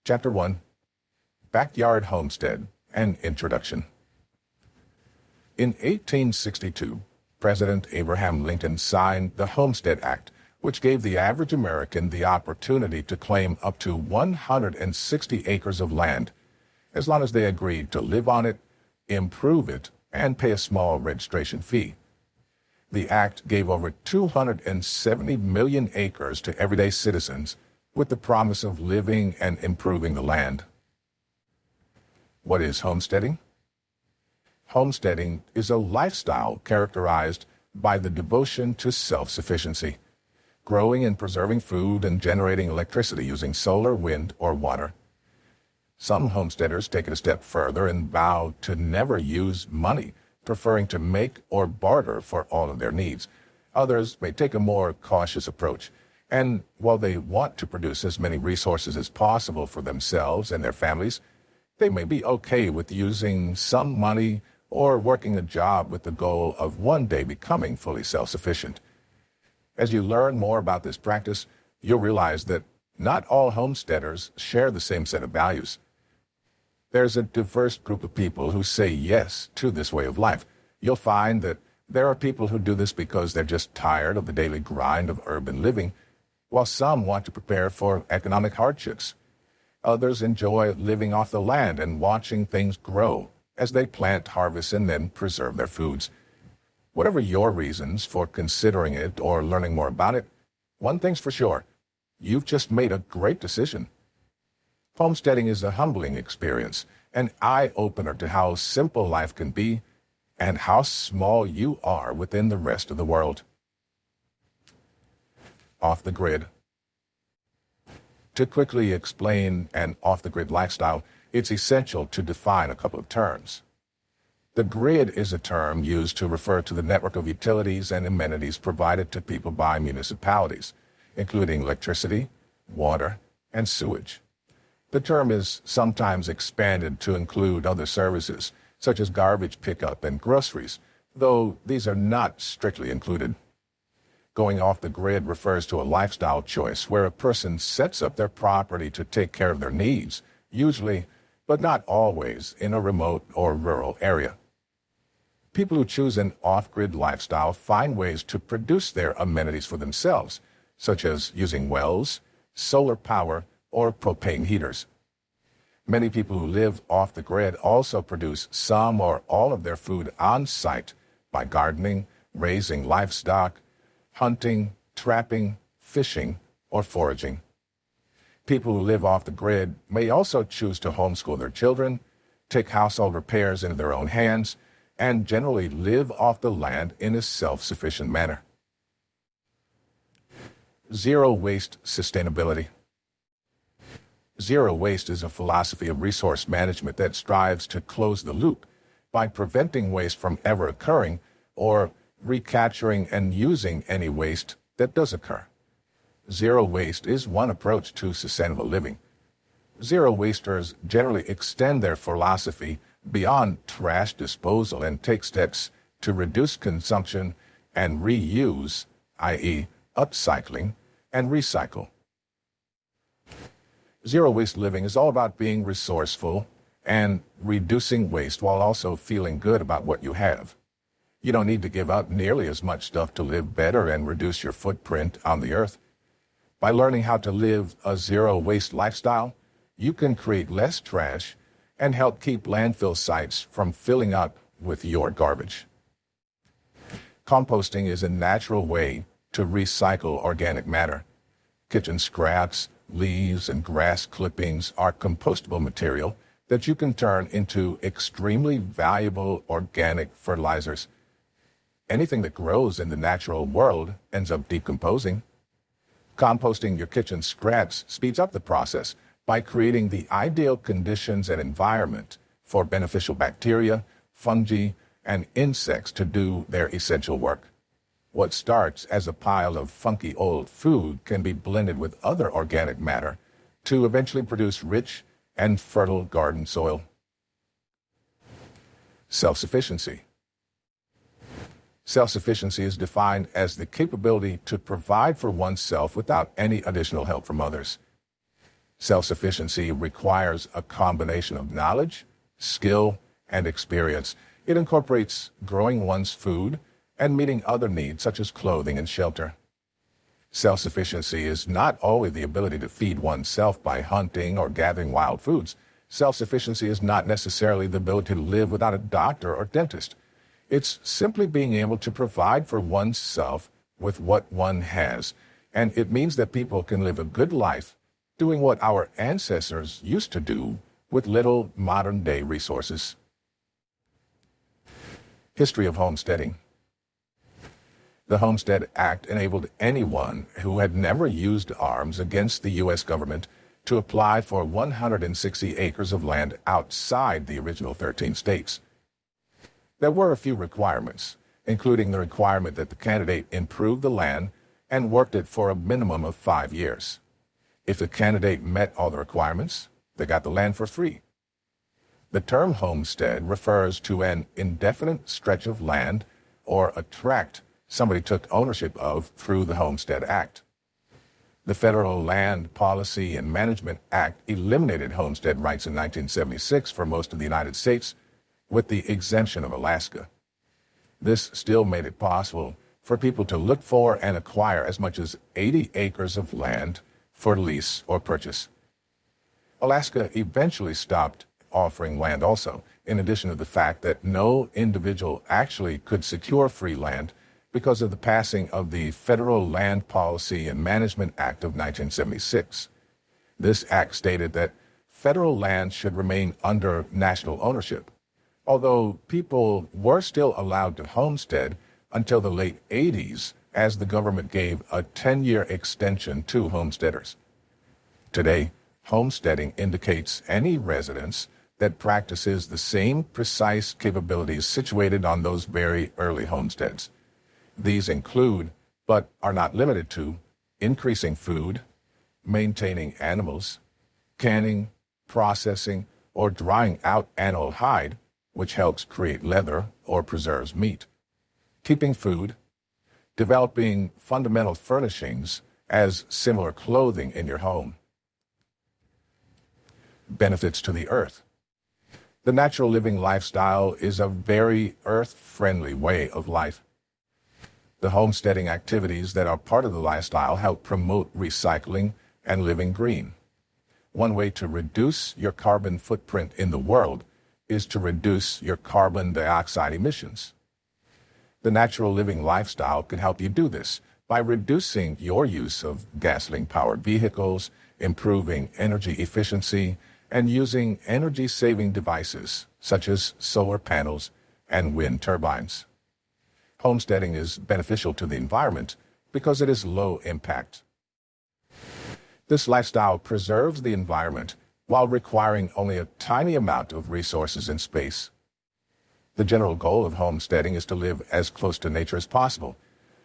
Chapter 1, Backyard Homestead, an Introduction. In 1862, President Abraham Lincoln signed the Homestead Act, which gave the average American the opportunity to claim up to 160 acres of land, as long as they agreed to live on it, improve it, and pay a small registration fee. The act gave over 270 million acres to everyday citizens with the promise of living and improving the land. What is homesteading? Homesteading is a lifestyle characterized by the devotion to self-sufficiency, growing and preserving food and generating electricity using solar, wind, or water. Some homesteaders take it a step further and vow to never use money, preferring to make or barter for all of their needs. Others may take a more cautious approach, and while they want to produce as many resources as possible for themselves and their families, they may be okay with using some money or working a job with the goal of one day becoming fully self-sufficient. As you learn more about this practice, you'll realize that not all homesteaders share the same set of values. There's a diverse group of people who say yes to this way of life. You'll find that there are people who do this because they're just tired of the daily grind of urban living, while some want to prepare for economic hardships. Others enjoy living off the land and watching things grow as they plant, harvest, and then preserve their foods. Whatever your reasons for considering it or learning more about it, one thing's for sure, you've just made a great decision. Homesteading is a humbling experience, an eye-opener to how simple life can be and how small you are within the rest of the world. Off the grid. To quickly explain an off-the-grid lifestyle, it's essential to define a couple of terms. The grid is a term used to refer to the network of utilities and amenities provided to people by municipalities, including electricity, water, and sewage. The term is sometimes expanded to include other services, such as garbage pickup and groceries, though these are not strictly included. Going off the grid refers to a lifestyle choice where a person sets up their property to take care of their needs, usually, but not always, in a remote or rural area. People who choose an off-grid lifestyle find ways to produce their amenities for themselves, such as using wells, solar power, or propane heaters. Many people who live off the grid also produce some or all of their food on-site by gardening, raising livestock, hunting, trapping, fishing, or foraging. People who live off the grid may also choose to homeschool their children, take household repairs into their own hands, and generally live off the land in a self-sufficient manner. Zero-waste sustainability. Zero waste is a philosophy of resource management that strives to close the loop by preventing waste from ever occurring or recapturing and using any waste that does occur. Zero waste is one approach to sustainable living. Zero wasters generally extend their philosophy beyond trash disposal and take steps to reduce consumption and reuse, i.e., upcycling and recycle. Zero-waste living is all about being resourceful and reducing waste while also feeling good about what you have. You don't need to give up nearly as much stuff to live better and reduce your footprint on the earth. By learning how to live a zero-waste lifestyle, you can create less trash and help keep landfill sites from filling up with your garbage. Composting is a natural way to recycle organic matter. Kitchen scraps, leaves, and grass clippings are compostable material that you can turn into extremely valuable organic fertilizers. Anything that grows in the natural world ends up decomposing. Composting your kitchen scraps speeds up the process by creating the ideal conditions and environment for beneficial bacteria, fungi, and insects to do their essential work. What starts as a pile of funky old food can be blended with other organic matter to eventually produce rich and fertile garden soil. Self-sufficiency. Self-sufficiency is defined as the capability to provide for oneself without any additional help from others. Self-sufficiency requires a combination of knowledge, skill, and experience. It incorporates growing one's food and meeting other needs such as clothing and shelter. Self-sufficiency is not always the ability to feed oneself by hunting or gathering wild foods. Self-sufficiency is not necessarily the ability to live without a doctor or dentist. It's simply being able to provide for oneself with what one has. And it means that people can live a good life doing what our ancestors used to do with little modern-day resources. History of homesteading. The Homestead Act enabled anyone who had never used arms against the U.S. government to apply for 160 acres of land outside the original 13 states. There were a few requirements, including the requirement that the candidate improve the land and worked it for a minimum of 5 years. If the candidate met all the requirements, they got the land for free. The term homestead refers to an indefinite stretch of land or a tract somebody took ownership of through the Homestead Act. The Federal Land Policy and Management Act eliminated homestead rights in 1976 for most of the United States, with the exemption of Alaska. This still made it possible for people to look for and acquire as much as 80 acres of land for lease or purchase. Alaska eventually stopped offering land also, in addition to the fact that no individual actually could secure free land because of the passing of the Federal Land Policy and Management Act of 1976. This act stated that federal land should remain under national ownership, although people were still allowed to homestead until the late 80s as the government gave a 10-year extension to homesteaders. Today, homesteading indicates any residence that practices the same precise capabilities situated on those very early homesteads. These include, but are not limited to, increasing food, maintaining animals, canning, processing, or drying out animal hide, which helps create leather or preserves meat, keeping food, developing fundamental furnishings as similar clothing in your home. Benefits to the earth. The natural living lifestyle is a very earth-friendly way of life. The homesteading activities that are part of the lifestyle help promote recycling and living green. One way to reduce your carbon footprint in the world is to reduce your carbon dioxide emissions. The natural living lifestyle can help you do this by reducing your use of gasoline-powered vehicles, improving energy efficiency, and using energy-saving devices such as solar panels and wind turbines. Homesteading is beneficial to the environment because it is low impact. This lifestyle preserves the environment while requiring only a tiny amount of resources and space. The general goal of homesteading is to live as close to nature as possible.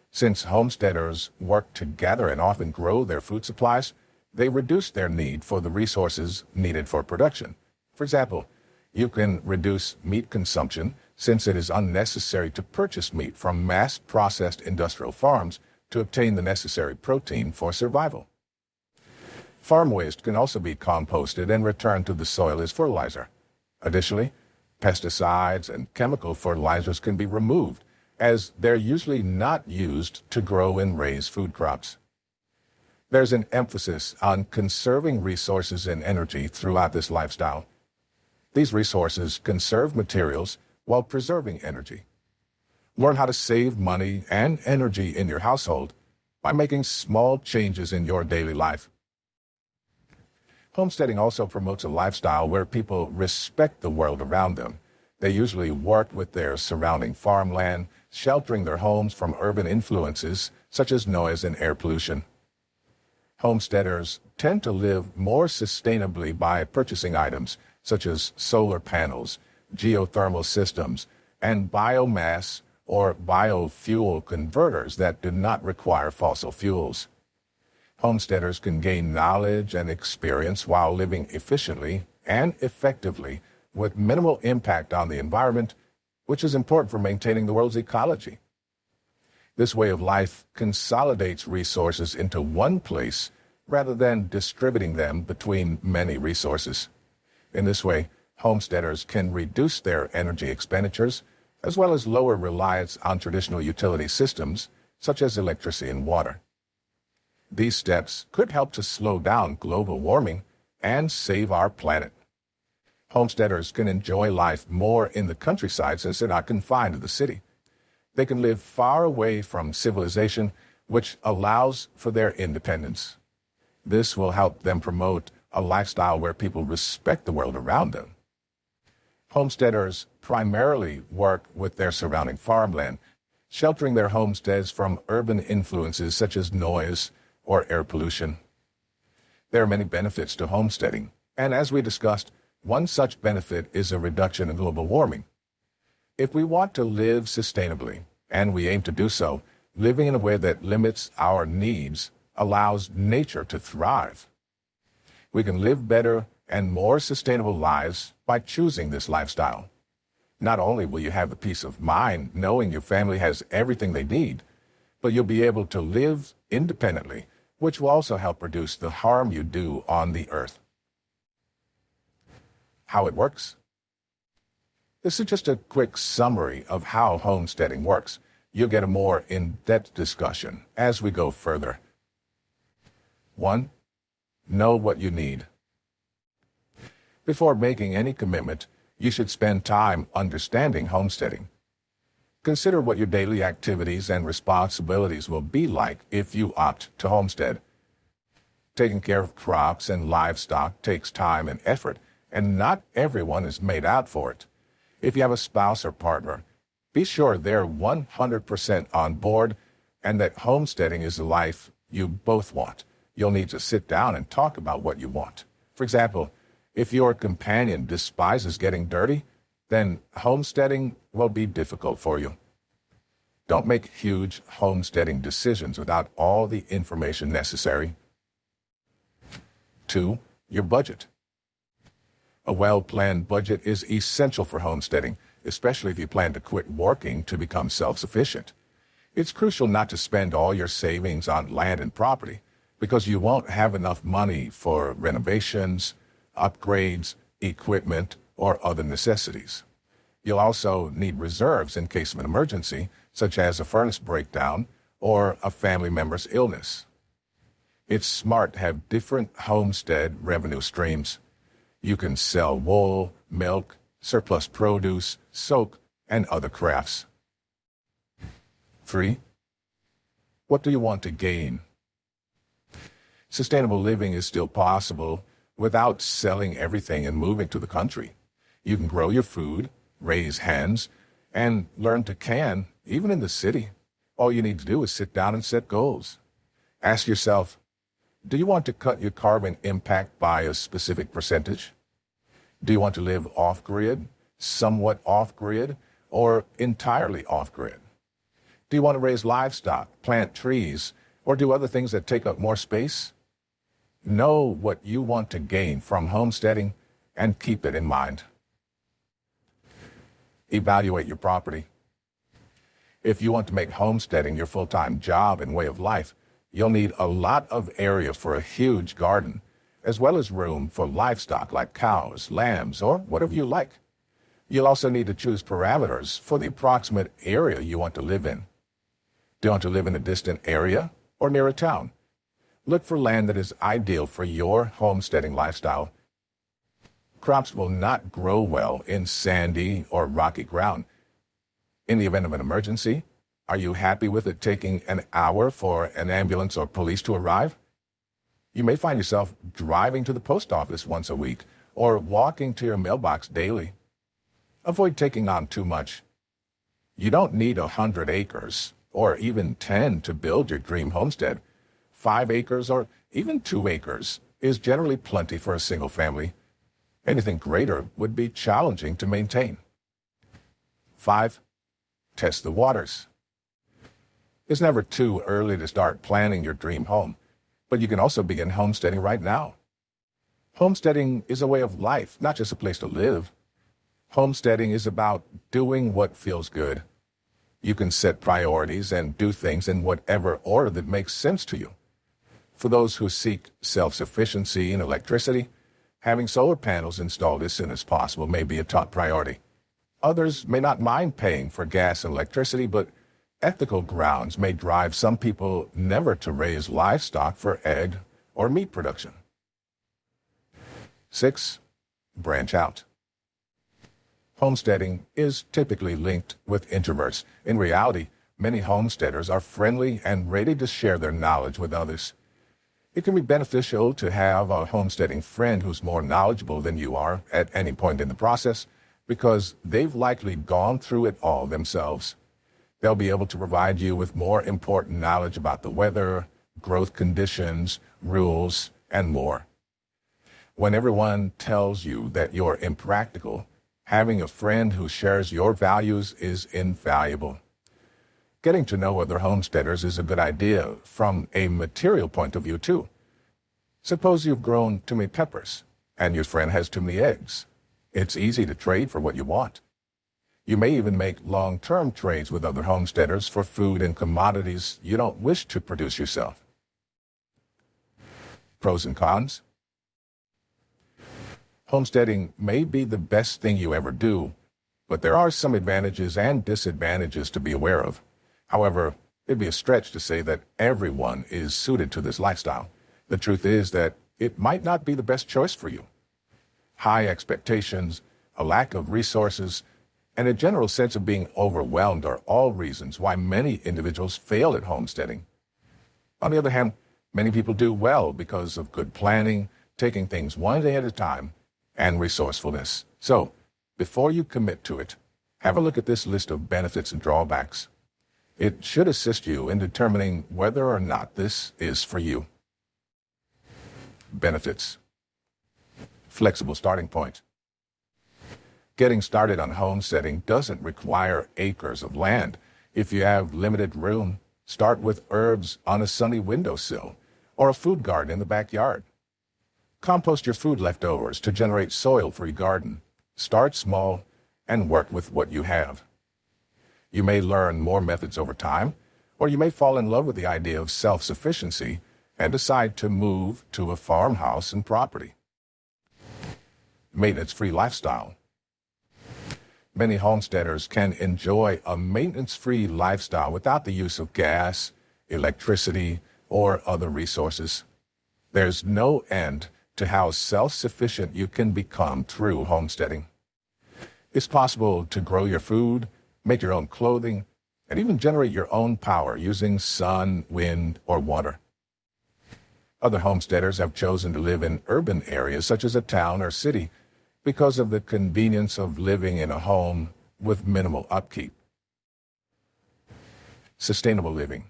Since homesteaders work to gather and often grow their food supplies, they reduce their need for the resources needed for production. For example, you can reduce meat consumption since it is unnecessary to purchase meat from mass-processed industrial farms to obtain the necessary protein for survival. Farm waste can also be composted and returned to the soil as fertilizer. Additionally, pesticides and chemical fertilizers can be removed, as they're usually not used to grow and raise food crops. There's an emphasis on conserving resources and energy throughout this lifestyle. These resources conserve materials while preserving energy. Learn how to save money and energy in your household by making small changes in your daily life. Homesteading also promotes a lifestyle where people respect the world around them. They usually work with their surrounding farmland, sheltering their homes from urban influences such as noise and air pollution. Homesteaders tend to live more sustainably by purchasing items such as solar panels, geothermal systems, and biomass or biofuel converters that do not require fossil fuels. Homesteaders can gain knowledge and experience while living efficiently and effectively with minimal impact on the environment, which is important for maintaining the world's ecology. This way of life consolidates resources into one place rather than distributing them between many resources. In this way, homesteaders can reduce their energy expenditures as well as lower reliance on traditional utility systems such as electricity and water. These steps could help to slow down global warming and save our planet. Homesteaders can enjoy life more in the countryside since they're not confined to the city. They can live far away from civilization, which allows for their independence. This will help them promote a lifestyle where people respect the world around them. Homesteaders primarily work with their surrounding farmland, sheltering their homesteads from urban influences such as noise or air pollution. There are many benefits to homesteading, and as we discussed, one such benefit is a reduction in global warming. If we want to live sustainably, and we aim to do so, living in a way that limits our needs allows nature to thrive. We can live better and more sustainable lives by choosing this lifestyle. Not only will you have the peace of mind knowing your family has everything they need, but you'll be able to live independently, which will also help reduce the harm you do on the earth. How it works? This is just a quick summary of how homesteading works. You'll get a more in-depth discussion as we go further. 1. Know what you need. Before making any commitment, you should spend time understanding homesteading. Consider what your daily activities and responsibilities will be like if you opt to homestead. Taking care of crops and livestock takes time and effort, and not everyone is made out for it. If you have a spouse or partner, be sure they're 100% on board and that homesteading is the life you both want. You'll need to sit down and talk about what you want. For example, if your companion despises getting dirty, then homesteading will be difficult for you. Don't make huge homesteading decisions without all the information necessary. 2. Your budget. A well-planned budget is essential for homesteading, especially if you plan to quit working to become self-sufficient. It's crucial not to spend all your savings on land and property, because you won't have enough money for renovations, upgrades, equipment, or other necessities. You'll also need reserves in case of an emergency, such as a furnace breakdown or a family member's illness. It's smart to have different homestead revenue streams. You can sell wool, milk, surplus produce, soap, and other crafts. 3. What do you want to gain? Sustainable living is still possible without selling everything and moving to the country. You can grow your food, raise hens, and learn to can, even in the city. All you need to do is sit down and set goals. Ask yourself, do you want to cut your carbon impact by a specific percentage? Do you want to live off-grid, somewhat off-grid, or entirely off-grid? Do you want to raise livestock, plant trees, or do other things that take up more space? Know what you want to gain from homesteading and keep it in mind. Evaluate your property. If you want to make homesteading your full-time job and way of life, you'll need a lot of area for a huge garden, as well as room for livestock like cows, lambs, or whatever you like. You'll also need to choose parameters for the approximate area you want to live in. Do you want to live in a distant area or near a town? Look for land that is ideal for your homesteading lifestyle. Crops will not grow well in sandy or rocky ground. In the event of an emergency, are you happy with it taking an hour for an ambulance or police to arrive? You may find yourself driving to the post office once a week or walking to your mailbox daily. Avoid taking on too much. You don't need 100 acres or even 10 to build your dream homestead. 5 acres or even 2 acres is generally plenty for a single family. Anything greater would be challenging to maintain. 5. Test the waters. It's never too early to start planning your dream home, but you can also begin homesteading right now. Homesteading is a way of life, not just a place to live. Homesteading is about doing what feels good. You can set priorities and do things in whatever order that makes sense to you. For those who seek self-sufficiency in electricity, having solar panels installed as soon as possible may be a top priority. Others may not mind paying for gas and electricity, but ethical grounds may drive some people never to raise livestock for egg or meat production. 6. Branch out. Homesteading is typically linked with introverts. In reality, many homesteaders are friendly and ready to share their knowledge with others. It can be beneficial to have a homesteading friend who's more knowledgeable than you are at any point in the process, because they've likely gone through it all themselves. They'll be able to provide you with more important knowledge about the weather, growth conditions, rules, and more. When everyone tells you that you're impractical, having a friend who shares your values is invaluable. Getting to know other homesteaders is a good idea from a material point of view, too. Suppose you've grown too many peppers and your friend has too many eggs. It's easy to trade for what you want. You may even make long-term trades with other homesteaders for food and commodities you don't wish to produce yourself. Pros and cons. Homesteading may be the best thing you ever do, but there are some advantages and disadvantages to be aware of. However, it'd be a stretch to say that everyone is suited to this lifestyle. The truth is that it might not be the best choice for you. High expectations, a lack of resources, and a general sense of being overwhelmed are all reasons why many individuals fail at homesteading. On the other hand, many people do well because of good planning, taking things one day at a time, and resourcefulness. So, before you commit to it, have a look at this list of benefits and drawbacks. It should assist you in determining whether or not this is for you. Benefits. Flexible starting point. Getting started on homesteading doesn't require acres of land. If you have limited room, start with herbs on a sunny windowsill or a food garden in the backyard. Compost your food leftovers to generate soil for your garden. Start small and work with what you have. You may learn more methods over time, or you may fall in love with the idea of self-sufficiency and decide to move to a farmhouse and property. Maintenance-free lifestyle. Many homesteaders can enjoy a maintenance-free lifestyle without the use of gas, electricity, or other resources. There's no end to how self-sufficient you can become through homesteading. It's possible to grow your food, make your own clothing, and even generate your own power using sun, wind, or water. Other homesteaders have chosen to live in urban areas such as a town or city because of the convenience of living in a home with minimal upkeep. Sustainable living.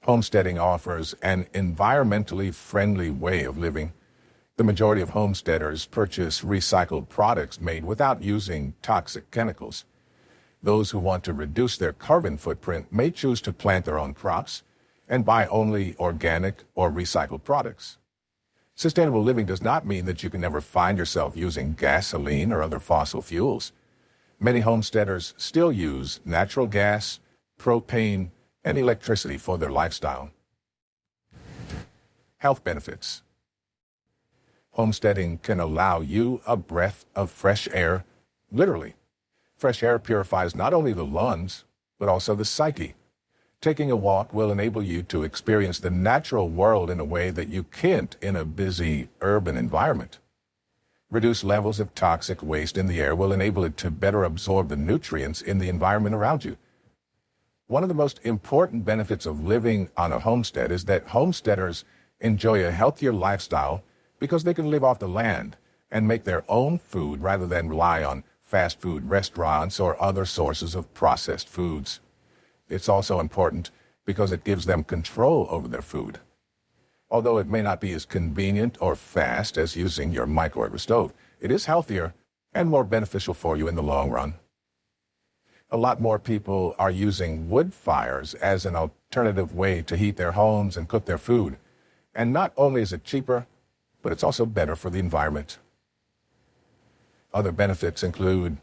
Homesteading offers an environmentally friendly way of living. The majority of homesteaders purchase recycled products made without using toxic chemicals. Those who want to reduce their carbon footprint may choose to plant their own crops and buy only organic or recycled products. Sustainable living does not mean that you can never find yourself using gasoline or other fossil fuels. Many homesteaders still use natural gas, propane, and electricity for their lifestyle. Health benefits. Homesteading can allow you a breath of fresh air, literally. Fresh air purifies not only the lungs, but also the psyche. Taking a walk will enable you to experience the natural world in a way that you can't in a busy urban environment. Reduced levels of toxic waste in the air will enable it to better absorb the nutrients in the environment around you. One of the most important benefits of living on a homestead is that homesteaders enjoy a healthier lifestyle because they can live off the land and make their own food rather than rely on fast food restaurants or other sources of processed foods. It's also important because it gives them control over their food. Although it may not be as convenient or fast as using your microwave or stove, it is healthier and more beneficial for you in the long run. A lot more people are using wood fires as an alternative way to heat their homes and cook their food. And not only is it cheaper, but it's also better for the environment. Other benefits include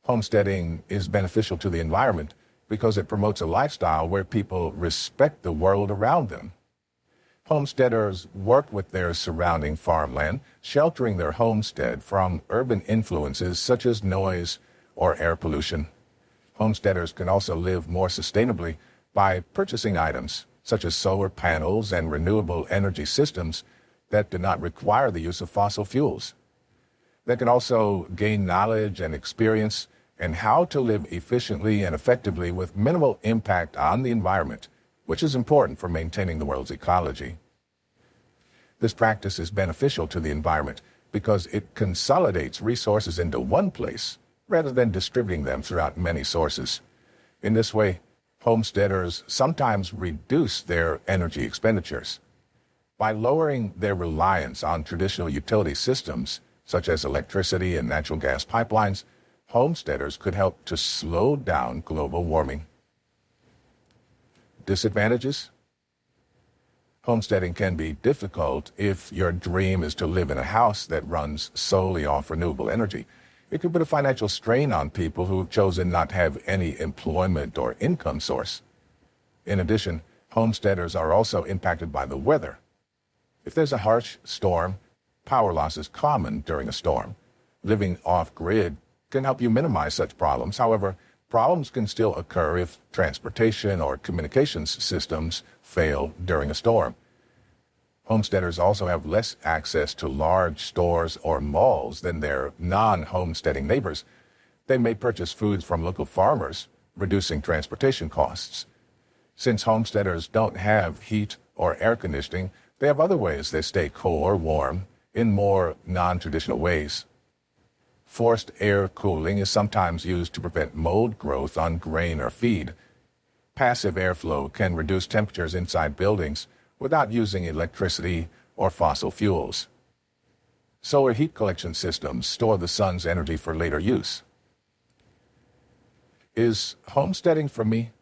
homesteading is beneficial to the environment because it promotes a lifestyle where people respect the world around them. Homesteaders work with their surrounding farmland, sheltering their homestead from urban influences such as noise or air pollution. Homesteaders can also live more sustainably by purchasing items such as solar panels and renewable energy systems that do not require the use of fossil fuels. They can also gain knowledge and experience in how to live efficiently and effectively with minimal impact on the environment, which is important for maintaining the world's ecology. This practice is beneficial to the environment because it consolidates resources into one place rather than distributing them throughout many sources. In this way, homesteaders sometimes reduce their energy expenditures. By lowering their reliance on traditional utility systems, such as electricity and natural gas pipelines, homesteaders could help to slow down global warming. Disadvantages? Homesteading can be difficult if your dream is to live in a house that runs solely off renewable energy. It could put a financial strain on people who have chosen not to have any employment or income source. In addition, homesteaders are also impacted by the weather. If there's a harsh storm, power loss is common during a storm. Living off-grid can help you minimize such problems. However, problems can still occur if transportation or communications systems fail during a storm. Homesteaders also have less access to large stores or malls than their non-homesteading neighbors. They may purchase foods from local farmers, reducing transportation costs. Since homesteaders don't have heat or air conditioning, they have other ways they stay cool or warm in more non-traditional ways. Forced air cooling is sometimes used to prevent mold growth on grain or feed. Passive airflow can reduce temperatures inside buildings without using electricity or fossil fuels. Solar heat collection systems store the sun's energy for later use. Is homesteading for me?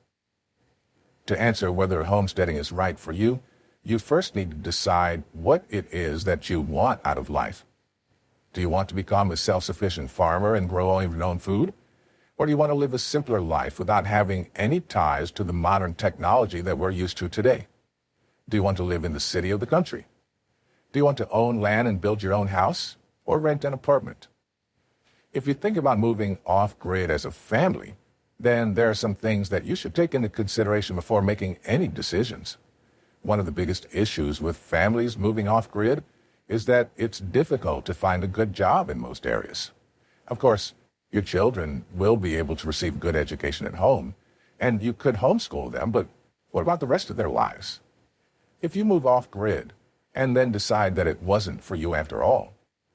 To answer whether homesteading is right for you, you first need to decide what it is that you want out of life. Do you want to become a self-sufficient farmer and grow only your own food? Or do you want to live a simpler life without having any ties to the modern technology that we're used to today? Do you want to live in the city or the country? Do you want to own land and build your own house or rent an apartment? If you think about moving off-grid as a family, then there are some things that you should take into consideration before making any decisions. One of the biggest issues with families moving off-grid is that it's difficult to find a good job in most areas. Of course, your children will be able to receive good education at home, and you could homeschool them, but what about the rest of their lives? If you move off-grid and then decide that it wasn't for you after all,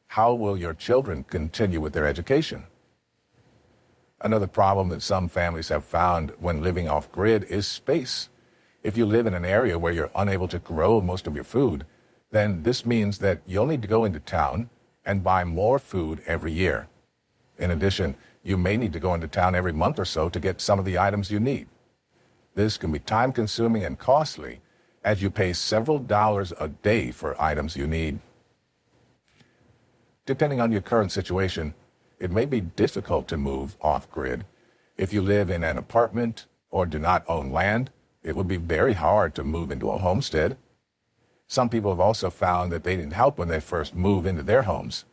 how will your children continue with their education? Another problem that some families have found when living off-grid is space. If you live in an area where you're unable to grow most of your food, then this means that you'll need to go into town and buy more food every year. In addition, you may need to go into town every month or so to get some of the items you need. This can be time-consuming and costly, as you pay several dollars a day for items you need. Depending on your current situation, it may be difficult to move off-grid. If you live in an apartment or do not own land, it would be very hard to move into a homestead. Some people have also found that they need help when they first move into their homes.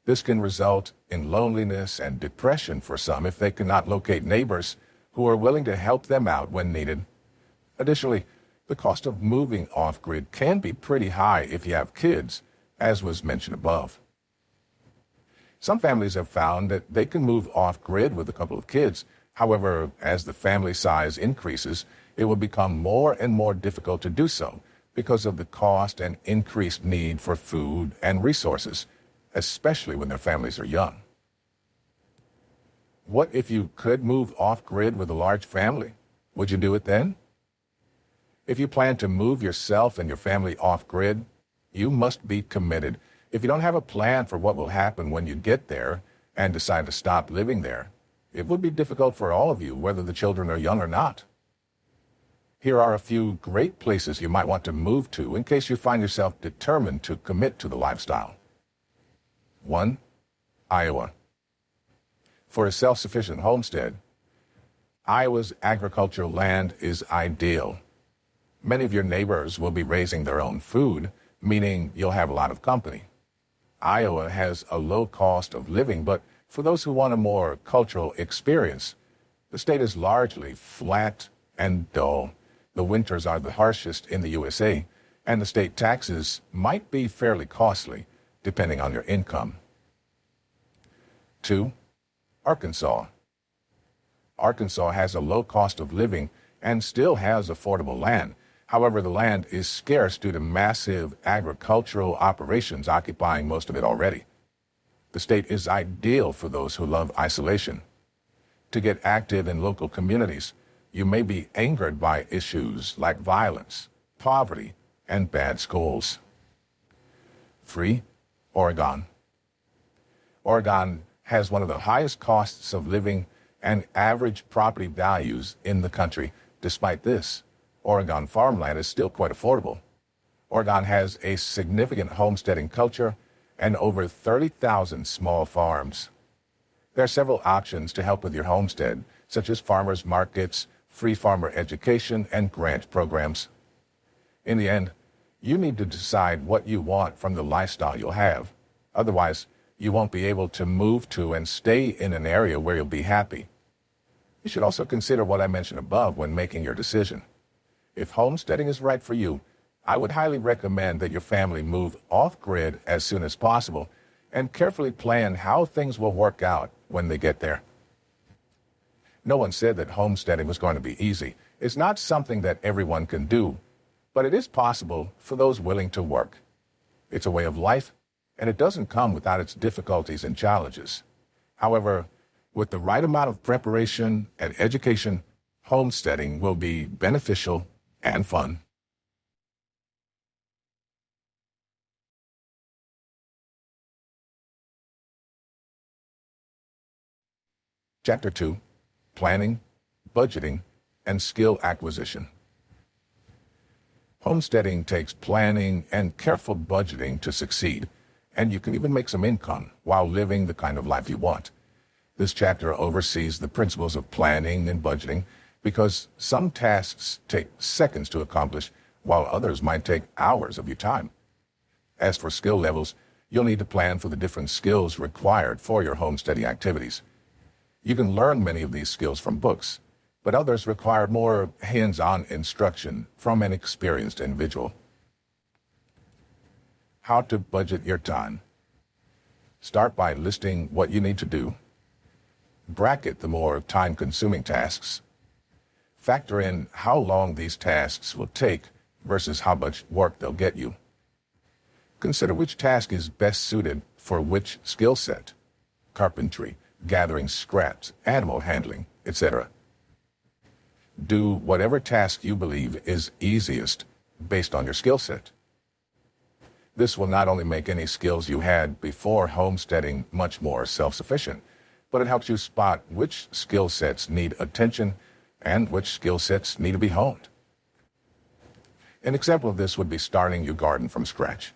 This can result in loneliness and depression for some if they cannot locate neighbors who are willing to help them out when needed. Additionally, the cost of moving off-grid can be pretty high if you have kids, as was mentioned above. Some families have found that they can move off-grid with a couple of kids. However, as the family size increases, it will become more and more difficult to do so because of the cost and increased need for food and resources, especially when their families are young. What if you could move off-grid with a large family? Would you do it then? If you plan to move yourself and your family off-grid, you must be committed. If you don't have a plan for what will happen when you get there and decide to stop living there, it would be difficult for all of you, whether the children are young or not. Here are a few great places you might want to move to in case you find yourself determined to commit to the lifestyle. 1. Iowa. For a self-sufficient homestead, Iowa's agricultural land is ideal. Many of your neighbors will be raising their own food, meaning you'll have a lot of company. Iowa has a low cost of living, but for those who want a more cultural experience, the state is largely flat and dull. The winters are the harshest in the USA, and the state taxes might be fairly costly, depending on your income. 2. Arkansas. Arkansas has a low cost of living and still has affordable land. However, the land is scarce due to massive agricultural operations occupying most of it already. The state is ideal for those who love isolation. To get active in local communities, you may be angered by issues like violence, poverty, and bad schools. 3. Oregon. Oregon has one of the highest costs of living and average property values in the country. Despite this, Oregon farmland is still quite affordable. Oregon has a significant homesteading culture and over 30,000 small farms. There are several options to help with your homestead, such as farmers markets, free farmer education, and grant programs. In the end, you need to decide what you want from the lifestyle you'll have. Otherwise, you won't be able to move to and stay in an area where you'll be happy. You should also consider what I mentioned above when making your decision. If homesteading is right for you, I would highly recommend that your family move off-grid as soon as possible and carefully plan how things will work out when they get there. No one said that homesteading was going to be easy. It's not something that everyone can do, but it is possible for those willing to work. It's a way of life, and it doesn't come without its difficulties and challenges. However, with the right amount of preparation and education, homesteading will be beneficial and fun. Chapter 2. Planning, Budgeting, and Skill Acquisition. Homesteading takes planning and careful budgeting to succeed, and you can even make some income while living the kind of life you want. This chapter oversees the principles of planning and budgeting because some tasks take seconds to accomplish, while others might take hours of your time. As for skill levels, you'll need to plan for the different skills required for your homesteading activities. You can learn many of these skills from books, but others require more hands-on instruction from an experienced individual. How to budget your time. Start by listing what you need to do. Bracket the more time-consuming tasks. Factor in how long these tasks will take versus how much work they'll get you. Consider which task is best suited for which skill set: carpentry, gathering scraps, animal handling, etc. Do whatever task you believe is easiest based on your skill set. This will not only make any skills you had before homesteading much more self-sufficient, but it helps you spot which skill sets need attention and which skill sets need to be honed. An example of this would be starting your garden from scratch.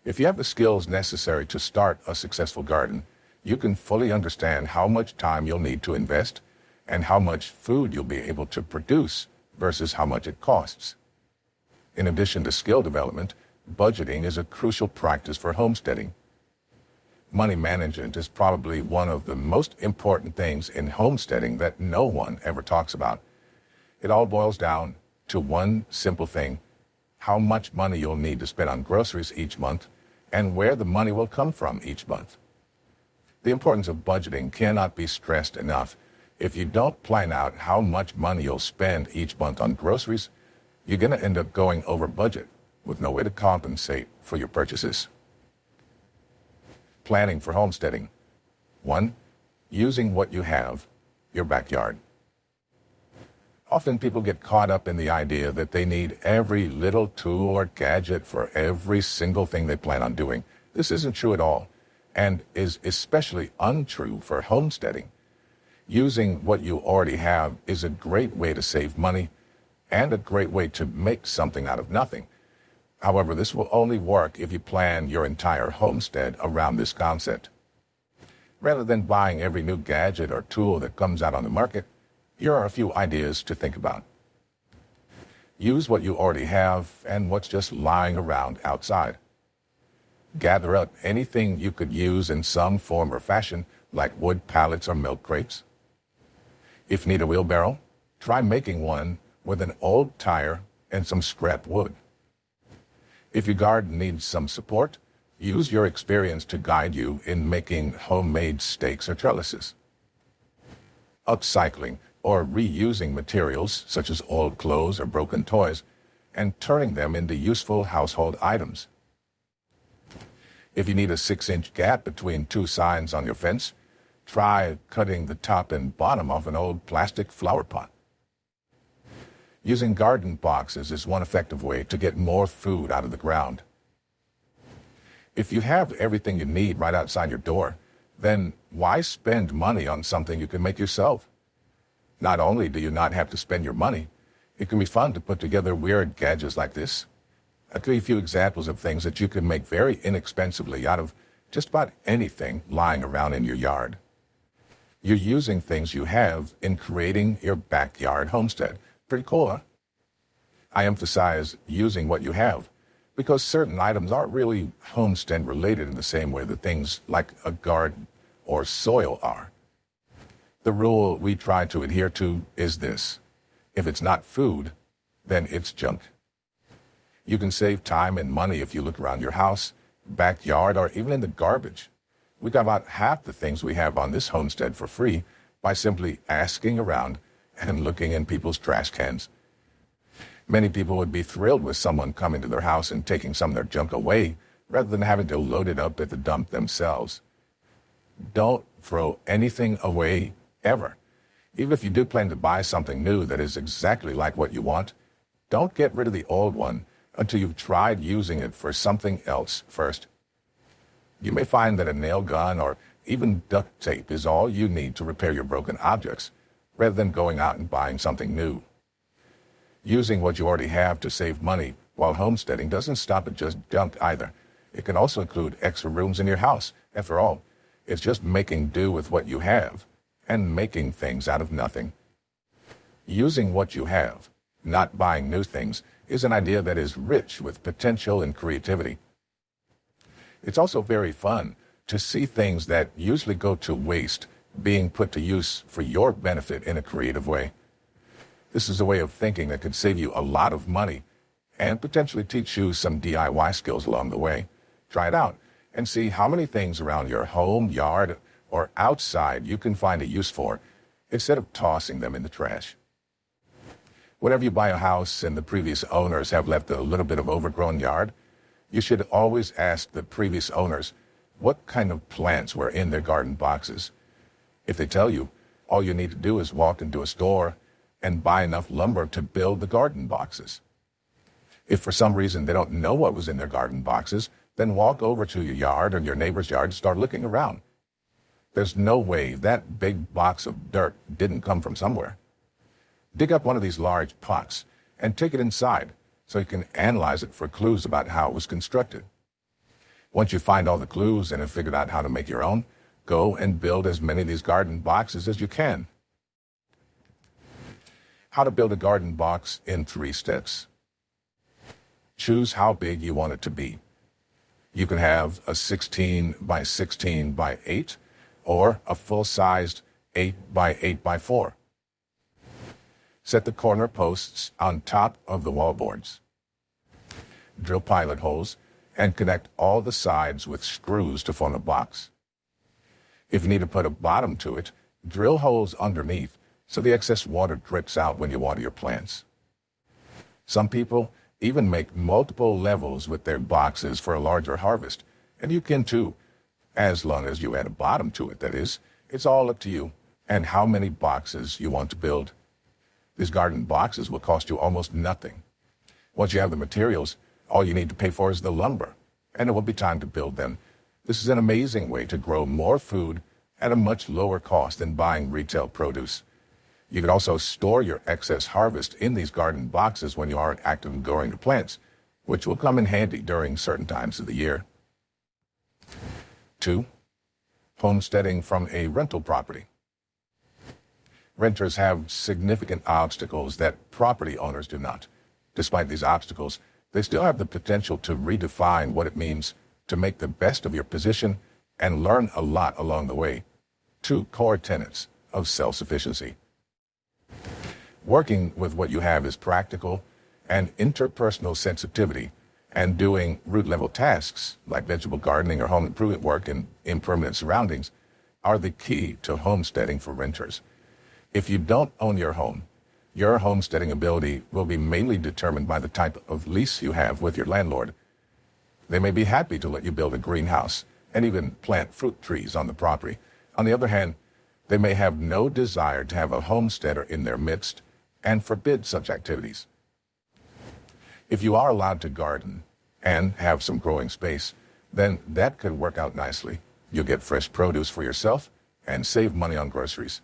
If you have the skills necessary to start a successful garden, you can fully understand how much time you'll need to invest and how much food you'll be able to produce versus how much it costs. In addition to skill development, budgeting is a crucial practice for homesteading. Money management is probably one of the most important things in homesteading that no one ever talks about. It all boils down to one simple thing: how much money you'll need to spend on groceries each month and where the money will come from each month. The importance of budgeting cannot be stressed enough. If you don't plan out how much money you'll spend each month on groceries, you're going to end up going over budget with no way to compensate for your purchases. Planning for homesteading. 1. Using what you have, your backyard. Often people get caught up in the idea that they need every little tool or gadget for every single thing they plan on doing. This isn't true at all, and is especially untrue for homesteading. Using what you already have is a great way to save money and a great way to make something out of nothing. However, this will only work if you plan your entire homestead around this concept. Rather than buying every new gadget or tool that comes out on the market, here are a few ideas to think about. Use what you already have and what's just lying around outside. Gather up anything you could use in some form or fashion, like wood pallets or milk crates. If you need a wheelbarrow, try making one with an old tire and some scrap wood. If your garden needs some support, use your experience to guide you in making homemade stakes or trellises. Upcycling or reusing materials such as old clothes or broken toys and turning them into useful household items. If you need a 6-inch gap between two signs on your fence, try cutting the top and bottom off an old plastic flower pot. Using garden boxes is one effective way to get more food out of the ground. If you have everything you need right outside your door, then why spend money on something you can make yourself? Not only do you not have to spend your money, it can be fun to put together weird gadgets like this. I'll give you a few examples of things that you can make very inexpensively out of just about anything lying around in your yard. You're using things you have in creating your backyard homestead. Pretty cool, huh? I emphasize using what you have because certain items aren't really homestead related in the same way that things like a garden or soil are. The rule we try to adhere to is this: if it's not food, then it's junk. You can save time and money if you look around your house, backyard, or even in the garbage. We got about half the things we have on this homestead for free by simply asking around and looking in people's trash cans. Many people would be thrilled with someone coming to their house and taking some of their junk away rather than having to load it up at the dump themselves. Don't throw anything away ever. Even if you do plan to buy something new that is exactly like what you want, don't get rid of the old one until you've tried using it for something else first. You may find that a nail gun or even duct tape is all you need to repair your broken objects, rather than going out and buying something new. Using what you already have to save money while homesteading doesn't stop at just junk either. It can also include extra rooms in your house. After all, it's just making do with what you have and making things out of nothing. Using what you have, not buying new things, is an idea that is rich with potential and creativity. It's also very fun to see things that usually go to waste being put to use for your benefit in a creative way. This is a way of thinking that could save you a lot of money and potentially teach you some DIY skills along the way. Try it out and see how many things around your home, yard, or outside you can find a use for instead of tossing them in the trash. Whenever you buy a house and the previous owners have left a little bit of overgrown yard, you should always ask the previous owners what kind of plants were in their garden boxes. If they tell you, all you need to do is walk into a store and buy enough lumber to build the garden boxes. If for some reason they don't know what was in their garden boxes, then walk over to your yard or your neighbor's yard and start looking around. There's no way that big box of dirt didn't come from somewhere. Dig up one of these large pots and take it inside so you can analyze it for clues about how it was constructed. Once you find all the clues and have figured out how to make your own, go and build as many of these garden boxes as you can. How to build a garden box in 3 steps. Choose how big you want it to be. You can have a 16 by 16 by 8 or a full-sized 8 by 8 by 4. Set the corner posts on top of the wallboards. Drill pilot holes and connect all the sides with screws to form a box. If you need to put a bottom to it, drill holes underneath so the excess water drips out when you water your plants. Some people even make multiple levels with their boxes for a larger harvest, and you can too, as long as you add a bottom to it, that is. It's all up to you and how many boxes you want to build. These garden boxes will cost you almost nothing. Once you have the materials, all you need to pay for is the lumber, and it will be time to build them. This is an amazing way to grow more food at a much lower cost than buying retail produce. You can also store your excess harvest in these garden boxes when you aren't actively growing the plants, which will come in handy during certain times of the year. 2. Homesteading from a rental property. Renters have significant obstacles that property owners do not. Despite these obstacles, they still have the potential to redefine what it means to make the best of your position and learn a lot along the way. 2 core tenets of self-sufficiency. Working with what you have is practical, and interpersonal sensitivity and doing root-level tasks like vegetable gardening or home improvement work in impermanent surroundings are the key to homesteading for renters. If you don't own your home, your homesteading ability will be mainly determined by the type of lease you have with your landlord. They may be happy to let you build a greenhouse and even plant fruit trees on the property. On the other hand, they may have no desire to have a homesteader in their midst and forbid such activities. If you are allowed to garden and have some growing space, then that could work out nicely. You'll get fresh produce for yourself and save money on groceries.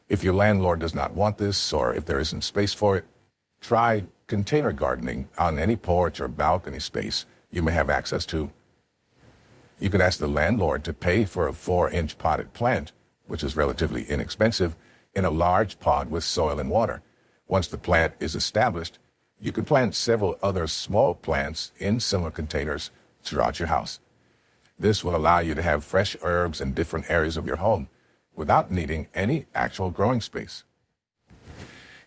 If your landlord does not want this, or if there isn't space for it, try container gardening on any porch or balcony space you may have access to. You could ask the landlord to pay for a 4-inch potted plant, which is relatively inexpensive, in a large pot with soil and water. Once the plant is established, you can plant several other small plants in similar containers throughout your house. This will allow you to have fresh herbs in different areas of your home without needing any actual growing space.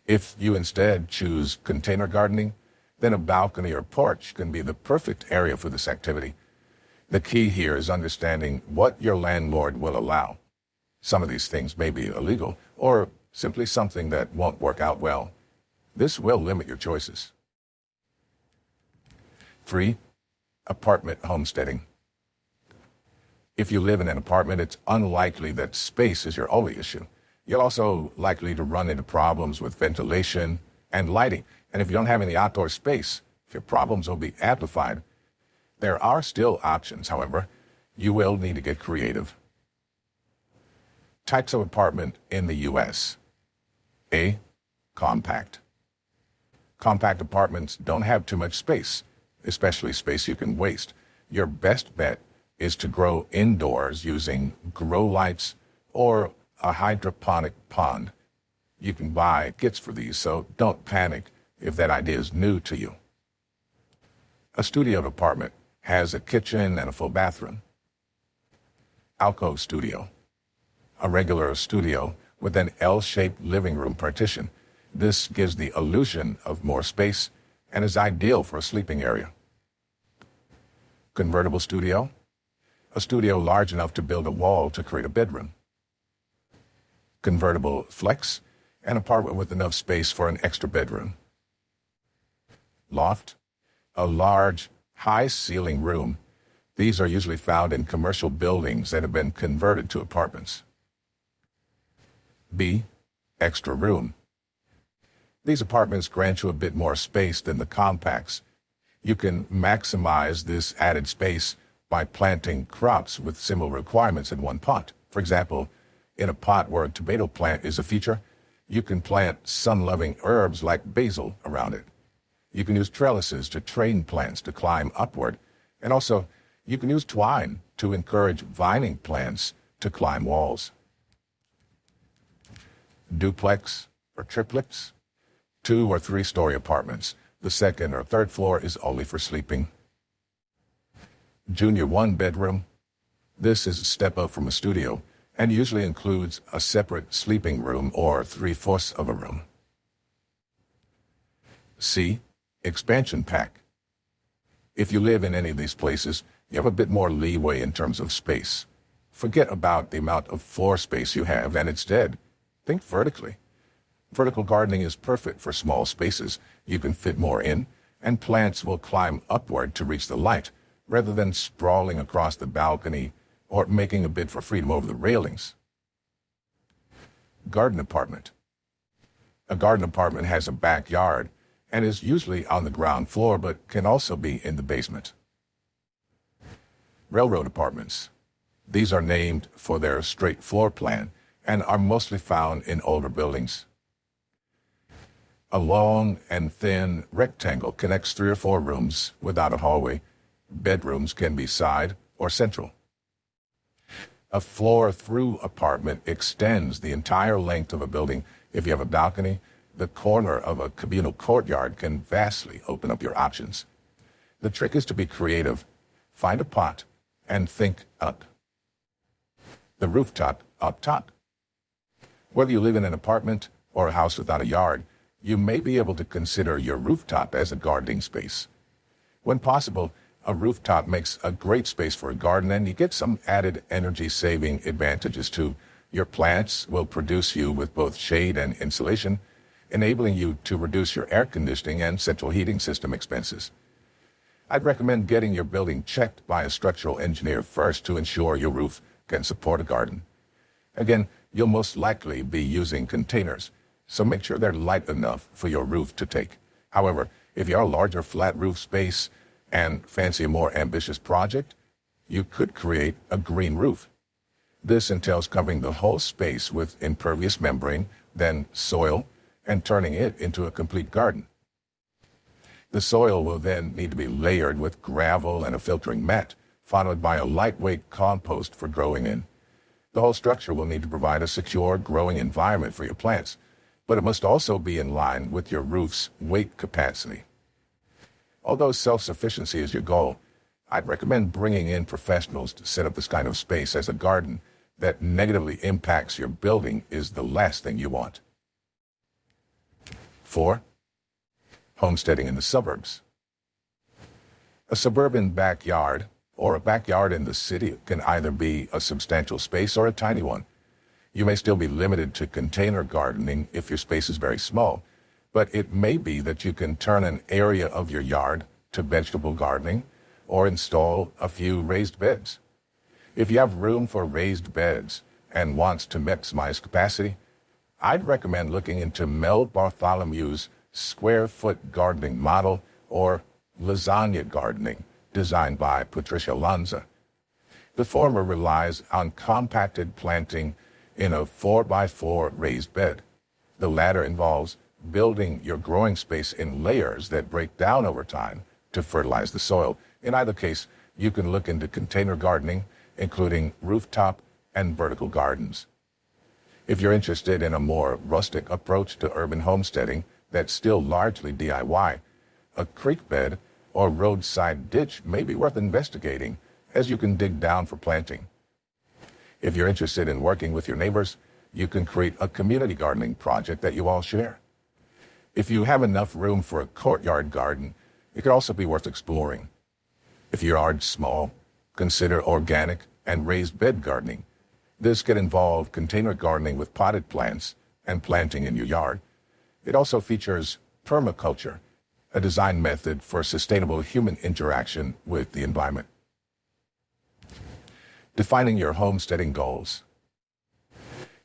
If you instead choose container gardening, then a balcony or porch can be the perfect area for this activity. The key here is understanding what your landlord will allow. Some of these things may be illegal or simply something that won't work out well. This will limit your choices. 3. Apartment homesteading. If you live in an apartment, it's unlikely that space is your only issue. You're also likely to run into problems with ventilation and lighting. And if you don't have any outdoor space, your problems will be amplified. There are still options, however. You will need to get creative. Types of apartment in the U.S. A. Compact. Compact apartments don't have too much space, especially space you can waste. Your best bet is to grow indoors using grow lights or a hydroponic pond. You can buy kits for these, so don't panic if that idea is new to you. A studio apartment has a kitchen and a full bathroom. Alcove studio. A regular studio with an L-shaped living room partition. This gives the illusion of more space and is ideal for a sleeping area. Convertible studio. A studio large enough to build a wall to create a bedroom. Convertible flex. An apartment with enough space for an extra bedroom. Loft. A large, high-ceiling room. These are usually found in commercial buildings that have been converted to apartments. B. Extra room. These apartments grant you a bit more space than the compacts. You can maximize this added space by planting crops with similar requirements in one pot. For example, in a pot where a tomato plant is a feature, you can plant sun-loving herbs like basil around it. You can use trellises to train plants to climb upward, and also you can use twine to encourage vining plants to climb walls. Duplex or triplex. 2 or 3-story apartments. The second or third floor is only for sleeping. Junior 1-bedroom. This is a step up from a studio and usually includes a separate sleeping room or 3/4 of a room. C. Expansion pack. If you live in any of these places, you have a bit more leeway in terms of space. Forget about the amount of floor space you have and instead think vertically. Vertical gardening is perfect for small spaces. You can fit more in, and plants will climb upward to reach the light, rather than sprawling across the balcony or making a bid for freedom over the railings. Garden apartment. A garden apartment has a backyard and is usually on the ground floor, but can also be in the basement. Railroad apartments. These are named for their straight floor plan and are mostly found in older buildings. A long and thin rectangle connects 3 or 4 rooms without a hallway. Bedrooms can be side or central. A floor-through apartment extends the entire length of a building. If you have a balcony, the corner of a communal courtyard can vastly open up your options. The trick is to be creative, find a pot, and think up. The rooftop up top. Whether you live in an apartment or a house without a yard, you may be able to consider your rooftop as a gardening space. When possible, a rooftop makes a great space for a garden, and you get some added energy-saving advantages too. Your plants will produce you with both shade and insulation, enabling you to reduce your air conditioning and central heating system expenses. I'd recommend getting your building checked by a structural engineer first to ensure your roof can support a garden. Again, you'll most likely be using containers, so make sure they're light enough for your roof to take. However, if you have a larger flat roof space and fancy a more ambitious project, you could create a green roof. This entails covering the whole space with impervious membrane, then soil, and turning it into a complete garden. The soil will then need to be layered with gravel and a filtering mat, followed by a lightweight compost for growing in. The whole structure will need to provide a secure growing environment for your plants, but it must also be in line with your roof's weight capacity. Although self-sufficiency is your goal, I'd recommend bringing in professionals to set up this kind of space, as a garden that negatively impacts your building is the last thing you want. 4. Homesteading in the suburbs. A suburban backyard or a backyard in the city can either be a substantial space or a tiny one. You may still be limited to container gardening if your space is very small, but it may be that you can turn an area of your yard to vegetable gardening or install a few raised beds. If you have room for raised beds and wants to maximize capacity, I'd recommend looking into Mel Bartholomew's square foot gardening model, or lasagna gardening, designed by Patricia Lanza. The former relies on compacted planting in a 4x4 raised bed. The latter involves building your growing space in layers that break down over time to fertilize the soil. In either case, you can look into container gardening, including rooftop and vertical gardens. If you're interested in a more rustic approach to urban homesteading that's still largely DIY, a creek bed or roadside ditch may be worth investigating, as you can dig down for planting. If you're interested in working with your neighbors, you can create a community gardening project that you all share. If you have enough room for a courtyard garden, it could also be worth exploring. If your yard's small, consider organic and raised bed gardening. This can involve container gardening with potted plants and planting in your yard. It also features permaculture, a design method for sustainable human interaction with the environment. Defining your homesteading goals.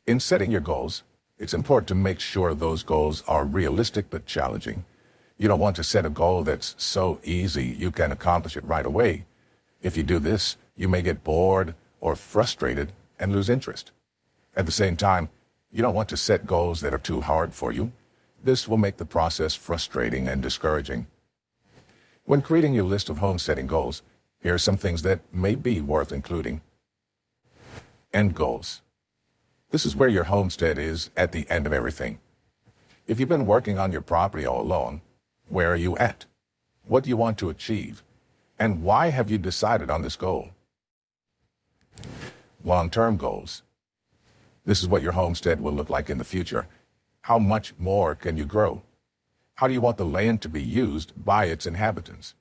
In setting your goals, it's important to make sure those goals are realistic but challenging. You don't want to set a goal that's so easy you can accomplish it right away. If you do this, you may get bored or frustrated and lose interest. At the same time, you don't want to set goals that are too hard for you. This will make the process frustrating and discouraging. When creating your list of homesteading goals, here are some things that may be worth including. End goals. This is where your homestead is at the end of everything. If you've been working on your property all along, where are you at? What do you want to achieve? And why have you decided on this goal? Long-term goals. This is what your homestead will look like in the future. How much more can you grow? How do you want the land to be used by its inhabitants?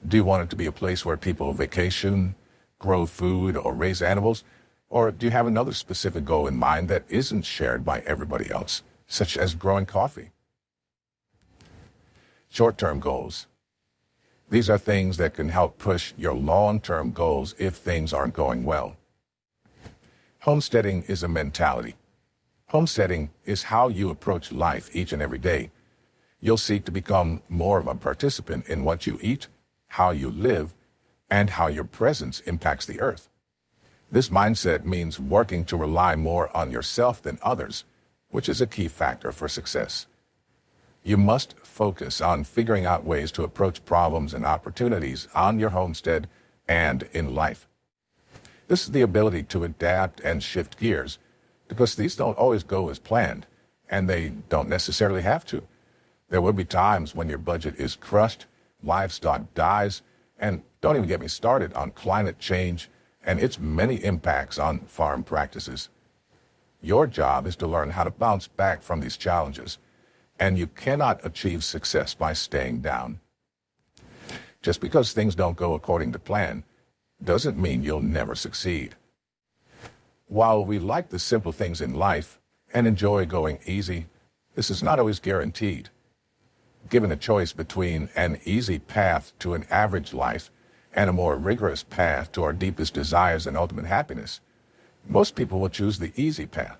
Do you want it to be a place where people vacation, grow food, or raise animals? Or do you have another specific goal in mind that isn't shared by everybody else, such as growing coffee? Short-term goals. These are things that can help push your long-term goals if things aren't going well. Homesteading is a mentality. Homesteading is how you approach life each and every day. You'll seek to become more of a participant in what you eat, how you live, and how your presence impacts the earth. This mindset means working to rely more on yourself than others, which is a key factor for success. You must focus on figuring out ways to approach problems and opportunities on your homestead and in life. This is the ability to adapt and shift gears, because these don't always go as planned, and they don't necessarily have to. There will be times when your budget is crushed, livestock dies, and don't even get me started on climate change and its many impacts on farm practices. Your job is to learn how to bounce back from these challenges, and you cannot achieve success by staying down. Just because things don't go according to plan doesn't mean you'll never succeed. While we like the simple things in life and enjoy going easy, this is not always guaranteed. Given a choice between an easy path to an average life and a more rigorous path to our deepest desires and ultimate happiness, most people will choose the easy path.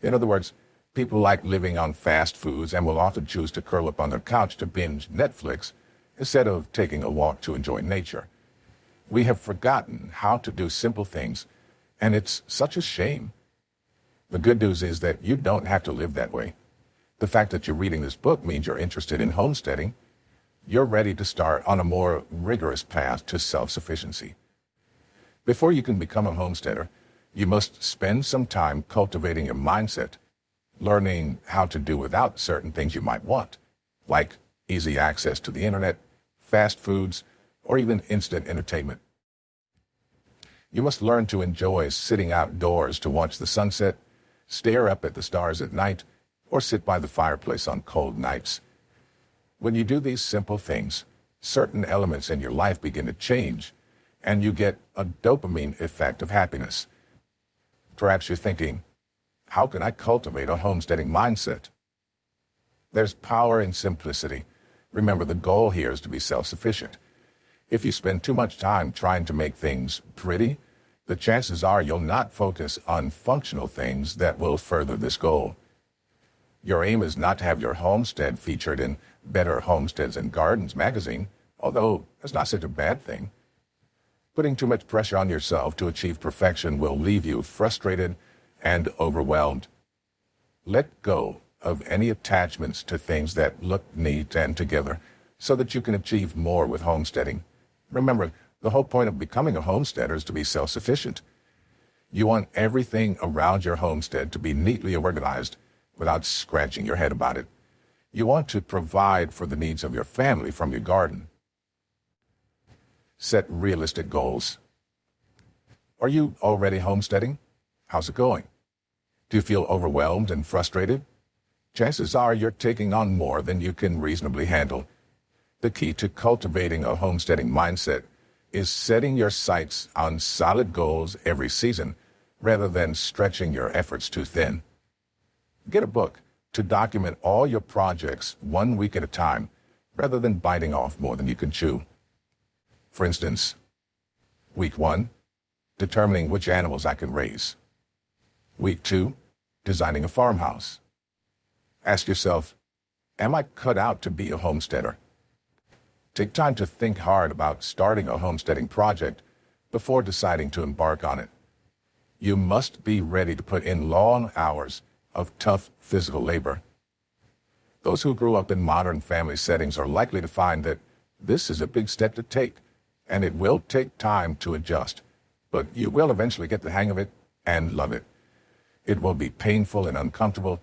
In other words, people like living on fast foods and will often choose to curl up on their couch to binge Netflix instead of taking a walk to enjoy nature. We have forgotten how to do simple things, and it's such a shame. The good news is that you don't have to live that way. The fact that you're reading this book means you're interested in homesteading. You're ready to start on a more rigorous path to self-sufficiency. Before you can become a homesteader, you must spend some time cultivating your mindset, learning how to do without certain things you might want, like easy access to the internet, fast foods, or even instant entertainment. You must learn to enjoy sitting outdoors to watch the sunset, stare up at the stars at night, or sit by the fireplace on cold nights. When you do these simple things, certain elements in your life begin to change, and you get a dopamine effect of happiness. Perhaps you're thinking, how can I cultivate a homesteading mindset? There's power in simplicity. Remember, the goal here is to be self-sufficient. If you spend too much time trying to make things pretty, the chances are you'll not focus on functional things that will further this goal. Your aim is not to have your homestead featured in Better Homesteads and Gardens magazine, although that's not such a bad thing. Putting too much pressure on yourself to achieve perfection will leave you frustrated and overwhelmed. Let go of any attachments to things that look neat and together so that you can achieve more with homesteading. Remember, the whole point of becoming a homesteader is to be self-sufficient. You want everything around your homestead to be neatly organized without scratching your head about it. You want to provide for the needs of your family from your garden. Set realistic goals. Are you already homesteading? How's it going? Do you feel overwhelmed and frustrated? Chances are you're taking on more than you can reasonably handle. The key to cultivating a homesteading mindset is setting your sights on solid goals every season rather than stretching your efforts too thin. Get a book to document all your projects 1 week at a time rather than biting off more than you can chew. For instance, week 1, determining which animals I can raise. Week 2, designing a farmhouse. Ask yourself, am I cut out to be a homesteader? Take time to think hard about starting a homesteading project before deciding to embark on it. You must be ready to put in long hours of tough physical labor. Those who grew up in modern family settings are likely to find that this is a big step to take, and it will take time to adjust, but you will eventually get the hang of it and love it. It will be painful and uncomfortable,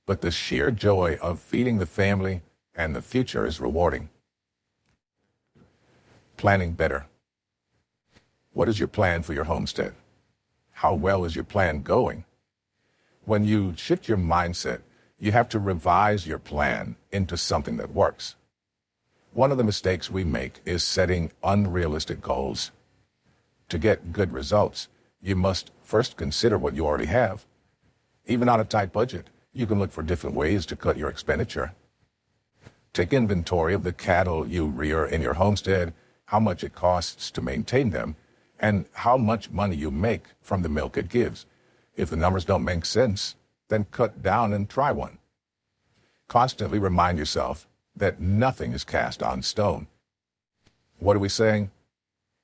but the sheer joy of feeding the family and the future is rewarding. Planning better. What is your plan for your homestead? How well is your plan going? When you shift your mindset, you have to revise your plan into something that works. One of the mistakes we make is setting unrealistic goals. To get good results, you must first consider what you already have. Even on a tight budget, you can look for different ways to cut your expenditure. Take inventory of the cattle you rear in your homestead, how much it costs to maintain them, and how much money you make from the milk it gives. If the numbers don't make sense, then cut down and try one. Constantly remind yourself that nothing is cast on stone. What are we saying?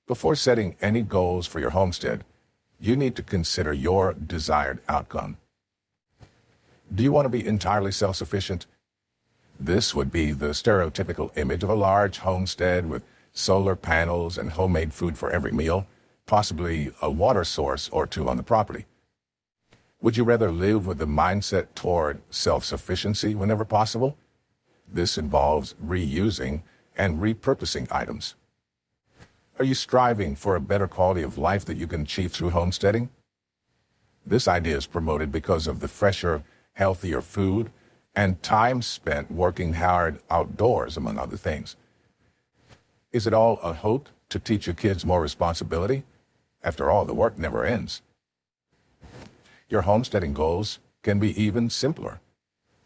Before setting any goals for your homestead, you need to consider your desired outcome. Do you want to be entirely self-sufficient? This would be the stereotypical image of a large homestead with solar panels and homemade food for every meal, possibly a water source or two on the property. Would you rather live with the mindset toward self-sufficiency whenever possible? This involves reusing and repurposing items. Are you striving for a better quality of life that you can achieve through homesteading? This idea is promoted because of the fresher, healthier food and time spent working hard outdoors, among other things. Is it all a hope to teach your kids more responsibility? After all, the work never ends. Your homesteading goals can be even simpler.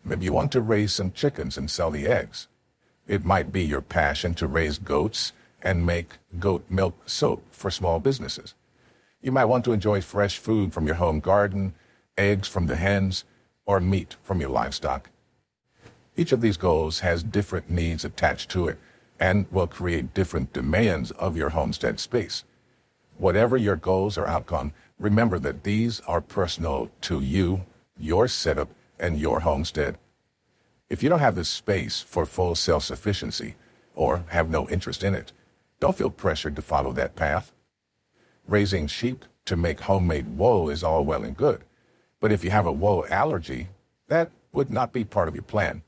Maybe you want to raise some chickens and sell the eggs. It might be your passion to raise goats and make goat milk soap for small businesses. You might want to enjoy fresh food from your home garden, eggs from the hens, or meat from your livestock. Each of these goals has different needs attached to it and will create different demands of your homestead space. Whatever your goals or outcome, remember that these are personal to you, your setup, and your homestead. If you don't have the space for full self-sufficiency or have no interest in it, don't feel pressured to follow that path. Raising sheep to make homemade wool is all well and good, but if you have a wool allergy, that would not be part of your plan.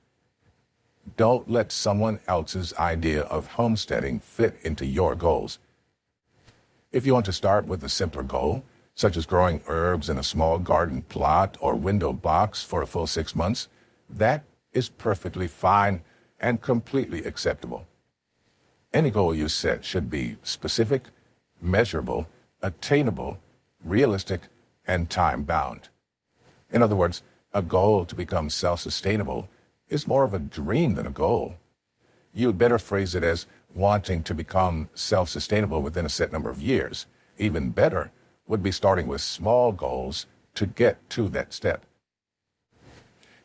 Don't let someone else's idea of homesteading fit into your goals. If you want to start with a simpler goal, such as growing herbs in a small garden plot or window box for a full 6 months, that is perfectly fine and completely acceptable. Any goal you set should be specific, measurable, attainable, realistic, and time-bound. In other words, a goal to become self-sustainable is more of a dream than a goal. You'd better phrase it as wanting to become self-sustainable within a set number of years. Even better would be starting with small goals to get to that step.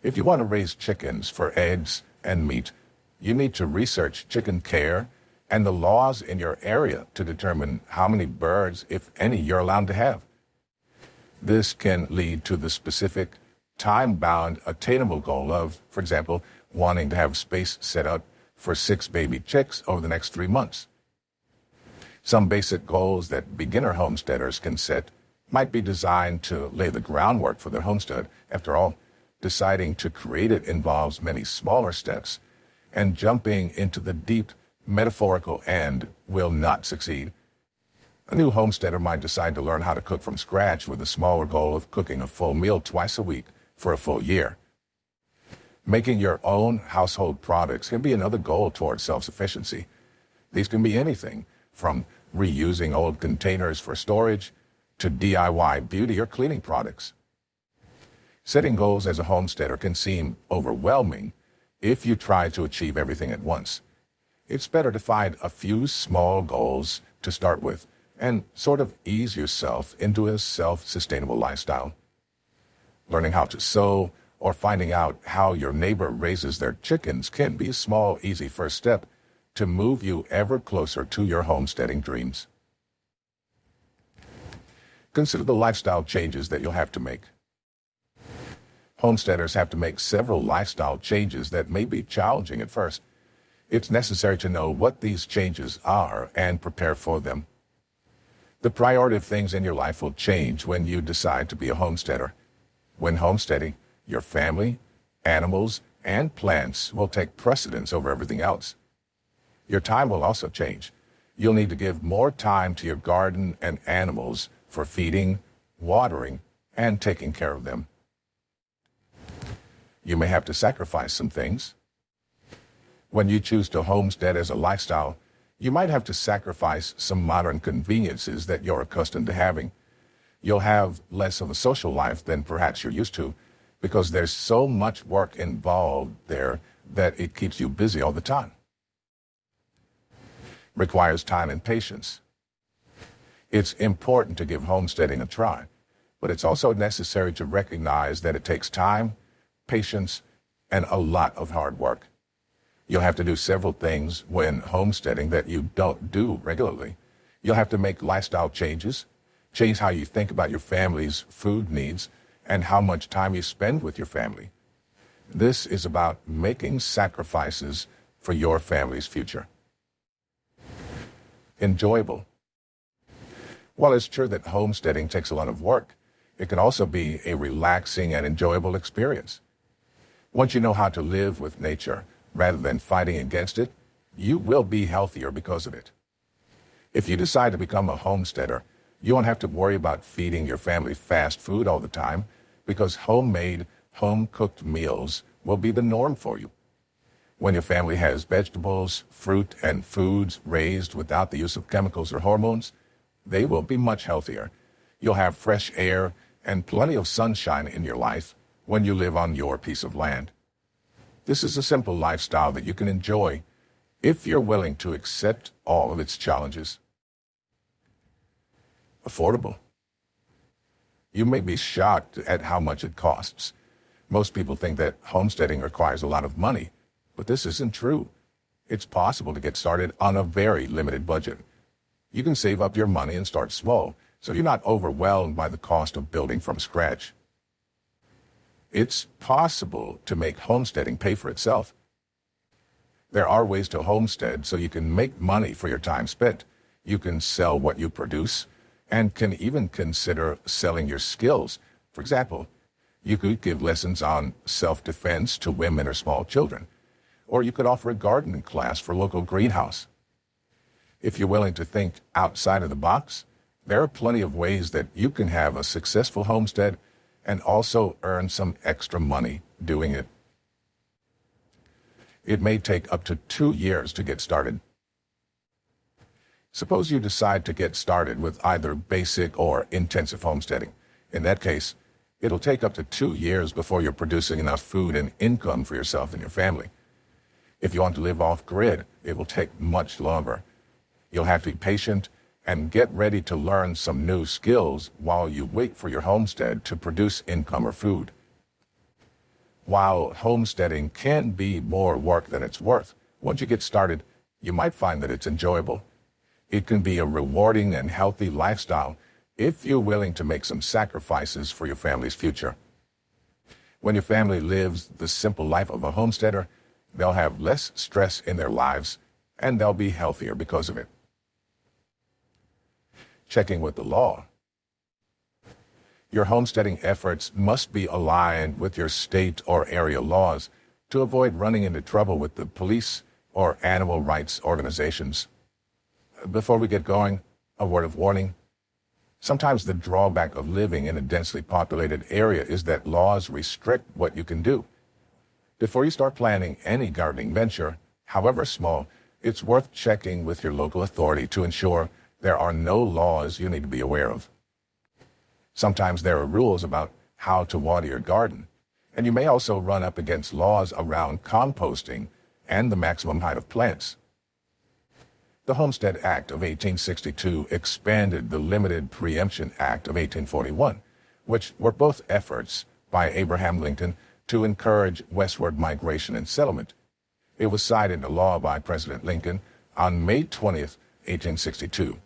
If you want to raise chickens for eggs and meat, you need to research chicken care and the laws in your area to determine how many birds, if any, you're allowed to have. This can lead to the specific, time-bound, attainable goal of, for example, wanting to have space set up for 6 baby chicks over the next 3 months. Some basic goals that beginner homesteaders can set might be designed to lay the groundwork for their homestead. After all, deciding to create it involves many smaller steps, and jumping into the deep metaphorical end will not succeed. A new homesteader might decide to learn how to cook from scratch with a smaller goal of cooking a full meal twice a week for a full year. Making your own household products can be another goal towards self-sufficiency. These can be anything from reusing old containers for storage to DIY beauty or cleaning products. Setting goals as a homesteader can seem overwhelming if you try to achieve everything at once. It's better to find a few small goals to start with and sort of ease yourself into a self-sustainable lifestyle. Learning how to sew or finding out how your neighbor raises their chickens can be a small, easy first step to move you ever closer to your homesteading dreams. Consider the lifestyle changes that you'll have to make. Homesteaders have to make several lifestyle changes that may be challenging at first. It's necessary to know what these changes are and prepare for them. The priority of things in your life will change when you decide to be a homesteader. When homesteading, your family, animals, and plants will take precedence over everything else. Your time will also change. You'll need to give more time to your garden and animals for feeding, watering, and taking care of them. You may have to sacrifice some things. When you choose to homestead as a lifestyle, you might have to sacrifice some modern conveniences that you're accustomed to having. You'll have less of a social life than perhaps you're used to because there's so much work involved there that it keeps you busy all the time. Requires time and patience. It's important to give homesteading a try, but it's also necessary to recognize that it takes time, patience, and a lot of hard work. You'll have to do several things when homesteading that you don't do regularly. You'll have to make lifestyle changes, change how you think about your family's food needs, and how much time you spend with your family. This is about making sacrifices for your family's future. Enjoyable. While it's true that homesteading takes a lot of work, It can also be a relaxing and enjoyable experience. Once you know how to live with nature rather than fighting against it, you will be healthier because of it. If you decide to become a homesteader, you won't have to worry about feeding your family fast food all the time, because homemade, home-cooked meals will be the norm for you. When your family has vegetables, fruit, and foods raised without the use of chemicals or hormones, they will be much healthier. You'll have fresh air and plenty of sunshine in your life when you live on your piece of land. This is a simple lifestyle that you can enjoy if you're willing to accept all of its challenges. Affordable. You may be shocked at how much it costs. Most people think that homesteading requires a lot of money, but this isn't true. It's possible to get started on a very limited budget. You can save up your money and start small, so you're not overwhelmed by the cost of building from scratch. It's possible to make homesteading pay for itself. There are ways to homestead so you can make money for your time spent. You can sell what you produce, and can even consider selling your skills. For example, you could give lessons on self-defense to women or small children, or you could offer a gardening class for a local greenhouse. If you're willing to think outside of the box, there are plenty of ways that you can have a successful homestead and also earn some extra money doing it. It may take up to 2 years to get started. Suppose you decide to get started with either basic or intensive homesteading. In that case, it'll take up to 2 years before you're producing enough food and income for yourself and your family. If you want to live off-grid, it will take much longer. You'll have to be patient and get ready to learn some new skills while you wait for your homestead to produce income or food. While homesteading can be more work than it's worth, once you get started, you might find that it's enjoyable. It can be a rewarding and healthy lifestyle if you're willing to make some sacrifices for your family's future. When your family lives the simple life of a homesteader, they'll have less stress in their lives, and they'll be healthier because of it. Checking with the law. Your homesteading efforts must be aligned with your state or area laws to avoid running into trouble with the police or animal rights organizations. Before we get going, a word of warning. Sometimes the drawback of living in a densely populated area is that laws restrict what you can do. Before you start planning any gardening venture, however small, it's worth checking with your local authority to ensure there are no laws you need to be aware of. Sometimes there are rules about how to water your garden, and you may also run up against laws around composting and the maximum height of plants. The Homestead Act of 1862 expanded the Limited Preemption Act of 1841, which were both efforts by Abraham Lincoln to encourage westward migration and settlement. It was signed into law by President Lincoln on May 20th, 1862.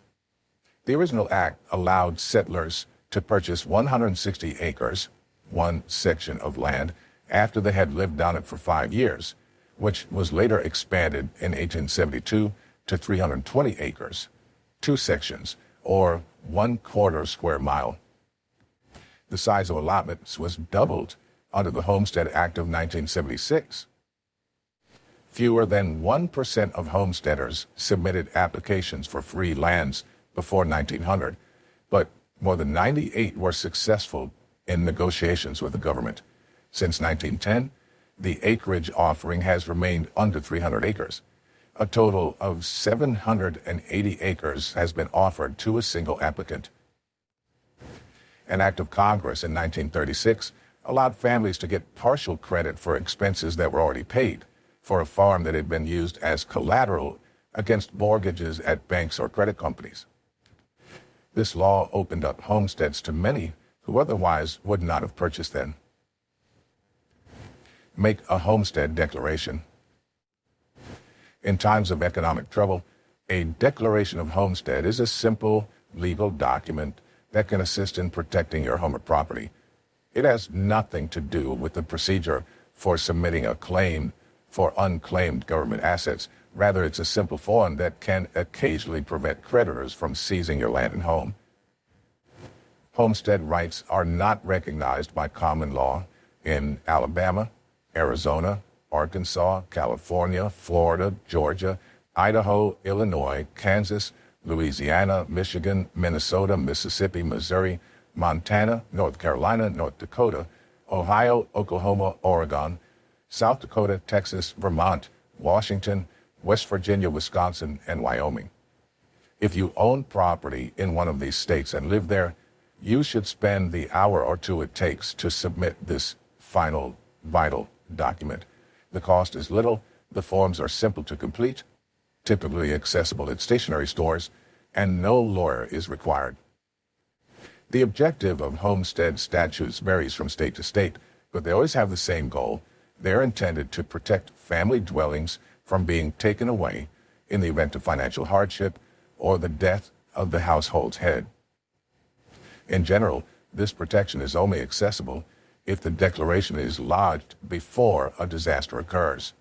The original act allowed settlers to purchase 160 acres, one section of land, after they had lived on it for 5 years, which was later expanded in 1872 to 320 acres, 2 sections, or 1/4 square mile. The size of allotments was doubled under the Homestead Act of 1976. Fewer than 1% of homesteaders submitted applications for free lands before 1900, but more than 98 were successful in negotiations with the government. Since 1910, the acreage offering has remained under 300 acres. A total of 780 acres has been offered to a single applicant. An act of Congress in 1936 allowed families to get partial credit for expenses that were already paid for a farm that had been used as collateral against mortgages at banks or credit companies. This law opened up homesteads to many who otherwise would not have purchased them. Make a homestead declaration. In times of economic trouble, a declaration of homestead is a simple legal document that can assist in protecting your home or property. It has nothing to do with the procedure for submitting a claim for unclaimed government assets. Rather, it's a simple form that can occasionally prevent creditors from seizing your land and home. Homestead rights are not recognized by common law in Alabama, Arizona, Arkansas, California, Florida, Georgia, Idaho, Illinois, Kansas, Louisiana, Michigan, Minnesota, Mississippi, Missouri, Montana, North Carolina, North Dakota, Ohio, Oklahoma, Oregon, South Dakota, Texas, Vermont, Washington, West Virginia, Wisconsin, and Wyoming. If you own property in one of these states and live there, you should spend the hour or two it takes to submit this final vital document. The cost is little, the forms are simple to complete, typically accessible at stationery stores, and no lawyer is required. The objective of homestead statutes varies from state to state, but they always have the same goal. They're intended to protect family dwellings from being taken away in the event of financial hardship or the death of the household's head. In general, this protection is only accessible if the declaration is lodged before a disaster occurs.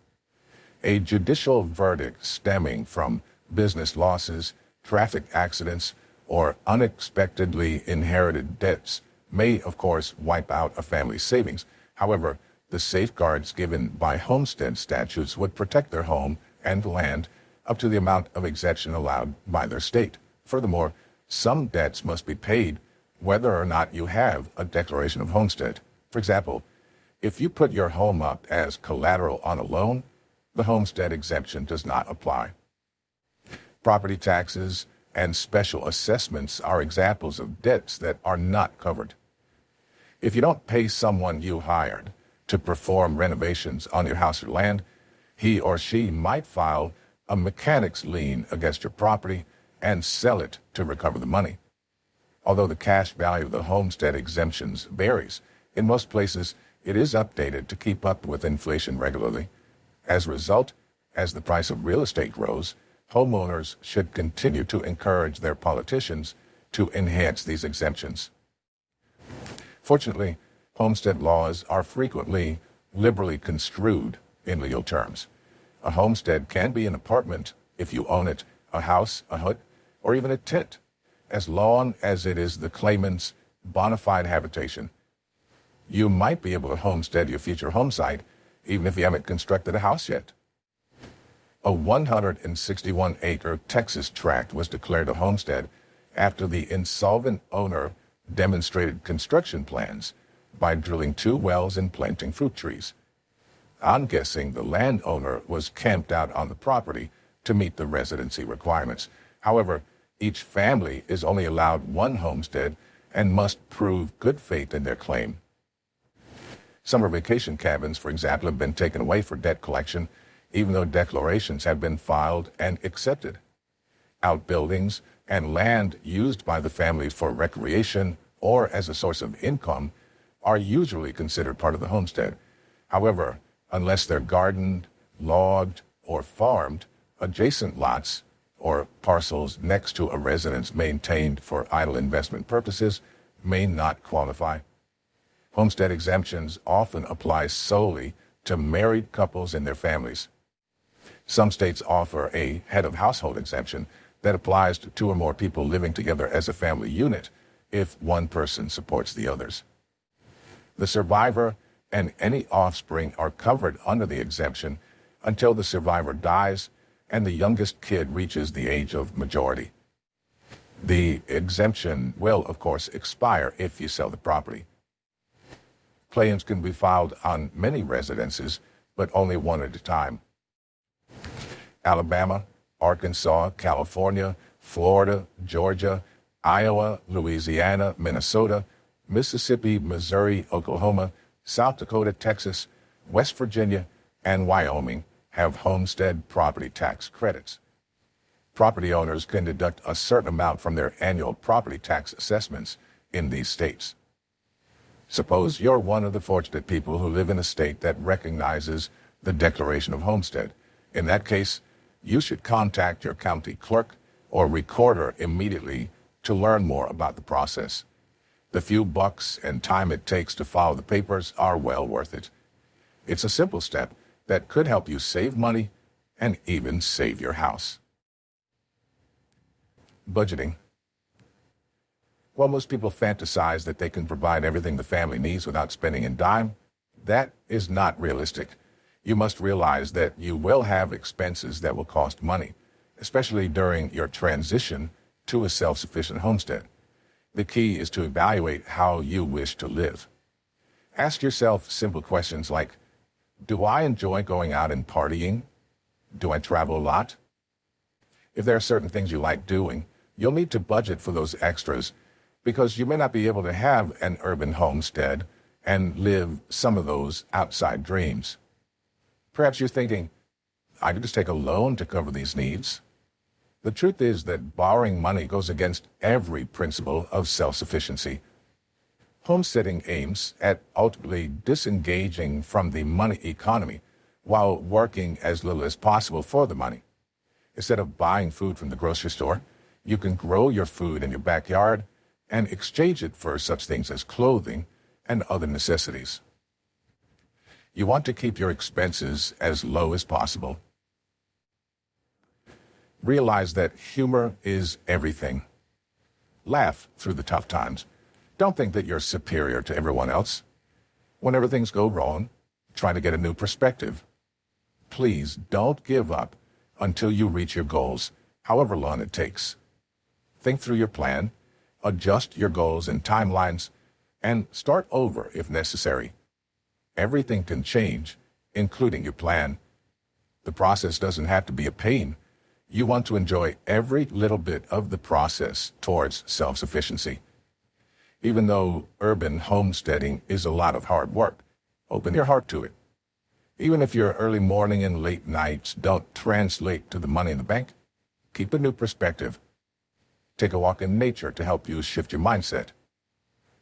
A judicial verdict stemming from business losses, traffic accidents, or unexpectedly inherited debts may, of course, wipe out a family's savings. However, the safeguards given by homestead statutes would protect their home and land up to the amount of exemption allowed by their state. Furthermore, some debts must be paid whether or not you have a declaration of homestead. For example, if you put your home up as collateral on a loan, the homestead exemption does not apply. Property taxes and special assessments are examples of debts that are not covered. If you don't pay someone you hired to perform renovations on your house or land, he or she might file a mechanic's lien against your property and sell it to recover the money. Although the cash value of the homestead exemptions varies, in most places it is updated to keep up with inflation regularly. As a result, as the price of real estate grows, homeowners should continue to encourage their politicians to enhance these exemptions. Fortunately, homestead laws are frequently liberally construed in legal terms. A homestead can be an apartment if you own it, a house, a hut, or even a tent, as long as it is the claimant's bona fide habitation. You might be able to homestead your future home site even if you haven't constructed a house yet. A 161-acre Texas tract was declared a homestead after the insolvent owner demonstrated construction plans by drilling 2 wells and planting fruit trees. I'm guessing the landowner was camped out on the property to meet the residency requirements. However, each family is only allowed 1 homestead and must prove good faith in their claim. Summer vacation cabins, for example, have been taken away for debt collection, even though declarations have been filed and accepted. Outbuildings and land used by the family for recreation or as a source of income are usually considered part of the homestead. However, unless they're gardened, logged, or farmed, adjacent lots or parcels next to a residence maintained for idle investment purposes may not qualify. Homestead exemptions often apply solely to married couples and their families. Some states offer a head of household exemption that applies to 2 or more people living together as a family unit if one person supports the others. The survivor and any offspring are covered under the exemption until the survivor dies and the youngest kid reaches the age of majority. The exemption will, of course, expire if you sell the property. Claims can be filed on many residences, but only one at a time. Alabama, Arkansas, California, Florida, Georgia, Iowa, Louisiana, Minnesota, Mississippi, Missouri, Oklahoma, South Dakota, Texas, West Virginia, and Wyoming have homestead property tax credits. Property owners can deduct a certain amount from their annual property tax assessments in these states. Suppose you're one of the fortunate people who live in a state that recognizes the Declaration of Homestead. In that case, you should contact your county clerk or recorder immediately to learn more about the process. The few bucks and time it takes to file the papers are well worth it. It's a simple step that could help you save money and even save your house. Budgeting. While most people fantasize that they can provide everything the family needs without spending a dime, that is not realistic. You must realize that you will have expenses that will cost money, especially during your transition to a self-sufficient homestead. The key is to evaluate how you wish to live. Ask yourself simple questions like, do I enjoy going out and partying? Do I travel a lot? If there are certain things you like doing, you'll need to budget for those extras because you may not be able to have an urban homestead and live some of those outside dreams. Perhaps you're thinking, I could just take a loan to cover these needs. The truth is that borrowing money goes against every principle of self-sufficiency. Homesteading aims at ultimately disengaging from the money economy while working as little as possible for the money. Instead of buying food from the grocery store, you can grow your food in your backyard and exchange it for such things as clothing and other necessities. You want to keep your expenses as low as possible. Realize that humor is everything. Laugh through the tough times. Don't think that you're superior to everyone else. Whenever things go wrong, try to get a new perspective. Please don't give up until you reach your goals, however long it takes. Think through your plan, adjust your goals and timelines, and start over if necessary. Everything can change, including your plan. The process doesn't have to be a pain. You want to enjoy every little bit of the process towards self-sufficiency. Even though urban homesteading is a lot of hard work, open your heart to it. Even if your early morning and late nights don't translate to the money in the bank, keep a new perspective. Take a walk in nature to help you shift your mindset.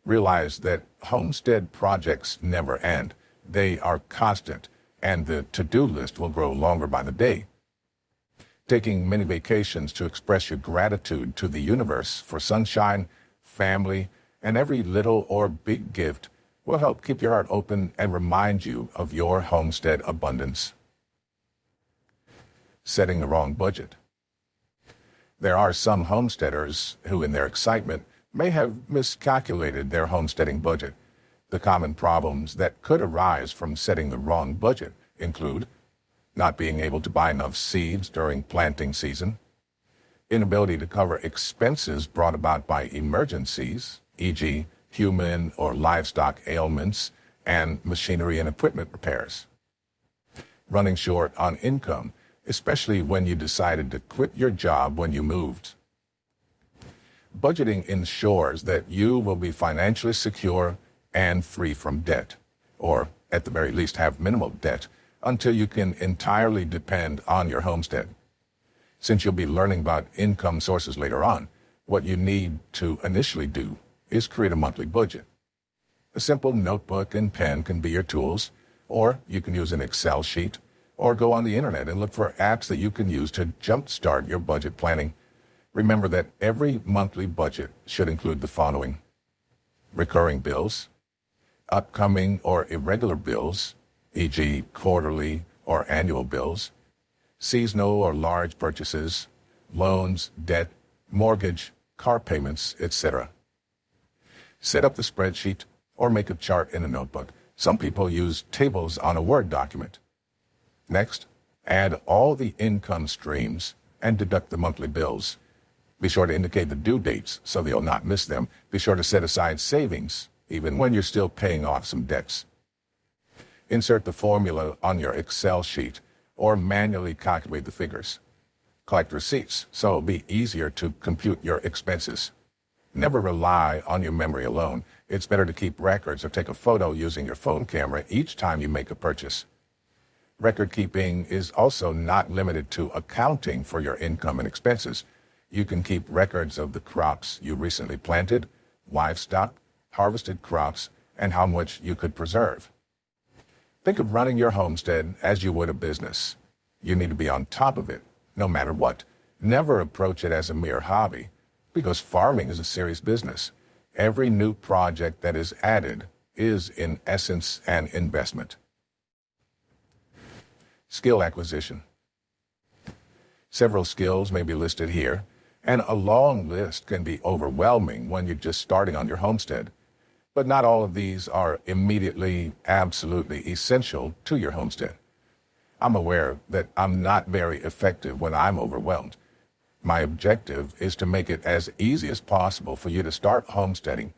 Realize that homestead projects never end. They are constant, and the to-do list will grow longer by the day. Taking many vacations to express your gratitude to the universe for sunshine, family, and every little or big gift will help keep your heart open and remind you of your homestead abundance. Setting the wrong budget. There are some homesteaders who, in their excitement, may have miscalculated their homesteading budget. The common problems that could arise from setting the wrong budget include not being able to buy enough seeds during planting season, inability to cover expenses brought about by emergencies, e.g., human or livestock ailments and machinery and equipment repairs, running short on income, especially when you decided to quit your job when you moved. Budgeting ensures that you will be financially secure and free from debt, or at the very least have minimal debt, until you can entirely depend on your homestead. Since you'll be learning about income sources later on, what you need to initially do is create a monthly budget. A simple notebook and pen can be your tools, or you can use an Excel sheet, or go on the internet and look for apps that you can use to jumpstart your budget planning. Remember that every monthly budget should include the following: recurring bills, upcoming or irregular bills, e.g. quarterly or annual bills, seasonal or large purchases, loans, debt, mortgage, car payments, etc. Set up the spreadsheet or make a chart in a notebook. Some people use tables on a Word document. Next, add all the income streams and deduct the monthly bills. Be sure to indicate the due dates so that you'll not miss them. Be sure to set aside savings, even when you're still paying off some debts. Insert the formula on your Excel sheet or manually calculate the figures. Collect receipts so it'll be easier to compute your expenses. Never rely on your memory alone. It's better to keep records or take a photo using your phone camera each time you make a purchase. Record keeping is also not limited to accounting for your income and expenses. You can keep records of the crops you recently planted, livestock, harvested crops, and how much you could preserve. Think of running your homestead as you would a business. You need to be on top of it, no matter what. Never approach it as a mere hobby, because farming is a serious business. Every new project that is added is, in essence, an investment. Skill acquisition. Several skills may be listed here. And a long list can be overwhelming when you're just starting on your homestead. But not all of these are immediately, absolutely essential to your homestead. I'm aware that I'm not very effective when I'm overwhelmed. My objective is to make it as easy as possible for you to start homesteading,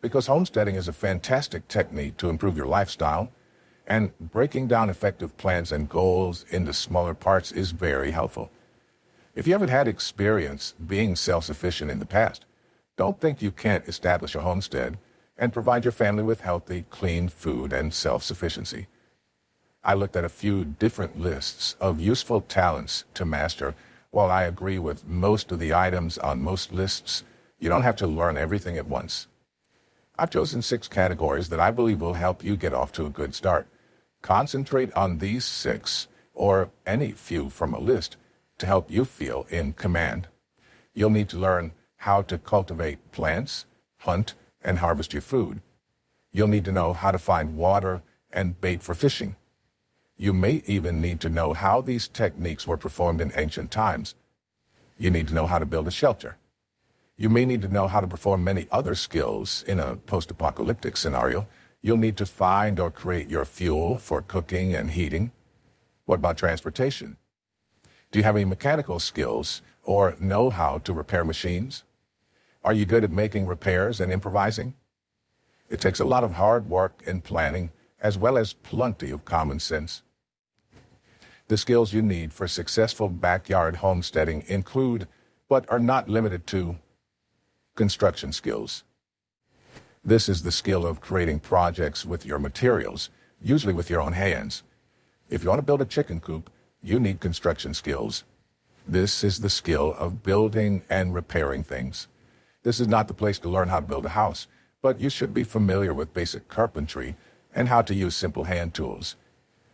because homesteading is a fantastic technique to improve your lifestyle, and breaking down effective plans and goals into smaller parts is very helpful. If you haven't had experience being self-sufficient in the past, don't think you can't establish a homestead and provide your family with healthy, clean food and self-sufficiency. I looked at a few different lists of useful talents to master. While I agree with most of the items on most lists, you don't have to learn everything at once. I've chosen 6 categories that I believe will help you get off to a good start. Concentrate on these 6, or any few from a list, to help you feel in command. You'll need to learn how to cultivate plants, hunt, and harvest your food. You'll need to know how to find water and bait for fishing. You may even need to know how these techniques were performed in ancient times. You need to know how to build a shelter. You may need to know how to perform many other skills in a post-apocalyptic scenario. You'll need to find or create your fuel for cooking and heating. What about transportation? Do you have any mechanical skills or know how to repair machines? Are you good at making repairs and improvising? It takes a lot of hard work and planning, as well as plenty of common sense. The skills you need for successful backyard homesteading include, but are not limited to, construction skills. This is the skill of creating projects with your materials, usually with your own hands. If you want to build a chicken coop, you need construction skills. This is the skill of building and repairing things. This is not the place to learn how to build a house, but you should be familiar with basic carpentry and how to use simple hand tools.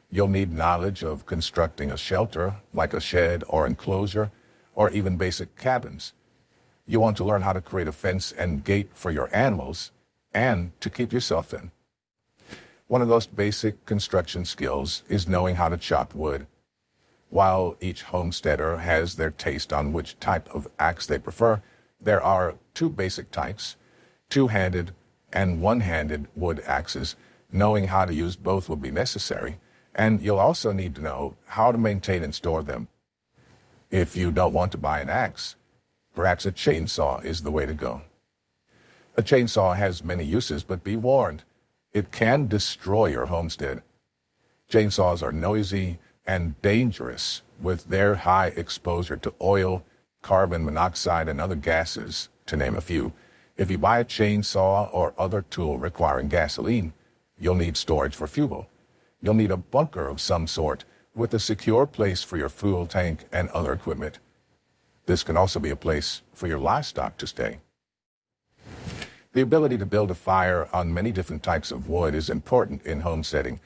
You'll need knowledge of constructing a shelter, like a shed or enclosure, or even basic cabins. You want to learn how to create a fence and gate for your animals and to keep yourself in. One of those basic construction skills is knowing how to chop wood. While each homesteader has their taste on which type of axe they prefer, there are 2 basic types, 2-handed and 1-handed wood axes. Knowing how to use both will be necessary, and you'll also need to know how to maintain and store them. If you don't want to buy an axe, perhaps a chainsaw is the way to go. A chainsaw has many uses, but be warned, it can destroy your homestead. Chainsaws are noisy and dangerous with their high exposure to oil, carbon monoxide, and other gases, to name a few. If you buy a chainsaw or other tool requiring gasoline, you'll need storage for fuel. You'll need a bunker of some sort with a secure place for your fuel tank and other equipment. This can also be a place for your livestock to stay. The ability to build a fire on many different types of wood is important in homesteading.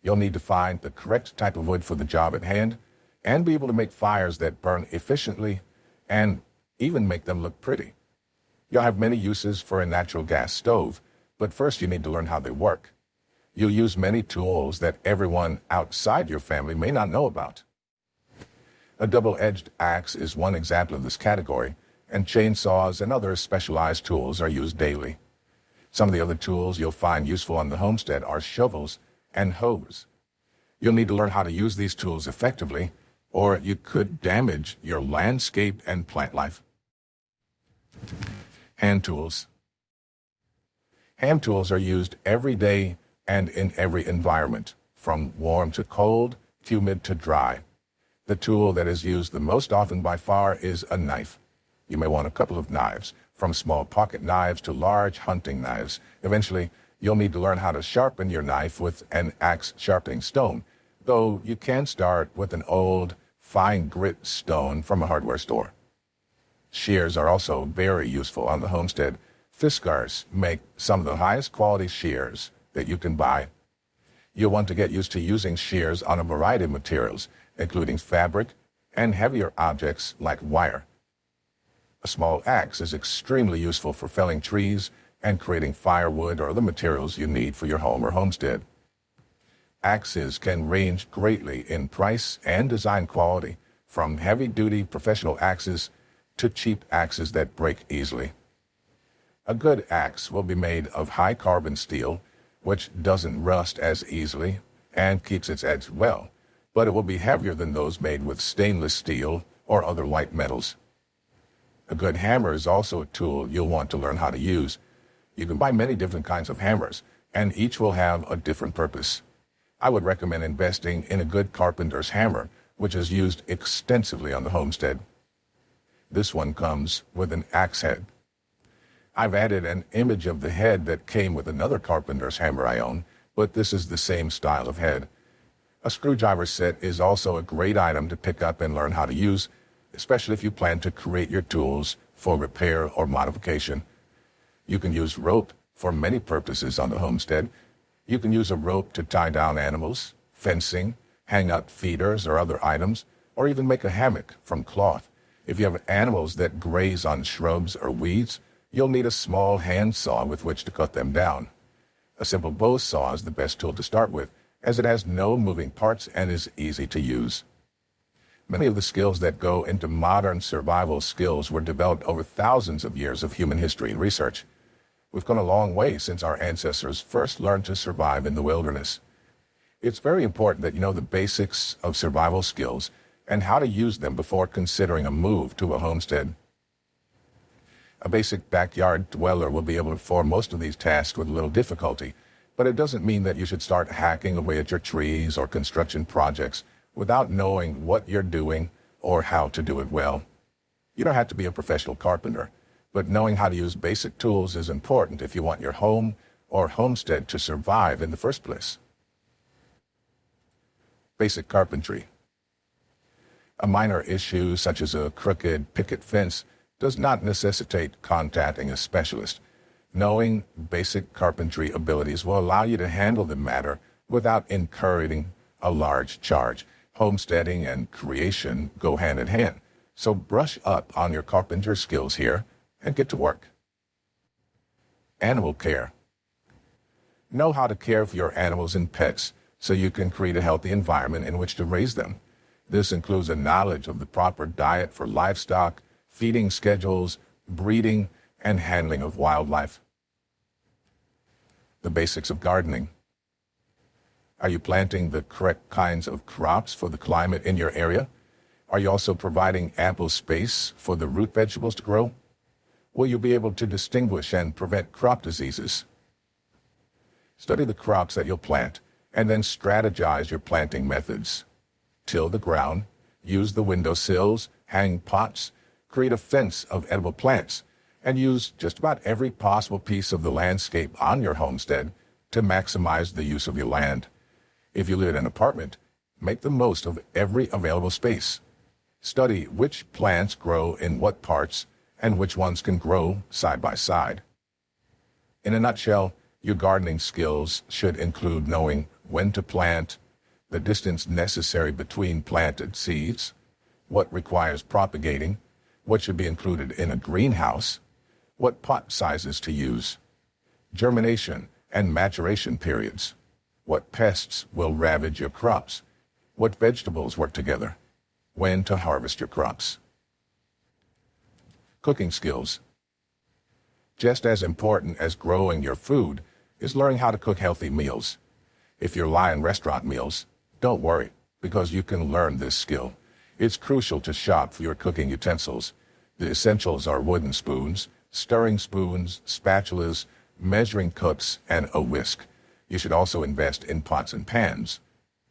You'll need to find the correct type of wood for the job at hand and be able to make fires that burn efficiently and even make them look pretty. You'll have many uses for a natural gas stove, but first you need to learn how they work. You'll use many tools that everyone outside your family may not know about. A double-edged axe is one example of this category, and chainsaws and other specialized tools are used daily. Some of the other tools you'll find useful on the homestead are shovels and hoes. You'll need to learn how to use these tools effectively, or you could damage your landscape and plant life. Hand tools. Hand tools are used every day and in every environment, from warm to cold, humid to dry. The tool that is used the most often by far is a knife. You may want a couple of knives, from small pocket knives to large hunting knives. Eventually, you'll need to learn how to sharpen your knife with an axe sharpening stone, though you can start with an old, fine grit stone from a hardware store. Shears are also very useful on the homestead. Fiskars make some of the highest quality shears that you can buy. You'll want to get used to using shears on a variety of materials, including fabric and heavier objects like wire. A small axe is extremely useful for felling trees and creating firewood or other materials you need for your home or homestead. Axes can range greatly in price and design quality, from heavy-duty professional axes to cheap axes that break easily. A good axe will be made of high carbon steel, which doesn't rust as easily and keeps its edge well, but it will be heavier than those made with stainless steel or other light metals. A good hammer is also a tool you'll want to learn how to use. You can buy many different kinds of hammers, and each will have a different purpose. I would recommend investing in a good carpenter's hammer, which is used extensively on the homestead. This one comes with an axe head. I've added an image of the head that came with another carpenter's hammer I own, but this is the same style of head. A screwdriver set is also a great item to pick up and learn how to use, especially if you plan to create your tools for repair or modification. You can use rope for many purposes on the homestead. You can use a rope to tie down animals, fencing, hang up feeders or other items, or even make a hammock from cloth. If you have animals that graze on shrubs or weeds, you'll need a small hand saw with which to cut them down. A simple bow saw is the best tool to start with, as it has no moving parts and is easy to use. Many of the skills that go into modern survival skills were developed over thousands of years of human history and research. We've come a long way since our ancestors first learned to survive in the wilderness. It's very important that you know the basics of survival skills and how to use them before considering a move to a homestead. A basic backyard dweller will be able to perform most of these tasks with little difficulty, but it doesn't mean that you should start hacking away at your trees or construction projects without knowing what you're doing or how to do it well. You don't have to be a professional carpenter, but knowing how to use basic tools is important if you want your home or homestead to survive in the first place. Basic carpentry. A minor issue such as a crooked picket fence does not necessitate contacting a specialist. Knowing basic carpentry abilities will allow you to handle the matter without incurring a large charge. Homesteading and creation go hand in hand, so brush up on your carpenter skills here and get to work. Animal care. Know how to care for your animals and pets so you can create a healthy environment in which to raise them. This includes a knowledge of the proper diet for livestock, feeding schedules, breeding, and handling of wildlife. The basics of gardening. Are you planting the correct kinds of crops for the climate in your area? Are you also providing ample space for the root vegetables to grow? Will you be able to distinguish and prevent crop diseases? Study the crops that you'll plant, and then strategize your planting methods. Till the ground, use the windowsills, hang pots, create a fence of edible plants, and use just about every possible piece of the landscape on your homestead to maximize the use of your land. If you live in an apartment, make the most of every available space. Study which plants grow in what parts and which ones can grow side by side. In a nutshell, your gardening skills should include knowing when to plant, the distance necessary between planted seeds, what requires propagating, what should be included in a greenhouse, what pot sizes to use, germination and maturation periods, what pests will ravage your crops, what vegetables work together, when to harvest your crops. Cooking skills. Just as important as growing your food is learning how to cook healthy meals. If you rely on restaurant meals, don't worry, because you can learn this skill. It's crucial to shop for your cooking utensils. The essentials are wooden spoons, stirring spoons, spatulas, measuring cups, and a whisk. You should also invest in pots and pans.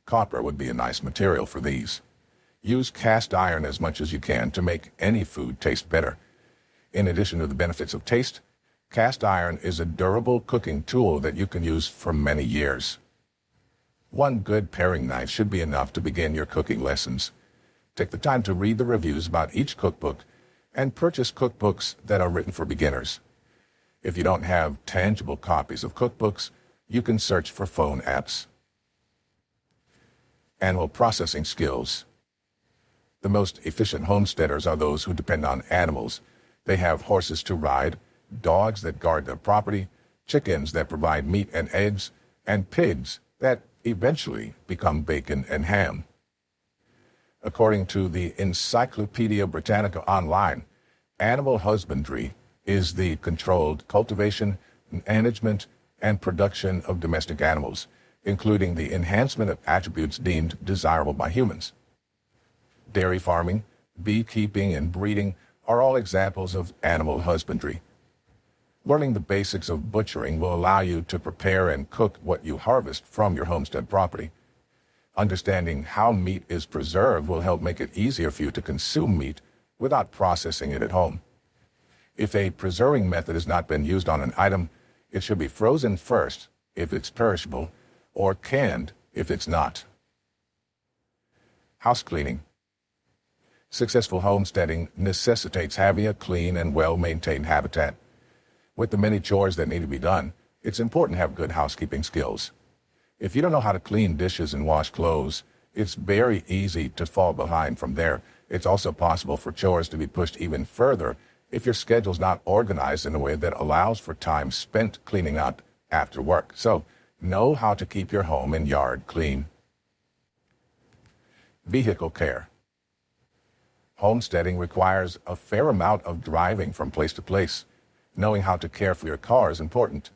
Copper would be a nice material for these. Use cast iron as much as you can to make any food taste better. In addition to the benefits of taste, cast iron is a durable cooking tool that you can use for many years. One good paring knife should be enough to begin your cooking lessons. Take the time to read the reviews about each cookbook and purchase cookbooks that are written for beginners. If you don't have tangible copies of cookbooks, you can search for phone apps. Animal processing skills. The most efficient homesteaders are those who depend on animals. They have horses to ride, dogs that guard their property, chickens that provide meat and eggs, and pigs that eventually become bacon and ham. According to the Encyclopedia Britannica Online, Animal husbandry is the controlled cultivation, management, and production of domestic animals, including the enhancement of attributes deemed desirable by humans. Dairy farming, beekeeping, and breeding are all examples of animal husbandry. Learning the basics of butchering will allow you to prepare and cook what you harvest from your homestead property. Understanding how meat is preserved will help make it easier for you to consume meat without processing it at home. If a preserving method has not been used on an item, it should be frozen first if it's perishable, or canned if it's not. House cleaning. Successful homesteading necessitates having a clean and well-maintained habitat. With the many chores that need to be done, it's important to have good housekeeping skills. If you don't know how to clean dishes and wash clothes, it's very easy to fall behind from there. It's also possible for chores to be pushed even further if your schedule's not organized in a way that allows for time spent cleaning out after work. So, know how to keep your home and yard clean. Vehicle care. Homesteading requires a fair amount of driving from place to place. Knowing how to care for your car is important.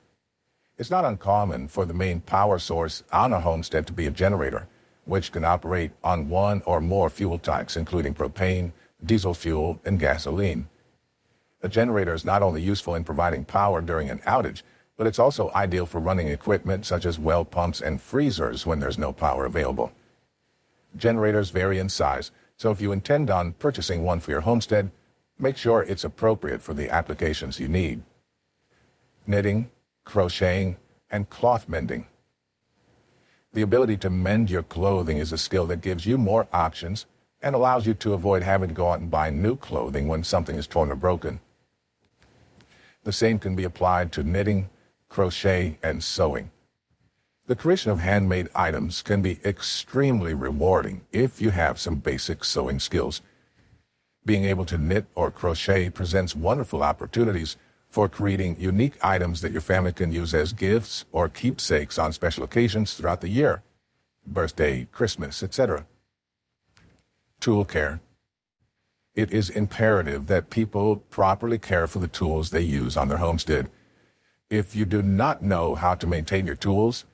It's not uncommon for the main power source on a homestead to be a generator, which can operate on one or more fuel types, including propane, diesel fuel, and gasoline. A generator is not only useful in providing power during an outage, but it's also ideal for running equipment such as well pumps and freezers when there's no power available. Generators vary in size, so if you intend on purchasing one for your homestead, make sure it's appropriate for the applications you need. Knitting, crocheting, and cloth mending. The ability to mend your clothing is a skill that gives you more options and allows you to avoid having to go out and buy new clothing when something is torn or broken. The same can be applied to knitting, crochet, and sewing. The creation of handmade items can be extremely rewarding if you have some basic sewing skills. Being able to knit or crochet presents wonderful opportunities for creating unique items that your family can use as gifts or keepsakes on special occasions throughout the year, birthday, Christmas, etc. Tool care. It is imperative that people properly care for the tools they use on their homestead. If you do not know how to maintain your tools,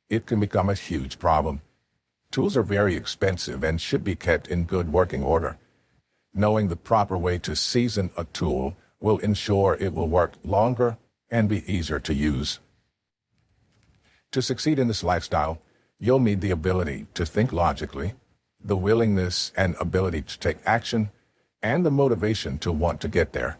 it can become a huge problem. Tools are very expensive and should be kept in good working order. Knowing the proper way to season a tool will ensure it will work longer and be easier to use. To succeed in this lifestyle, you'll need the ability to think logically, the willingness and ability to take action, and the motivation to want to get there.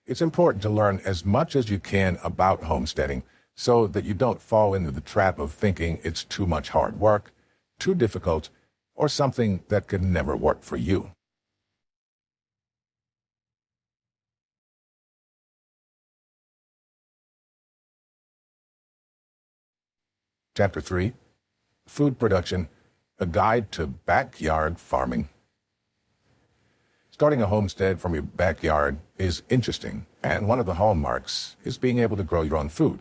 It's important to learn as much as you can about homesteading so that you don't fall into the trap of thinking it's too much hard work, too difficult, or something that could never work for you. Chapter 3, Food Production, a Guide to Backyard Farming. Starting a homestead from your backyard is interesting, and one of the hallmarks is being able to grow your own food.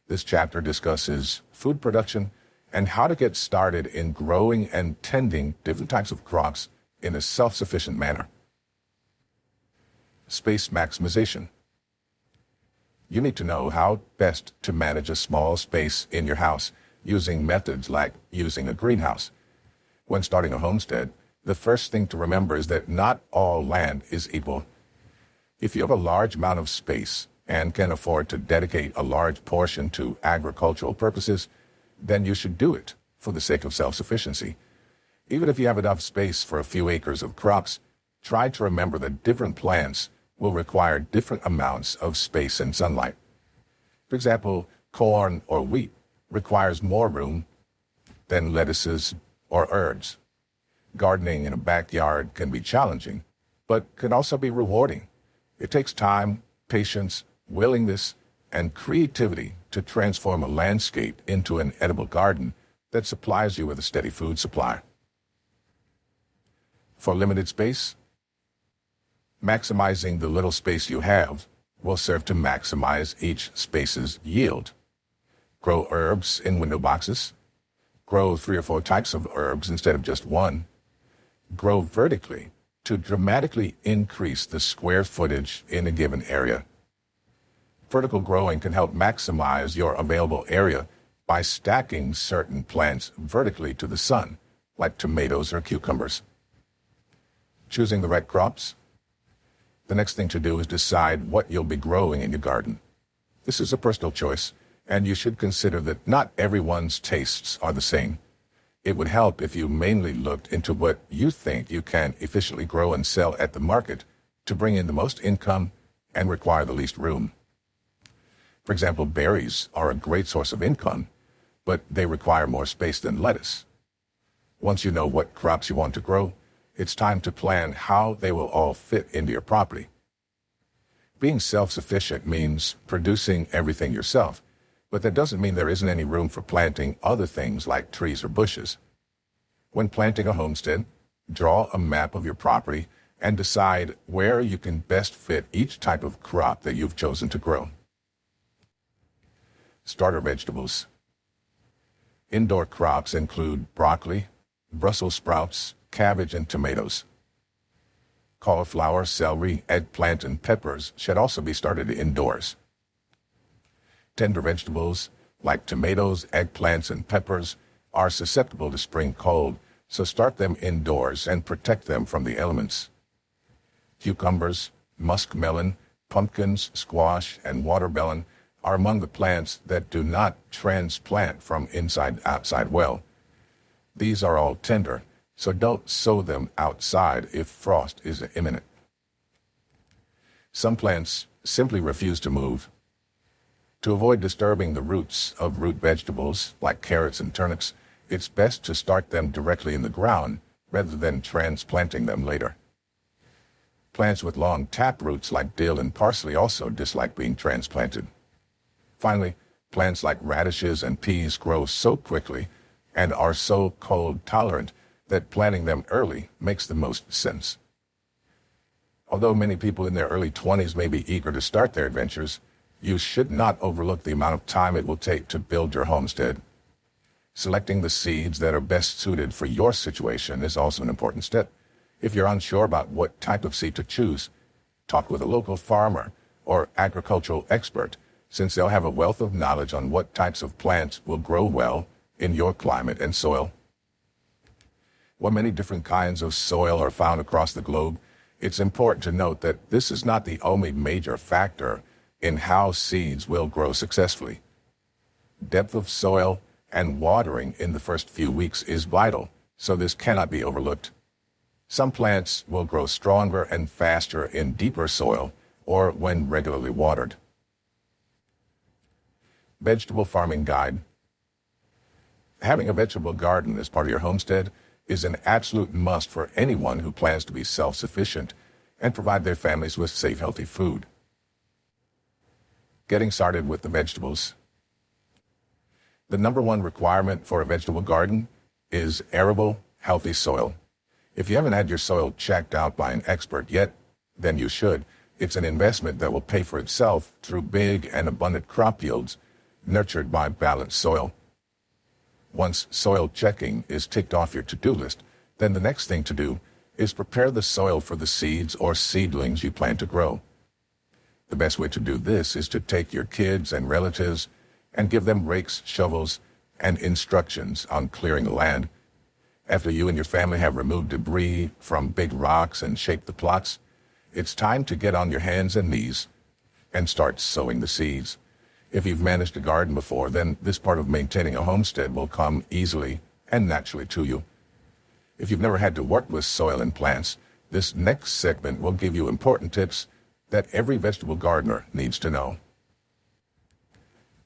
This chapter discusses food production and how to get started in growing and tending different types of crops in a self-sufficient manner. Space maximization. You need to know how best to manage a small space in your house using methods like using a greenhouse. When starting a homestead, the first thing to remember is that not all land is equal. If you have a large amount of space and can afford to dedicate a large portion to agricultural purposes, then you should do it for the sake of self-sufficiency. Even if you have enough space for a few acres of crops, try to remember that different plants will require different amounts of space and sunlight. For example, corn or wheat requires more room than lettuces or herbs. Gardening in a backyard can be challenging, but can also be rewarding. It takes time, patience, willingness, and creativity to transform a landscape into an edible garden that supplies you with a steady food supply. For limited space, maximizing the little space you have will serve to maximize each space's yield. Grow herbs in window boxes. Grow 3 or 4 types of herbs instead of just one. Grow vertically to dramatically increase the square footage in a given area. Vertical growing can help maximize your available area by stacking certain plants vertically to the sun, like tomatoes or cucumbers. Choosing the right crops. The next thing to do is decide what you'll be growing in your garden. This is a personal choice, and you should consider that not everyone's tastes are the same. It would help if you mainly looked into what you think you can efficiently grow and sell at the market to bring in the most income and require the least room. For example, berries are a great source of income, but they require more space than lettuce. Once you know what crops you want to grow, it's time to plan how they will all fit into your property. Being self-sufficient means producing everything yourself, but that doesn't mean there isn't any room for planting other things like trees or bushes. When planting a homestead, draw a map of your property and decide where you can best fit each type of crop that you've chosen to grow. Starter vegetables. Indoor crops include broccoli, Brussels sprouts, cabbage, and tomatoes. Cauliflower, celery, eggplant, and peppers should also be started indoors. Tender vegetables, like tomatoes, eggplants, and peppers, are susceptible to spring cold, so start them indoors and protect them from the elements. Cucumbers, muskmelon, pumpkins, squash, and watermelon are among the plants that do not transplant from inside outside well. These are all tender, so don't sow them outside if frost is imminent. Some plants simply refuse to move. To avoid disturbing the roots of root vegetables, like carrots and turnips, it's best to start them directly in the ground rather than transplanting them later. Plants with long tap roots like dill and parsley also dislike being transplanted. Finally, plants like radishes and peas grow so quickly and are so cold tolerant that planting them early makes the most sense. Although many people in their early 20s may be eager to start their adventures, you should not overlook the amount of time it will take to build your homestead. Selecting the seeds that are best suited for your situation is also an important step. If you're unsure about what type of seed to choose, talk with a local farmer or agricultural expert, since they'll have a wealth of knowledge on what types of plants will grow well in your climate and soil. While many different kinds of soil are found across the globe, it's important to note that this is not the only major factor in how seeds will grow successfully. Depth of soil and watering in the first few weeks is vital, so this cannot be overlooked. Some plants will grow stronger and faster in deeper soil or when regularly watered. Vegetable Farming Guide. Having a vegetable garden as part of your homestead is an absolute must for anyone who plans to be self-sufficient and provide their families with safe, healthy food. Getting started with the vegetables. The number one requirement for a vegetable garden is arable, healthy soil. If you haven't had your soil checked out by an expert yet, then you should. It's an investment that will pay for itself through big and abundant crop yields nurtured by balanced soil. Once soil checking is ticked off your to-do list, then the next thing to do is prepare the soil for the seeds or seedlings you plan to grow. The best way to do this is to take your kids and relatives and give them rakes, shovels, and instructions on clearing the land. After you and your family have removed debris from big rocks and shaped the plots, it's time to get on your hands and knees and start sowing the seeds. If you've managed a garden before, then this part of maintaining a homestead will come easily and naturally to you. If you've never had to work with soil and plants, this next segment will give you important tips that every vegetable gardener needs to know.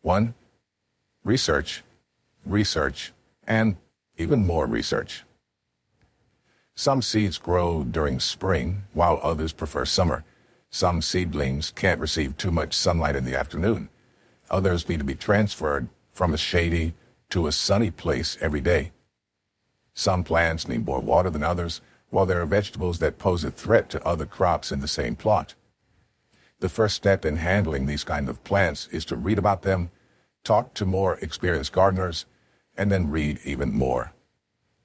1. Research, and even more research. Some seeds grow during spring, while others prefer summer. Some seedlings can't receive too much sunlight in the afternoon. Others need to be transferred from a shady to a sunny place every day. Some plants need more water than others, while there are vegetables that pose a threat to other crops in the same plot. The first step in handling these kind of plants is to read about them, talk to more experienced gardeners, and then read even more.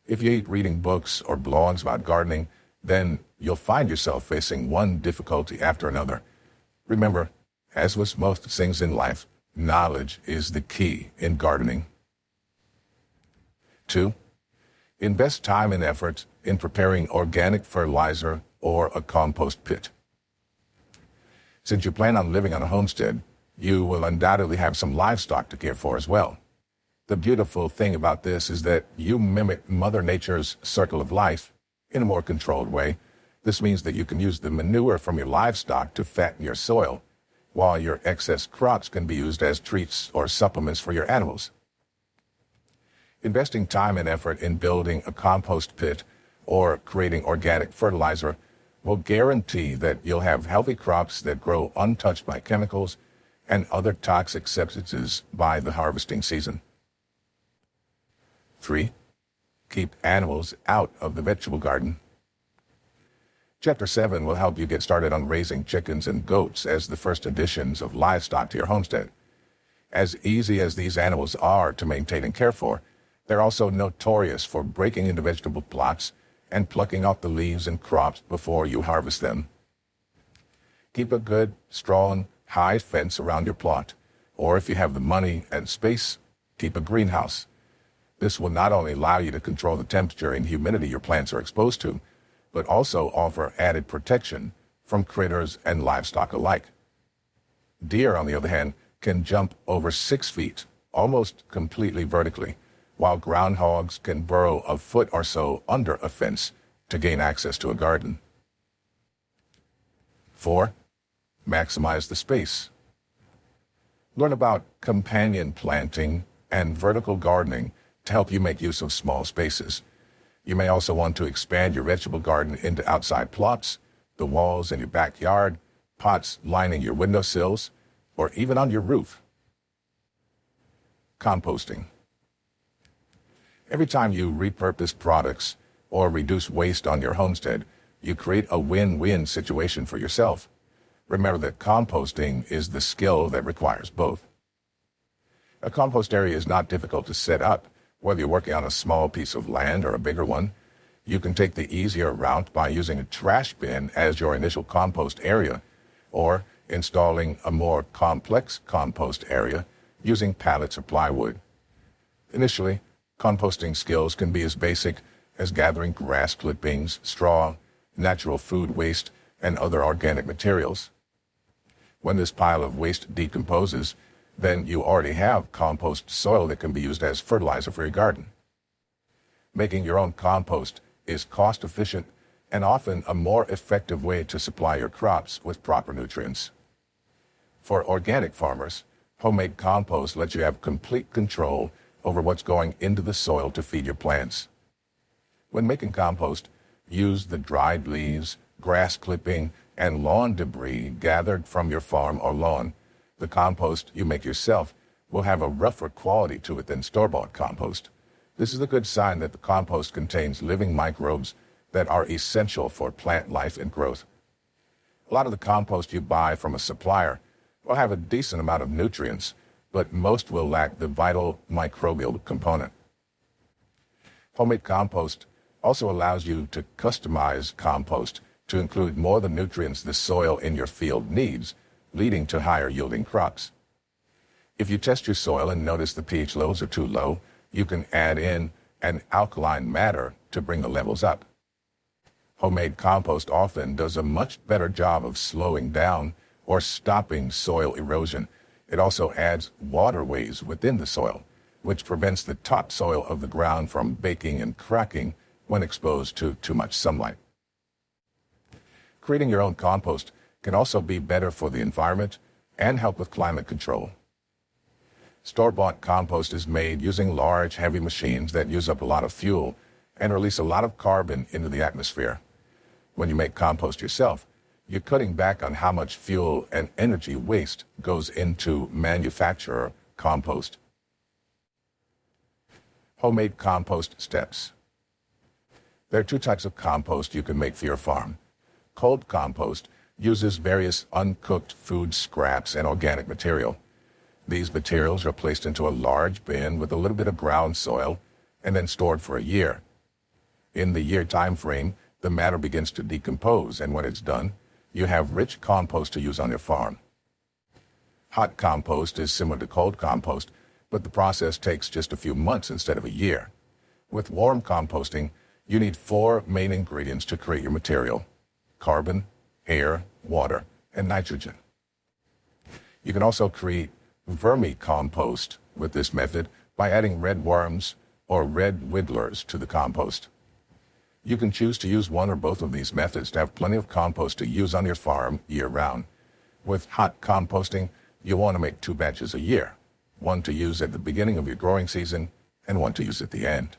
If you hate reading books or blogs about gardening, then you'll find yourself facing one difficulty after another. Remember, as with most things in life, knowledge is the key in gardening. 2. Invest time and effort in preparing organic fertilizer or a compost pit. Since you plan on living on a homestead, you will undoubtedly have some livestock to care for as well. The beautiful thing about this is that you mimic Mother Nature's circle of life in a more controlled way. This means that you can use the manure from your livestock to fatten your soil, while your excess crops can be used as treats or supplements for your animals. Investing time and effort in building a compost pit or creating organic fertilizer will guarantee that you'll have healthy crops that grow untouched by chemicals and other toxic substances by the harvesting season. 3. Keep animals out of the vegetable garden. Chapter 7 will help you get started on raising chickens and goats as the first additions of livestock to your homestead. As easy as these animals are to maintain and care for, they're also notorious for breaking into vegetable plots and plucking off the leaves and crops before you harvest them. Keep a good, strong, high fence around your plot, or if you have the money and space, keep a greenhouse. This will not only allow you to control the temperature and humidity your plants are exposed to, but also offer added protection from critters and livestock alike. Deer, on the other hand, can jump over 6 feet, almost completely vertically, while groundhogs can burrow a foot or so under a fence to gain access to a garden. 4. Maximize the space. Learn about companion planting and vertical gardening to help you make use of small spaces. You may also want to expand your vegetable garden into outside plots, the walls in your backyard, pots lining your windowsills, or even on your roof. Composting. Every time you repurpose products or reduce waste on your homestead, you create a win-win situation for yourself. Remember that composting is the skill that requires both. A compost area is not difficult to set up, whether you're working on a small piece of land or a bigger one. You can take the easier route by using a trash bin as your initial compost area, or installing a more complex compost area using pallets or plywood. Initially, composting skills can be as basic as gathering grass clippings, straw, natural food waste, and other organic materials. When this pile of waste decomposes, then you already have compost soil that can be used as fertilizer for your garden. Making your own compost is cost-efficient and often a more effective way to supply your crops with proper nutrients. For organic farmers, homemade compost lets you have complete control over what's going into the soil to feed your plants. When making compost, use the dried leaves, grass clipping, and lawn debris gathered from your farm or lawn. The compost you make yourself will have a rougher quality to it than store-bought compost. This is a good sign that the compost contains living microbes that are essential for plant life and growth. A lot of the compost you buy from a supplier will have a decent amount of nutrients, but most will lack the vital microbial component. Homemade compost also allows you to customize compost to include more of the nutrients the soil in your field needs, leading to higher yielding crops. If you test your soil and notice the pH levels are too low, you can add in an alkaline matter to bring the levels up. Homemade compost often does a much better job of slowing down or stopping soil erosion. It also adds waterways within the soil, which prevents the topsoil of the ground from baking and cracking when exposed to too much sunlight. Creating your own compost can also be better for the environment and help with climate control. Store-bought compost is made using large, heavy machines that use up a lot of fuel and release a lot of carbon into the atmosphere. When you make compost yourself, you're cutting back on how much fuel and energy waste goes into manufacturer compost. Homemade compost steps. There are 2 types of compost you can make for your farm. Cold compost uses various uncooked food scraps and organic material. These materials are placed into a large bin with a little bit of ground soil and then stored for a year. In the year time frame, the matter begins to decompose, and when it's done, you have rich compost to use on your farm. Hot compost is similar to cold compost, but the process takes just a few months instead of a year. With warm composting, you need 4 main ingredients to create your material: carbon, air, water, and nitrogen. You can also create vermicompost with this method by adding red worms or red whittlers to the compost. You can choose to use one or both of these methods to have plenty of compost to use on your farm year-round. With hot composting, you'll want to make 2 batches a year, one to use at the beginning of your growing season and one to use at the end.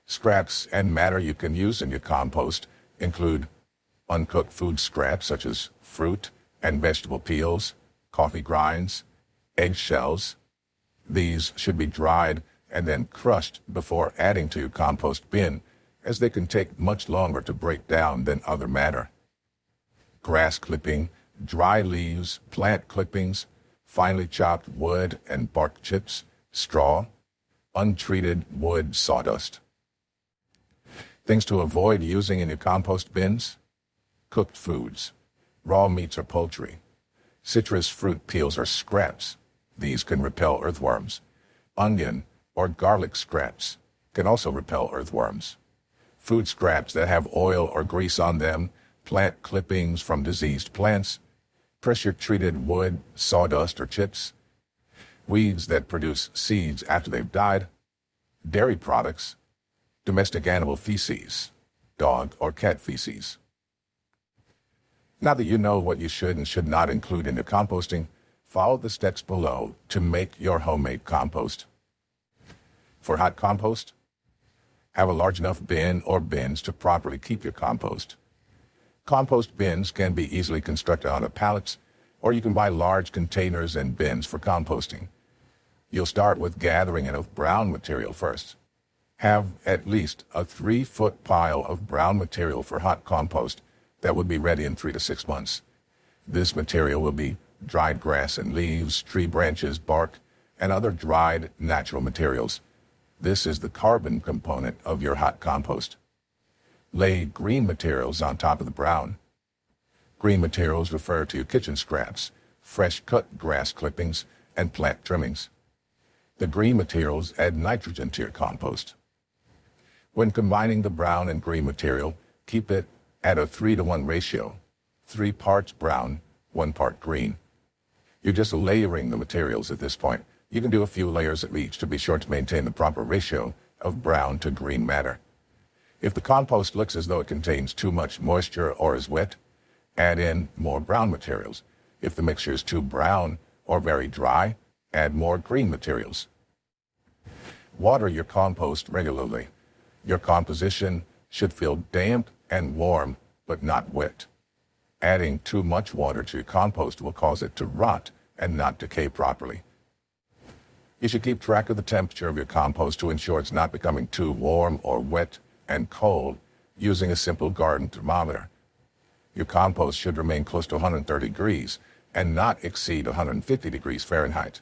Scraps and matter you can use in your compost include uncooked food scraps such as fruit and vegetable peels, coffee grinds, egg shells. These should be dried and then crushed before adding to your compost bin, as they can take much longer to break down than other matter. Grass clipping, dry leaves, plant clippings, finely chopped wood and bark chips, straw, untreated wood sawdust. Things to avoid using in your compost bins: cooked foods, raw meats or poultry, citrus fruit peels or scraps. These can repel earthworms. Onion or garlic scraps can also repel earthworms. Food scraps that have oil or grease on them, plant clippings from diseased plants, pressure-treated wood, sawdust or chips, weeds that produce seeds after they've died, dairy products, domestic animal feces, dog or cat feces. Now that you know what you should and should not include in your composting, follow the steps below to make your homemade compost. For hot compost, have a large enough bin or bins to properly keep your compost. Compost bins can be easily constructed out of pallets, or you can buy large containers and bins for composting. You'll start with gathering enough brown material first. Have at least a 3-foot pile of brown material for hot compost that would be ready in 3 to 6 months. This material will be dried grass and leaves, tree branches, bark, and other dried natural materials. This is the carbon component of your hot compost. Lay green materials on top of the brown. Green materials refer to your kitchen scraps, fresh cut grass clippings, and plant trimmings. The green materials add nitrogen to your compost. When combining the brown and green material, keep it at a 3-to-1 ratio, 3 parts brown, 1 part green. You're just layering the materials at this point. You can do a few layers of each to be sure to maintain the proper ratio of brown to green matter. If the compost looks as though it contains too much moisture or is wet, add in more brown materials. If the mixture is too brown or very dry, add more green materials. Water your compost regularly. Your composition should feel damp and warm, but not wet. Adding too much water to your compost will cause it to rot and not decay properly. You should keep track of the temperature of your compost to ensure it's not becoming too warm or wet and cold using a simple garden thermometer. Your compost should remain close to 130 degrees and not exceed 150 degrees Fahrenheit.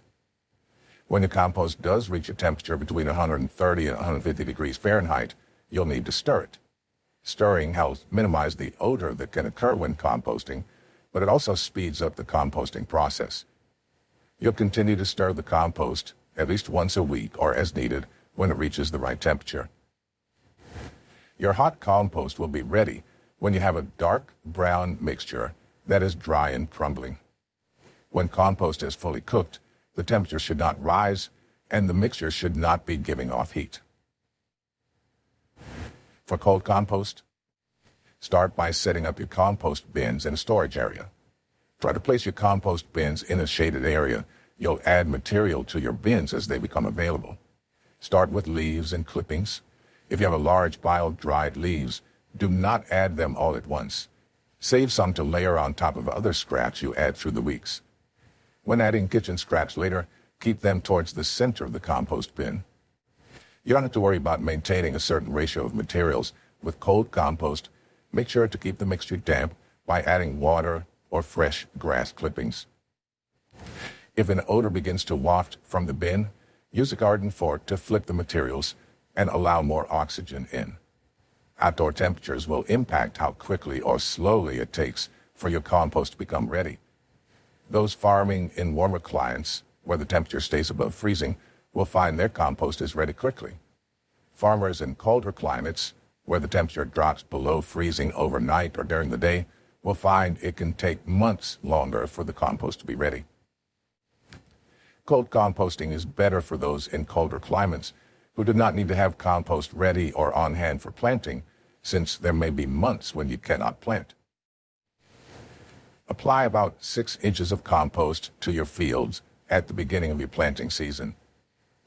When your compost does reach a temperature between 130 and 150 degrees Fahrenheit, you'll need to stir it. Stirring helps minimize the odor that can occur when composting, but it also speeds up the composting process. You'll continue to stir the compost at least once a week or as needed when it reaches the right temperature. Your hot compost will be ready when you have a dark brown mixture that is dry and crumbling. When compost is fully cooked, the temperature should not rise and the mixture should not be giving off heat. For cold compost, start by setting up your compost bins in a storage area. Try to place your compost bins in a shaded area. You'll add material to your bins as they become available. Start with leaves and clippings. If you have a large pile of dried leaves, do not add them all at once. Save some to layer on top of other scraps you add through the weeks. When adding kitchen scraps later, keep them towards the center of the compost bin. You don't have to worry about maintaining a certain ratio of materials. With cold compost, make sure to keep the mixture damp by adding water or fresh grass clippings. If an odor begins to waft from the bin, use a garden fork to flip the materials and allow more oxygen in. Outdoor temperatures will impact how quickly or slowly it takes for your compost to become ready. Those farming in warmer climates, where the temperature stays above freezing, will find their compost is ready quickly. Farmers in colder climates, where the temperature drops below freezing overnight or during the day, will find it can take months longer for the compost to be ready. Cold composting is better for those in colder climates who do not need to have compost ready or on hand for planting, since there may be months when you cannot plant. Apply about 6 inches of compost to your fields at the beginning of your planting season.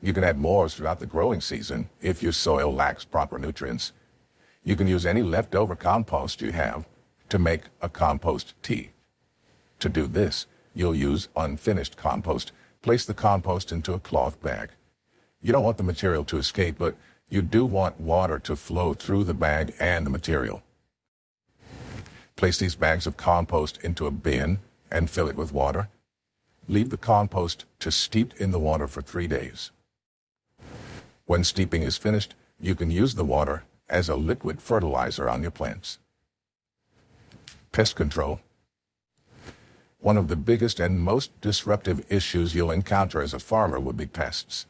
You can add more throughout the growing season if your soil lacks proper nutrients. You can use any leftover compost you have to make a compost tea. To do this, you'll use unfinished compost. Place the compost into a cloth bag. You don't want the material to escape, but you do want water to flow through the bag and the material. Place these bags of compost into a bin and fill it with water. Leave the compost to steep in the water for 3 days. When steeping is finished, you can use the water as a liquid fertilizer on your plants. Pest control. One of the biggest and most disruptive issues you'll encounter as a farmer would be pests.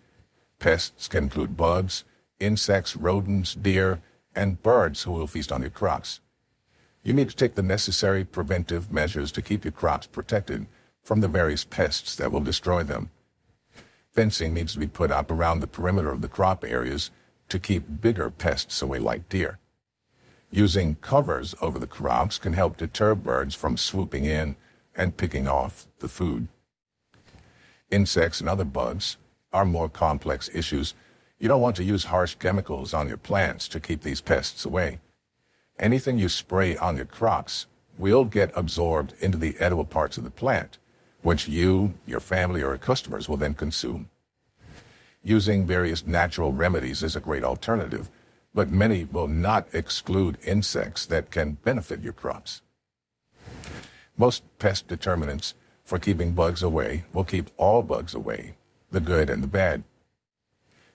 Pests can include bugs, insects, rodents, deer, and birds who will feast on your crops. You need to take the necessary preventive measures to keep your crops protected from the various pests that will destroy them. Fencing needs to be put up around the perimeter of the crop areas to keep bigger pests away like deer. Using covers over the crops can help deter birds from swooping in and picking off the food. Insects and other bugs are more complex issues. You don't want to use harsh chemicals on your plants to keep these pests away. Anything you spray on your crops will get absorbed into the edible parts of the plant, which you, your family, or your customers will then consume. Using various natural remedies is a great alternative, but many will not exclude insects that can benefit your crops. Most pest determinants for keeping bugs away will keep all bugs away, the good and the bad.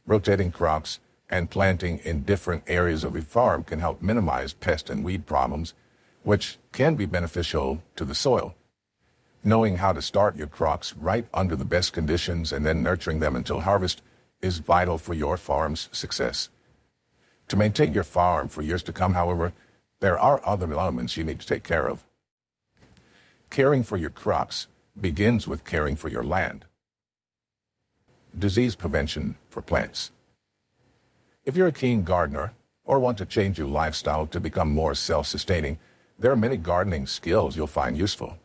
Rotating crops and planting in different areas of your farm can help minimize pest and weed problems, which can be beneficial to the soil. Knowing how to start your crops right under the best conditions and then nurturing them until harvest is vital for your farm's success. To maintain your farm for years to come, however, there are other elements you need to take care of. Caring for your crops begins with caring for your land. Disease prevention for plants. If you're a keen gardener or want to change your lifestyle to become more self-sustaining, there are many gardening skills you'll find useful.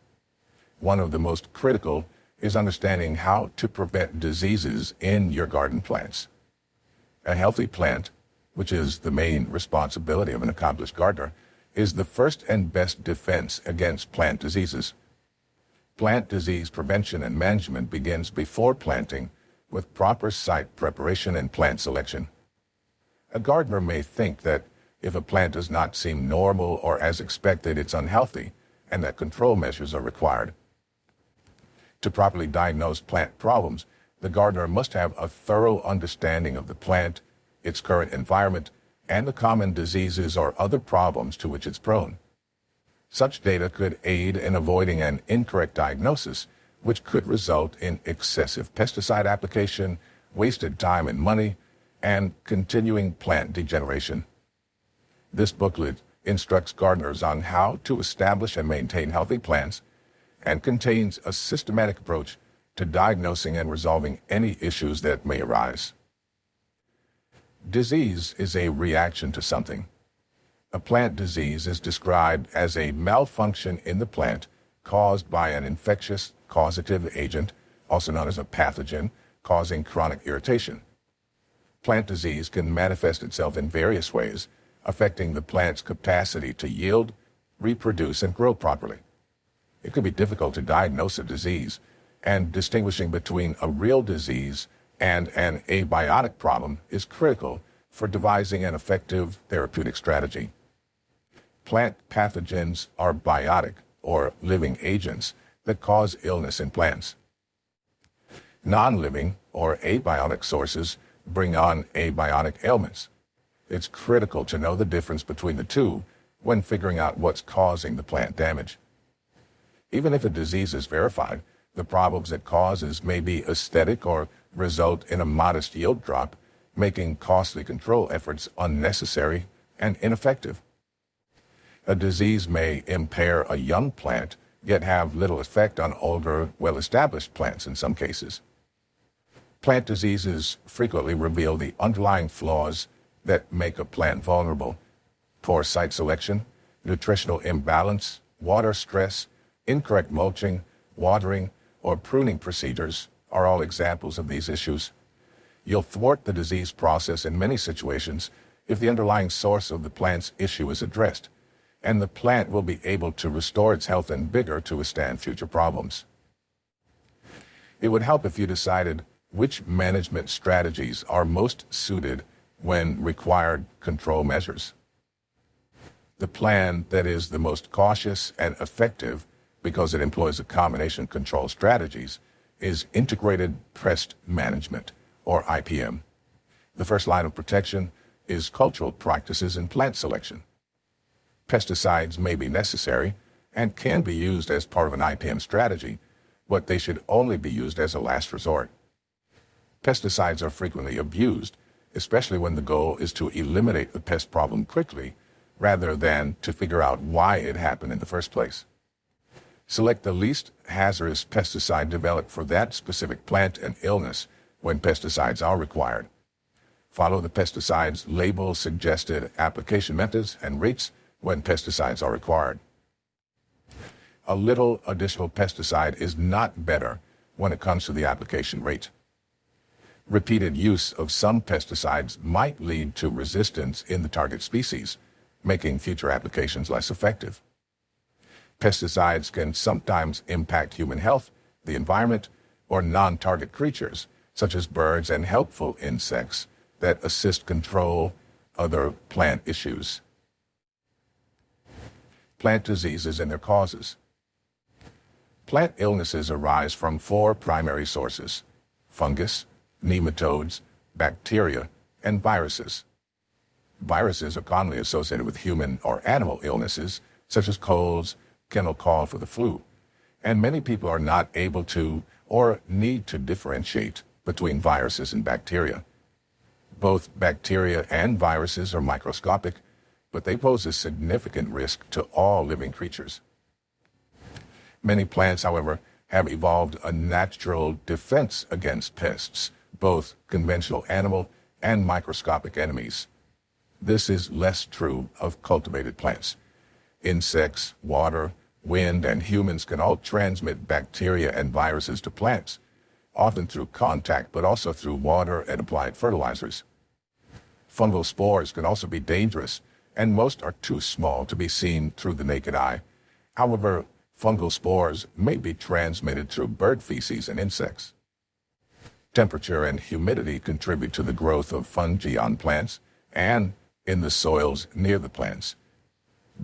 One of the most critical is understanding how to prevent diseases in your garden plants. A healthy plant, which is the main responsibility of an accomplished gardener, is the first and best defense against plant diseases. Plant disease prevention and management begins before planting with proper site preparation and plant selection. A gardener may think that if a plant does not seem normal or as expected, it's unhealthy, and that control measures are required. To properly diagnose plant problems, the gardener must have a thorough understanding of the plant, its current environment, and the common diseases or other problems to which it's prone. Such data could aid in avoiding an incorrect diagnosis, which could result in excessive pesticide application, wasted time and money, and continuing plant degeneration. This booklet instructs gardeners on how to establish and maintain healthy plants and contains a systematic approach to diagnosing and resolving any issues that may arise. Disease is a reaction to something. A plant disease is described as a malfunction in the plant caused by an infectious causative agent, also known as a pathogen, causing chronic irritation. Plant disease can manifest itself in various ways, affecting the plant's capacity to yield, reproduce, and grow properly. It can be difficult to diagnose a disease, and distinguishing between a real disease and an abiotic problem is critical for devising an effective therapeutic strategy. Plant pathogens are biotic, or living agents, that cause illness in plants. Non-living, or abiotic sources bring on abiotic ailments. It's critical to know the difference between the two when figuring out what's causing the plant damage. Even if a disease is verified, the problems it causes may be aesthetic or result in a modest yield drop, making costly control efforts unnecessary and ineffective. A disease may impair a young plant, yet have little effect on older, well-established plants in some cases. Plant diseases frequently reveal the underlying flaws that make a plant vulnerable. Poor site selection, nutritional imbalance, water stress, incorrect mulching, watering, or pruning procedures are all examples of these issues. You'll thwart the disease process in many situations if the underlying source of the plant's issue is addressed, and the plant will be able to restore its health and vigor to withstand future problems. It would help if you decided which management strategies are most suited when required control measures. The plan that is the most cautious and effective, because it employs a combination of control strategies, is integrated pest management, or IPM. The first line of protection is cultural practices in plant selection. Pesticides may be necessary and can be used as part of an IPM strategy, but they should only be used as a last resort. Pesticides are frequently abused, especially when the goal is to eliminate the pest problem quickly, rather than to figure out why it happened in the first place. Select the least hazardous pesticide developed for that specific plant and illness when pesticides are required. Follow the pesticide's label suggested application methods and rates when pesticides are required. A little additional pesticide is not better when it comes to the application rate. Repeated use of some pesticides might lead to resistance in the target species, making future applications less effective. Pesticides can sometimes impact human health, the environment, or non-target creatures, such as birds and helpful insects that assist control other plant issues. Plant diseases and their causes. Plant illnesses arise from 4 primary sources: fungus, nematodes, bacteria, and viruses. Viruses are commonly associated with human or animal illnesses, such as colds, kennel cough, or the flu, and many people are not able to or need to differentiate between viruses and bacteria. Both bacteria and viruses are microscopic, but they pose a significant risk to all living creatures. Many plants, however, have evolved a natural defense against pests, both conventional animal and microscopic enemies. This is less true of cultivated plants. Insects, water, wind, and humans can all transmit bacteria and viruses to plants, often through contact, but also through water and applied fertilizers. Fungal spores can also be dangerous, and most are too small to be seen through the naked eye. However, fungal spores may be transmitted through bird feces and insects. Temperature and humidity contribute to the growth of fungi on plants and in the soils near the plants.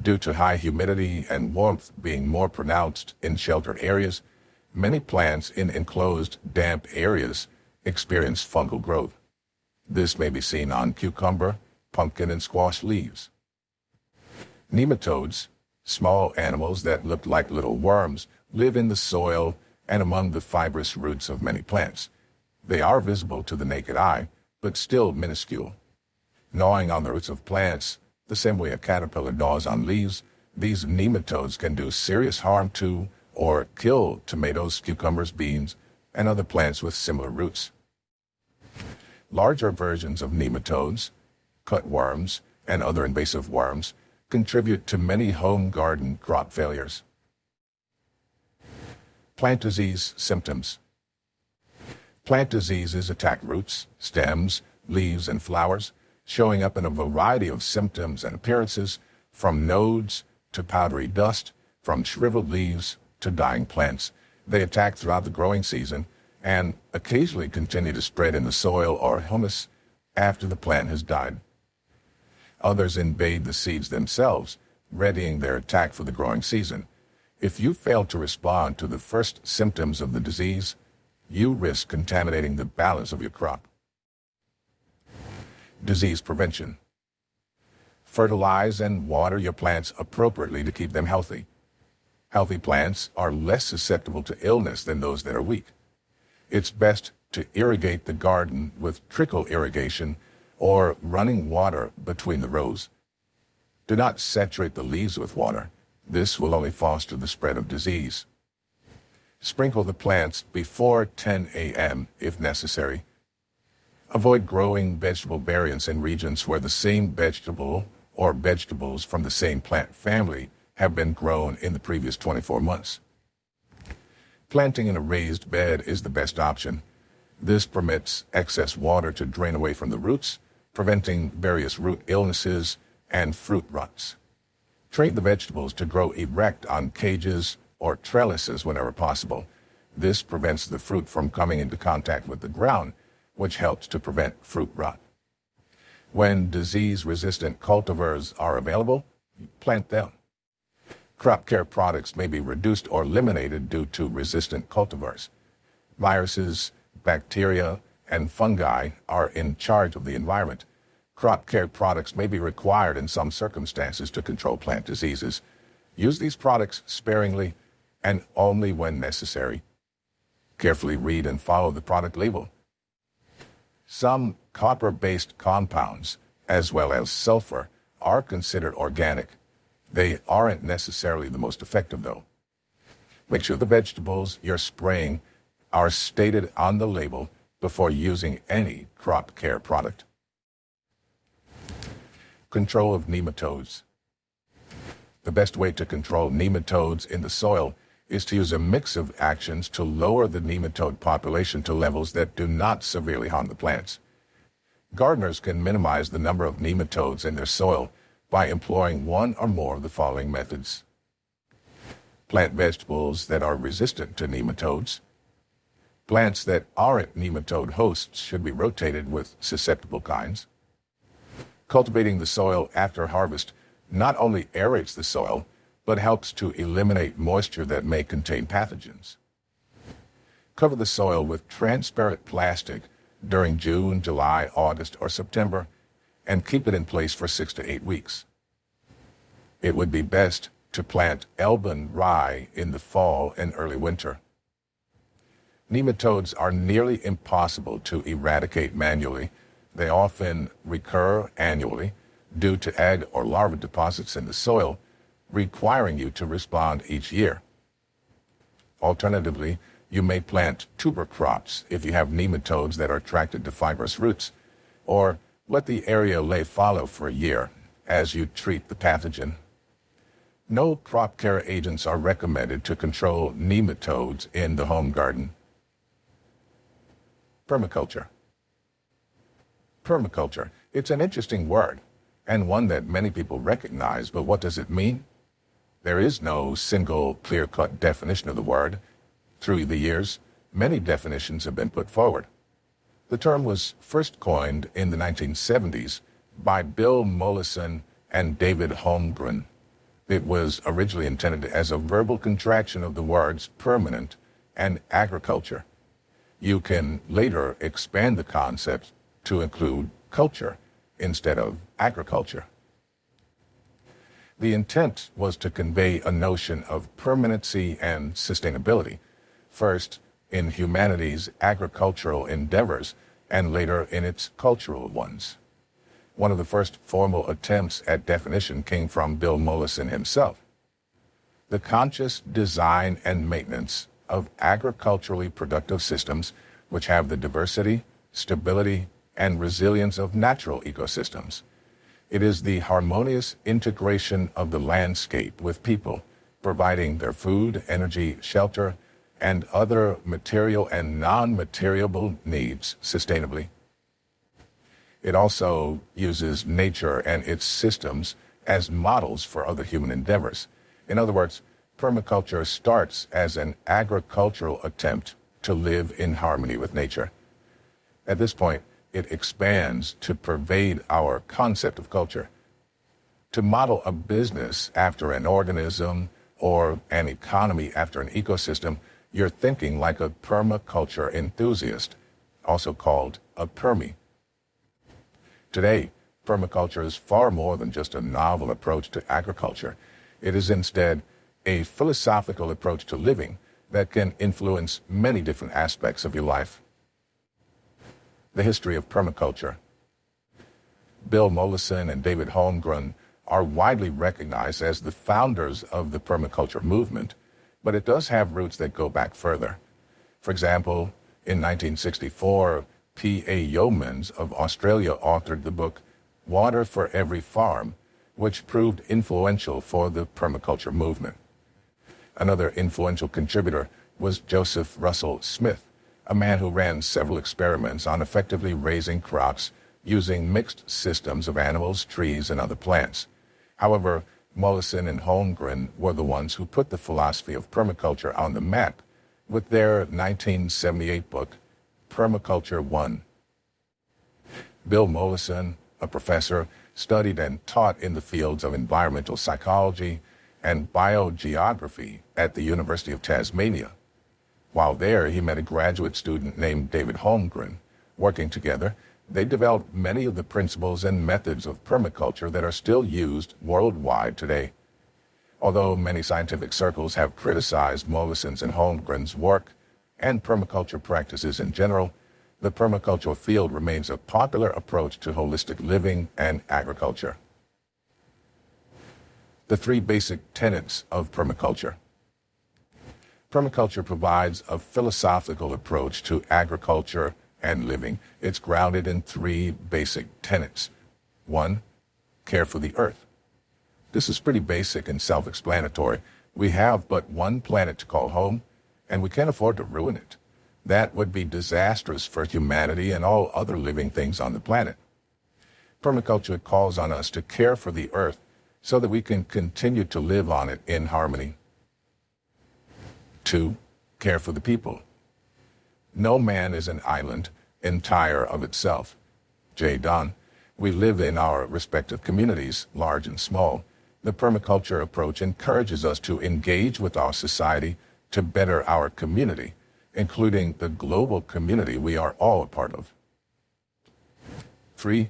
Due to high humidity and warmth being more pronounced in sheltered areas, many plants in enclosed, damp areas experience fungal growth. This may be seen on cucumber, pumpkin, and squash leaves. Nematodes, small animals that look like little worms, live in the soil and among the fibrous roots of many plants. They are visible to the naked eye, but still minuscule. Gnawing on the roots of plants, the same way a caterpillar gnaws on leaves, these nematodes can do serious harm to or kill tomatoes, cucumbers, beans, and other plants with similar roots. Larger versions of nematodes, cutworms, and other invasive worms contribute to many home garden crop failures. Plant disease symptoms. Plant diseases attack roots, stems, leaves, and flowers, showing up in a variety of symptoms and appearances, from nodes to powdery dust, from shriveled leaves to dying plants. They attack throughout the growing season and occasionally continue to spread in the soil or humus after the plant has died. Others invade the seeds themselves, readying their attack for the growing season. If you fail to respond to the first symptoms of the disease, you risk contaminating the balance of your crop. Disease prevention. Fertilize and water your plants appropriately to keep them healthy. Healthy plants are less susceptible to illness than those that are weak. It's best to irrigate the garden with trickle irrigation or running water between the rows. Do not saturate the leaves with water. This will only foster the spread of disease. Sprinkle the plants before 10 a.m. if necessary. Avoid growing vegetable variants in regions where the same vegetable or vegetables from the same plant family have been grown in the previous 24 months. Planting in a raised bed is the best option. This permits excess water to drain away from the roots, preventing various root illnesses and fruit rots. Train the vegetables to grow erect on cages or trellises whenever possible. This prevents the fruit from coming into contact with the ground, which helps to prevent fruit rot. When disease-resistant cultivars are available, plant them. Crop care products may be reduced or eliminated due to resistant cultivars. Viruses, bacteria, and fungi are in charge of the environment. Crop care products may be required in some circumstances to control plant diseases. Use these products sparingly and only when necessary. Carefully read and follow the product label. Some copper-based compounds, as well as sulfur, are considered organic. They aren't necessarily the most effective, though. Make sure the vegetables you're spraying are stated on the label before using any crop care product. Control of nematodes. The best way to control nematodes in the soil is to use a mix of actions to lower the nematode population to levels that do not severely harm the plants. Gardeners can minimize the number of nematodes in their soil by employing one or more of the following methods. Plant vegetables that are resistant to nematodes. Plants that aren't nematode hosts should be rotated with susceptible kinds. Cultivating the soil after harvest not only aerates the soil, but helps to eliminate moisture that may contain pathogens. Cover the soil with transparent plastic during June, July, August, or September, and keep it in place for 6 to 8 weeks. It would be best to plant Elban rye in the fall and early winter. Nematodes are nearly impossible to eradicate manually. They often recur annually due to egg or larva deposits in the soil, requiring you to respond each year. Alternatively, you may plant tuber crops if you have nematodes that are attracted to fibrous roots, or let the area lay fallow for a year as you treat the pathogen. No crop care agents are recommended to control nematodes in the home garden. Permaculture. Permaculture. It's an interesting word, and one that many people recognize, but what does it mean? There is no single clear-cut definition of the word. Through the years, many definitions have been put forward. The term was first coined in the 1970s by Bill Mollison and David Holmgren. It was originally intended as a verbal contraction of the words permanent and agriculture. You can later expand the concept to include culture instead of agriculture. The intent was to convey a notion of permanency and sustainability, first in humanity's agricultural endeavors and later in its cultural ones. One of the first formal attempts at definition came from Bill Mollison himself. The conscious design and maintenance of agriculturally productive systems which have the diversity, stability, and resilience of natural ecosystems. It is the harmonious integration of the landscape with people, providing their food, energy, shelter, and other material and non-material needs sustainably. It also uses nature and its systems as models for other human endeavors. In other words, permaculture starts as an agricultural attempt to live in harmony with nature. At this point, it expands to pervade our concept of culture. To model a business after an organism or an economy after an ecosystem, you're thinking like a permaculture enthusiast, also called a permie. Today, permaculture is far more than just a novel approach to agriculture. It is instead a philosophical approach to living that can influence many different aspects of your life. The history of permaculture. Bill Mollison and David Holmgren are widely recognized as the founders of the permaculture movement, but it does have roots that go back further. For example, in 1964, P.A. Yeomans of Australia authored the book Water for Every Farm, which proved influential for the permaculture movement. Another influential contributor was Joseph Russell Smith, a man who ran several experiments on effectively raising crops using mixed systems of animals, trees, and other plants. However, Mollison and Holmgren were the ones who put the philosophy of permaculture on the map with their 1978 book, Permaculture 1. Bill Mollison, a professor, studied and taught in the fields of environmental psychology and biogeography at the University of Tasmania. While there, he met a graduate student named David Holmgren. Working together, they developed many of the principles and methods of permaculture that are still used worldwide today. Although many scientific circles have criticized Mollison's and Holmgren's work and permaculture practices in general, the permaculture field remains a popular approach to holistic living and agriculture. The three basic tenets of permaculture. Permaculture provides a philosophical approach to agriculture and living. It's grounded in three basic tenets. 1, care for the earth. This is pretty basic and self-explanatory. We have but one planet to call home, and we can't afford to ruin it. That would be disastrous for humanity and all other living things on the planet. Permaculture calls on us to care for the earth so that we can continue to live on it in harmony. 2, care for the people. No man is an island entire of itself. J. Donne. We live in our respective communities, large and small. The permaculture approach encourages us to engage with our society to better our community, including the global community we are all a part of. 3,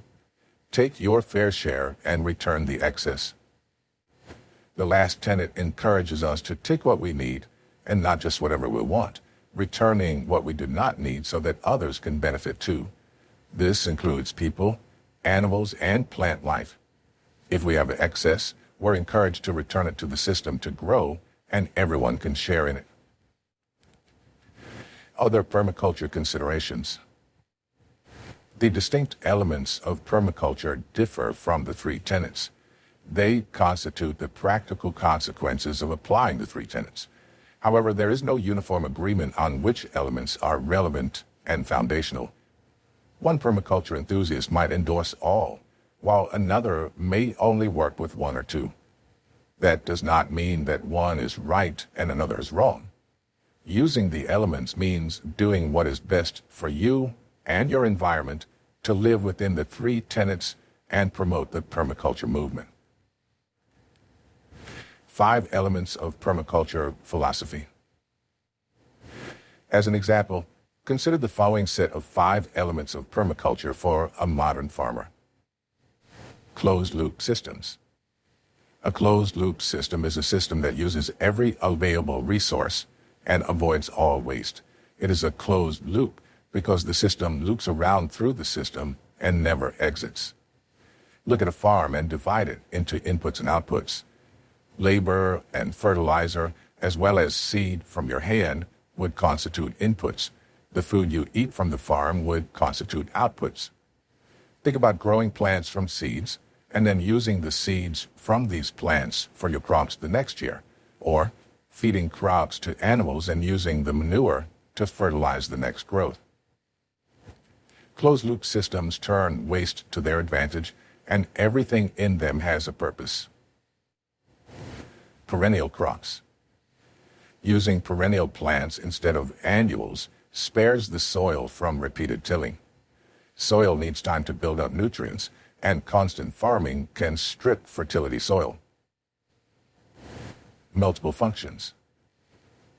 take your fair share and return the excess. The last tenet encourages us to take what we need and not just whatever we want, returning what we do not need so that others can benefit too. This includes people, animals, and plant life. If we have excess, we're encouraged to return it to the system to grow, and everyone can share in it. Other permaculture considerations. The distinct elements of permaculture differ from the three tenets. They constitute the practical consequences of applying the three tenets. However, there is no uniform agreement on which elements are relevant and foundational. One permaculture enthusiast might endorse all, while another may only work with one or two. That does not mean that one is right and another is wrong. Using the elements means doing what is best for you and your environment to live within the three tenets and promote the permaculture movement. 5 elements of permaculture philosophy. As an example, consider the following set of 5 elements of permaculture for a modern farmer. Closed-loop systems. A closed-loop system is a system that uses every available resource and avoids all waste. It is a closed loop because the system loops around through the system and never exits. Look at a farm and divide it into inputs and outputs. Labor and fertilizer, as well as seed from your hand, would constitute inputs. The food you eat from the farm would constitute outputs. Think about growing plants from seeds and then using the seeds from these plants for your crops the next year, or feeding crops to animals and using the manure to fertilize the next growth. Closed-loop systems turn waste to their advantage, and everything in them has a purpose. Perennial crops. Using perennial plants instead of annuals spares the soil from repeated tilling. Soil needs time to build up nutrients, and constant farming can strip fertility soil. Multiple functions.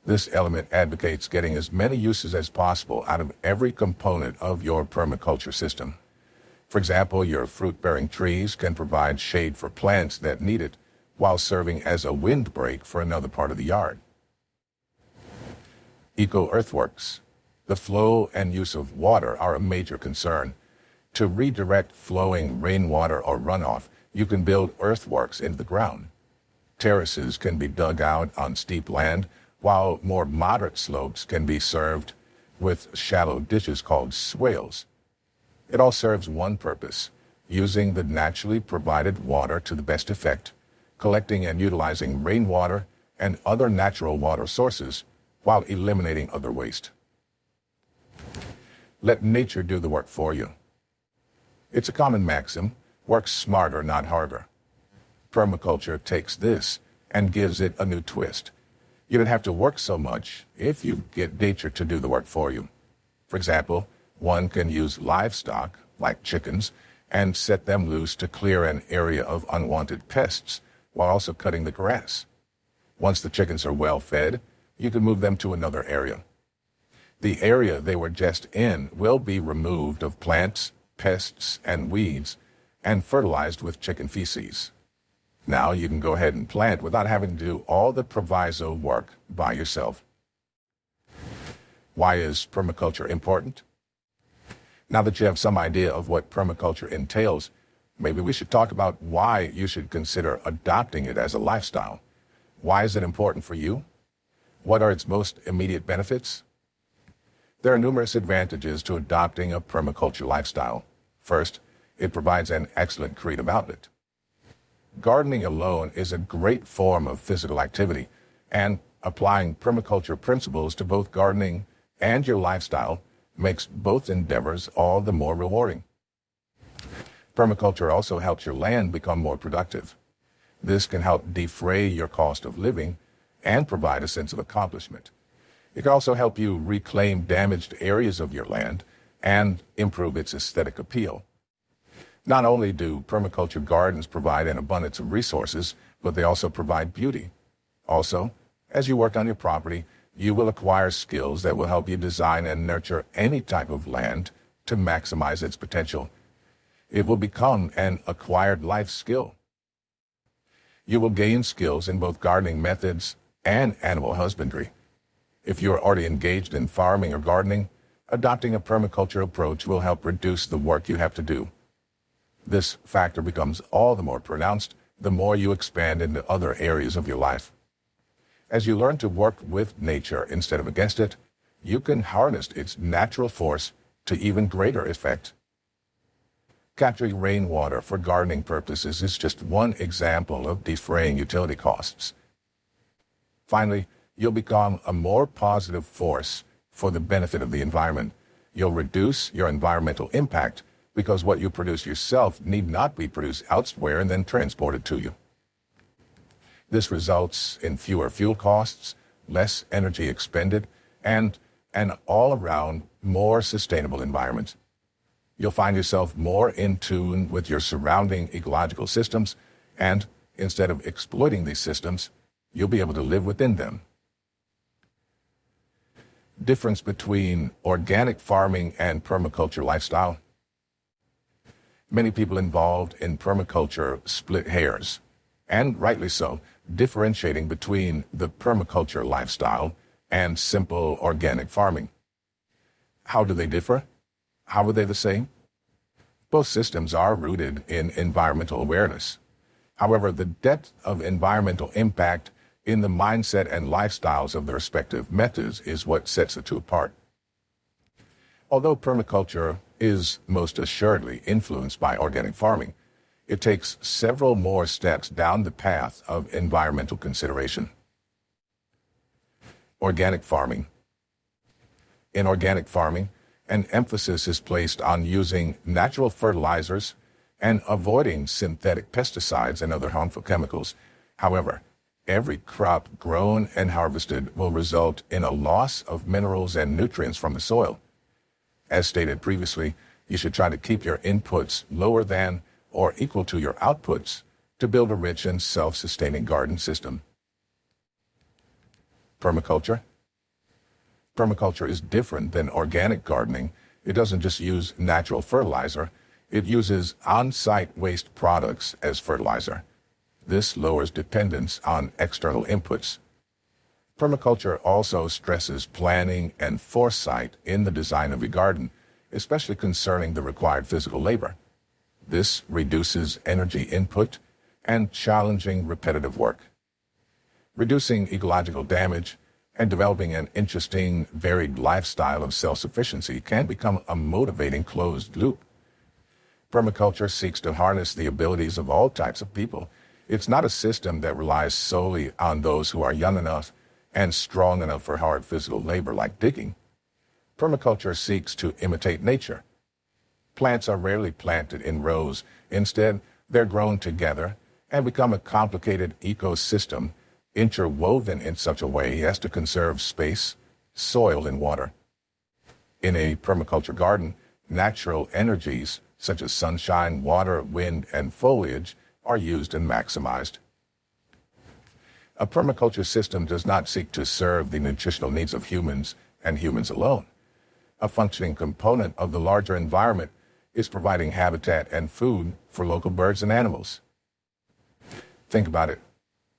This element advocates getting as many uses as possible out of every component of your permaculture system. For example, your fruit-bearing trees can provide shade for plants that need it, while serving as a windbreak for another part of the yard. Eco-earthworks. The flow and use of water are a major concern. To redirect flowing rainwater or runoff, you can build earthworks into the ground. Terraces can be dug out on steep land, while more moderate slopes can be served with shallow ditches called swales. It all serves one purpose: using the naturally provided water to the best effect, collecting and utilizing rainwater and other natural water sources while eliminating other waste. Let nature do the work for you. It's a common maxim: work smarter, not harder. Permaculture takes this and gives it a new twist. You don't have to work so much if you get nature to do the work for you. For example, one can use livestock, like chickens, and set them loose to clear an area of unwanted pests while also cutting the grass. Once the chickens are well fed, you can move them to another area. The area they were just in will be removed of plants, pests, and weeds, and fertilized with chicken feces. Now you can go ahead and plant without having to do all the proviso work by yourself. Why is permaculture important? Now that you have some idea of what permaculture entails, maybe we should talk about why you should consider adopting it as a lifestyle. Why is it important for you? What are its most immediate benefits? There are numerous advantages to adopting a permaculture lifestyle. First, it provides an excellent creative outlet. Gardening alone is a great form of physical activity, and applying permaculture principles to both gardening and your lifestyle makes both endeavors all the more rewarding. Permaculture also helps your land become more productive. This can help defray your cost of living and provide a sense of accomplishment. It can also help you reclaim damaged areas of your land and improve its aesthetic appeal. Not only do permaculture gardens provide an abundance of resources, but they also provide beauty. Also, as you work on your property, you will acquire skills that will help you design and nurture any type of land to maximize its potential. It will become an acquired life skill. You will gain skills in both gardening methods and animal husbandry. If you are already engaged in farming or gardening, adopting a permaculture approach will help reduce the work you have to do. This factor becomes all the more pronounced the more you expand into other areas of your life. As you learn to work with nature instead of against it, you can harness its natural force to even greater effect. Capturing rainwater for gardening purposes is just one example of defraying utility costs. Finally, you'll become a more positive force for the benefit of the environment. You'll reduce your environmental impact because what you produce yourself need not be produced elsewhere and then transported to you. This results in fewer fuel costs, less energy expended, and an all-around more sustainable environment. You'll find yourself more in tune with your surrounding ecological systems, and instead of exploiting these systems, you'll be able to live within them. Difference between organic farming and permaculture lifestyle. Many people involved in permaculture split hairs, and rightly so, differentiating between the permaculture lifestyle and simple organic farming. How do they differ? How are they the same? Both systems are rooted in environmental awareness. However, the depth of environmental impact in the mindset and lifestyles of the respective methods is what sets the two apart. Although permaculture is most assuredly influenced by organic farming, it takes several more steps down the path of environmental consideration. Organic farming. In organic farming, an emphasis is placed on using natural fertilizers and avoiding synthetic pesticides and other harmful chemicals. However, every crop grown and harvested will result in a loss of minerals and nutrients from the soil. As stated previously, you should try to keep your inputs lower than or equal to your outputs to build a rich and self-sustaining garden system. Permaculture. Permaculture is different than organic gardening. It doesn't just use natural fertilizer. It uses on-site waste products as fertilizer. This lowers dependence on external inputs. Permaculture also stresses planning and foresight in the design of your garden, especially concerning the required physical labor. This reduces energy input and challenging repetitive work. Reducing ecological damage and developing an interesting, varied lifestyle of self-sufficiency can become a motivating closed loop. Permaculture seeks to harness the abilities of all types of people. It's not a system that relies solely on those who are young enough and strong enough for hard physical labor like digging. Permaculture seeks to imitate nature. Plants are rarely planted in rows. Instead, they're grown together and become a complicated ecosystem interwoven in such a way as to conserve space, soil, and water. In a permaculture garden, natural energies such as sunshine, water, wind, and foliage are used and maximized. A permaculture system does not seek to serve the nutritional needs of humans and humans alone. A functioning component of the larger environment is providing habitat and food for local birds and animals. Think about it.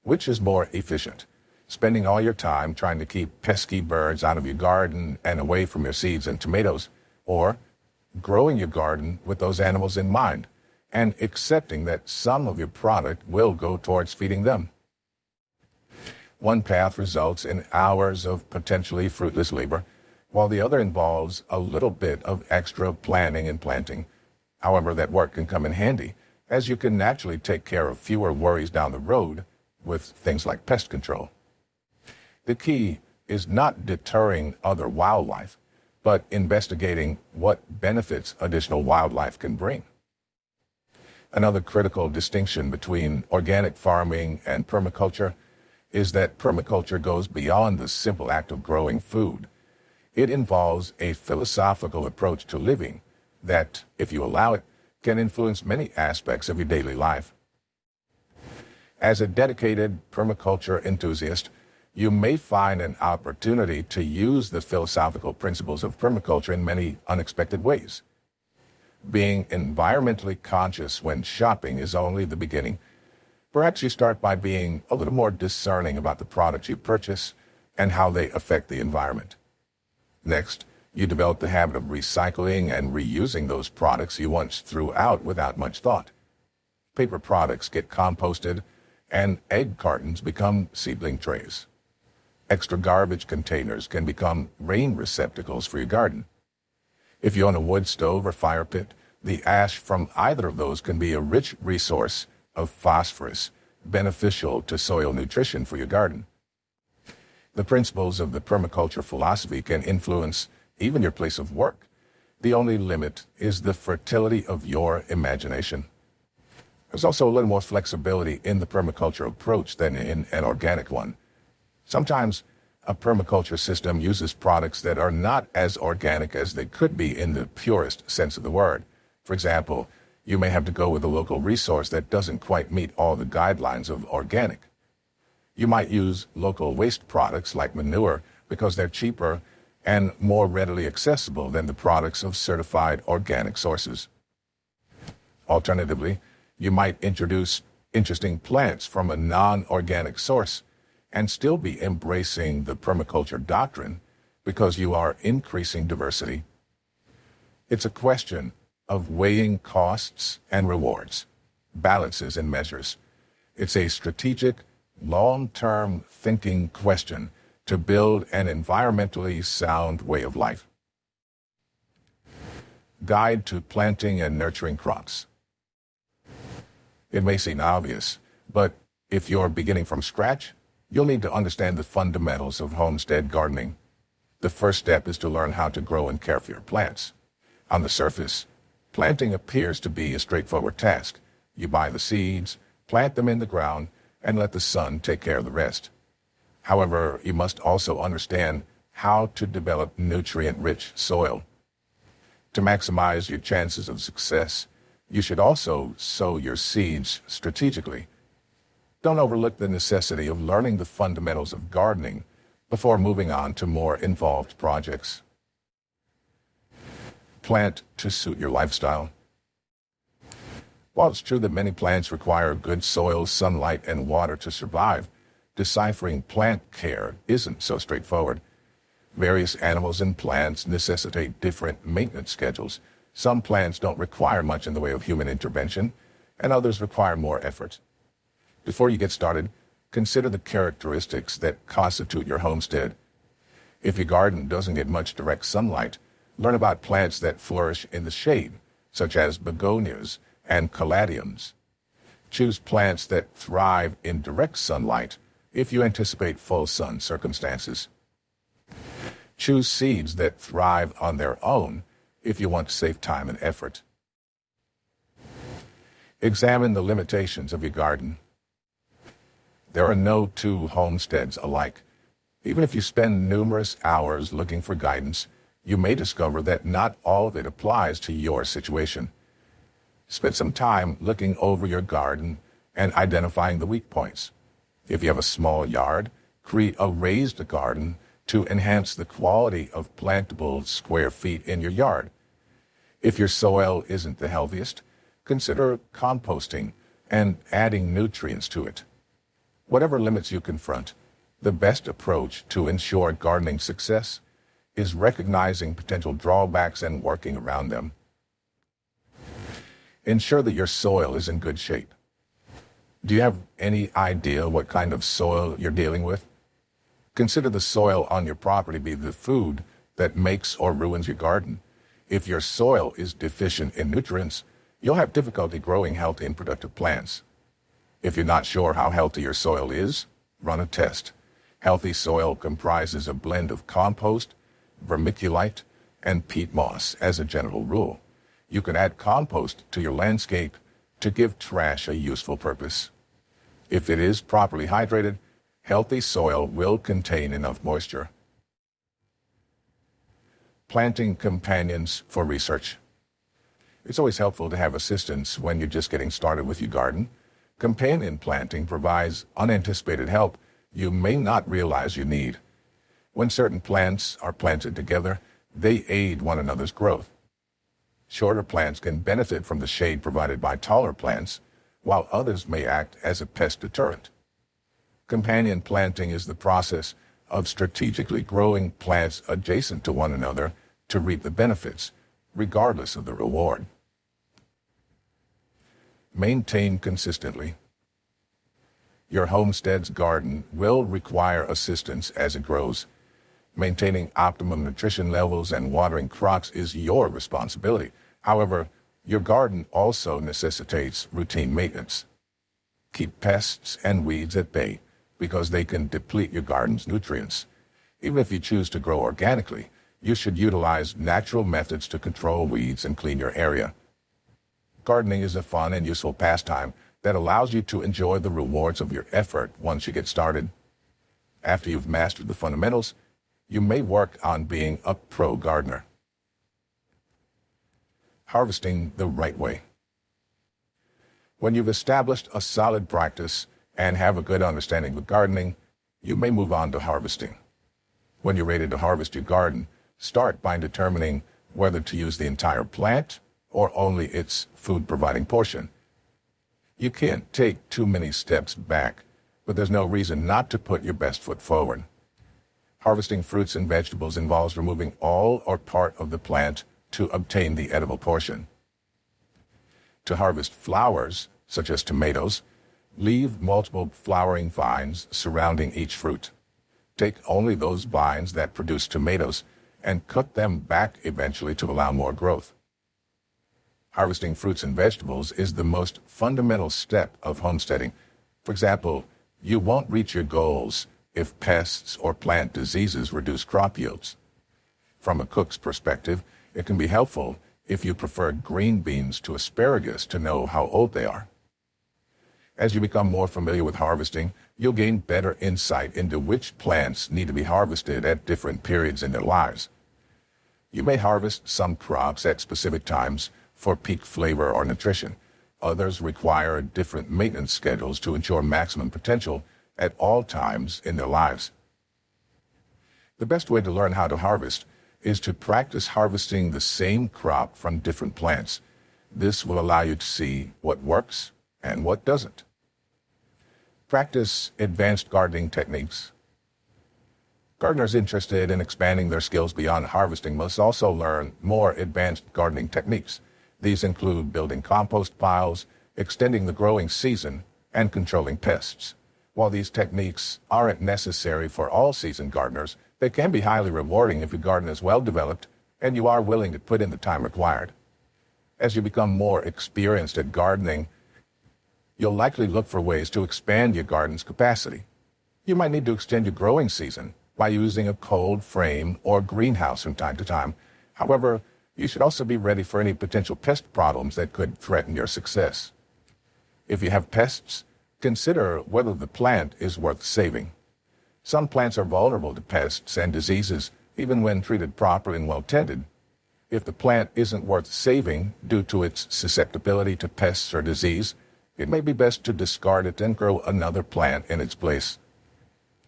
Which is more efficient? Spending all your time trying to keep pesky birds out of your garden and away from your seeds and tomatoes, or growing your garden with those animals in mind and accepting that some of your product will go towards feeding them? One path results in hours of potentially fruitless labor, while the other involves a little bit of extra planning and planting. However, that work can come in handy, as you can naturally take care of fewer worries down the road with things like pest control. The key is not deterring other wildlife, but investigating what benefits additional wildlife can bring. Another critical distinction between organic farming and permaculture is that permaculture goes beyond the simple act of growing food. It involves a philosophical approach to living that, if you allow it, can influence many aspects of your daily life. As a dedicated permaculture enthusiast, you may find an opportunity to use the philosophical principles of permaculture in many unexpected ways. Being environmentally conscious when shopping is only the beginning. Perhaps you start by being a little more discerning about the products you purchase and how they affect the environment. Next, you develop the habit of recycling and reusing those products you once threw out without much thought. Paper products get composted, and egg cartons become seedling trays. Extra garbage containers can become rain receptacles for your garden. If you own a wood stove or fire pit, the ash from either of those can be a rich resource of phosphorus, beneficial to soil nutrition for your garden. The principles of the permaculture philosophy can influence even your place of work. The only limit is the fertility of your imagination. There's also a little more flexibility in the permaculture approach than in an organic one. Sometimes a permaculture system uses products that are not as organic as they could be in the purest sense of the word. For example, you may have to go with a local resource that doesn't quite meet all the guidelines of organic. You might use local waste products like manure because they're cheaper and more readily accessible than the products of certified organic sources. Alternatively, you might introduce interesting plants from a non-organic source and still be embracing the permaculture doctrine because you are increasing diversity. It's a question of weighing costs and rewards, balances and measures. It's a strategic, long-term thinking question to build an environmentally sound way of life. Guide to planting and nurturing crops. It may seem obvious, but if you're beginning from scratch, you'll need to understand the fundamentals of homestead gardening. The first step is to learn how to grow and care for your plants. On the surface, planting appears to be a straightforward task. You buy the seeds, plant them in the ground, and let the sun take care of the rest. However, you must also understand how to develop nutrient-rich soil. To maximize your chances of success, you should also sow your seeds strategically. Don't overlook the necessity of learning the fundamentals of gardening before moving on to more involved projects. Plant to suit your lifestyle. While it's true that many plants require good soil, sunlight, and water to survive, deciphering plant care isn't so straightforward. Various animals and plants necessitate different maintenance schedules. Some plants don't require much in the way of human intervention, and others require more effort. Before you get started, consider the characteristics that constitute your homestead. If your garden doesn't get much direct sunlight, learn about plants that flourish in the shade, such as begonias and caladiums. Choose plants that thrive in direct sunlight if you anticipate full sun circumstances. Choose seeds that thrive on their own if you want to save time and effort. Examine the limitations of your garden. There are no two homesteads alike. Even if you spend numerous hours looking for guidance, you may discover that not all of it applies to your situation. Spend some time looking over your garden and identifying the weak points. If you have a small yard, create a raised garden to enhance the quality of plantable square feet in your yard. If your soil isn't the healthiest, consider composting and adding nutrients to it. Whatever limits you confront, the best approach to ensure gardening success is recognizing potential drawbacks and working around them. Ensure that your soil is in good shape. Do you have any idea what kind of soil you're dealing with? Consider the soil on your property be the food that makes or ruins your garden. If your soil is deficient in nutrients, you'll have difficulty growing healthy and productive plants. If you're not sure how healthy your soil is, run a test. Healthy soil comprises a blend of compost, vermiculite, and peat moss as a general rule. You can add compost to your landscape to give trash a useful purpose. If it is properly hydrated, healthy soil will contain enough moisture. Planting companions for research. It's always helpful to have assistance when you're just getting started with your garden. Companion planting provides unanticipated help you may not realize you need. When certain plants are planted together, they aid one another's growth. Shorter plants can benefit from the shade provided by taller plants, while others may act as a pest deterrent. Companion planting is the process of strategically growing plants adjacent to one another to reap the benefits, regardless of the reward. Maintain consistently. Your homestead's garden will require assistance as it grows. Maintaining optimum nutrition levels and watering crops is your responsibility. However, your garden also necessitates routine maintenance. Keep pests and weeds at bay because they can deplete your garden's nutrients. Even if you choose to grow organically, you should utilize natural methods to control weeds and clean your area. Gardening is a fun and useful pastime that allows you to enjoy the rewards of your effort once you get started. After you've mastered the fundamentals, you may work on being a pro gardener. Harvesting the right way. When you've established a solid practice and have a good understanding of gardening, you may move on to harvesting. When you're ready to harvest your garden, start by determining whether to use the entire plant or only its food-providing portion. You can't take too many steps back, but there's no reason not to put your best foot forward. Harvesting fruits and vegetables involves removing all or part of the plant to obtain the edible portion. To harvest flowers, such as tomatoes, leave multiple flowering vines surrounding each fruit. Take only those vines that produce tomatoes and cut them back eventually to allow more growth. Harvesting fruits and vegetables is the most fundamental step of homesteading. For example, you won't reach your goals if pests or plant diseases reduce crop yields. From a cook's perspective, it can be helpful if you prefer green beans to asparagus to know how old they are. As you become more familiar with harvesting, you'll gain better insight into which plants need to be harvested at different periods in their lives. You may harvest some crops at specific times for peak flavor or nutrition. Others require different maintenance schedules to ensure maximum potential at all times in their lives. The best way to learn how to harvest is to practice harvesting the same crop from different plants. This will allow you to see what works and what doesn't. Practice advanced gardening techniques. Gardeners interested in expanding their skills beyond harvesting must also learn more advanced gardening techniques. These include building compost piles, extending the growing season, and controlling pests. While these techniques aren't necessary for all seasoned gardeners, they can be highly rewarding if your garden is well developed and you are willing to put in the time required. As you become more experienced at gardening, you'll likely look for ways to expand your garden's capacity. You might need to extend your growing season by using a cold frame or greenhouse from time to time. However, you should also be ready for any potential pest problems that could threaten your success. If you have pests, consider whether the plant is worth saving. Some plants are vulnerable to pests and diseases, even when treated properly and well tended. If the plant isn't worth saving due to its susceptibility to pests or disease, it may be best to discard it and grow another plant in its place.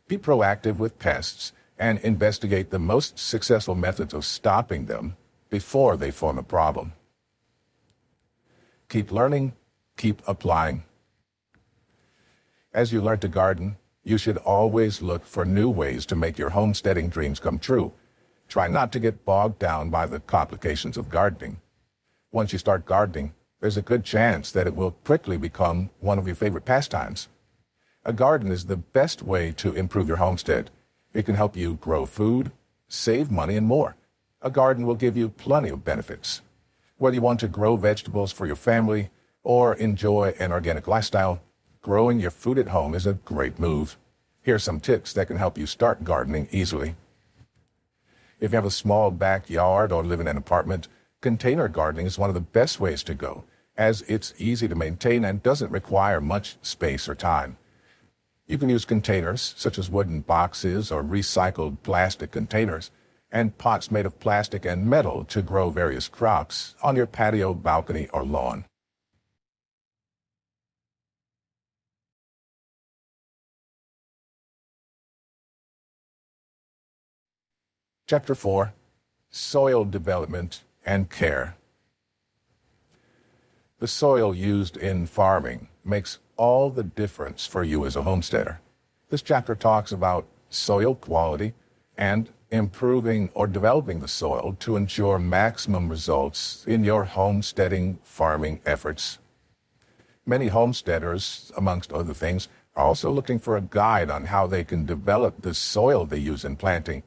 Be proactive with pests and investigate the most successful methods of stopping them before they form a problem. Keep learning, keep applying. As you learn to garden, you should always look for new ways to make your homesteading dreams come true. Try not to get bogged down by the complications of gardening. Once you start gardening, there's a good chance that it will quickly become one of your favorite pastimes. A garden is the best way to improve your homestead. It can help you grow food, save money, and more. A garden will give you plenty of benefits. Whether you want to grow vegetables for your family or enjoy an organic lifestyle, growing your food at home is a great move. Here are some tips that can help you start gardening easily. If you have a small backyard or live in an apartment, container gardening is one of the best ways to go, as it's easy to maintain and doesn't require much space or time. You can use containers, such as wooden boxes or recycled plastic containers, and pots made of plastic and metal to grow various crops on your patio, balcony, or lawn. Chapter 4, Soil Development and Care. The soil used in farming makes all the difference for you as a homesteader. This chapter talks about soil quality and improving or developing the soil to ensure maximum results in your homesteading farming efforts. Many homesteaders, amongst other things, are also looking for a guide on how they can develop the soil they use in planting.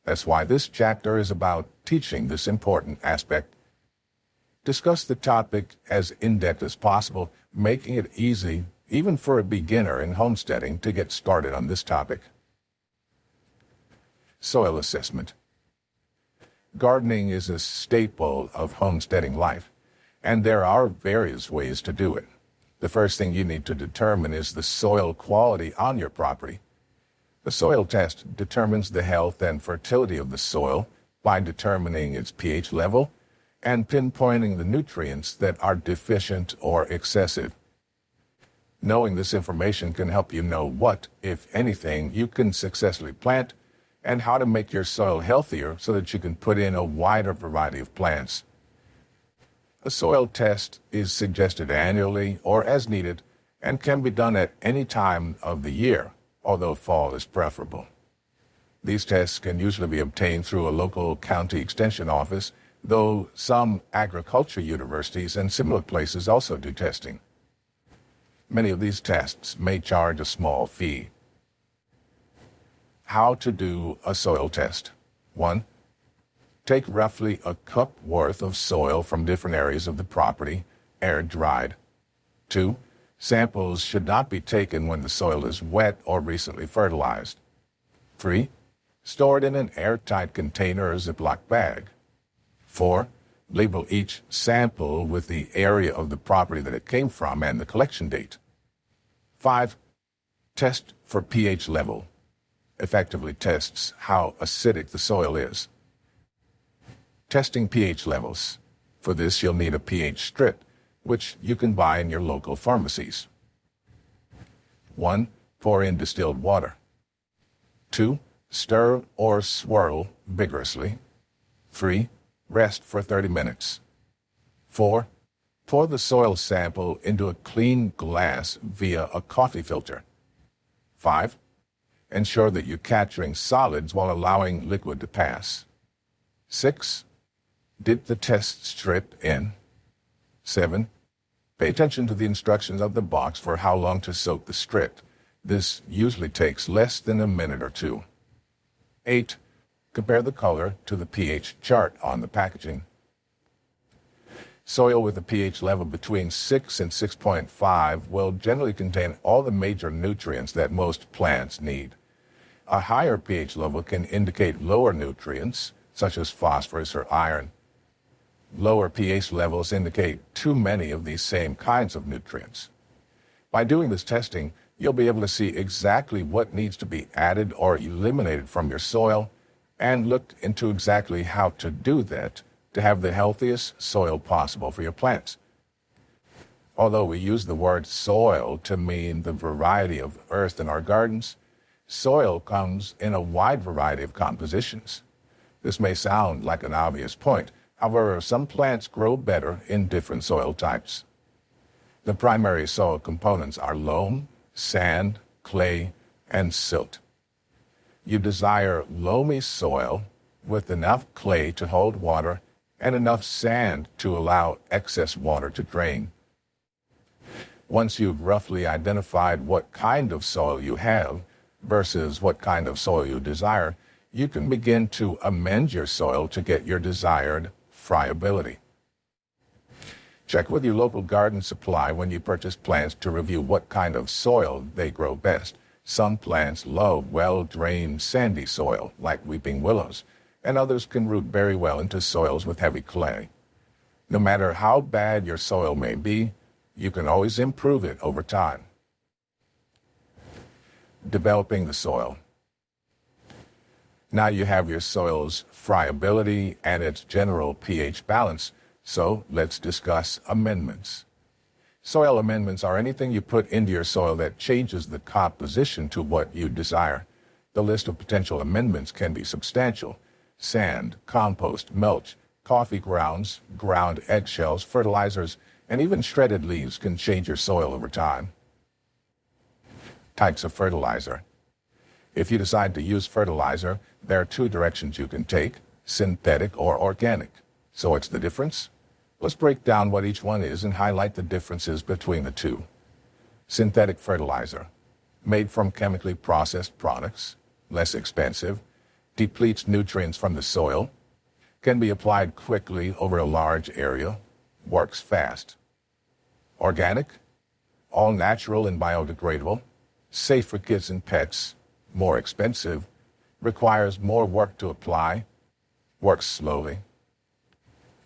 That's why this chapter is about teaching this important aspect. Discuss the topic as in-depth as possible, making it easy, even for a beginner in homesteading, to get started on this topic. Soil assessment. Gardening is a staple of homesteading life, and there are various ways to do it. The first thing you need to determine is the soil quality on your property. The soil test determines the health and fertility of the soil by determining its pH level and pinpointing the nutrients that are deficient or excessive. Knowing this information can help you know what, if anything, you can successfully plant and how to make your soil healthier so that you can put in a wider variety of plants. A soil test is suggested annually or as needed and can be done at any time of the year, although fall is preferable. These tests can usually be obtained through a local county extension office, though some agriculture universities and similar places also do testing. Many of these tests may charge a small fee. How to do a soil test. 1. Take roughly a cup worth of soil from different areas of the property, air-dried. 2. Samples should not be taken when the soil is wet or recently fertilized. 3. Store it in an airtight container or Ziploc bag. 4. Label each sample with the area of the property that it came from and the collection date. 5. Test for pH level. Effectively tests how acidic the soil is. Testing pH levels. For this, you'll need a pH strip, which you can buy in your local pharmacies. 1. Pour in distilled water. 2. Stir or swirl vigorously. 3. Rest for 30 minutes. 4. Pour the soil sample into a clean glass via a coffee filter. 5. Ensure that you're capturing solids while allowing liquid to pass. 6. Dip the test strip in. 7. Pay attention to the instructions of the box for how long to soak the strip. This usually takes less than a minute or two. 8. Compare the color to the pH chart on the packaging. Soil with a pH level between 6 and 6.5 will generally contain all the major nutrients that most plants need. A higher pH level can indicate lower nutrients, such as phosphorus or iron. Lower pH levels indicate too many of these same kinds of nutrients. By doing this testing, you'll be able to see exactly what needs to be added or eliminated from your soil, and look into exactly how to do that to have the healthiest soil possible for your plants. Although we use the word soil to mean the variety of earth in our gardens, soil comes in a wide variety of compositions. This may sound like an obvious point. However, some plants grow better in different soil types. The primary soil components are loam, sand, clay, and silt. You desire loamy soil with enough clay to hold water and enough sand to allow excess water to drain. Once you've roughly identified what kind of soil you have versus what kind of soil you desire, you can begin to amend your soil to get your desired friability. Check with your local garden supply when you purchase plants to review what kind of soil they grow best. Some plants love well-drained sandy soil, like weeping willows, and others can root very well into soils with heavy clay. No matter how bad your soil may be, you can always improve it over time. Developing the soil. Now you have your soil's friability and its general pH balance, so let's discuss amendments. Soil amendments are anything you put into your soil that changes the composition to what you desire. The list of potential amendments can be substantial. Sand, compost, mulch, coffee grounds, ground eggshells, fertilizers, and even shredded leaves can change your soil over time. Types of fertilizer. If you decide to use fertilizer, there are two directions you can take, synthetic or organic. So what's the difference? Let's break down what each one is and highlight the differences between the two. Synthetic fertilizer, made from chemically processed products, less expensive, depletes nutrients from the soil, can be applied quickly over a large area, works fast. Organic, all natural and biodegradable, safe for kids and pets, more expensive, requires more work to apply, works slowly.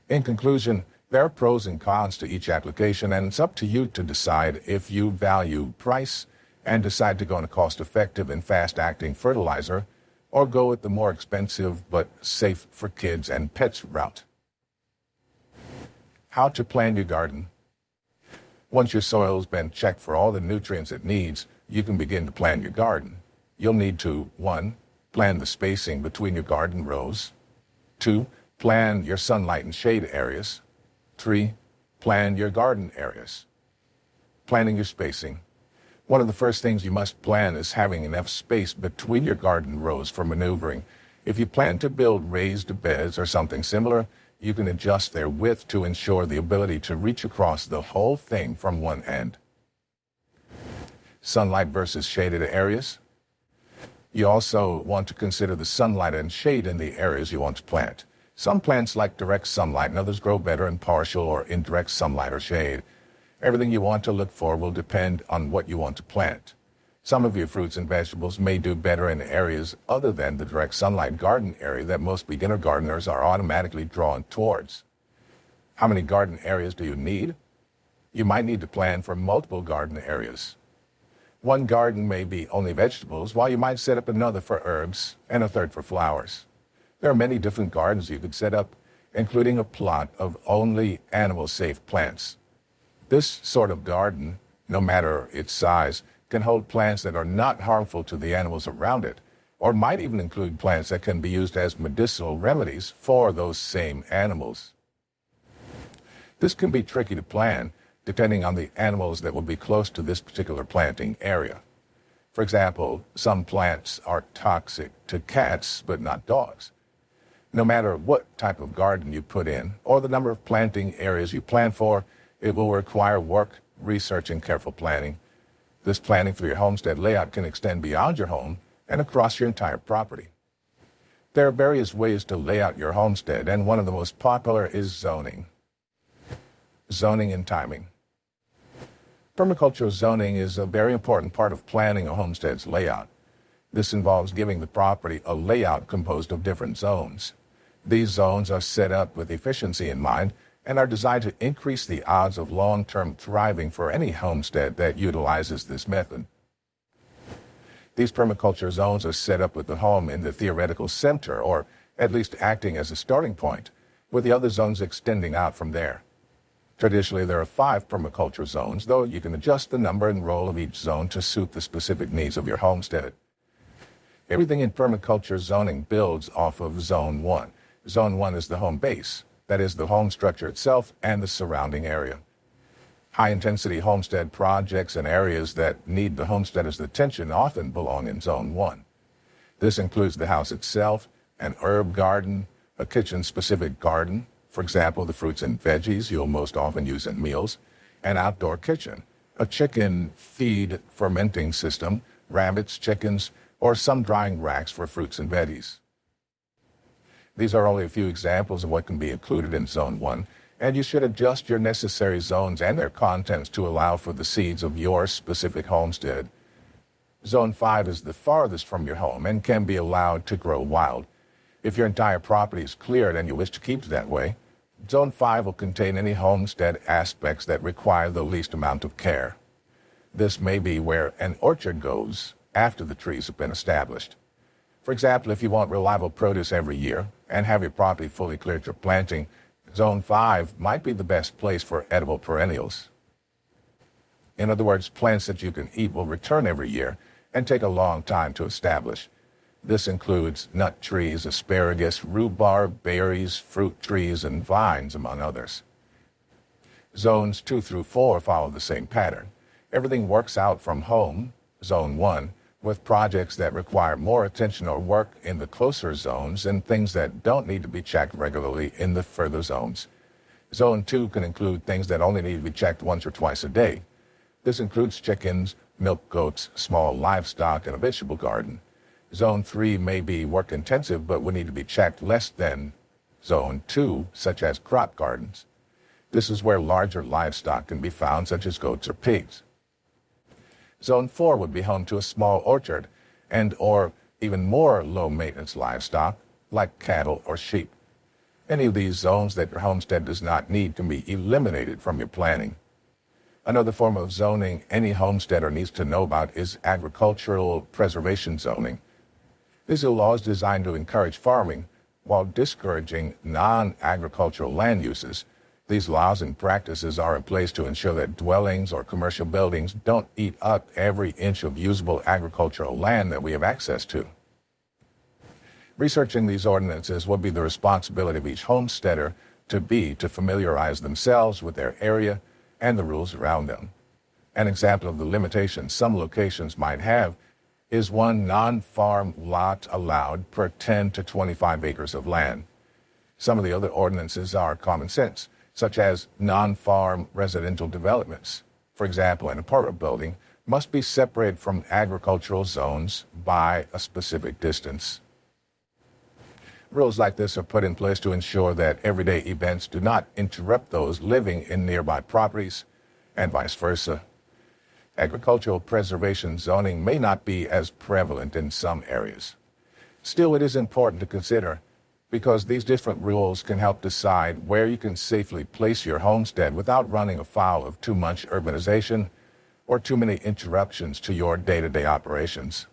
In conclusion, there are pros and cons to each application, and it's up to you to decide if you value price and decide to go on a cost-effective and fast-acting fertilizer, or go with the more expensive but safe for kids and pets route. How to plan your garden. Once your soil's been checked for all the nutrients it needs, you can begin to plan your garden. You'll need to 1. Plan the spacing between your garden rows. 2. Plan your sunlight and shade areas. 3. Plan your garden areas. Planning your spacing. One of the first things you must plan is having enough space between your garden rows for maneuvering. If you plan to build raised beds or something similar, you can adjust their width to ensure the ability to reach across the whole thing from one end. Sunlight versus shaded areas. You also want to consider the sunlight and shade in the areas you want to plant. Some plants like direct sunlight and others grow better in partial or indirect sunlight or shade. Everything you want to look for will depend on what you want to plant. Some of your fruits and vegetables may do better in areas other than the direct sunlight garden area that most beginner gardeners are automatically drawn towards. How many garden areas do you need? You might need to plan for multiple garden areas. One garden may be only vegetables, while you might set up another for herbs and a third for flowers. There are many different gardens you could set up, including a plot of only animal-safe plants. This sort of garden, no matter its size, can hold plants that are not harmful to the animals around it, or might even include plants that can be used as medicinal remedies for those same animals. This can be tricky to plan, depending on the animals that will be close to this particular planting area. For example, some plants are toxic to cats, but not dogs. No matter what type of garden you put in, or the number of planting areas you plan for, it will require work, research, and careful planning. This planning for your homestead layout can extend beyond your home and across your entire property. There are various ways to lay out your homestead, and one of the most popular is zoning. Zoning and timing. Permaculture zoning is a very important part of planning a homestead's layout. This involves giving the property a layout composed of different zones. These zones are set up with efficiency in mind and are designed to increase the odds of long-term thriving for any homestead that utilizes this method. These permaculture zones are set up with the home in the theoretical center, or at least acting as a starting point, with the other zones extending out from there. Traditionally, there are 5 permaculture zones, though you can adjust the number and role of each zone to suit the specific needs of your homestead. Everything in permaculture zoning builds off of Zone 1. Zone 1 is the home base, that is, the home structure itself and the surrounding area. High-intensity homestead projects and areas that need the homesteader's attention often belong in Zone 1. This includes the house itself, an herb garden, a kitchen-specific garden, for example, the fruits and veggies you'll most often use in meals, an outdoor kitchen, a chicken feed fermenting system, rabbits, chickens, or some drying racks for fruits and veggies. These are only a few examples of what can be included in Zone 1, and you should adjust your necessary zones and their contents to allow for the seeds of your specific homestead. Zone 5 is the farthest from your home and can be allowed to grow wild. If your entire property is cleared and you wish to keep it that way, Zone 5 will contain any homestead aspects that require the least amount of care. This may be where an orchard goes after the trees have been established. For example, if you want reliable produce every year and have your property fully cleared for planting, Zone 5 might be the best place for edible perennials. In other words, plants that you can eat will return every year and take a long time to establish. This includes nut trees, asparagus, rhubarb, berries, fruit trees, and vines, among others. Zones 2 through 4 follow the same pattern. Everything works out from home, Zone 1, with projects that require more attention or work in the closer zones and things that don't need to be checked regularly in the further zones. Zone 2 can include things that only need to be checked once or twice a day. This includes chickens, milk goats, small livestock, and a vegetable garden. Zone 3 may be work-intensive, but would need to be checked less than Zone 2, such as crop gardens. This is where larger livestock can be found, such as goats or pigs. Zone 4 would be home to a small orchard and/or even more low-maintenance livestock, like cattle or sheep. Any of these zones that your homestead does not need can be eliminated from your planning. Another form of zoning any homesteader needs to know about is agricultural preservation zoning. These are laws designed to encourage farming while discouraging non-agricultural land uses. These laws and practices are in place to ensure that dwellings or commercial buildings don't eat up every inch of usable agricultural land that we have access to. Researching these ordinances will be the responsibility of each homesteader to familiarize themselves with their area and the rules around them. An example of the limitations some locations might have is 1 non-farm lot allowed per 10 to 25 acres of land. Some of the other ordinances are common sense, such as non-farm residential developments. For example, an apartment building must be separated from agricultural zones by a specific distance. Rules like this are put in place to ensure that everyday events do not interrupt those living in nearby properties, and vice versa. Agricultural preservation zoning may not be as prevalent in some areas. Still, it is important to consider because these different rules can help decide where you can safely place your homestead without running afoul of too much urbanization or too many interruptions to your day-to-day operations.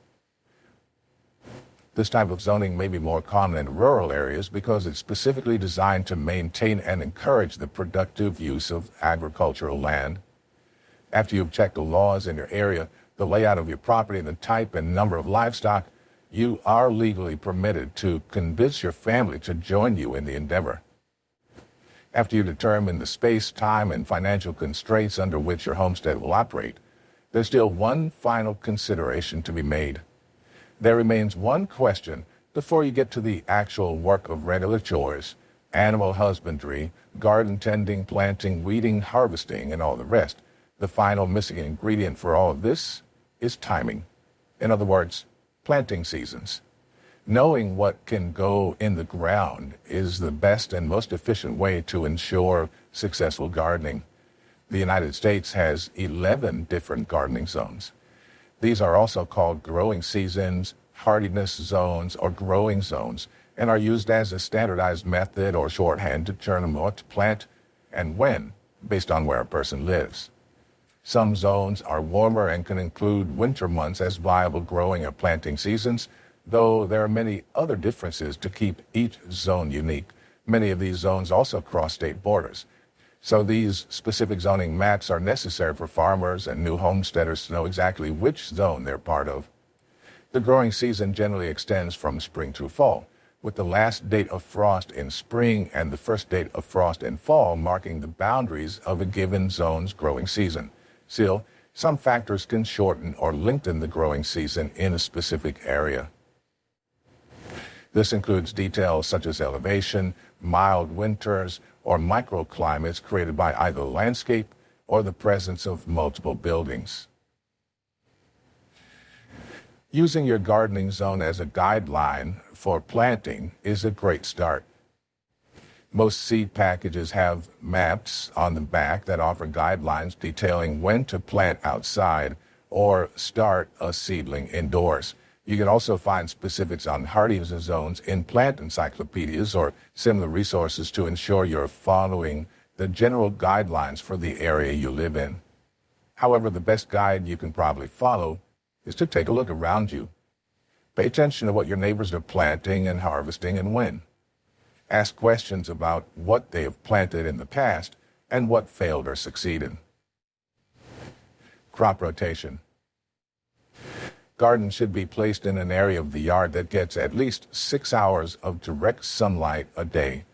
This type of zoning may be more common in rural areas because it's specifically designed to maintain and encourage the productive use of agricultural land. After you've checked the laws in your area, the layout of your property, and the type and number of livestock, you are legally permitted to convince your family to join you in the endeavor. After you determine the space, time, and financial constraints under which your homestead will operate, there's still one final consideration to be made. There remains one question before you get to the actual work of regular chores, animal husbandry, garden tending, planting, weeding, harvesting, and all the rest. The final missing ingredient for all of this is timing. In other words, planting seasons. Knowing what can go in the ground is the best and most efficient way to ensure successful gardening. The United States has 11 different gardening zones. These are also called growing seasons, hardiness zones, or growing zones, and are used as a standardized method or shorthand to determine what to plant and when, based on where a person lives. Some zones are warmer and can include winter months as viable growing or planting seasons, though there are many other differences to keep each zone unique. Many of these zones also cross state borders. So these specific zoning maps are necessary for farmers and new homesteaders to know exactly which zone they're part of. The growing season generally extends from spring through fall, with the last date of frost in spring and the first date of frost in fall marking the boundaries of a given zone's growing season. Still, some factors can shorten or lengthen the growing season in a specific area. This includes details such as elevation, mild winters, or microclimates created by either landscape or the presence of multiple buildings. Using your gardening zone as a guideline for planting is a great start. Most seed packages have maps on the back that offer guidelines detailing when to plant outside or start a seedling indoors. You can also find specifics on hardiness zones in plant encyclopedias or similar resources to ensure you're following the general guidelines for the area you live in. However, the best guide you can probably follow is to take a look around you. Pay attention to what your neighbors are planting and harvesting and when. Ask questions about what they have planted in the past and what failed or succeeded. Crop rotation. Gardens should be placed in an area of the yard that gets at least 6 hours of direct sunlight a day.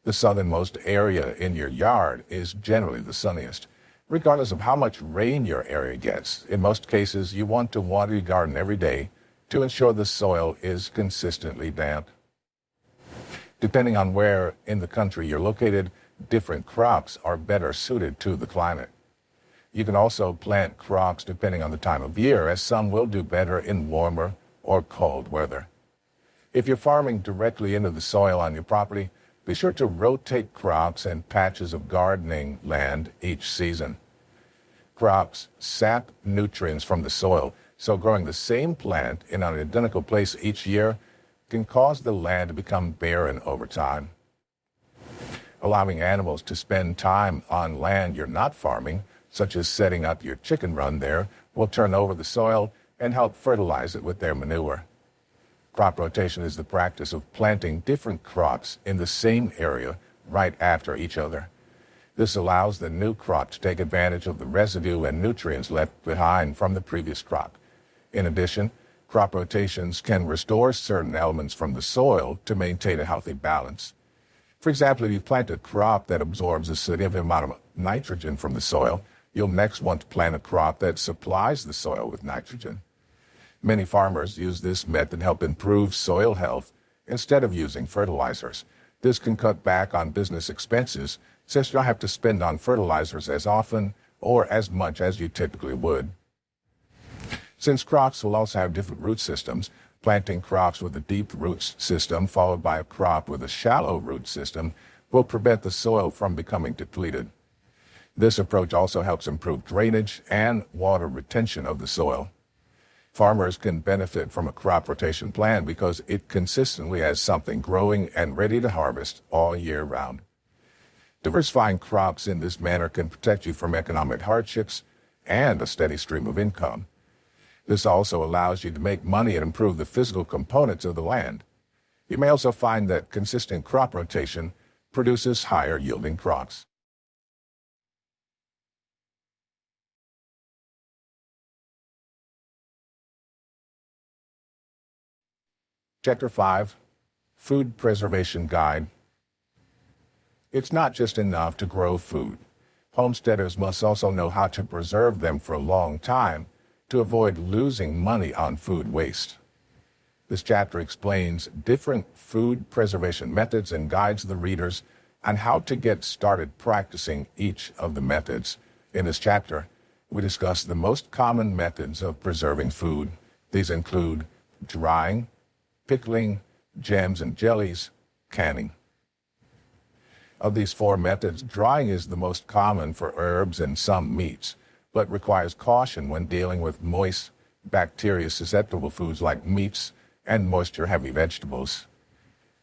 The southernmost area in your yard is generally the sunniest, regardless of how much rain your area gets. In most cases, you want to water your garden every day to ensure the soil is consistently damp. Depending on where in the country you're located, different crops are better suited to the climate. You can also plant crops depending on the time of year, as some will do better in warmer or cold weather. If you're farming directly into the soil on your property, be sure to rotate crops and patches of gardening land each season. Crops sap nutrients from the soil, so growing the same plant in an identical place each year can cause the land to become barren over time. Allowing animals to spend time on land you're not farming, such as setting up your chicken run there, will turn over the soil and help fertilize it with their manure. Crop rotation is the practice of planting different crops in the same area right after each other. This allows the new crop to take advantage of the residue and nutrients left behind from the previous crop. In addition, crop rotations can restore certain elements from the soil to maintain a healthy balance. For example, if you plant a crop that absorbs a significant amount of nitrogen from the soil, you'll next want to plant a crop that supplies the soil with nitrogen. Many farmers use this method to help improve soil health instead of using fertilizers. This can cut back on business expenses since you don't have to spend on fertilizers as often or as much as you typically would. Since crops will also have different root systems, planting crops with a deep root system followed by a crop with a shallow root system will prevent the soil from becoming depleted. This approach also helps improve drainage and water retention of the soil. Farmers can benefit from a crop rotation plan because it consistently has something growing and ready to harvest all year round. Diversifying crops in this manner can protect you from economic hardships and a steady stream of income. This also allows you to make money and improve the physical components of the land. You may also find that consistent crop rotation produces higher yielding crops. Chapter 5, Food Preservation Guide. It's not just enough to grow food. Homesteaders must also know how to preserve them for a long time to avoid losing money on food waste. This chapter explains different food preservation methods and guides the readers on how to get started practicing each of the methods. In this chapter, we discuss the most common methods of preserving food. These include drying, pickling, jams and jellies, canning. Of these four methods, drying is the most common for herbs and some meats, but requires caution when dealing with moist, bacteria-susceptible foods like meats and moisture-heavy vegetables.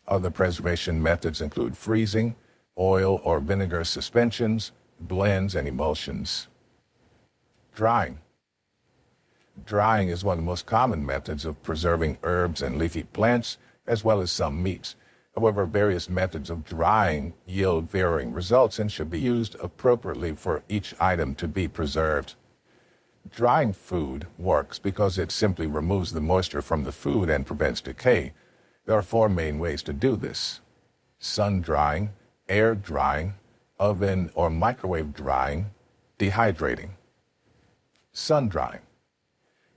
Other preservation methods include freezing, oil or vinegar suspensions, blends, and emulsions. Drying. Drying is one of the most common methods of preserving herbs and leafy plants, as well as some meats. However, various methods of drying yield varying results and should be used appropriately for each item to be preserved. Drying food works because it simply removes the moisture from the food and prevents decay. There are four main ways to do this: sun drying, air drying, oven or microwave drying, dehydrating. Sun drying.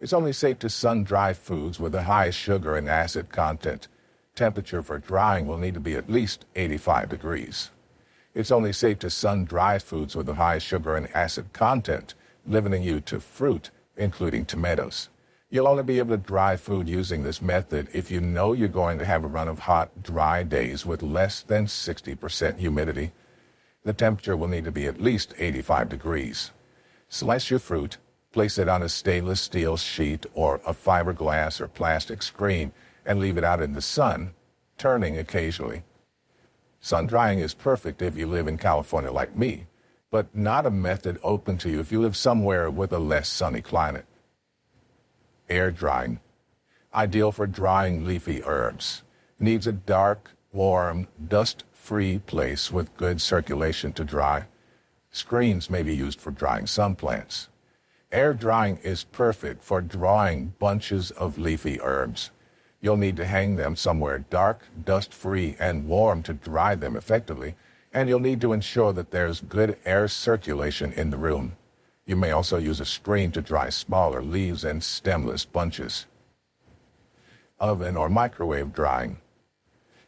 It's only safe to sun dry foods with a high sugar and acid content. Temperature for drying will need to be at least 85 degrees. It's only safe to sun dry foods with a high sugar and acid content, limiting you to fruit, including tomatoes. You'll only be able to dry food using this method if you know you're going to have a run of hot, dry days with less than 60% humidity. The temperature will need to be at least 85 degrees. Slice your fruit, place it on a stainless steel sheet or a fiberglass or plastic screen, and leave it out in the sun, turning occasionally. Sun drying is perfect if you live in California like me, but not a method open to you if you live somewhere with a less sunny climate. Air drying. Ideal for drying leafy herbs. Needs a dark, warm, dust-free place with good circulation to dry. Screens may be used for drying some plants. Air drying is perfect for drying bunches of leafy herbs. You'll need to hang them somewhere dark, dust-free, and warm to dry them effectively, and you'll need to ensure that there's good air circulation in the room. You may also use a screen to dry smaller leaves and stemless bunches. Oven or microwave drying.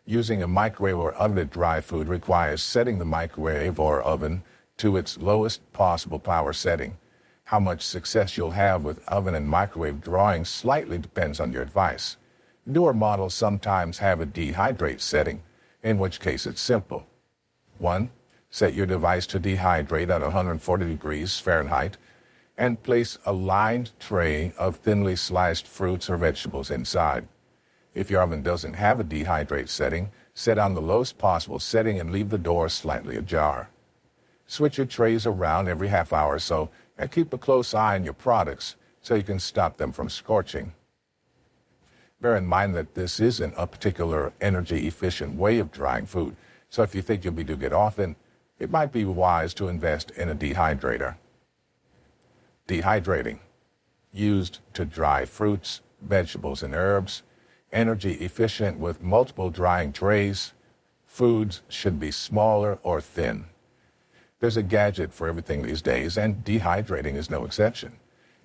Using a microwave or oven to dry food requires setting the microwave or oven to its lowest possible power setting. How much success you'll have with oven and microwave drying slightly depends on your device. Newer models sometimes have a dehydrate setting, in which case it's simple. 1. Set your device to dehydrate at 140 degrees Fahrenheit and place a lined tray of thinly sliced fruits or vegetables inside. If your oven doesn't have a dehydrate setting, set on the lowest possible setting and leave the door slightly ajar. Switch your trays around every half hour or so and keep a close eye on your products so you can stop them from scorching. Bear in mind that this isn't a particular energy-efficient way of drying food, so if you think you'll be doing it often, it might be wise to invest in a dehydrator. Dehydrating. Used to dry fruits, vegetables, and herbs. Energy efficient with multiple drying trays. Foods should be smaller or thin. There's a gadget for everything these days, and dehydrating is no exception.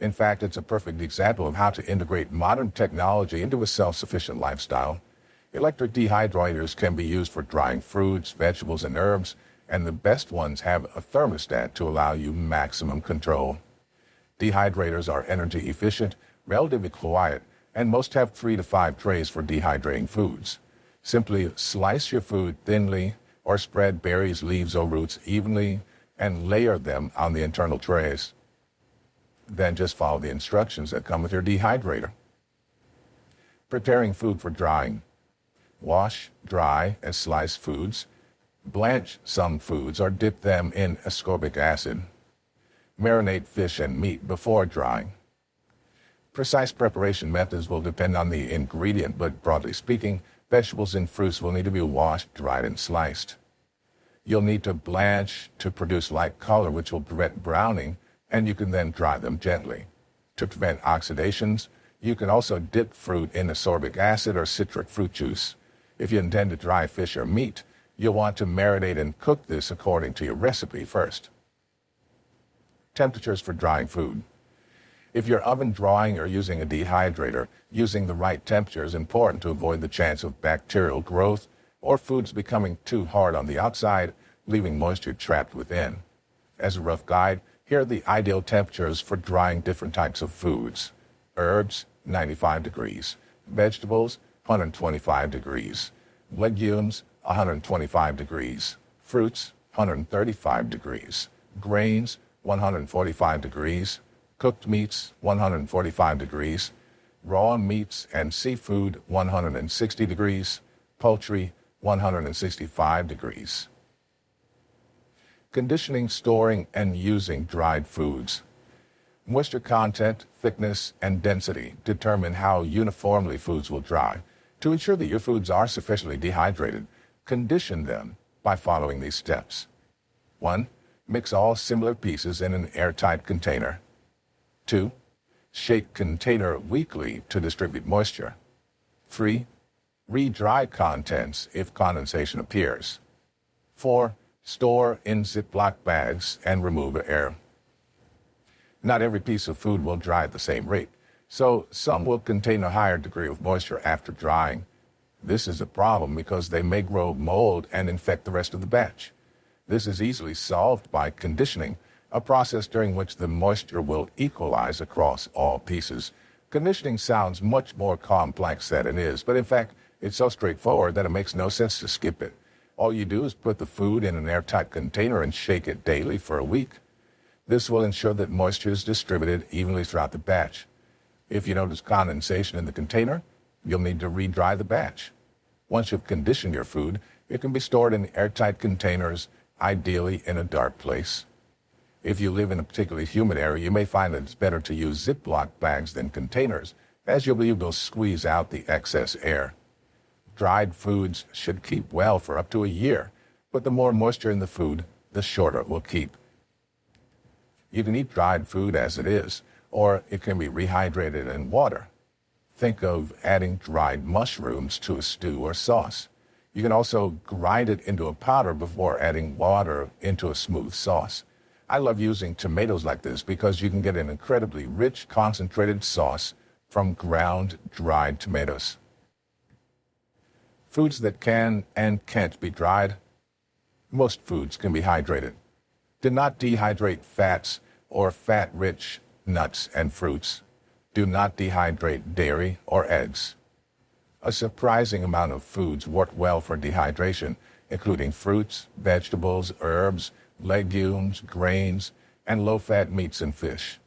In fact, it's a perfect example of how to integrate modern technology into a self-sufficient lifestyle. Electric dehydrators can be used for drying fruits, vegetables, and herbs, and the best ones have a thermostat to allow you maximum control. Dehydrators are energy efficient, relatively quiet, and most have 3 to 5 trays for dehydrating foods. Simply slice your food thinly or spread berries, leaves, or roots evenly and layer them on the internal trays. Then just follow the instructions that come with your dehydrator. Preparing food for drying. Wash, dry, and slice foods. Blanch some foods or dip them in ascorbic acid. Marinate fish and meat before drying. Precise preparation methods will depend on the ingredient, but broadly speaking, vegetables and fruits will need to be washed, dried, and sliced. You'll need to blanch to produce light color, which will prevent browning, and you can then dry them gently. To prevent oxidations, you can also dip fruit in ascorbic acid or citric fruit juice. If you intend to dry fish or meat, You'll want to marinate and cook this according to your recipe first. Temperatures for drying food. If you're oven drying or using a dehydrator, using the right temperature is important to avoid the chance of bacterial growth or foods becoming too hard on the outside, leaving moisture trapped within. As a rough guide, here are the ideal temperatures for drying different types of foods. Herbs, 95 degrees. Vegetables, 125 degrees. Legumes, 125 degrees. Fruits, 135 degrees. Grains, 145 degrees. Cooked meats, 145 degrees. Raw meats and seafood, 160 degrees. Poultry, 165 degrees. Conditioning, storing, and using dried foods. Moisture content, thickness, and density determine how uniformly foods will dry. To ensure that your foods are sufficiently dehydrated, condition them by following these steps. 1. Mix all similar pieces in an airtight container. 2. Shake container weekly to distribute moisture. 3. Re-dry contents if condensation appears. 4. Store in Ziploc bags and remove air. Not every piece of food will dry at the same rate, so some will contain a higher degree of moisture after drying. This is a problem because they may grow mold and infect the rest of the batch. This is easily solved by conditioning, a process during which the moisture will equalize across all pieces. Conditioning sounds much more complex than it is, but in fact, it's so straightforward that it makes no sense to skip it. All you do is put the food in an airtight container and shake it daily for a week. This will ensure that moisture is distributed evenly throughout the batch. If you notice condensation in the container, you'll need to re-dry the batch. Once you've conditioned your food, it can be stored in airtight containers, ideally in a dark place. If you live in a particularly humid area, you may find that it's better to use Ziploc bags than containers, as you'll be able to squeeze out the excess air. Dried foods should keep well for up to a year, but the more moisture in the food, the shorter it will keep. You can eat dried food as it is, or it can be rehydrated in water. Think of adding dried mushrooms to a stew or sauce. You can also grind it into a powder before adding water into a smooth sauce. I love using tomatoes like this because you can get an incredibly rich, concentrated sauce from ground, dried tomatoes. Foods that can and can't be dried. Most foods can be hydrated. Do not dehydrate fats or fat-rich nuts and fruits. Do not dehydrate dairy or eggs. A surprising amount of foods work well for dehydration, including fruits, vegetables, herbs, legumes, grains, and low-fat meats and fish.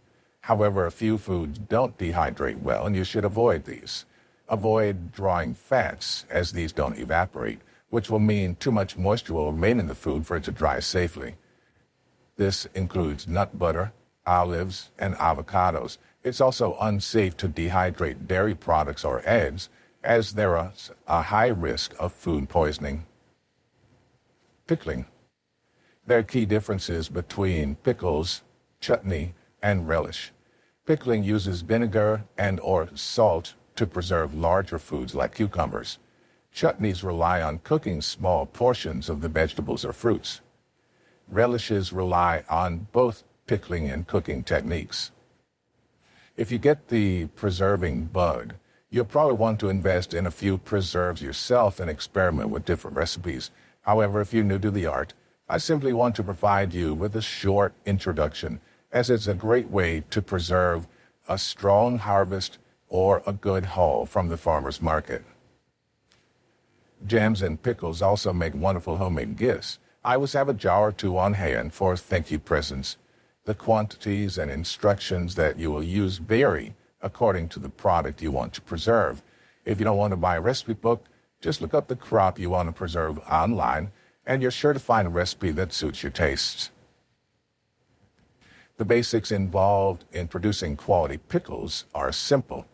However, a few foods don't dehydrate well, and you should avoid these. Avoid drawing fats, as these don't evaporate, which will mean too much moisture will remain in the food for it to dry safely. This includes nut butter, olives, and avocados. It's also unsafe to dehydrate dairy products or eggs, as there is a high risk of food poisoning. Pickling. There are key differences between pickles, chutney, and relish. Pickling uses vinegar and or salt to preserve larger foods like cucumbers. Chutneys rely on cooking small portions of the vegetables or fruits. Relishes rely on both pickling and cooking techniques. If you get the preserving bug, you'll probably want to invest in a few preserves yourself and experiment with different recipes. However, if you're new to the art, I simply want to provide you with a short introduction, as it's a great way to preserve a strong harvest or a good haul from the farmer's market. Jams and pickles also make wonderful homemade gifts. I always have a jar or two on hand for thank you presents. The quantities and instructions that you will use vary according to the product you want to preserve. If you don't want to buy a recipe book, just look up the crop you want to preserve online, and you're sure to find a recipe that suits your tastes. The basics involved in producing quality pickles are simple.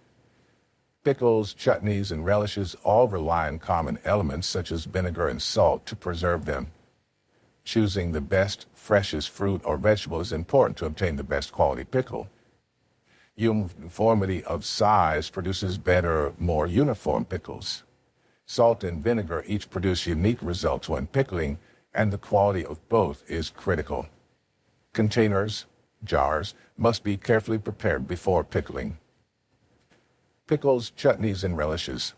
Pickles, chutneys, and relishes all rely on common elements such as vinegar and salt to preserve them. Choosing the best, freshest fruit or vegetable is important to obtain the best quality pickle. Uniformity of size produces better, more uniform pickles. Salt and vinegar each produce unique results when pickling, and the quality of both is critical. Containers, jars, must be carefully prepared before pickling. Pickles, chutneys, and relishes.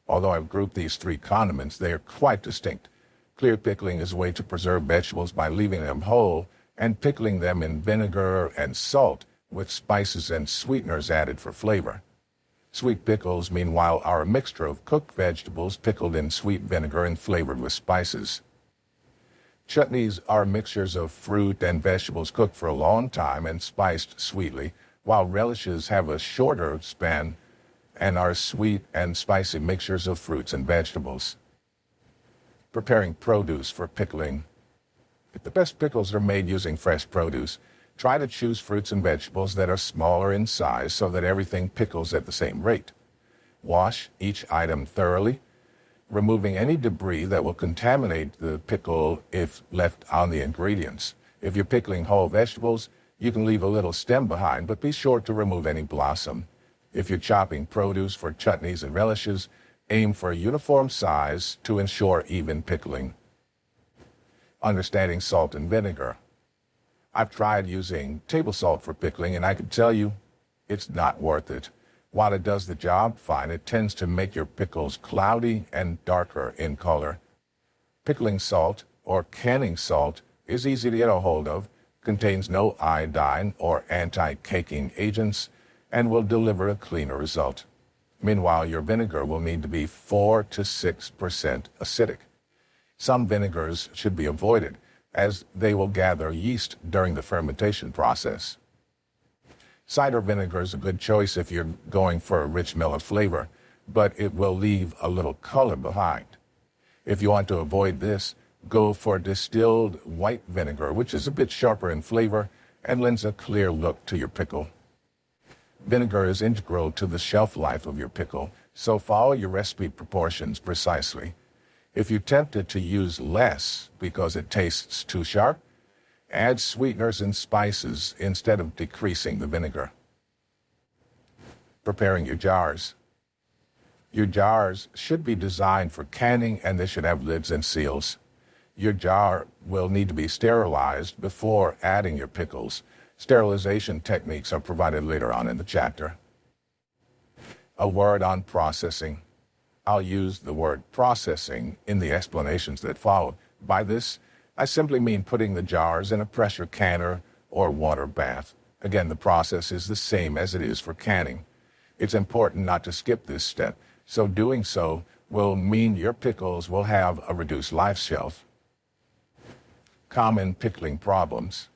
Although I've grouped these three condiments, they are quite distinct. Clear pickling is a way to preserve vegetables by leaving them whole and pickling them in vinegar and salt with spices and sweeteners added for flavor. Sweet pickles, meanwhile, are a mixture of cooked vegetables pickled in sweet vinegar and flavored with spices. Chutneys are mixtures of fruit and vegetables cooked for a long time and spiced sweetly, while relishes have a shorter span and are sweet and spicy mixtures of fruits and vegetables. Preparing produce for pickling. If the best pickles are made using fresh produce, try to choose fruits and vegetables that are smaller in size so that everything pickles at the same rate. Wash each item thoroughly, removing any debris that will contaminate the pickle if left on the ingredients. If you're pickling whole vegetables, you can leave a little stem behind, but be sure to remove any blossom. If you're chopping produce for chutneys and relishes, aim for a uniform size to ensure even pickling. Understanding salt and vinegar. I've tried using table salt for pickling, and I can tell you, it's not worth it. While it does the job fine, it tends to make your pickles cloudy and darker in color. Pickling salt, or canning salt, is easy to get a hold of, contains no iodine or anti-caking agents, and will deliver a cleaner result. Meanwhile, your vinegar will need to be 4 to 6% acidic. Some vinegars should be avoided, as they will gather yeast during the fermentation process. Cider vinegar is a good choice if you're going for a rich mellow flavor, but it will leave a little color behind. If you want to avoid this, go for distilled white vinegar, which is a bit sharper in flavor and lends a clear look to your pickle. Vinegar is integral to the shelf life of your pickle, so follow your recipe proportions precisely. If you're tempted to use less because it tastes too sharp, add sweeteners and spices instead of decreasing the vinegar. Preparing your jars. Your jars should be designed for canning, and they should have lids and seals. Your jar will need to be sterilized before adding your pickles. Sterilization techniques are provided later on in the chapter. A word on processing. I'll use the word processing in the explanations that follow. By this, I simply mean putting the jars in a pressure canner or water bath. Again, the process is the same as it is for canning. It's important not to skip this step, so doing so will mean your pickles will have a reduced life shelf. Common pickling problems.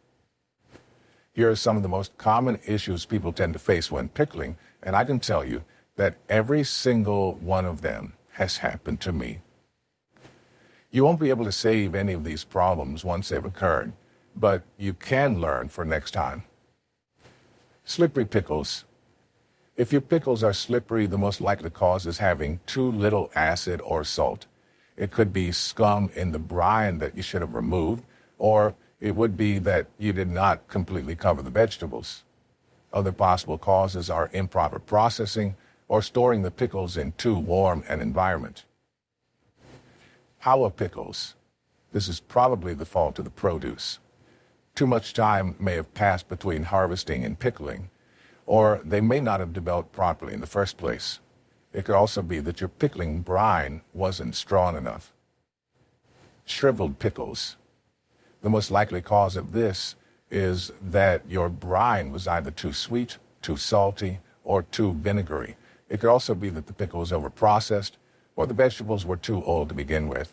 Here are some of the most common issues people tend to face when pickling, and I can tell you that every single one of them has happened to me. You won't be able to save any of these problems once they've occurred, but you can learn for next time. Slippery pickles. If your pickles are slippery, the most likely cause is having too little acid or salt. It could be scum in the brine that you should have removed, or it would be that you did not completely cover the vegetables. Other possible causes are improper processing or storing the pickles in too warm an environment. How are pickles? This is probably the fault of the produce. Too much time may have passed between harvesting and pickling, or they may not have developed properly in the first place. It could also be that your pickling brine wasn't strong enough. Shriveled pickles. The most likely cause of this is that your brine was either too sweet, too salty, or too vinegary. It could also be that the pickle was overprocessed, or the vegetables were too old to begin with.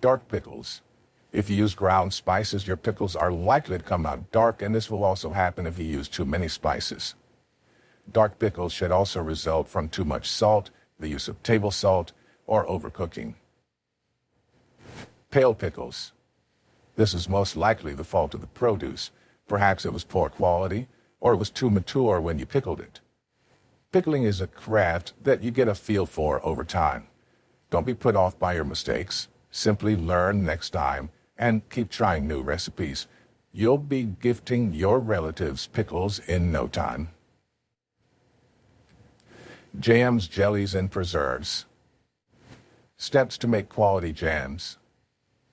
Dark pickles. If you use ground spices, your pickles are likely to come out dark, and this will also happen if you use too many spices. Dark pickles should also result from too much salt, the use of table salt, or overcooking. Pale pickles. This is most likely the fault of the produce. Perhaps it was poor quality, or it was too mature when you pickled it. Pickling is a craft that you get a feel for over time. Don't be put off by your mistakes. Simply learn next time and keep trying new recipes. You'll be gifting your relatives pickles in no time. Jams, jellies, and preserves. Steps to make quality jams.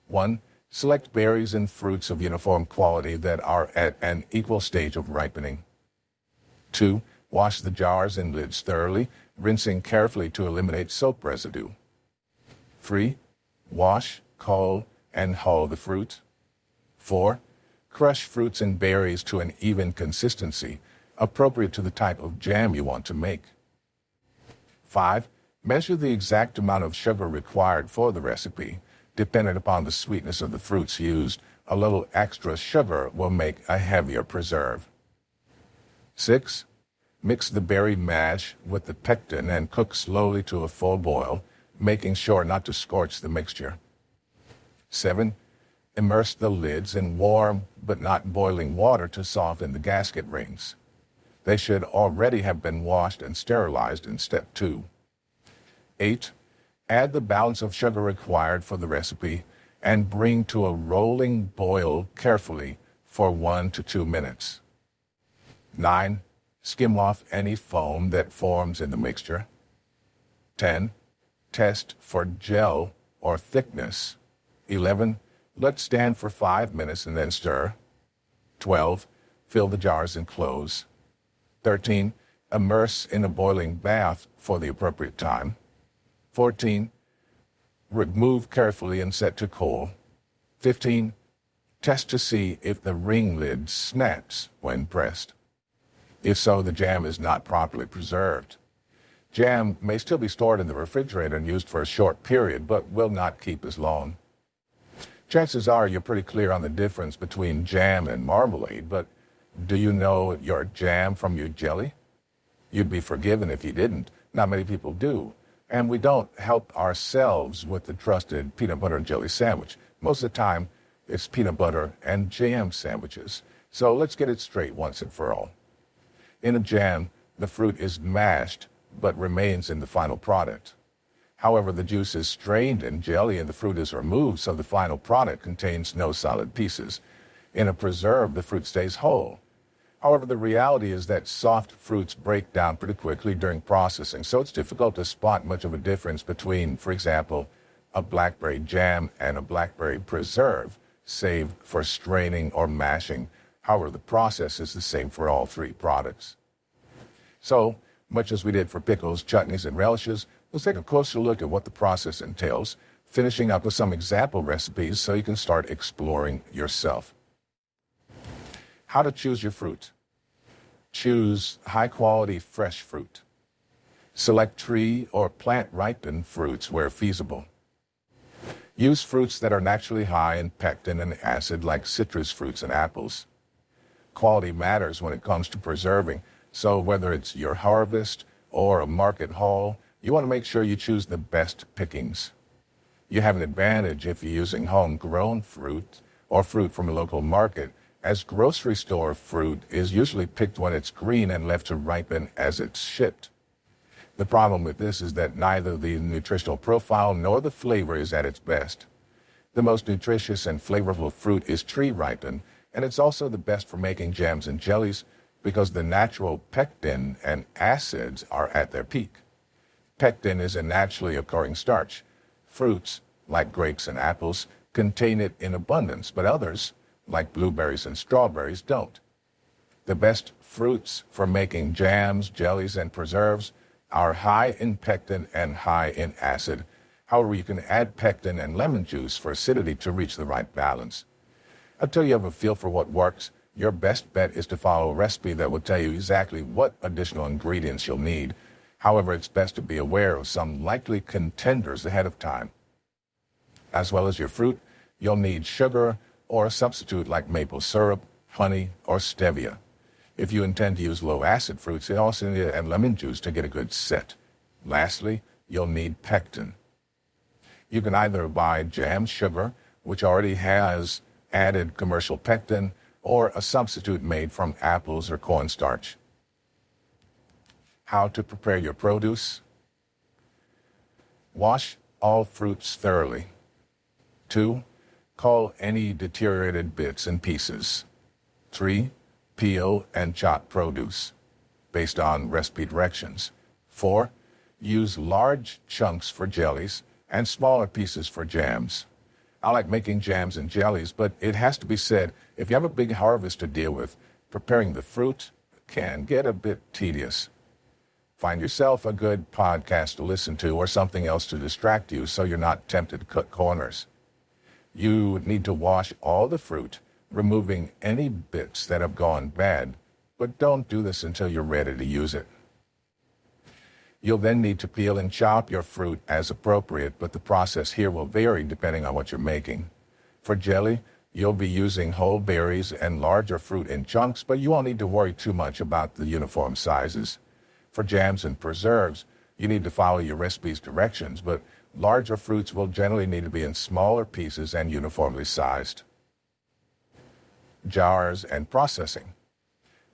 1. Select berries and fruits of uniform quality that are at an equal stage of ripening. 2. Wash the jars and lids thoroughly, rinsing carefully to eliminate soap residue. 3. Wash, cull, and hull the fruit. 4. Crush fruits and berries to an even consistency, appropriate to the type of jam you want to make. 5. Measure the exact amount of sugar required for the recipe. Dependent upon the sweetness of the fruits used, a little extra sugar will make a heavier preserve. 6. Mix the berry mash with the pectin and cook slowly to a full boil, making sure not to scorch the mixture. 7. Immerse the lids in warm but not boiling water to soften the gasket rings. They should already have been washed and sterilized in step 2. 8. Add the balance of sugar required for the recipe and bring to a rolling boil carefully for 1 to 2 minutes. 9. Skim off any foam that forms in the mixture. 10. Test for gel or thickness. 11. Let stand for 5 minutes and then stir. 12. Fill the jars and close. 13. Immerse in a boiling bath for the appropriate time. 14. Remove carefully and set to cool. 15. Test to see if the ring lid snaps when pressed. If so, the jam is not properly preserved. Jam may still be stored in the refrigerator and used for a short period, but will not keep as long. Chances are you're pretty clear on the difference between jam and marmalade, but do you know your jam from your jelly? You'd be forgiven if you didn't. Not many people do. And we don't help ourselves with the trusted peanut butter and jelly sandwich. Most of the time, it's peanut butter and jam sandwiches. So let's get it straight once and for all. In a jam, the fruit is mashed, but remains in the final product. However, the juice is strained in jelly and the fruit is removed, so the final product contains no solid pieces. In a preserve, the fruit stays whole. However, the reality is that soft fruits break down pretty quickly during processing, so it's difficult to spot much of a difference between, for example, a blackberry jam and a blackberry preserve, save for straining or mashing. However, the process is the same for all three products. So, much as we did for pickles, chutneys, and relishes, let's take a closer look at what the process entails, finishing up with some example recipes so you can start exploring yourself. How to choose your fruit. Choose high-quality fresh fruit. Select tree or plant-ripened fruits where feasible. Use fruits that are naturally high in pectin and acid like citrus fruits and apples. Quality matters when it comes to preserving, so whether it's your harvest or a market haul, you want to make sure you choose the best pickings. You have an advantage if you're using homegrown fruit or fruit from a local market, as grocery store fruit is usually picked when it's green and left to ripen as it's shipped. The problem with this is that neither the nutritional profile nor the flavor is at its best. The most nutritious and flavorful fruit is tree ripened, and it's also the best for making jams and jellies because the natural pectin and acids are at their peak. Pectin is a naturally occurring starch. Fruits, like grapes and apples, contain it in abundance, but others, like blueberries and strawberries, don't. The best fruits for making jams, jellies, and preserves are high in pectin and high in acid. However, you can add pectin and lemon juice for acidity to reach the right balance. Until you have a feel for what works, your best bet is to follow a recipe that will tell you exactly what additional ingredients you'll need. However, it's best to be aware of some likely contenders ahead of time. As well as your fruit, you'll need sugar or a substitute like maple syrup, honey, or stevia. If you intend to use low-acid fruits, you also need add lemon juice to get a good set. Lastly, you'll need pectin. You can either buy jam sugar, which already has added commercial pectin, or a substitute made from apples or cornstarch. How to prepare your produce. Wash all fruits thoroughly. 2. Cull any deteriorated bits and pieces. 3. Peel and chop produce, based on recipe directions. 4. Use large chunks for jellies and smaller pieces for jams. I like making jams and jellies, but it has to be said, if you have a big harvest to deal with, preparing the fruit can get a bit tedious. Find yourself a good podcast to listen to or something else to distract you so you're not tempted to cut corners. You need to wash all the fruit, removing any bits that have gone bad, but don't do this until you're ready to use it. You'll then need to peel and chop your fruit as appropriate, but the process here will vary depending on what you're making. For jelly, you'll be using whole berries and larger fruit in chunks, but you won't need to worry too much about the uniform sizes. For jams and preserves, you need to follow your recipe's directions, but larger fruits will generally need to be in smaller pieces and uniformly sized. Jars and processing.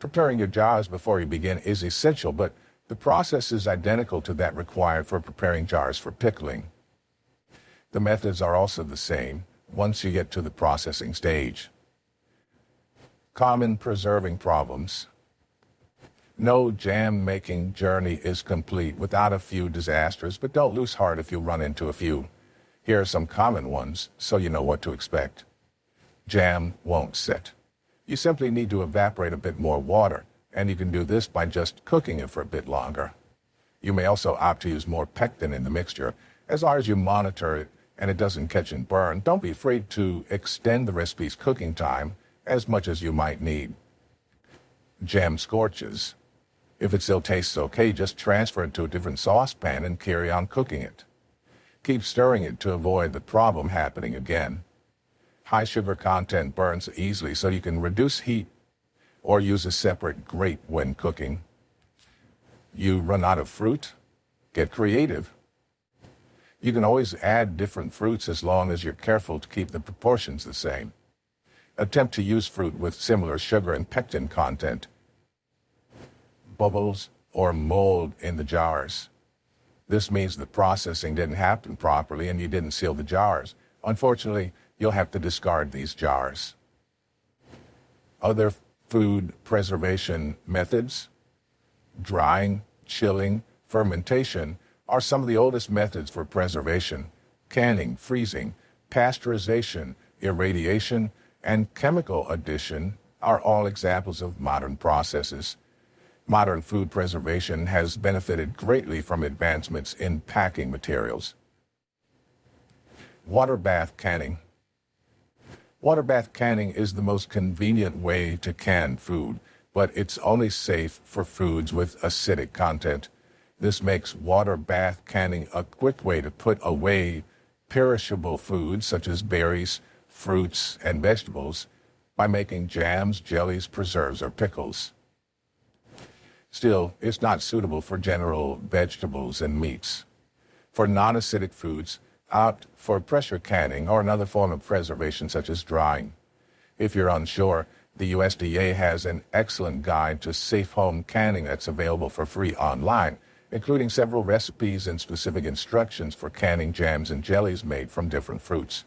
Preparing your jars before you begin is essential, but the process is identical to that required for preparing jars for pickling. The methods are also the same once you get to the processing stage. Common preserving problems. No jam-making journey is complete without a few disasters, but don't lose heart if you run into a few. Here are some common ones so you know what to expect. Jam won't set. You simply need to evaporate a bit more water, and you can do this by just cooking it for a bit longer. You may also opt to use more pectin in the mixture, as long as you monitor it and it doesn't catch and burn. Don't be afraid to extend the recipe's cooking time as much as you might need. Jam scorches. If it still tastes okay, just transfer it to a different saucepan and carry on cooking it. Keep stirring it to avoid the problem happening again. High sugar content burns easily, so you can reduce heat or use a separate grate when cooking. You run out of fruit? Get creative. You can always add different fruits as long as you're careful to keep the proportions the same. Attempt to use fruit with similar sugar and pectin content. Bubbles or mold in the jars. This means the processing didn't happen properly and you didn't seal the jars. Unfortunately, you'll have to discard these jars. Other food preservation methods, drying, chilling, fermentation, are some of the oldest methods for preservation. Canning, freezing, pasteurization, irradiation, and chemical addition are all examples of modern processes. Modern food preservation has benefited greatly from advancements in packing materials. Water bath canning. Water bath canning is the most convenient way to can food, but it's only safe for foods with acidic content. This makes water bath canning a quick way to put away perishable foods such as berries, fruits, and vegetables by making jams, jellies, preserves, or pickles. Still, it's not suitable for general vegetables and meats. For non-acidic foods, opt for pressure canning or another form of preservation such as drying. If you're unsure, the USDA has an excellent guide to safe home canning that's available for free online, including several recipes and specific instructions for canning jams and jellies made from different fruits.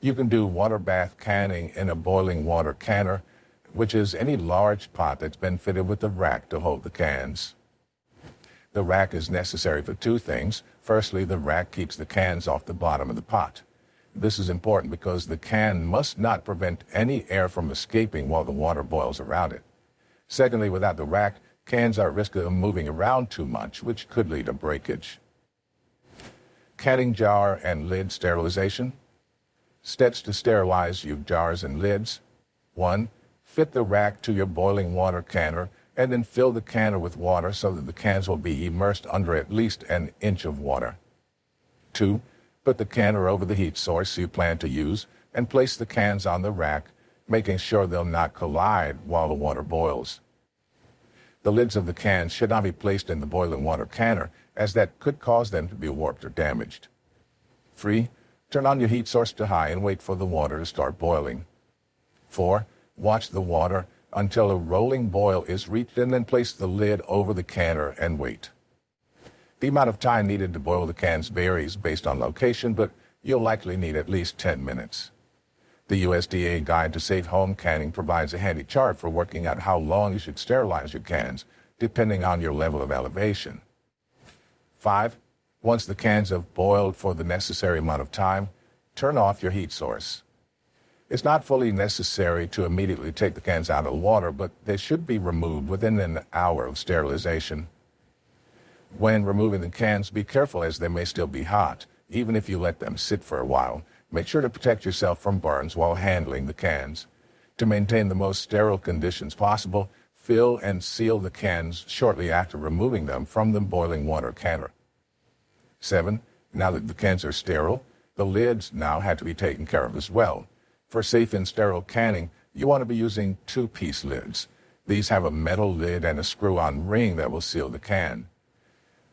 You can do water bath canning in a boiling water canner, which is any large pot that's been fitted with a rack to hold the cans. The rack is necessary for two things. Firstly, the rack keeps the cans off the bottom of the pot. This is important because the can must not prevent any air from escaping while the water boils around it. Secondly, without the rack, cans are at risk of moving around too much, which could lead to breakage. Canning jar and lid sterilization. Steps to sterilize your jars and lids. 1. Fit the rack to your boiling water canner and then fill the canner with water so that the cans will be immersed under at least an inch of water. 2. Put the canner over the heat source you plan to use and place the cans on the rack, making sure they'll not collide while the water boils. The lids of the cans should not be placed in the boiling water canner, as that could cause them to be warped or damaged. 3. Turn on your heat source to high and wait for the water to start boiling. 4. Watch the water until a rolling boil is reached and then place the lid over the canner and wait. The amount of time needed to boil the cans varies based on location, but you'll likely need at least 10 minutes. The USDA Guide to Safe Home Canning provides a handy chart for working out how long you should sterilize your cans, depending on your level of elevation. 5. Once the cans have boiled for the necessary amount of time, turn off your heat source. It's not fully necessary to immediately take the cans out of the water, but they should be removed within an hour of sterilization. When removing the cans, be careful as they may still be hot. Even if you let them sit for a while, make sure to protect yourself from burns while handling the cans. To maintain the most sterile conditions possible, fill and seal the cans shortly after removing them from the boiling water canner. 7. Now that the cans are sterile, the lids now have to be taken care of as well. For safe and sterile canning, you want to be using two-piece lids. These have a metal lid and a screw-on ring that will seal the can.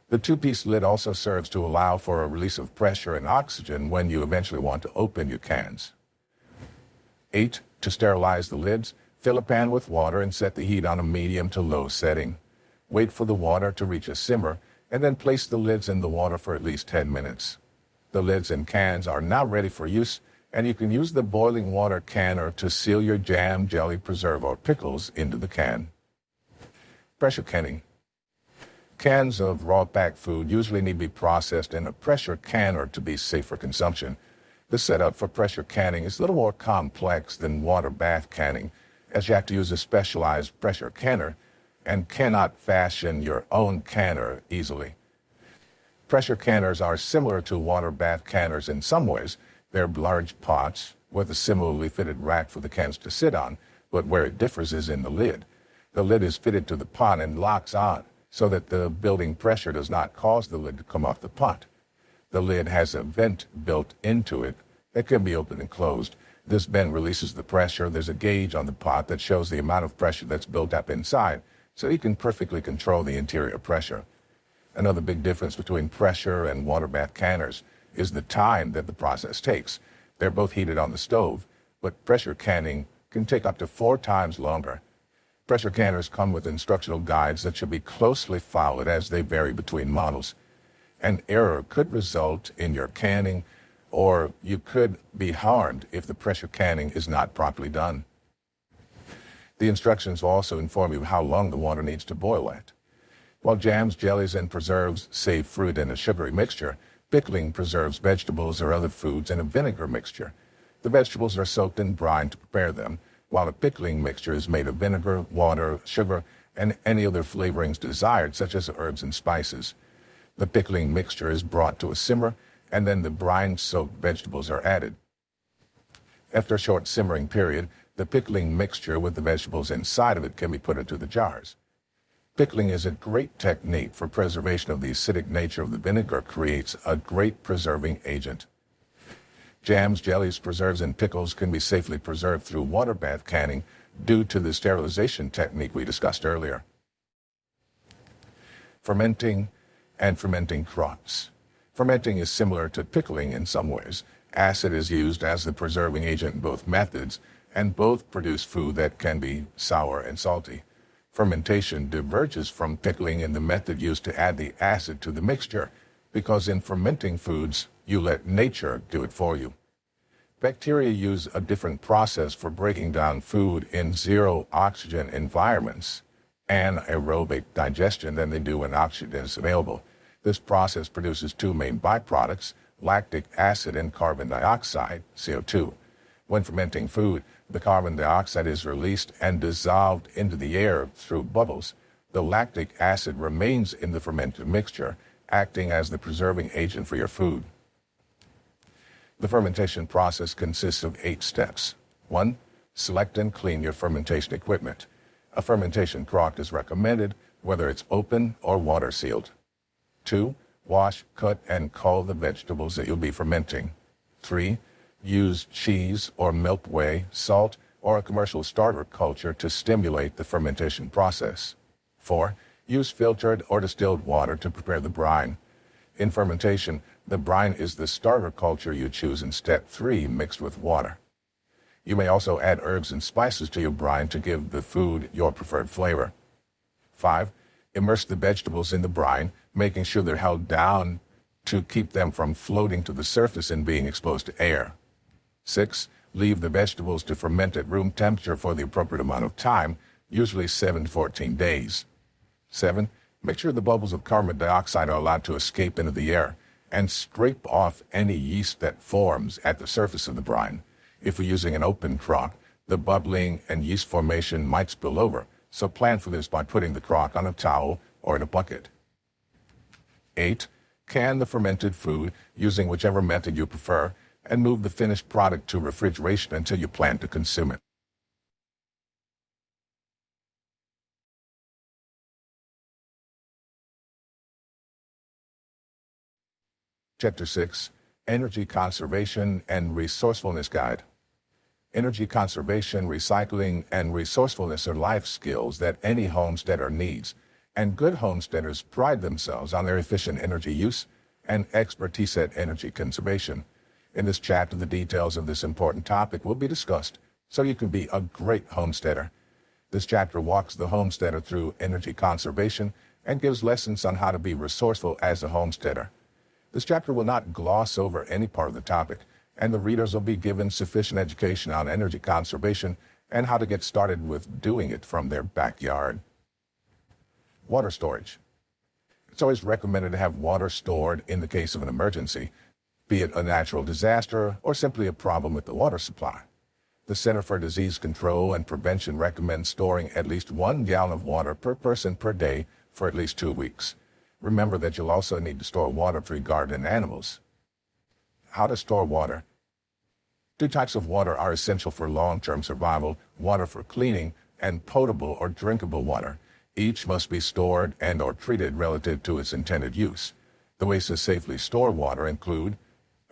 The two-piece lid also serves to allow for a release of pressure and oxygen when you eventually want to open your cans. 8. To sterilize the lids, fill a pan with water and set the heat on a medium to low setting. Wait for the water to reach a simmer, and then place the lids in the water for at least 10 minutes. The lids and cans are now ready for use, and you can use the boiling water canner to seal your jam, jelly, preserve, or pickles into the can. Pressure canning. Cans of raw packed food usually need to be processed in a pressure canner to be safe for consumption. The setup for pressure canning is a little more complex than water bath canning, as you have to use a specialized pressure canner and cannot fashion your own canner easily. Pressure canners are similar to water bath canners in some ways. They're large pots with a similarly fitted rack for the cans to sit on, but where it differs is in the lid. The lid is fitted to the pot and locks on so that the building pressure does not cause the lid to come off the pot. The lid has a vent built into it that can be opened and closed. This vent releases the pressure. There's a gauge on the pot that shows the amount of pressure that's built up inside, so you can perfectly control the interior pressure. Another big difference between pressure and water bath canners is the time that the process takes. They're both heated on the stove, but pressure canning can take up to 4 times longer. Pressure canners come with instructional guides that should be closely followed as they vary between models. An error could result in your canning, or you could be harmed if the pressure canning is not properly done. The instructions will also inform you how long the water needs to boil at. While jams, jellies, and preserves save fruit in a sugary mixture, pickling preserves vegetables or other foods in a vinegar mixture. The vegetables are soaked in brine to prepare them, while a pickling mixture is made of vinegar, water, sugar, and any other flavorings desired, such as herbs and spices. The pickling mixture is brought to a simmer, and then the brine-soaked vegetables are added. After a short simmering period, the pickling mixture with the vegetables inside of it can be put into the jars. Pickling is a great technique for preservation of the acidic nature of the vinegar, creates a great preserving agent. Jams, jellies, preserves, and pickles can be safely preserved through water bath canning due to the sterilization technique we discussed earlier. Fermenting and fermenting crops. Fermenting is similar to pickling in some ways. Acid is used as the preserving agent in both methods, and both produce food that can be sour and salty. Fermentation diverges from pickling in the method used to add the acid to the mixture, because in fermenting foods, you let nature do it for you. Bacteria use a different process for breaking down food in zero-oxygen environments, anaerobic digestion, than they do when oxygen is available. This process produces 2 main byproducts, lactic acid and carbon dioxide, CO2. When fermenting food, the carbon dioxide is released and dissolved into the air through bubbles. The lactic acid remains in the fermented mixture, acting as the preserving agent for your food. The fermentation process consists of 8 steps. 1. Select and clean your fermentation equipment. A fermentation crock is recommended, whether it's open or water sealed. 2. Wash, cut, and cull the vegetables that you'll be fermenting. 3. Use cheese or milk whey, salt, or a commercial starter culture to stimulate the fermentation process. 4. Use filtered or distilled water to prepare the brine. In fermentation, the brine is the starter culture you choose in step 3 mixed with water. You may also add herbs and spices to your brine to give the food your preferred flavor. 5. Immerse the vegetables in the brine, making sure they're held down to keep them from floating to the surface and being exposed to air. 6. Leave the vegetables to ferment at room temperature for the appropriate amount of time, usually 7 to 14 days. 7. Make sure the bubbles of carbon dioxide are allowed to escape into the air. and scrape off any yeast that forms at the surface of the brine. If we're using an open crock, the bubbling and yeast formation might spill over, so plan for this by putting the crock on a towel or in a bucket. 8. Can the fermented food using whichever method you prefer and move the finished product to refrigeration until you plan to consume it. Chapter 6, Energy Conservation and Resourcefulness Guide. Energy conservation, recycling, and resourcefulness are life skills that any homesteader needs, and good homesteaders pride themselves on their efficient energy use and expertise at energy conservation. In this chapter, the details of this important topic will be discussed so you can be a great homesteader. This chapter walks the homesteader through energy conservation and gives lessons on how to be resourceful as a homesteader. This chapter will not gloss over any part of the topic, and the readers will be given sufficient education on energy conservation and how to get started with doing it from their backyard. Water storage. It's always recommended to have water stored in the case of an emergency, be it a natural disaster or simply a problem with the water supply. The Center for Disease Control and Prevention recommends storing at least 1 gallon of water per person per day for at least 2 weeks. Remember that you'll also need to store water for your garden and animals. How to store water. 2 types of water are essential for long-term survival: water for cleaning and potable or drinkable water. Each must be stored and or treated relative to its intended use. The ways to safely store water include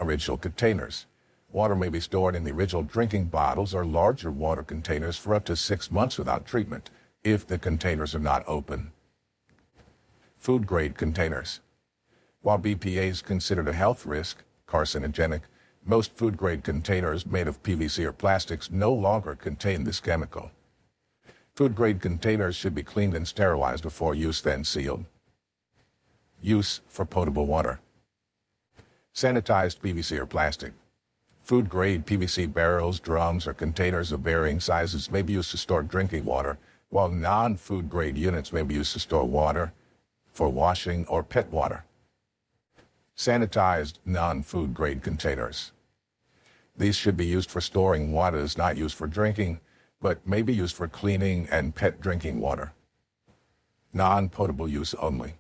original containers. Water may be stored in the original drinking bottles or larger water containers for up to 6 months without treatment, if the containers are not open. Food-grade containers. While BPA is considered a health risk, carcinogenic, most food-grade containers made of PVC or plastics no longer contain this chemical. Food-grade containers should be cleaned and sterilized before use, then sealed. Use for potable water. Sanitized PVC or plastic. Food-grade PVC barrels, drums, or containers of varying sizes may be used to store drinking water, while non-food-grade units may be used to store water for washing or pet water. Sanitized non-food grade containers. These should be used for storing water that is not used for drinking, but may be used for cleaning and pet drinking water. Non-potable use only.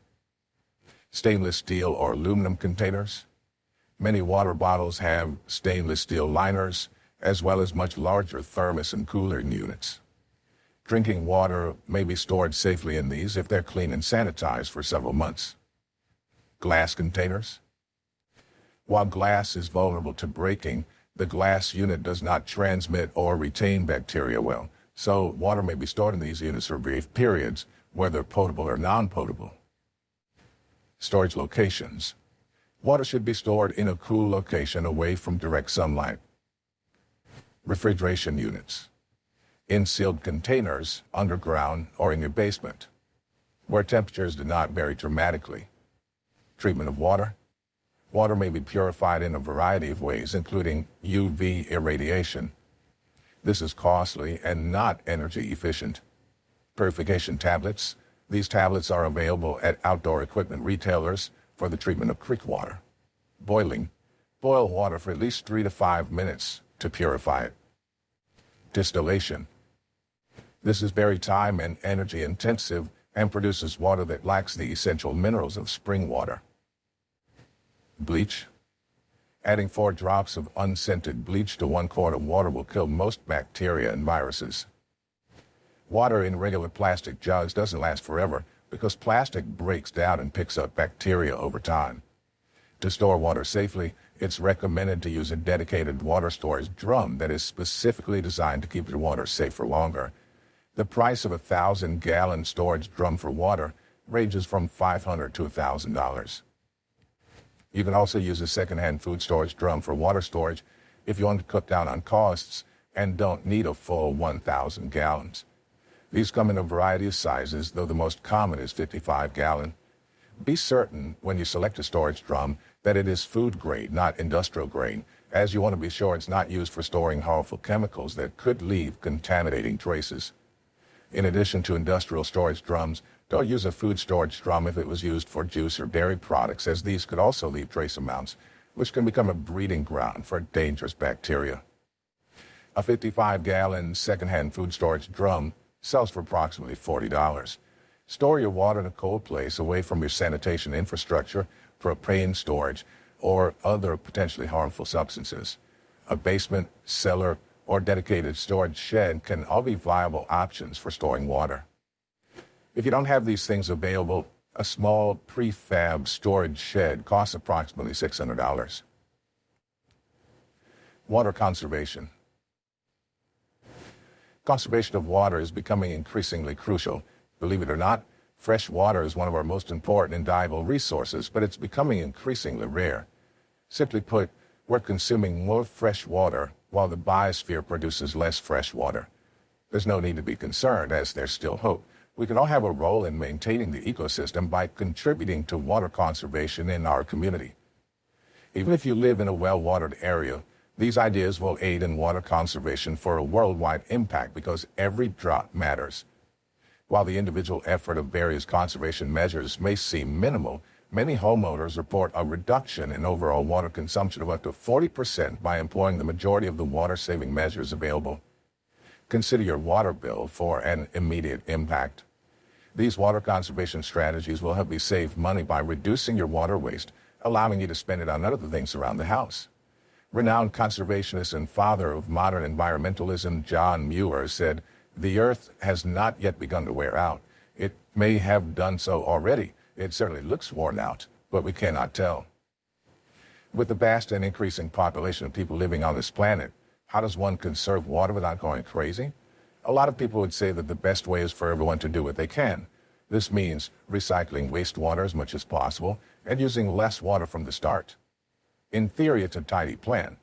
Stainless steel or aluminum containers. Many water bottles have stainless steel liners, as well as much larger thermos and cooling units. Drinking water may be stored safely in these if they're clean and sanitized for several months. Glass containers. While glass is vulnerable to breaking, the glass unit does not transmit or retain bacteria well, so water may be stored in these units for brief periods, whether potable or non-potable. Storage locations. Water should be stored in a cool location away from direct sunlight. Refrigeration units. In sealed containers, underground, or in your basement, where temperatures do not vary dramatically. Treatment of water. Water may be purified in a variety of ways, including UV irradiation. This is costly and not energy efficient. Purification tablets. These tablets are available at outdoor equipment retailers for the treatment of creek water. Boiling. Boil water for at least 3 to 5 minutes to purify it. Distillation. This is very time and energy intensive and produces water that lacks the essential minerals of spring water. Bleach. Adding 4 drops of unscented bleach to 1 quart of water will kill most bacteria and viruses. Water in regular plastic jugs doesn't last forever because plastic breaks down and picks up bacteria over time. To store water safely, it's recommended to use a dedicated water storage drum that is specifically designed to keep your water safe for longer. The price of a 1,000-gallon storage drum for water ranges from $500 to $1,000. You can also use a second-hand food storage drum for water storage if you want to cut down on costs and don't need a full 1,000 gallons. These come in a variety of sizes, though the most common is 55-gallon. Be certain when you select a storage drum that it is food grade, not industrial grade, as you want to be sure it's not used for storing harmful chemicals that could leave contaminating traces. In addition to industrial storage drums, Don't use a food storage drum if it was used for juice or dairy products, as these could also leave trace amounts, which can become a breeding ground for dangerous bacteria. A 55-gallon secondhand food storage drum sells for approximately $40. Store your water in a cold place away from your sanitation infrastructure, propane storage, or other potentially harmful substances. A basement, cellar, or dedicated storage shed can all be viable options for storing water. If you don't have these things available, a small prefab storage shed costs approximately $600. Water conservation. Conservation of water is becoming increasingly crucial. Believe it or not, fresh water is one of our most important and valuable resources, but it's becoming increasingly rare. Simply put, we're consuming more fresh water while the biosphere produces less fresh water. There's no need to be concerned, as there's still hope. We can all have a role in maintaining the ecosystem by contributing to water conservation in our community. Even if you live in a well-watered area, these ideas will aid in water conservation for a worldwide impact because every drop matters. While the individual effort of various conservation measures may seem minimal, many homeowners report a reduction in overall water consumption of up to 40% by employing the majority of the water-saving measures available. Consider your water bill for an immediate impact. These water conservation strategies will help you save money by reducing your water waste, allowing you to spend it on other things around the house. Renowned conservationist and father of modern environmentalism, John Muir, said, "The earth has not yet begun to wear out. It may have done so already. It certainly looks worn out, but we cannot tell." With the vast and increasing population of people living on this planet, how does one conserve water without going crazy? A lot of people would say that the best way is for everyone to do what they can. This means recycling wastewater as much as possible and using less water from the start. In theory, it's a tidy plan.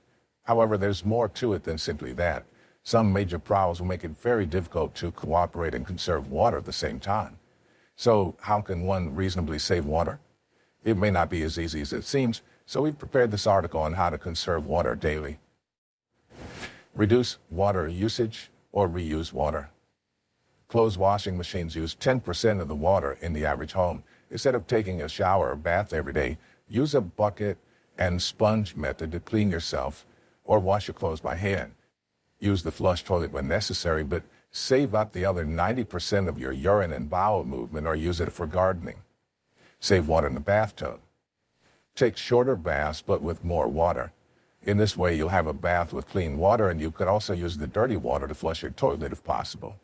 However, there's more to it than simply that. Some major problems will make it very difficult to cooperate and conserve water at the same time. So how can one reasonably save water? It may not be as easy as it seems, so we've prepared this article on how to conserve water daily. Reduce water usage or reuse water. Clothes washing machines use 10% of the water in the average home. Instead of taking a shower or bath every day, use a bucket and sponge method to clean yourself or wash your clothes by hand. Use the flush toilet when necessary, but save up the other 90% of your urine and bowel movement or use it for gardening. Save water in the bathtub. Take shorter baths but with more water. In this way, you'll have a bath with clean water, and you could also use the dirty water to flush your toilet if possible.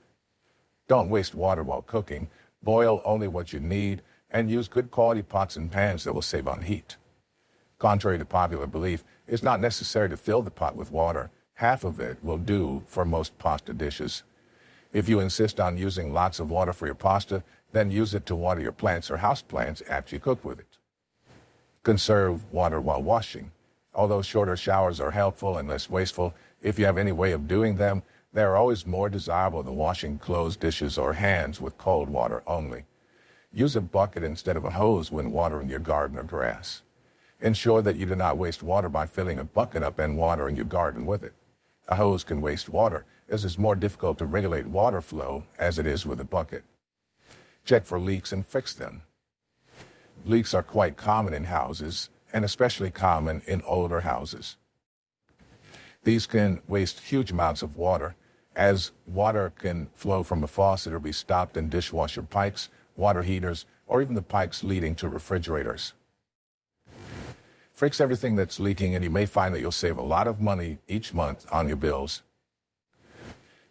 Don't waste water while cooking. Boil only what you need, and use good quality pots and pans that will save on heat. Contrary to popular belief, it's not necessary to fill the pot with water. Half of it will do for most pasta dishes. If you insist on using lots of water for your pasta, then use it to water your plants or houseplants after you cook with it. Conserve water while washing. Although shorter showers are helpful and less wasteful, if you have any way of doing them, they are always more desirable than washing clothes, dishes, or hands with cold water only. Use a bucket instead of a hose when watering your garden or grass. Ensure that you do not waste water by filling a bucket up and watering your garden with it. A hose can waste water, as it's more difficult to regulate water flow as it is with a bucket. Check for leaks and fix them. Leaks are quite common in houses, and especially common in older houses. These can waste huge amounts of water, as water can flow from a faucet or be stopped in dishwasher pipes, water heaters, or even the pipes leading to refrigerators. Fix everything that's leaking, and you may find that you'll save a lot of money each month on your bills.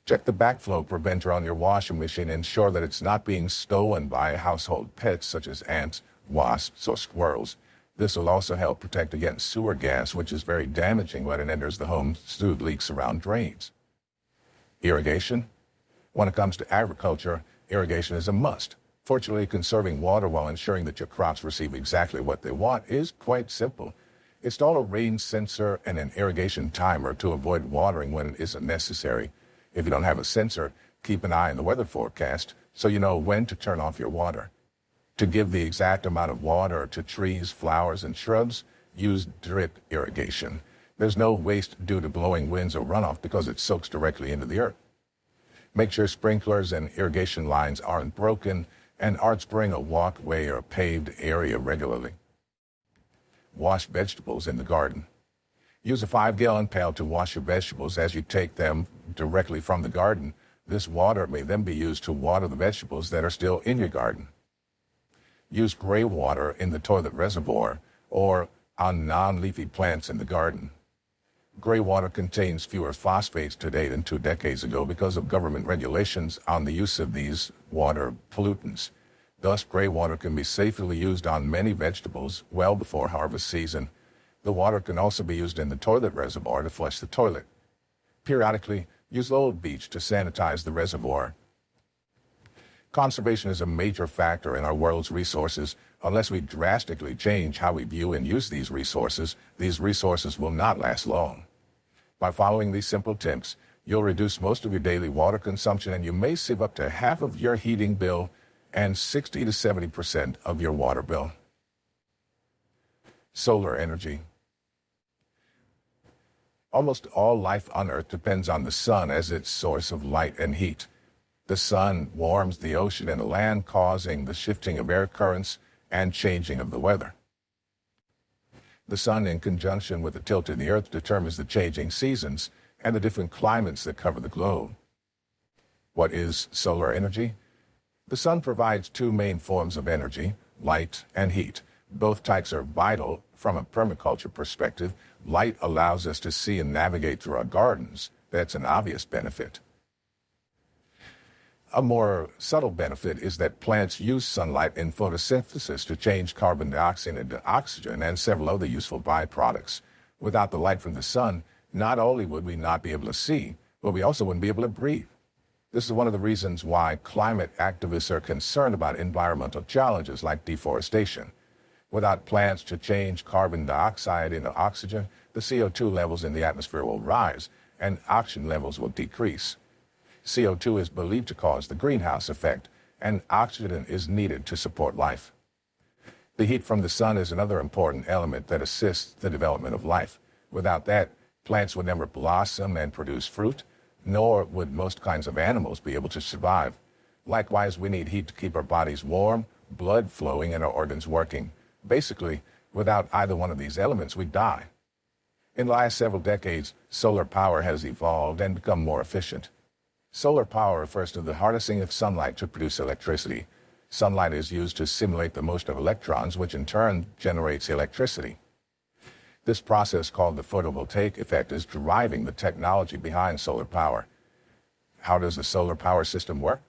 Check the backflow preventer on your washing machine and ensure that it's not being stolen by household pets such as ants, wasps, or squirrels. This will also help protect against sewer gas, which is very damaging when it enters the home through leaks around drains. Irrigation. When it comes to agriculture, irrigation is a must. Fortunately, conserving water while ensuring that your crops receive exactly what they want is quite simple. Install a rain sensor and an irrigation timer to avoid watering when it isn't necessary. If you don't have a sensor, keep an eye on the weather forecast so you know when to turn off your water. To give the exact amount of water to trees, flowers, and shrubs, use drip irrigation. There's no waste due to blowing winds or runoff because it soaks directly into the earth. Make sure sprinklers and irrigation lines aren't broken and spraying a walkway or a paved area regularly. Wash vegetables in the garden. Use a 5-gallon pail to wash your vegetables as you take them directly from the garden. This water may then be used to water the vegetables that are still in your garden. Use gray water in the toilet reservoir or on non-leafy plants in the garden. Gray water contains fewer phosphates today than 2 decades ago because of government regulations on the use of these water pollutants. Thus, gray water can be safely used on many vegetables well before harvest season. The water can also be used in the toilet reservoir to flush the toilet. Periodically, use old bleach to sanitize the reservoir. Conservation is a major factor in our world's resources. Unless we drastically change how we view and use these resources will not last long. By following these simple tips, you'll reduce most of your daily water consumption, and you may save up to half of your heating bill and 60 to 70% of your water bill. Solar energy. Almost all life on Earth depends on the sun as its source of light and heat. The sun warms the ocean and the land, causing the shifting of air currents and changing of the weather. The sun, in conjunction with the tilt in the Earth, determines the changing seasons and the different climates that cover the globe. What is solar energy? The sun provides 2 main forms of energy, light and heat. Both types are vital from a permaculture perspective. Light allows us to see and navigate through our gardens. That's an obvious benefit. A more subtle benefit is that plants use sunlight in photosynthesis to change carbon dioxide into oxygen and several other useful byproducts. Without the light from the sun, not only would we not be able to see, but we also wouldn't be able to breathe. This is one of the reasons why climate activists are concerned about environmental challenges like deforestation. Without plants to change carbon dioxide into oxygen, the CO2 levels in the atmosphere will rise and oxygen levels will decrease. CO2 is believed to cause the greenhouse effect, and oxygen is needed to support life. The heat from the sun is another important element that assists the development of life. Without that, plants would never blossom and produce fruit, nor would most kinds of animals be able to survive. Likewise, we need heat to keep our bodies warm, blood flowing, and our organs working. Basically, without either one of these elements, we die. In the last several decades, solar power has evolved and become more efficient. Solar power refers to the harnessing of sunlight to produce electricity. Sunlight is used to simulate the motion of electrons, which in turn generates electricity. This process, called the photovoltaic effect, is driving the technology behind solar power. How does a solar power system work?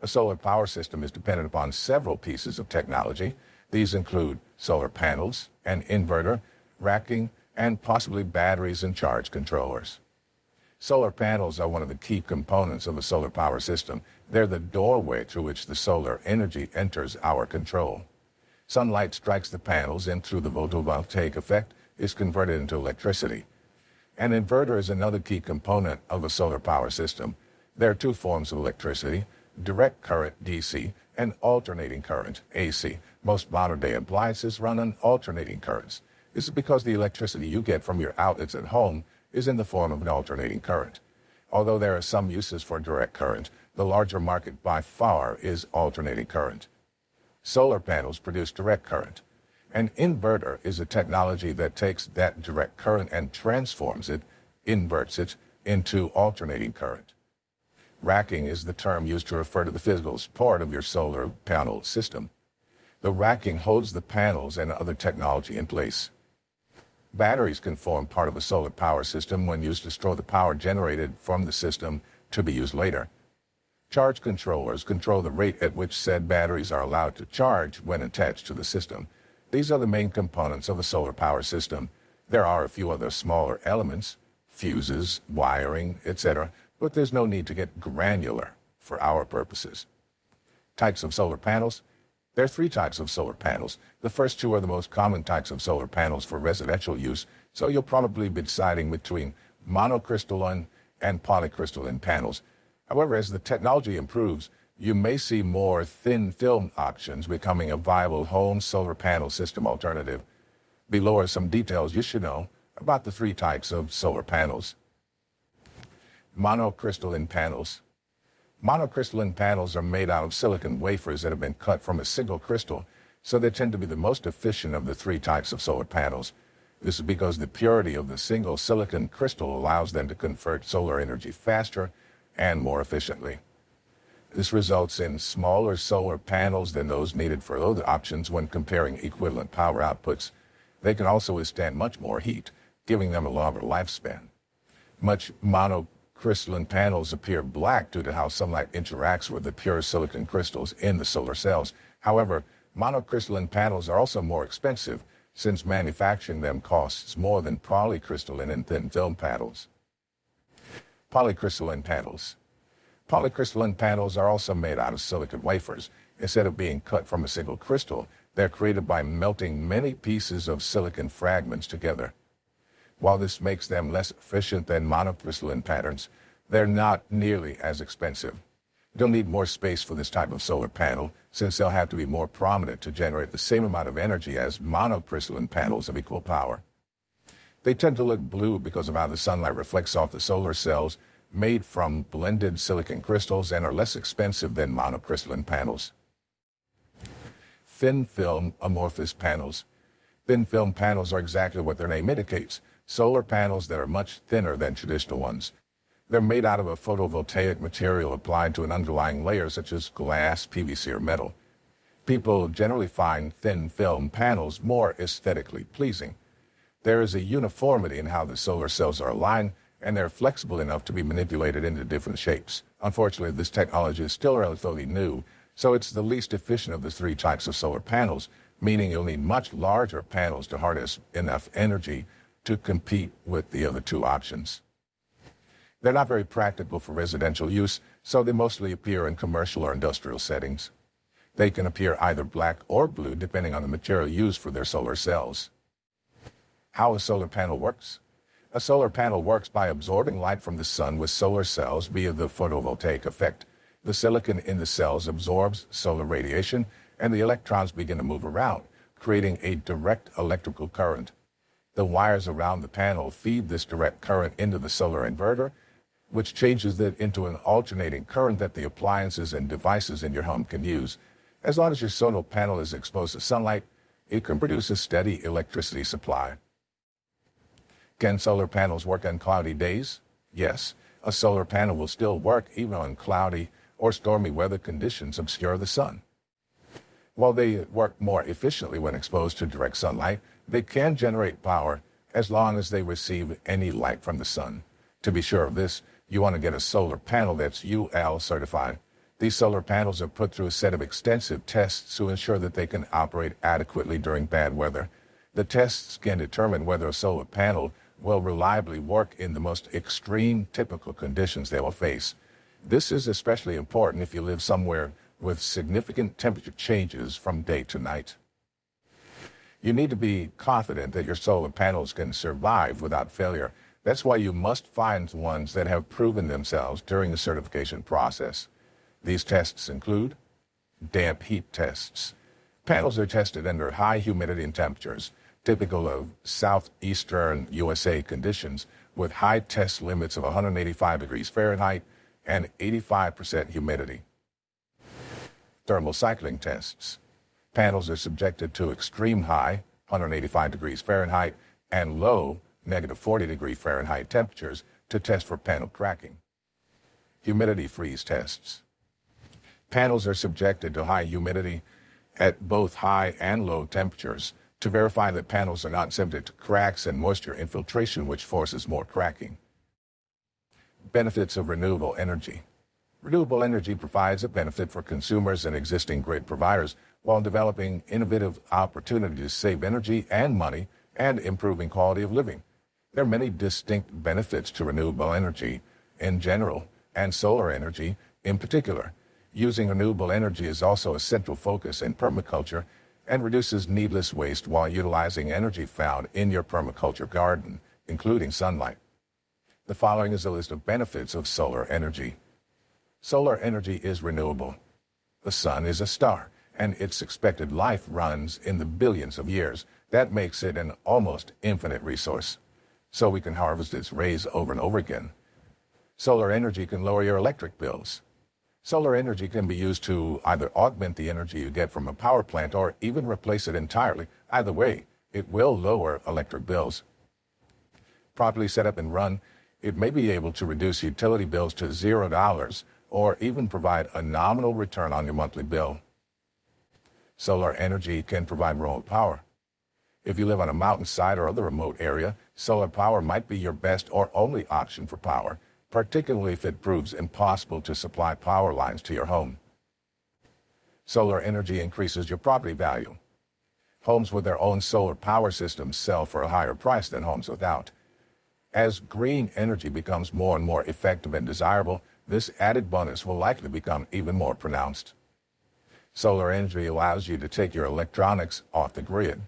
A solar power system is dependent upon several pieces of technology. These include solar panels, an inverter, racking, and possibly batteries and charge controllers. Solar panels are one of the key components of a solar power system. They're the doorway through which the solar energy enters our control. Sunlight strikes the panels and through the photovoltaic effect is converted into electricity. An inverter is another key component of a solar power system. There are 2 forms of electricity, direct current DC and alternating current AC. Most modern-day appliances run on alternating currents. This is because the electricity you get from your outlets at home is in the form of an alternating current. Although there are some uses for direct current, the larger market by far is alternating current. Solar panels produce direct current. An inverter is a technology that takes that direct current and transforms it, inverts it, into alternating current. Racking is the term used to refer to the physical support of your solar panel system. The racking holds the panels and other technology in place. Batteries can form part of a solar power system when used to store the power generated from the system to be used later. Charge controllers control the rate at which said batteries are allowed to charge when attached to the system. These are the main components of a solar power system. There are a few other smaller elements, fuses, wiring, etc., but there's no need to get granular for our purposes. Types of solar panels. There are 3 types of solar panels. The first 2 are the most common types of solar panels for residential use, so you'll probably be deciding between monocrystalline and polycrystalline panels. However, as the technology improves, you may see more thin film options becoming a viable home solar panel system alternative. Below are some details you should know about the 3 types of solar panels. Monocrystalline panels. Monocrystalline panels are made out of silicon wafers that have been cut from a single crystal, so they tend to be the most efficient of the three types of solar panels. This is because the purity of the single silicon crystal allows them to convert solar energy faster and more efficiently. This results in smaller solar panels than those needed for other options when comparing equivalent power outputs. They can also withstand much more heat, giving them a longer lifespan. Much monocrystalline panels appear black due to how sunlight interacts with the pure silicon crystals in the solar cells. However, monocrystalline panels are also more expensive, since manufacturing them costs more than polycrystalline and thin film panels. Polycrystalline panels. Polycrystalline panels are also made out of silicon wafers. Instead of being cut from a single crystal, they're created by melting many pieces of silicon fragments together. While this makes them less efficient than monocrystalline patterns, they're not nearly as expensive. You'll need more space for this type of solar panel, since they'll have to be more prominent to generate the same amount of energy as monocrystalline panels of equal power. They tend to look blue because of how the sunlight reflects off the solar cells made from blended silicon crystals and are less expensive than monocrystalline panels. Thin film amorphous panels. Thin film panels are exactly what their name indicates, solar panels that are much thinner than traditional ones. They're made out of a photovoltaic material applied to an underlying layer such as glass, PVC, or metal. People generally find thin film panels more aesthetically pleasing. There is a uniformity in how the solar cells are aligned, and they're flexible enough to be manipulated into different shapes. Unfortunately, this technology is still relatively new, so it's the least efficient of the three types of solar panels, meaning you'll need much larger panels to harness enough energy to compete with the other two options. They're not very practical for residential use, so they mostly appear in commercial or industrial settings. They can appear either black or blue depending on the material used for their solar cells. How a solar panel works? A solar panel works by absorbing light from the sun with solar cells via the photovoltaic effect. The silicon in the cells absorbs solar radiation, and the electrons begin to move around, creating a direct electrical current. The wires around the panel feed this direct current into the solar inverter, which changes it into an alternating current that the appliances and devices in your home can use. As long as your solar panel is exposed to sunlight, it can produce a steady electricity supply. Can solar panels work on cloudy days? Yes, a solar panel will still work even when cloudy or stormy weather conditions obscure the sun. While they work more efficiently when exposed to direct sunlight, they can generate power as long as they receive any light from the sun. To be sure of this, you want to get a solar panel that's UL certified. These solar panels are put through a set of extensive tests to ensure that they can operate adequately during bad weather. The tests can determine whether a solar panel will reliably work in the most extreme typical conditions they will face. This is especially important if you live somewhere with significant temperature changes from day to night. You need to be confident that your solar panels can survive without failure. That's why you must find ones that have proven themselves during the certification process. These tests include damp heat tests. Panels are tested under high humidity and temperatures, typical of southeastern USA conditions, with high test limits of 185 degrees Fahrenheit and 85% humidity. Thermal cycling tests. Panels are subjected to extreme high, 185 degrees Fahrenheit, and low, negative 40 degree Fahrenheit temperatures to test for panel cracking. Humidity freeze tests. Panels are subjected to high humidity at both high and low temperatures to verify that panels are not subject to cracks and moisture infiltration, which forces more cracking. Benefits of renewable energy. Renewable energy provides a benefit for consumers and existing grid providers while developing innovative opportunities to save energy and money and improving quality of living. There are many distinct benefits to renewable energy in general and solar energy in particular. Using renewable energy is also a central focus in permaculture and reduces needless waste while utilizing energy found in your permaculture garden, including sunlight. The following is a list of benefits of solar energy. Solar energy is renewable. The sun is a star, and its expected life runs in the billions of years. That makes it an almost infinite resource, so we can harvest its rays over and over again. Solar energy can lower your electric bills. Solar energy can be used to either augment the energy you get from a power plant or even replace it entirely. Either way, it will lower electric bills. Properly set up and run, it may be able to reduce utility bills to $0 or even provide a nominal return on your monthly bill. Solar energy can provide remote power. If you live on a mountainside or other remote area, solar power might be your best or only option for power, particularly if it proves impossible to supply power lines to your home. Solar energy increases your property value. Homes with their own solar power systems sell for a higher price than homes without. As green energy becomes more and more effective and desirable, this added bonus will likely become even more pronounced. Solar energy allows you to take your electronics off the grid.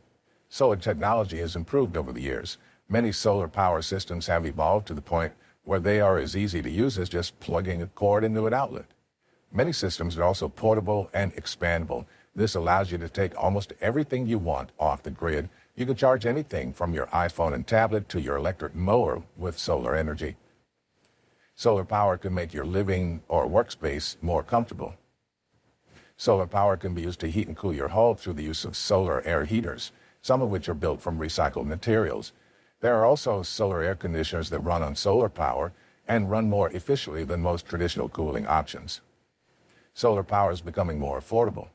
Solar technology has improved over the years. Many solar power systems have evolved to the point where they are as easy to use as just plugging a cord into an outlet. Many systems are also portable and expandable. This allows you to take almost everything you want off the grid. You can charge anything from your iPhone and tablet to your electric mower with solar energy. Solar power can make your living or workspace more comfortable. Solar power can be used to heat and cool your home through the use of solar air heaters, some of which are built from recycled materials. There are also solar air conditioners that run on solar power and run more efficiently than most traditional cooling options. Solar power is becoming more affordable.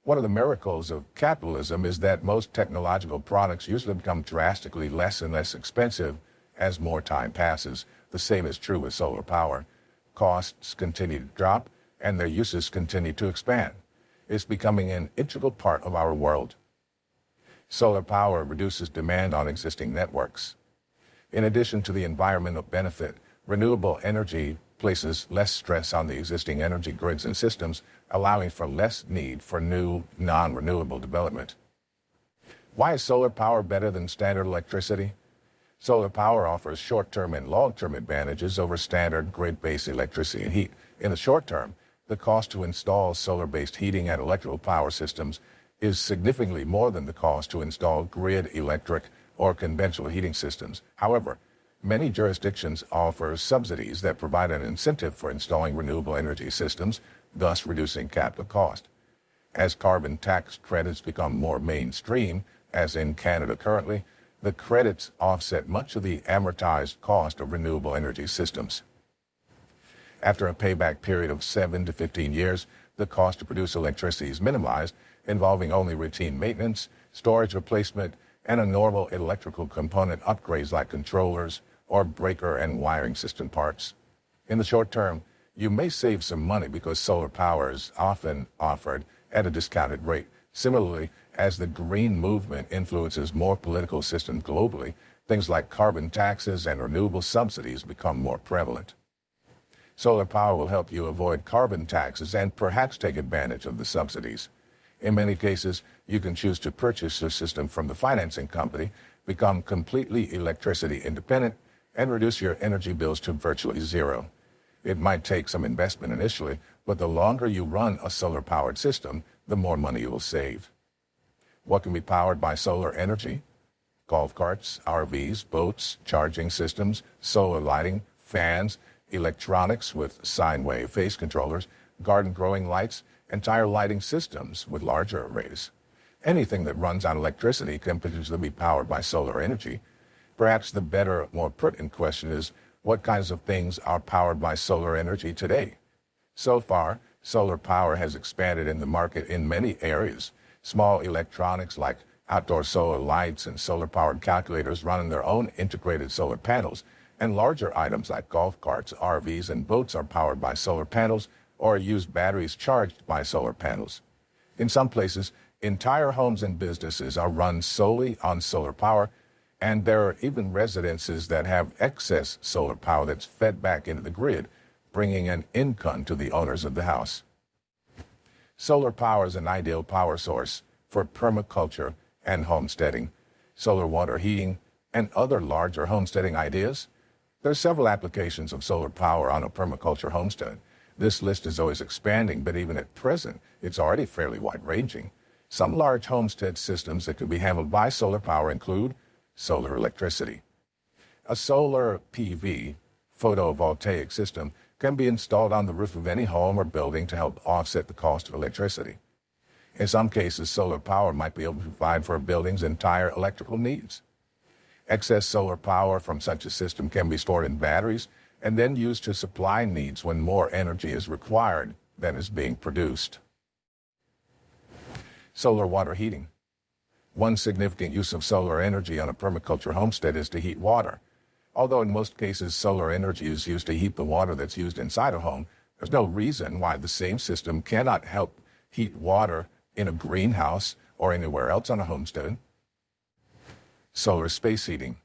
One of the miracles of capitalism is that most technological products usually become drastically less and less expensive as more time passes. The same is true with solar power. Costs continue to drop and their uses continue to expand. It's becoming an integral part of our world. Solar power reduces demand on existing networks. In addition to the environmental benefit, renewable energy places less stress on the existing energy grids and systems, allowing for less need for new, non-renewable development. Why is solar power better than standard electricity? Solar power offers short-term and long-term advantages over standard grid-based electricity and heat. In the short term, the cost to install solar-based heating and electrical power systems is significantly more than the cost to install grid electric or conventional heating systems. However, many jurisdictions offer subsidies that provide an incentive for installing renewable energy systems, thus reducing capital cost. As carbon tax credits become more mainstream, as in Canada currently, the credits offset much of the amortized cost of renewable energy systems. After a payback period of 7 to 15 years, the cost to produce electricity is minimized, involving only routine maintenance, storage replacement, and a normal electrical component upgrades like controllers or breaker and wiring system parts. In the short term, you may save some money because solar power is often offered at a discounted rate. Similarly, as the green movement influences more political systems globally, things like carbon taxes and renewable subsidies become more prevalent. Solar power will help you avoid carbon taxes and perhaps take advantage of the subsidies. In many cases, you can choose to purchase a system from the financing company, become completely electricity independent, and reduce your energy bills to virtually zero. It might take some investment initially, but the longer you run a solar-powered system, the more money you will save. What can be powered by solar energy? Golf carts, RVs, boats, charging systems, solar lighting, fans, electronics with sine wave phase controllers, garden growing lights, entire lighting systems with larger arrays. Anything that runs on electricity can potentially be powered by solar energy. Perhaps the better, more pertinent question is, what kinds of things are powered by solar energy today? So far, solar power has expanded in the market in many areas. Small electronics like outdoor solar lights and solar-powered calculators run on their own integrated solar panels, and larger items like golf carts, RVs, and boats are powered by solar panels or use batteries charged by solar panels. In some places, entire homes and businesses are run solely on solar power, and there are even residences that have excess solar power that's fed back into the grid, bringing an income to the owners of the house. Solar power is an ideal power source for permaculture and homesteading, solar water heating, and other larger homesteading ideas. There are several applications of solar power on a permaculture homestead. This list is always expanding, but even at present, it's already fairly wide-ranging. Some large homestead systems that can be handled by solar power include solar electricity. A solar PV, photovoltaic system, can be installed on the roof of any home or building to help offset the cost of electricity. In some cases, solar power might be able to provide for a building's entire electrical needs. Excess solar power from such a system can be stored in batteries and then used to supply needs when more energy is required than is being produced. Solar water heating. One significant use of solar energy on a permaculture homestead is to heat water. Although in most cases solar energy is used to heat the water that's used inside a home, there's no reason why the same system cannot help heat water in a greenhouse or anywhere else on a homestead. Solar space heating.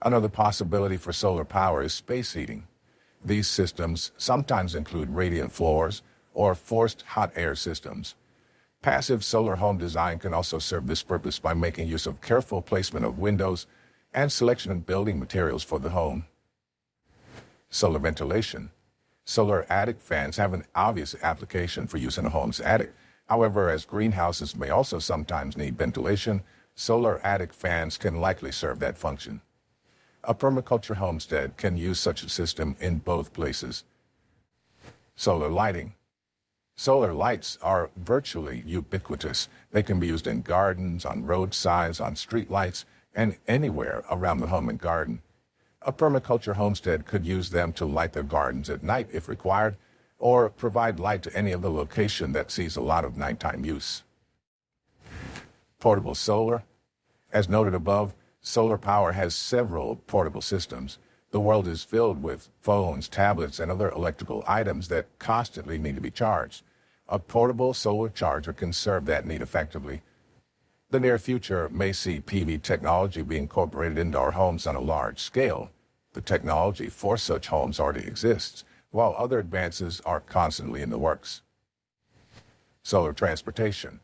Another possibility for solar power is space heating. These systems sometimes include radiant floors or forced hot air systems. Passive solar home design can also serve this purpose by making use of careful placement of windows and selection of building materials for the home. Solar ventilation. Solar attic fans have an obvious application for use in a home's attic. However, as greenhouses may also sometimes need ventilation, solar attic fans can likely serve that function. A permaculture homestead can use such a system in both places. Solar lighting. Solar lights are virtually ubiquitous. They can be used in gardens, on roadsides, on street lights, and anywhere around the home and garden. A permaculture homestead could use them to light their gardens at night if required, or provide light to any of the location that sees a lot of nighttime use. Portable solar. As noted above, solar power has several portable systems. The world is filled with phones, tablets, and other electrical items that constantly need to be charged. A portable solar charger can serve that need effectively. The near future may see PV technology be incorporated into our homes on a large scale. The technology for such homes already exists, while other advances are constantly in the works. Solar transportation.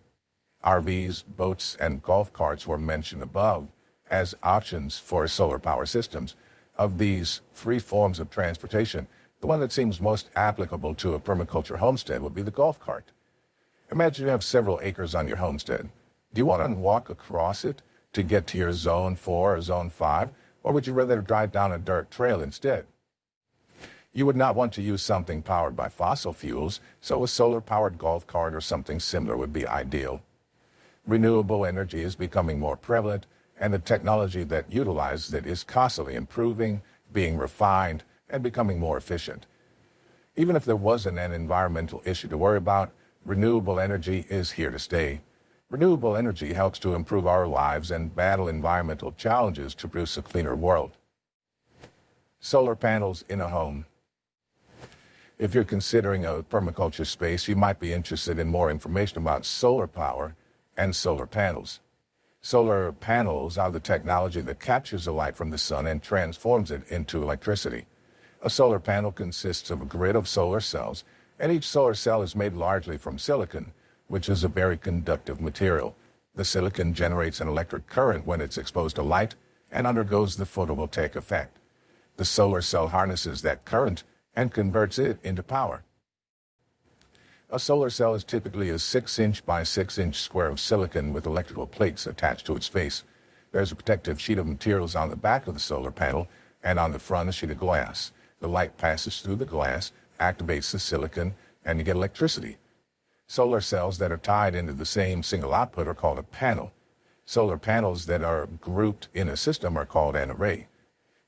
RVs, boats, and golf carts were mentioned above as options for solar power systems. Of these three forms of transportation, the one that seems most applicable to a permaculture homestead would be the golf cart. Imagine you have several acres on your homestead. Do you want to walk across it to get to your zone 4 or zone 5, or would you rather drive down a dirt trail instead? You would not want to use something powered by fossil fuels, so a solar-powered golf cart or something similar would be ideal. Renewable energy is becoming more prevalent, and the technology that utilizes it is constantly improving, being refined, and becoming more efficient. Even if there wasn't an environmental issue to worry about, renewable energy is here to stay. Renewable energy helps to improve our lives and battle environmental challenges to produce a cleaner world. Solar panels in a home. If you're considering a permaculture space, you might be interested in more information about solar power and solar panels. Solar panels are the technology that captures the light from the sun and transforms it into electricity. A solar panel consists of a grid of solar cells, and each solar cell is made largely from silicon, which is a very conductive material. The silicon generates an electric current when it's exposed to light and undergoes the photovoltaic effect. The solar cell harnesses that current and converts it into power. A solar cell is typically a 6-inch by 6-inch square of silicon with electrical plates attached to its face. There's a protective sheet of materials on the back of the solar panel, and on the front a sheet of glass. The light passes through the glass, activates the silicon, and you get electricity. Solar cells that are tied into the same single output are called a panel. Solar panels that are grouped in a system are called an array.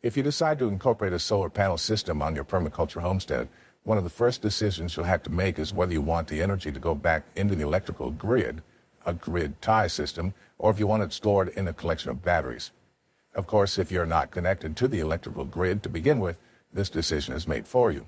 If you decide to incorporate a solar panel system on your permaculture homestead, one of the first decisions you'll have to make is whether you want the energy to go back into the electrical grid, a grid tie system, or if you want it stored in a collection of batteries. Of course, if you're not connected to the electrical grid to begin with, this decision is made for you.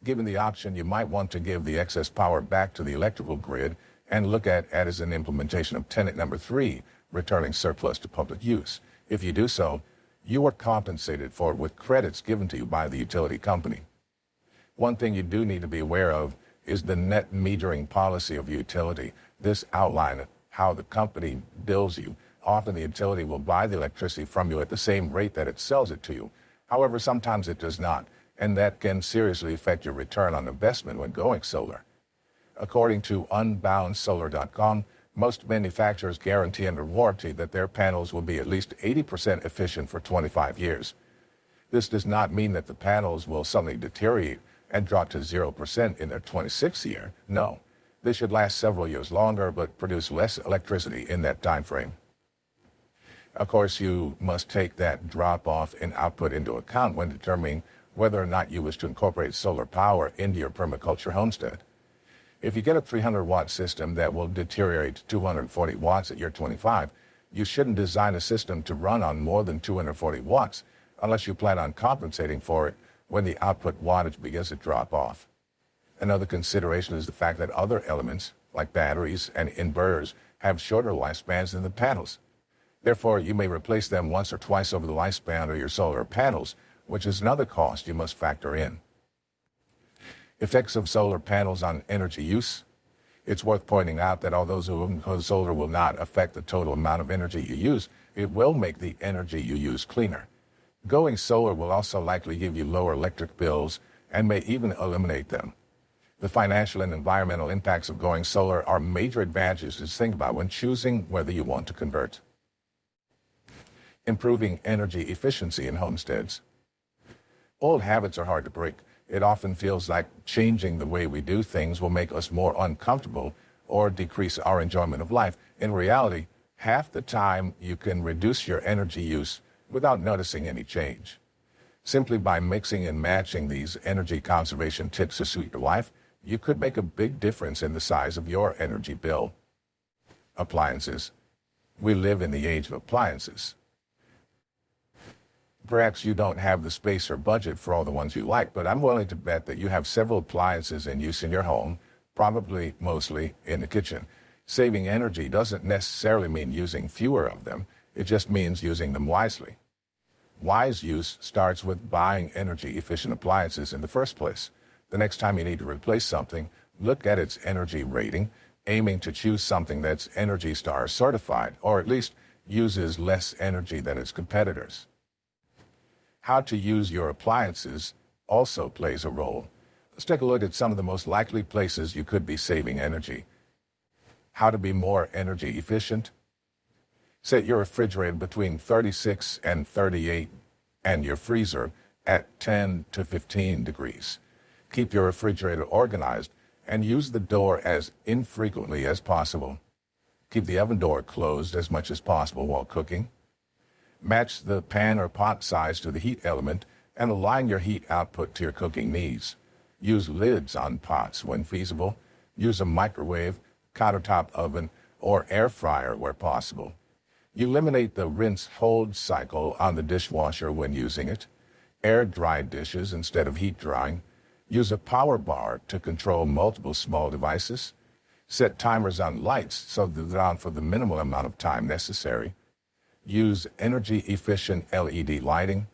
Given the option, you might want to give the excess power back to the electrical grid and look at it as an implementation of tenet number 3, returning surplus to public use. If you do so, you are compensated for it with credits given to you by the utility company. One thing you do need to be aware of is the net metering policy of utility. This outlines how the company bills you. Often the utility will buy the electricity from you at the same rate that it sells it to you. However, sometimes it does not, and that can seriously affect your return on investment when going solar. According to unboundsolar.com, most manufacturers guarantee under warranty that their panels will be at least 80% efficient for 25 years. This does not mean that the panels will suddenly deteriorate and drop to 0% in their 26th year. No, they should last several years longer but produce less electricity in that time frame. Of course, you must take that drop-off in output into account when determining whether or not you wish to incorporate solar power into your permaculture homestead. If you get a 300-watt system that will deteriorate to 240 watts at year 25, you shouldn't design a system to run on more than 240 watts unless you plan on compensating for it when the output wattage begins to drop off. Another consideration is the fact that other elements, like batteries and inverters, have shorter lifespans than the panels. Therefore, you may replace them once or twice over the lifespan of your solar panels, which is another cost you must factor in. Effects of solar panels on energy use. It's worth pointing out that although solar will not affect the total amount of energy you use, it will make the energy you use cleaner. Going solar will also likely give you lower electric bills and may even eliminate them. The financial and environmental impacts of going solar are major advantages to think about when choosing whether you want to convert. Improving energy efficiency in homesteads. Old habits are hard to break. It often feels like changing the way we do things will make us more uncomfortable or decrease our enjoyment of life. In reality, half the time you can reduce your energy use without noticing any change. Simply by mixing and matching these energy conservation tips to suit your life, you could make a big difference in the size of your energy bill. Appliances. We live in the age of appliances. Perhaps you don't have the space or budget for all the ones you like, but I'm willing to bet that you have several appliances in use in your home, probably mostly in the kitchen. Saving energy doesn't necessarily mean using fewer of them. It just means using them wisely. Wise use starts with buying energy-efficient appliances in the first place. The next time you need to replace something, look at its energy rating, aiming to choose something that's Energy Star certified, or at least uses less energy than its competitors. How to use your appliances also plays a role. Let's take a look at some of the most likely places you could be saving energy. How to be more energy efficient. Set your refrigerator between 36 and 38 and your freezer at 10 to 15 degrees. Keep your refrigerator organized and use the door as infrequently as possible. Keep the oven door closed as much as possible while cooking. Match the pan or pot size to the heat element and align your heat output to your cooking needs. Use lids on pots when feasible. Use a microwave, countertop oven, or air fryer where possible. Eliminate the rinse-hold cycle on the dishwasher when using it. Air dry dishes instead of heat drying. Use a power bar to control multiple small devices. Set timers on lights so they're on for the minimal amount of time necessary. Use energy-efficient LED lighting.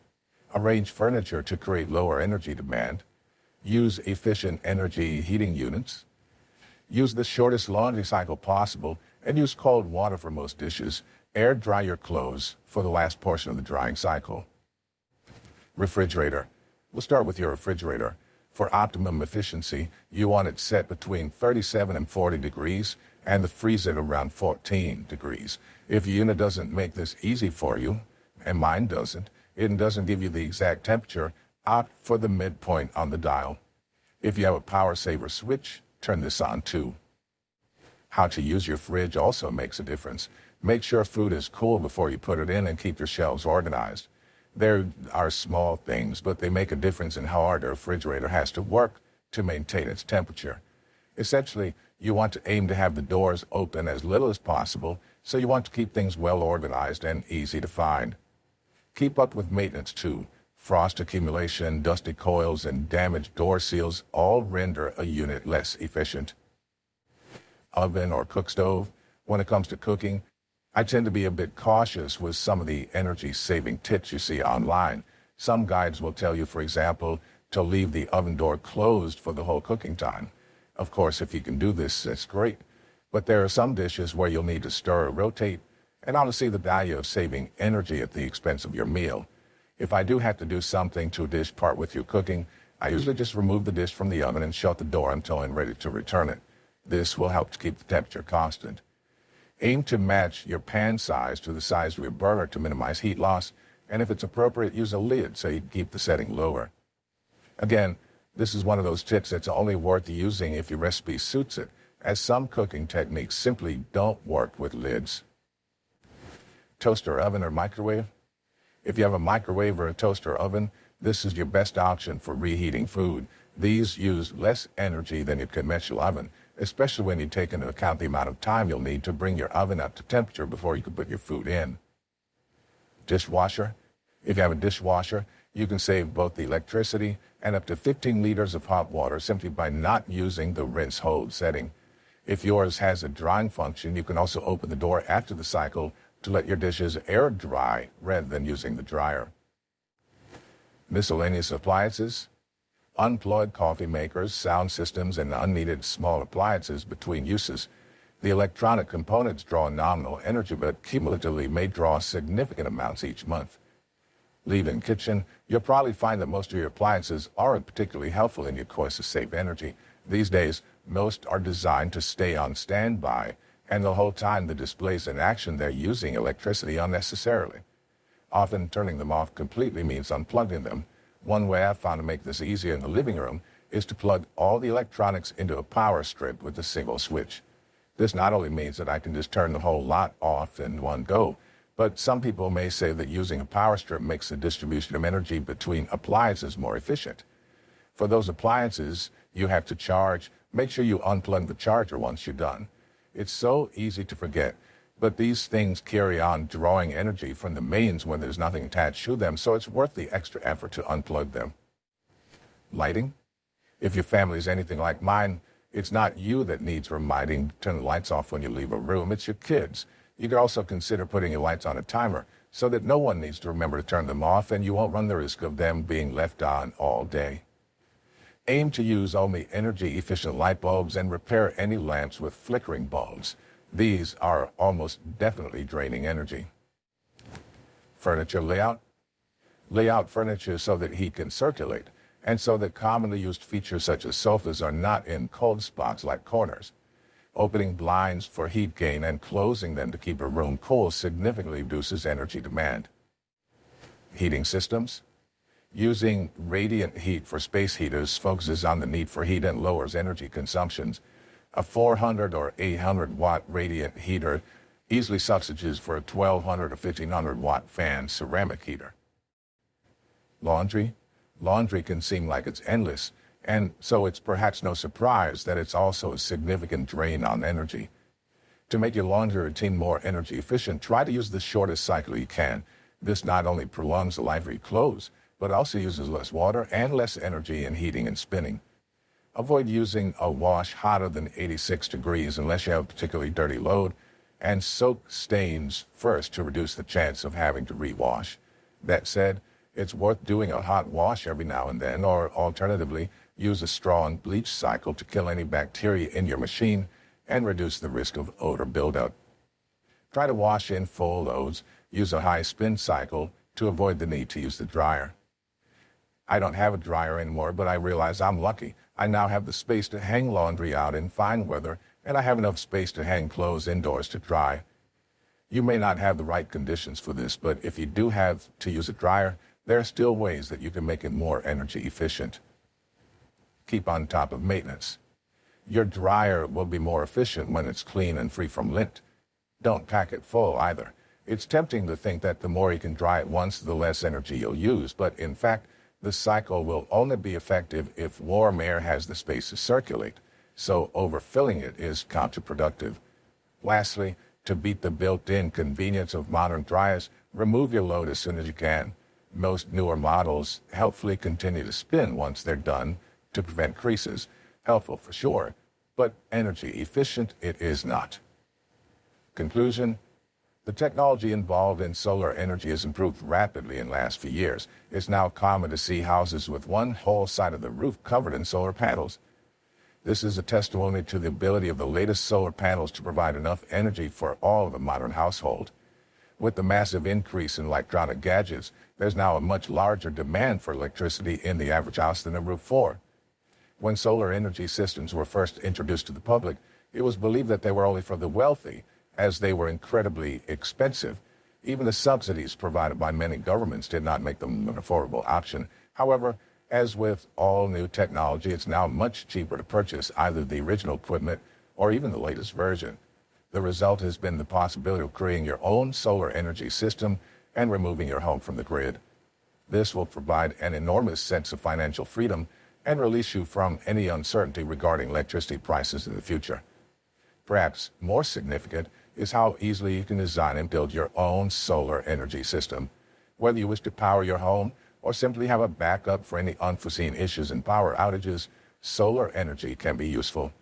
Arrange furniture to create lower energy demand. Use efficient energy heating units. Use the shortest laundry cycle possible and use cold water for most dishes. Air dry your clothes for the last portion of the drying cycle. Refrigerator. We'll start with your refrigerator. For optimum efficiency, you want it set between 37 and 40 degrees and the freezer at around 14 degrees. If your unit doesn't make this easy for you, and mine doesn't, it doesn't give you the exact temperature, opt for the midpoint on the dial. If you have a power saver switch, turn this on too. How to use your fridge also makes a difference. Make sure food is cool before you put it in and keep your shelves organized. There are small things, but they make a difference in how hard a refrigerator has to work to maintain its temperature. Essentially, you want to aim to have the doors open as little as possible, so you want to keep things well organized and easy to find. Keep up with maintenance too. Frost accumulation, dusty coils, and damaged door seals all render a unit less efficient. Oven or cook stove. When it comes to cooking, I tend to be a bit cautious with some of the energy-saving tips you see online. Some guides will tell you, for example, to leave the oven door closed for the whole cooking time. Of course, if you can do this, that's great. But there are some dishes where you'll need to stir or rotate, and I want to see the value of saving energy at the expense of your meal. If I do have to do something to a dish part with your cooking, I usually just remove the dish from the oven and shut the door until I'm ready to return it. This will help to keep the temperature constant. Aim to match your pan size to the size of your burner to minimize heat loss. And if it's appropriate, use a lid so you keep the setting lower. Again, this is one of those tips that's only worth using if your recipe suits it, as some cooking techniques simply don't work with lids. Toaster oven or microwave? If you have a microwave or a toaster oven, this is your best option for reheating food. These use less energy than your conventional oven, especially when you take into account the amount of time you'll need to bring your oven up to temperature before you can put your food in. Dishwasher? If you have a dishwasher, you can save both the electricity and up to 15 liters of hot water simply by not using the rinse hold setting. If yours has a drying function, you can also open the door after the cycle to let your dishes air dry rather than using the dryer. Miscellaneous appliances? Unplugged coffee makers, sound systems, and unneeded small appliances between uses. The electronic components draw nominal energy, but cumulatively may draw significant amounts each month. Leave-in kitchen, you'll probably find that most of your appliances aren't particularly helpful in your quest to save energy. These days, most are designed to stay on standby, and the whole time the display's in action, they're using electricity unnecessarily. Often turning them off completely means unplugging them. One way I've found to make this easier in the living room is to plug all the electronics into a power strip with a single switch. This not only means that I can just turn the whole lot off in one go, but some people may say that using a power strip makes the distribution of energy between appliances more efficient. For those appliances you have to charge, make sure you unplug the charger once you're done. It's so easy to forget, but these things carry on drawing energy from the mains when there's nothing attached to them, so it's worth the extra effort to unplug them. Lighting? If your family is anything like mine, it's not you that needs reminding to turn the lights off when you leave a room, it's your kids. You could also consider putting your lights on a timer so that no one needs to remember to turn them off and you won't run the risk of them being left on all day. Aim to use only energy-efficient light bulbs and repair any lamps with flickering bulbs. These are almost definitely draining energy. Furniture layout? Lay out furniture so that heat can circulate, and so that commonly used features such as sofas are not in cold spots like corners. Opening blinds for heat gain and closing them to keep a room cool significantly reduces energy demand. Heating systems? Using radiant heat for space heaters focuses on the need for heat and lowers energy consumptions. A 400 or 800 watt radiant heater easily substitutes for a 1200 or 1500 watt fan ceramic heater. Laundry? Laundry can seem like it's endless, and so it's perhaps no surprise that it's also a significant drain on energy. To make your laundry routine more energy efficient, try to use the shortest cycle you can. This not only prolongs the life of your clothes, but also uses less water and less energy in heating and spinning. Avoid using a wash hotter than 86 degrees unless you have a particularly dirty load, and soak stains first to reduce the chance of having to rewash. That said, it's worth doing a hot wash every now and then, or alternatively, use a strong bleach cycle to kill any bacteria in your machine and reduce the risk of odor buildup. Try to wash in full loads. Use a high spin cycle to avoid the need to use the dryer. I don't have a dryer anymore, but I realize I'm lucky. I now have the space to hang laundry out in fine weather, and I have enough space to hang clothes indoors to dry. You may not have the right conditions for this, but if you do have to use a dryer, there are still ways that you can make it more energy efficient. Keep on top of maintenance. Your dryer will be more efficient when it's clean and free from lint. Don't pack it full either. It's tempting to think that the more you can dry at once, the less energy you'll use, but in fact, the cycle will only be effective if warm air has the space to circulate, so overfilling it is counterproductive. Lastly, to beat the built-in convenience of modern dryers, remove your load as soon as you can. Most newer models helpfully continue to spin once they're done to prevent creases. Helpful for sure, but energy efficient it is not. Conclusion: the technology involved in solar energy has improved rapidly in the last few years. It's now common to see houses with one whole side of the roof covered in solar panels. This is a testimony to the ability of the latest solar panels to provide enough energy for all of the modern household. With the massive increase in electronic gadgets, there's now a much larger demand for electricity in the average house than ever before. When solar energy systems were first introduced to the public, it was believed that they were only for the wealthy, as they were incredibly expensive. Even the subsidies provided by many governments did not make them an affordable option. However, as with all new technology, it's now much cheaper to purchase either the original equipment or even the latest version. The result has been the possibility of creating your own solar energy system and removing your home from the grid. This will provide an enormous sense of financial freedom and release you from any uncertainty regarding electricity prices in the future. Perhaps more significant is how easily you can design and build your own solar energy system. Whether you wish to power your home or simply have a backup for any unforeseen issues and power outages, solar energy can be useful.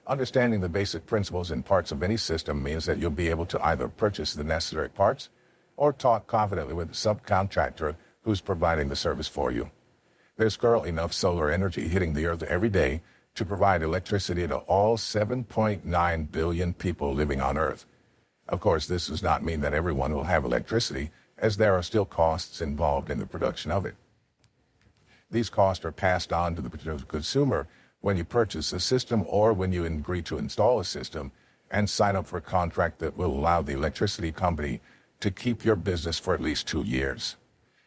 Understanding the basic principles and parts of any system means that you'll be able to either purchase the necessary parts or talk confidently with a subcontractor who's providing the service for you. There's currently enough solar energy hitting the earth every day to provide electricity to all 7.9 billion people living on Earth. Of course, this does not mean that everyone will have electricity, as there are still costs involved in the production of it. These costs are passed on to the consumer when you purchase a system or when you agree to install a system and sign up for a contract that will allow the electricity company to keep your business for at least 2 years.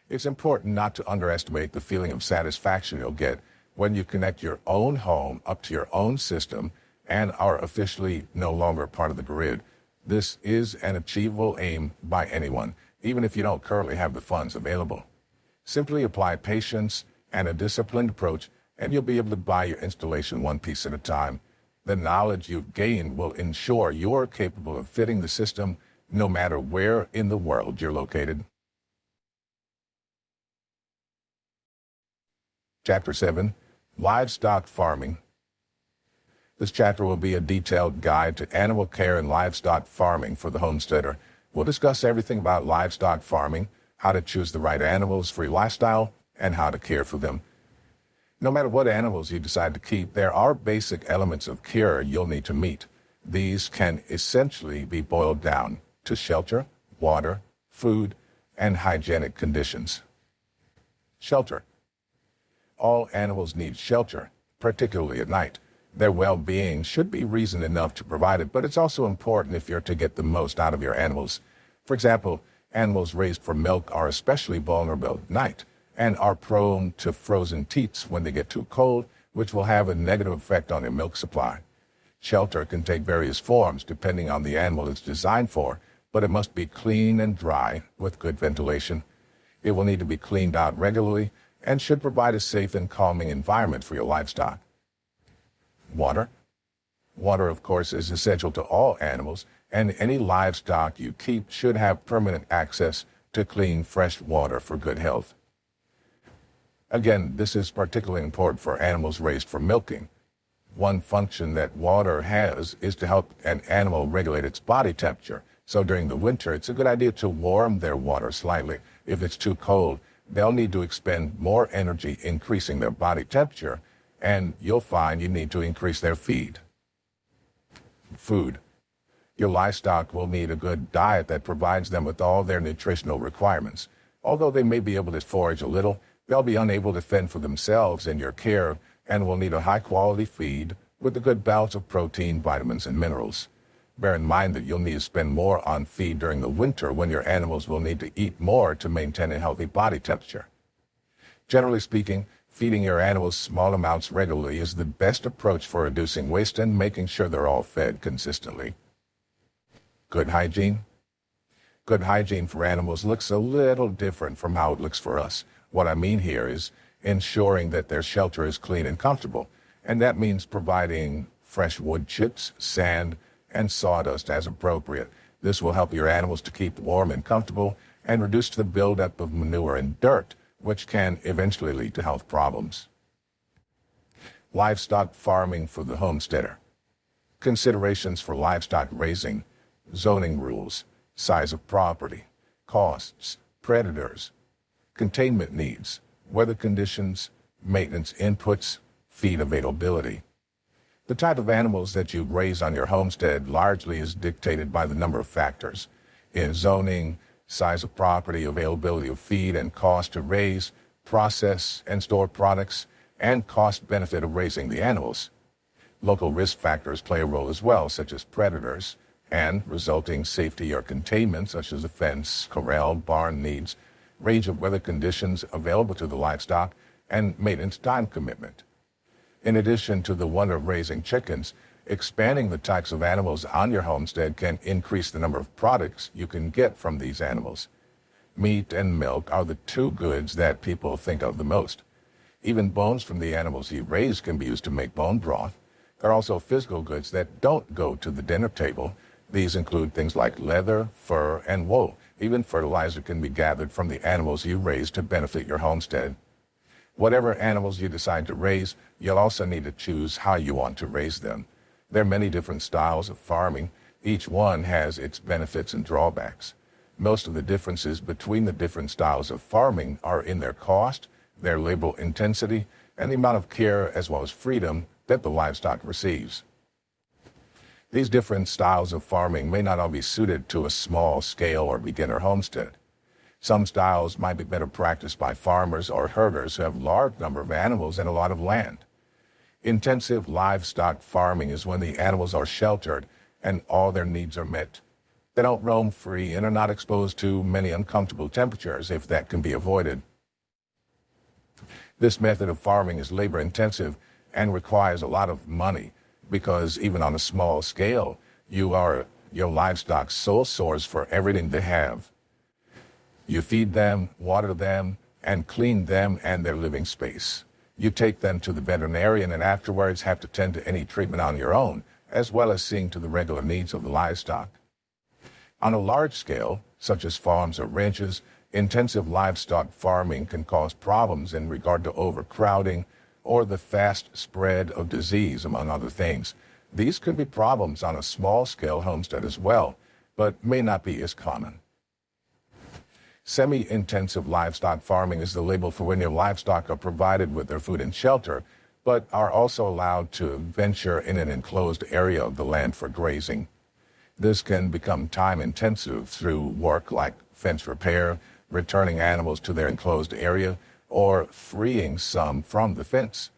It's important not to underestimate the feeling of satisfaction you'll get when you connect your own home up to your own system and are officially no longer part of the grid. This is an achievable aim by anyone, even if you don't currently have the funds available. Simply apply patience and a disciplined approach, and you'll be able to buy your installation one piece at a time. The knowledge you've gained will ensure you're capable of fitting the system no matter where in the world you're located. Chapter 7, Livestock Farming. This chapter will be a detailed guide to animal care and livestock farming for the homesteader. We'll discuss everything about livestock farming, how to choose the right animals for your lifestyle, and how to care for them. No matter what animals you decide to keep, there are basic elements of care you'll need to meet. These can essentially be boiled down to shelter, water, food, and hygienic conditions. Shelter. All animals need shelter, particularly at night. Their well-being should be reason enough to provide it, but it's also important if you're to get the most out of your animals. For example, animals raised for milk are especially vulnerable at night and are prone to frozen teats when they get too cold, which will have a negative effect on their milk supply. Shelter can take various forms depending on the animal it's designed for, but it must be clean and dry with good ventilation. It will need to be cleaned out regularly and should provide a safe and calming environment for your livestock. Water. Water, of course, is essential to all animals, and any livestock you keep should have permanent access to clean, fresh water for good health. Again, this is particularly important for animals raised for milking. One function that water has is to help an animal regulate its body temperature. So during the winter, it's a good idea to warm their water slightly. If it's too cold, they'll need to expend more energy increasing their body temperature, and you'll find you need to increase their feed. Food. Your livestock will need a good diet that provides them with all their nutritional requirements. Although they may be able to forage a little, they'll be unable to fend for themselves in your care and will need a high-quality feed with a good balance of protein, vitamins, and minerals. Bear in mind that you'll need to spend more on feed during the winter when your animals will need to eat more to maintain a healthy body temperature. Generally speaking, feeding your animals small amounts regularly is the best approach for reducing waste and making sure they're all fed consistently. Good hygiene. Good hygiene for animals looks a little different from how it looks for us. What I mean here is ensuring that their shelter is clean and comfortable, and that means providing fresh wood chips, sand, and sawdust as appropriate. This will help your animals to keep warm and comfortable and reduce the buildup of manure and dirt, which can eventually lead to health problems. Livestock farming for the homesteader. Considerations for livestock raising, zoning rules, size of property, costs, predators, containment needs, weather conditions, maintenance inputs, feed availability. The type of animals that you raise on your homestead largely is dictated by the number of factors in zoning, size of property, availability of feed, and cost to raise, process, and store products, and cost-benefit of raising the animals. Local risk factors play a role as well, such as predators and resulting safety or containment, such as a fence, corral, barn needs, range of weather conditions available to the livestock, and maintenance time commitment. In addition to the wonder of raising chickens, expanding the types of animals on your homestead can increase the number of products you can get from these animals. Meat and milk are the two goods that people think of the most. Even bones from the animals you raise can be used to make bone broth. There are also physical goods that don't go to the dinner table. These include things like leather, fur, and wool. Even fertilizer can be gathered from the animals you raise to benefit your homestead. Whatever animals you decide to raise, you'll also need to choose how you want to raise them. There are many different styles of farming. Each one has its benefits and drawbacks. Most of the differences between the different styles of farming are in their cost, their labor intensity, and the amount of care as well as freedom that the livestock receives. These different styles of farming may not all be suited to a small scale or beginner homestead. Some styles might be better practiced by farmers or herders who have a large number of animals and a lot of land. Intensive livestock farming is when the animals are sheltered and all their needs are met. They don't roam free and are not exposed to many uncomfortable temperatures if that can be avoided. This method of farming is labor intensive and requires a lot of money because even on a small scale, you are your livestock's sole source for everything they have. You feed them, water them, and clean them and their living space. You take them to the veterinarian and afterwards have to tend to any treatment on your own, as well as seeing to the regular needs of the livestock. On a large scale, such as farms or ranches, intensive livestock farming can cause problems in regard to overcrowding or the fast spread of disease, among other things. These could be problems on a small-scale homestead as well, but may not be as common. Semi-intensive livestock farming is the label for when your livestock are provided with their food and shelter, but are also allowed to venture in an enclosed area of the land for grazing. This can become time-intensive through work like fence repair, returning animals to their enclosed area, or freeing some from the fence.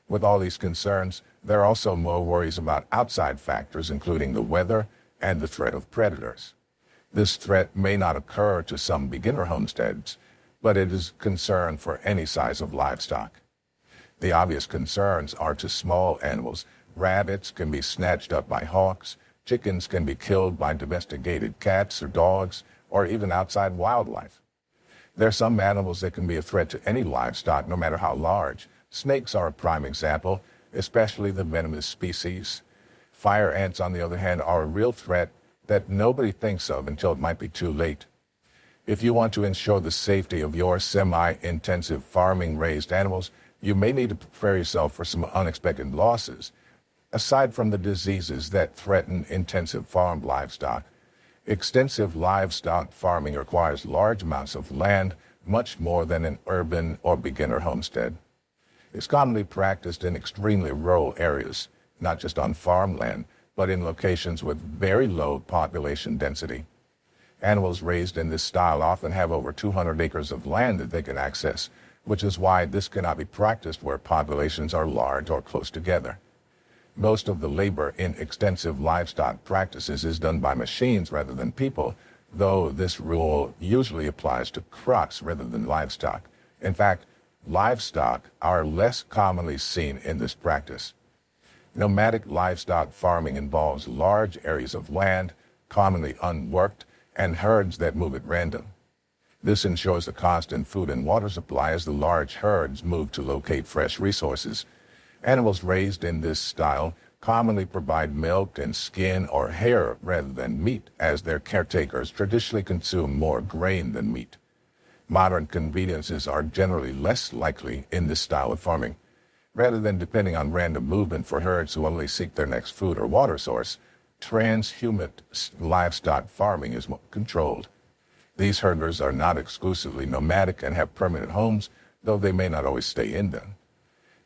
With all these concerns, there are also more worries about outside factors, including the weather and the threat of predators. This threat may not occur to some beginner homesteads, but it is a concern for any size of livestock. The obvious concerns are to small animals. Rabbits can be snatched up by hawks, chickens can be killed by domesticated cats or dogs, or even outside wildlife. There are some animals that can be a threat to any livestock, no matter how large. Snakes are a prime example, especially the venomous species. Fire ants, on the other hand, are a real threat that nobody thinks of until it might be too late. If you want to ensure the safety of your semi-intensive farming raised animals, you may need to prepare yourself for some unexpected losses. Aside from the diseases that threaten intensive farm livestock, extensive livestock farming requires large amounts of land, much more than an urban or beginner homestead. It's commonly practiced in extremely rural areas, not just on farmland, but in locations with very low population density. Animals raised in this style often have over 200 acres of land that they can access, which is why this cannot be practiced where populations are large or close together. Most of the labor in extensive livestock practices is done by machines rather than people, though this rule usually applies to crops rather than livestock. In fact, livestock are less commonly seen in this practice. Nomadic livestock farming involves large areas of land, commonly unworked, and herds that move at random. This ensures a constant food and water supply as the large herds move to locate fresh resources. Animals raised in this style commonly provide milk and skin or hair rather than meat, as their caretakers traditionally consume more grain than meat. Modern conveniences are generally less likely in this style of farming. Rather than depending on random movement for herds who only seek their next food or water source, transhumant livestock farming is more controlled. These herders are not exclusively nomadic and have permanent homes, though they may not always stay in them.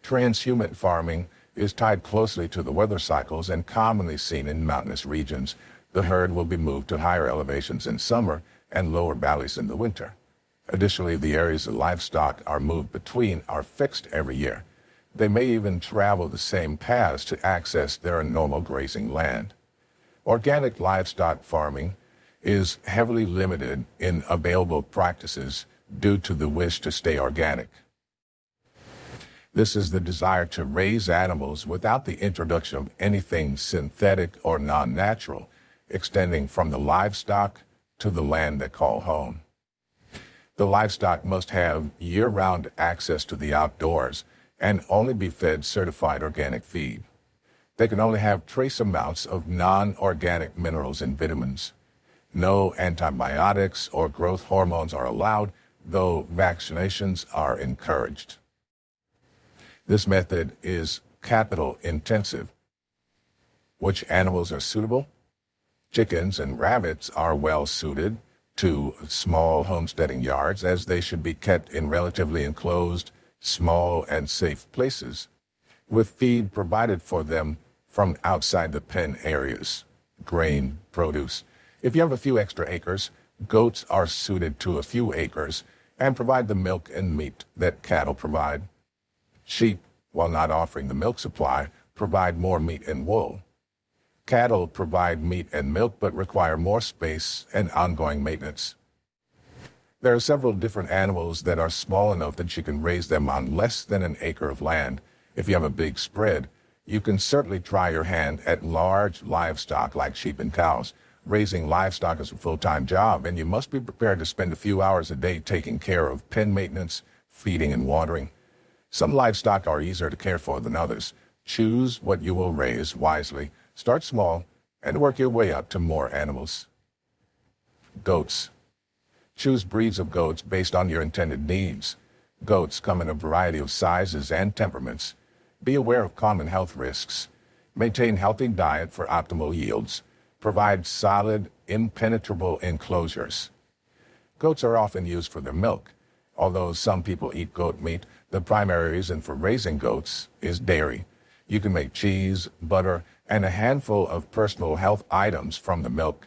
Transhumant farming is tied closely to the weather cycles and commonly seen in mountainous regions. The herd will be moved to higher elevations in summer and lower valleys in the winter. Additionally, the areas the livestock are moved between are fixed every year. They may even travel the same paths to access their normal grazing land. Organic livestock farming is heavily limited in available practices due to the wish to stay organic. This is the desire to raise animals without the introduction of anything synthetic or non-natural, extending from the livestock to the land they call home. The livestock must have year-round access to the outdoors and only be fed certified organic feed. They can only have trace amounts of non-organic minerals and vitamins. No antibiotics or growth hormones are allowed, though vaccinations are encouraged. This method is capital intensive. Which animals are suitable? Chickens and rabbits are well suited to small homesteading yards, as they should be kept in relatively enclosed, small and safe places, with feed provided for them from outside the pen areas. Grain, produce. If you have a few extra acres, goats are suited to a few acres and provide the milk and meat that cattle provide. Sheep, while not offering the milk supply, provide more meat and wool. Cattle provide meat and milk but require more space and ongoing maintenance. There are several different animals that are small enough that you can raise them on less than an acre of land. If you have a big spread, you can certainly try your hand at large livestock like sheep and cows. Raising livestock is a full-time job, and you must be prepared to spend a few hours a day taking care of pen maintenance, feeding, and watering. Some livestock are easier to care for than others. Choose what you will raise wisely. Start small and work your way up to more animals. Goats. Choose breeds of goats based on your intended needs. Goats come in a variety of sizes and temperaments. Be aware of common health risks. Maintain healthy diet for optimal yields. Provide solid, impenetrable enclosures. Goats are often used for their milk. Although some people eat goat meat, the primary reason for raising goats is dairy. You can make cheese, butter, and a handful of personal health items from the milk.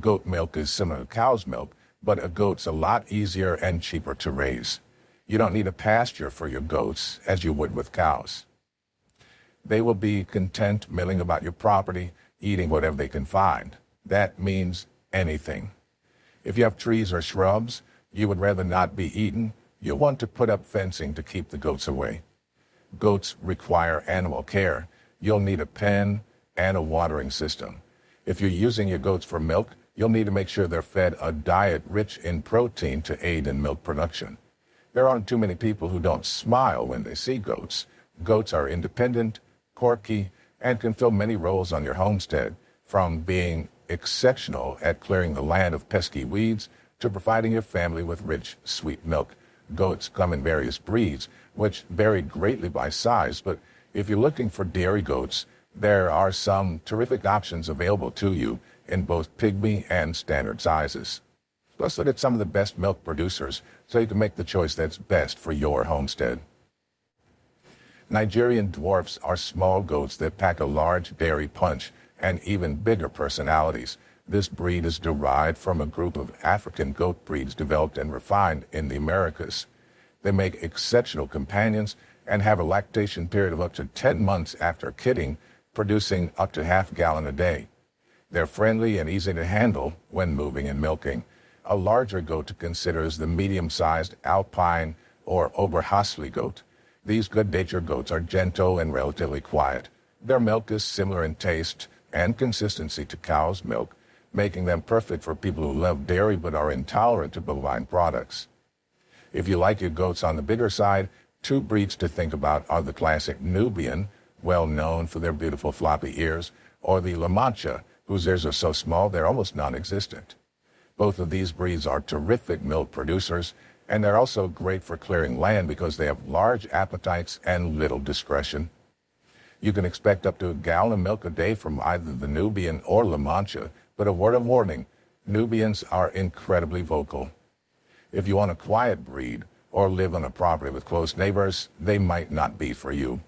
Goat milk is similar to cow's milk, but a goat's a lot easier and cheaper to raise. You don't need a pasture for your goats as you would with cows. They will be content milling about your property, eating whatever they can find. That means anything. If you have trees or shrubs you would rather not be eaten, you'll want to put up fencing to keep the goats away. Goats require animal care. You'll need a pen and a watering system. If you're using your goats for milk, you'll need to make sure they're fed a diet rich in protein to aid in milk production. There aren't too many people who don't smile when they see goats. Goats are independent, quirky, and can fill many roles on your homestead, from being exceptional at clearing the land of pesky weeds to providing your family with rich, sweet milk. Goats come in various breeds, which vary greatly by size, but if you're looking for dairy goats, there are some terrific options available to you in both pygmy and standard sizes. Let's look at some of the best milk producers so you can make the choice that's best for your homestead. Nigerian dwarfs are small goats that pack a large dairy punch and even bigger personalities. This breed is derived from a group of African goat breeds developed and refined in the Americas. They make exceptional companions and have a lactation period of up to 10 months after kidding, producing up to half a gallon a day. They're friendly and easy to handle when moving and milking. A larger goat to consider is the medium-sized Alpine or Oberhasli goat. These good-natured goats are gentle and relatively quiet. Their milk is similar in taste and consistency to cow's milk, making them perfect for people who love dairy but are intolerant to bovine products. If you like your goats on the bigger side, two breeds to think about are the classic Nubian, well known for their beautiful floppy ears, or the La Mancha, whose ears are so small they're almost non-existent. Both of these breeds are terrific milk producers, and they're also great for clearing land because they have large appetites and little discretion. You can expect up to a gallon of milk a day from either the Nubian or La Mancha, but a word of warning, Nubians are incredibly vocal. If you want a quiet breed or live on a property with close neighbors, they might not be for you.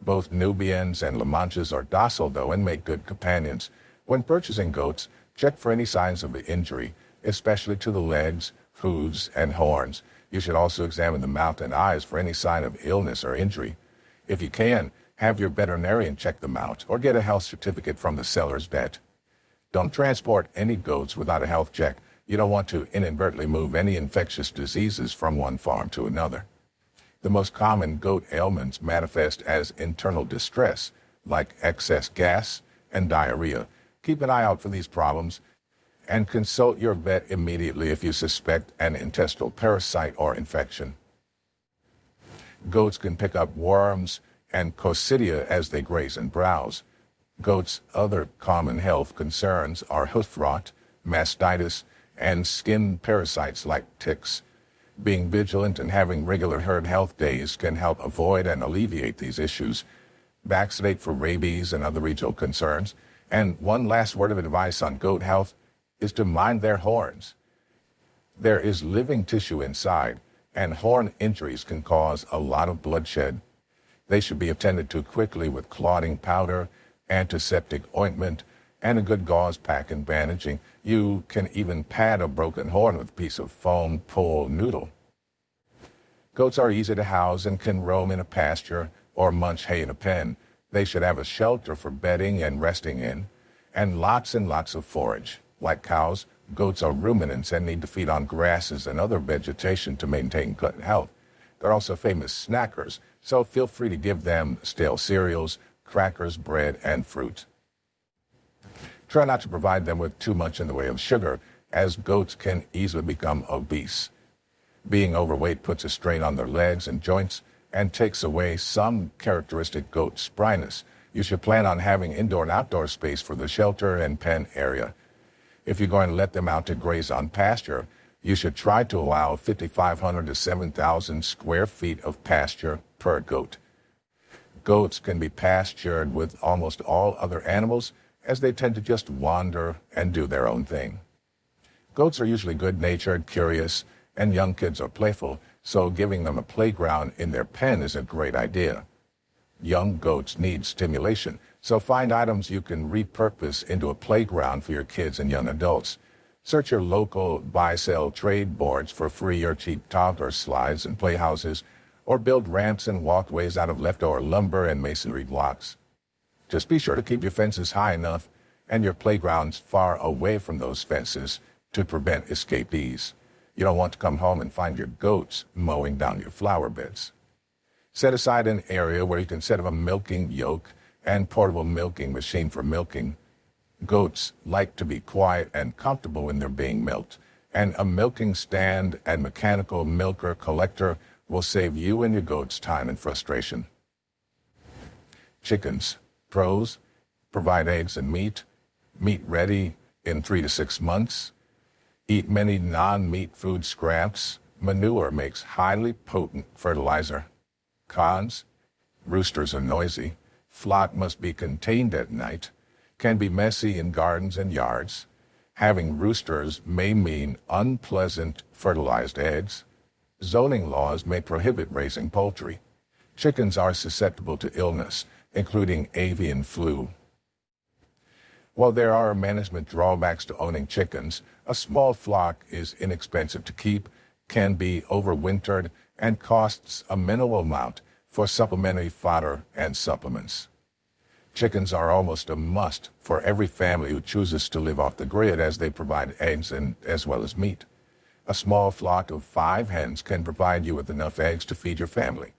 Both Nubians and La Manchas are docile, though, and make good companions. When purchasing goats, check for any signs of injury, especially to the legs, hooves, and horns. You should also examine the mouth and eyes for any sign of illness or injury. If you can, have your veterinarian check them out or get a health certificate from the seller's vet. Don't transport any goats without a health check. You don't want to inadvertently move any infectious diseases from one farm to another. The most common goat ailments manifest as internal distress, like excess gas and diarrhea. Keep an eye out for these problems and consult your vet immediately if you suspect an intestinal parasite or infection. Goats can pick up worms and coccidia as they graze and browse. Goats' other common health concerns are hoof rot, mastitis, and skin parasites like ticks. Being vigilant and having regular herd health days can help avoid and alleviate these issues. Vaccinate for rabies and other regional concerns. And one last word of advice on goat health is to mind their horns. There is living tissue inside, and horn injuries can cause a lot of bloodshed. They should be attended to quickly with clotting powder, antiseptic ointment, and a good gauze pack and bandaging. You can even pad a broken horn with a piece of foam pull noodle. Goats are easy to house and can roam in a pasture or munch hay in a pen. They should have a shelter for bedding and resting in, and lots of forage. Like cows, goats are ruminants and need to feed on grasses and other vegetation to maintain gut health. They're also famous snackers, so feel free to give them stale cereals, crackers, bread, and fruit. Try not to provide them with too much in the way of sugar, as goats can easily become obese. Being overweight puts a strain on their legs and joints and takes away some characteristic goat spryness. You should plan on having indoor and outdoor space for the shelter and pen area. If you're going to let them out to graze on pasture, you should try to allow 5,500 to 7,000 square feet of pasture per goat. Goats can be pastured with almost all other animals, as they tend to just wander and do their own thing. Goats are usually good-natured, curious, and young kids are playful, so giving them a playground in their pen is a great idea. Young goats need stimulation, so find items you can repurpose into a playground for your kids and young adults. Search your local buy-sell trade boards for free or cheap toddler slides and playhouses, or build ramps and walkways out of leftover lumber and masonry blocks. Just be sure to keep your fences high enough and your playgrounds far away from those fences to prevent escapees. You don't want to come home and find your goats mowing down your flower beds. Set aside an area where you can set up a milking yoke and portable milking machine for milking. Goats like to be quiet and comfortable when they're being milked, and a milking stand and mechanical milker collector will save you and your goats time and frustration. Chickens. Pros: provide eggs and meat ready in 3 to 6 months. Eat many non-meat food scraps. Manure makes highly potent fertilizer. Cons: roosters are noisy. Flock must be contained at night. Can be messy in gardens and yards. Having roosters may mean unpleasant fertilized eggs. Zoning laws may prohibit raising poultry. Chickens are susceptible to illness, including avian flu. While there are management drawbacks to owning chickens, a small flock is inexpensive to keep, can be overwintered, and costs a minimal amount for supplementary fodder and supplements. Chickens are almost a must for every family who chooses to live off the grid, as they provide eggs and as well as meat. A small flock of 5 hens can provide you with enough eggs to feed your family.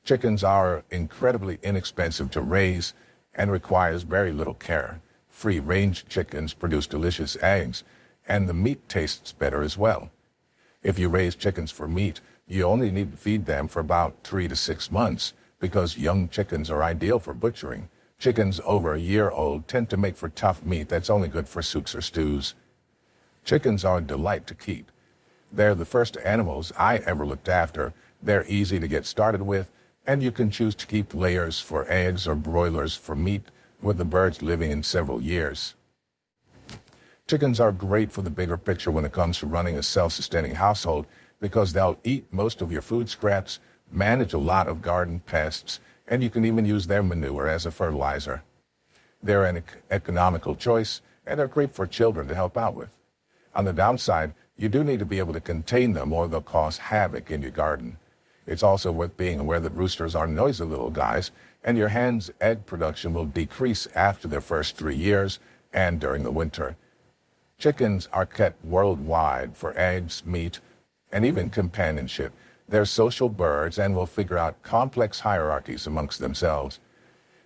Chickens are incredibly inexpensive to raise and requires very little care. Free-range chickens produce delicious eggs, and the meat tastes better as well. If you raise chickens for meat, you only need to feed them for about 3 to 6 months, because young chickens are ideal for butchering. Chickens over a year old tend to make for tough meat that's only good for soups or stews. Chickens are a delight to keep. They're the first animals I ever looked after. They're easy to get started with, and you can choose to keep layers for eggs or broilers for meat, with the birds living in several years. Chickens are great for the bigger picture when it comes to running a self-sustaining household, because they'll eat most of your food scraps, manage a lot of garden pests, and you can even use their manure as a fertilizer. They're an economical choice, and they're great for children to help out with. On the downside, you do need to be able to contain them, or they'll cause havoc in your garden. It's also worth being aware that roosters are noisy little guys, and your hen's egg production will decrease after their first 3 years and during the winter. Chickens are kept worldwide for eggs, meat, and even companionship. They're social birds and will figure out complex hierarchies amongst themselves.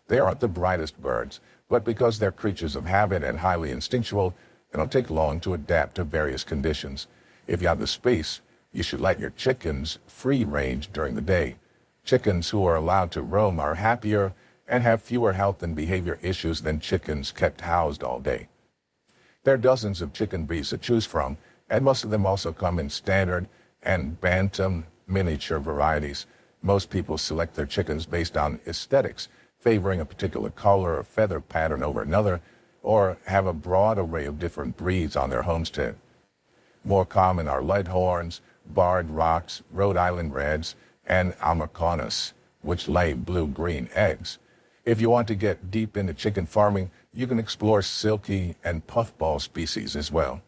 They aren't the brightest birds, but because they're creatures of habit and highly instinctual, they don't take long to adapt to various conditions. If you have the space, you should let your chickens free range during the day. Chickens who are allowed to roam are happier and have fewer health and behavior issues than chickens kept housed all day. There are dozens of chicken breeds to choose from, and most of them also come in standard and bantam miniature varieties. Most people select their chickens based on aesthetics, favoring a particular color or feather pattern over another, or have a broad array of different breeds on their homestead. More common are Leghorns, Barred Rocks, Rhode Island Reds, and Amazonas, which lay blue-green eggs. If you want to get deep into chicken farming, you can explore silky and puffball species as well.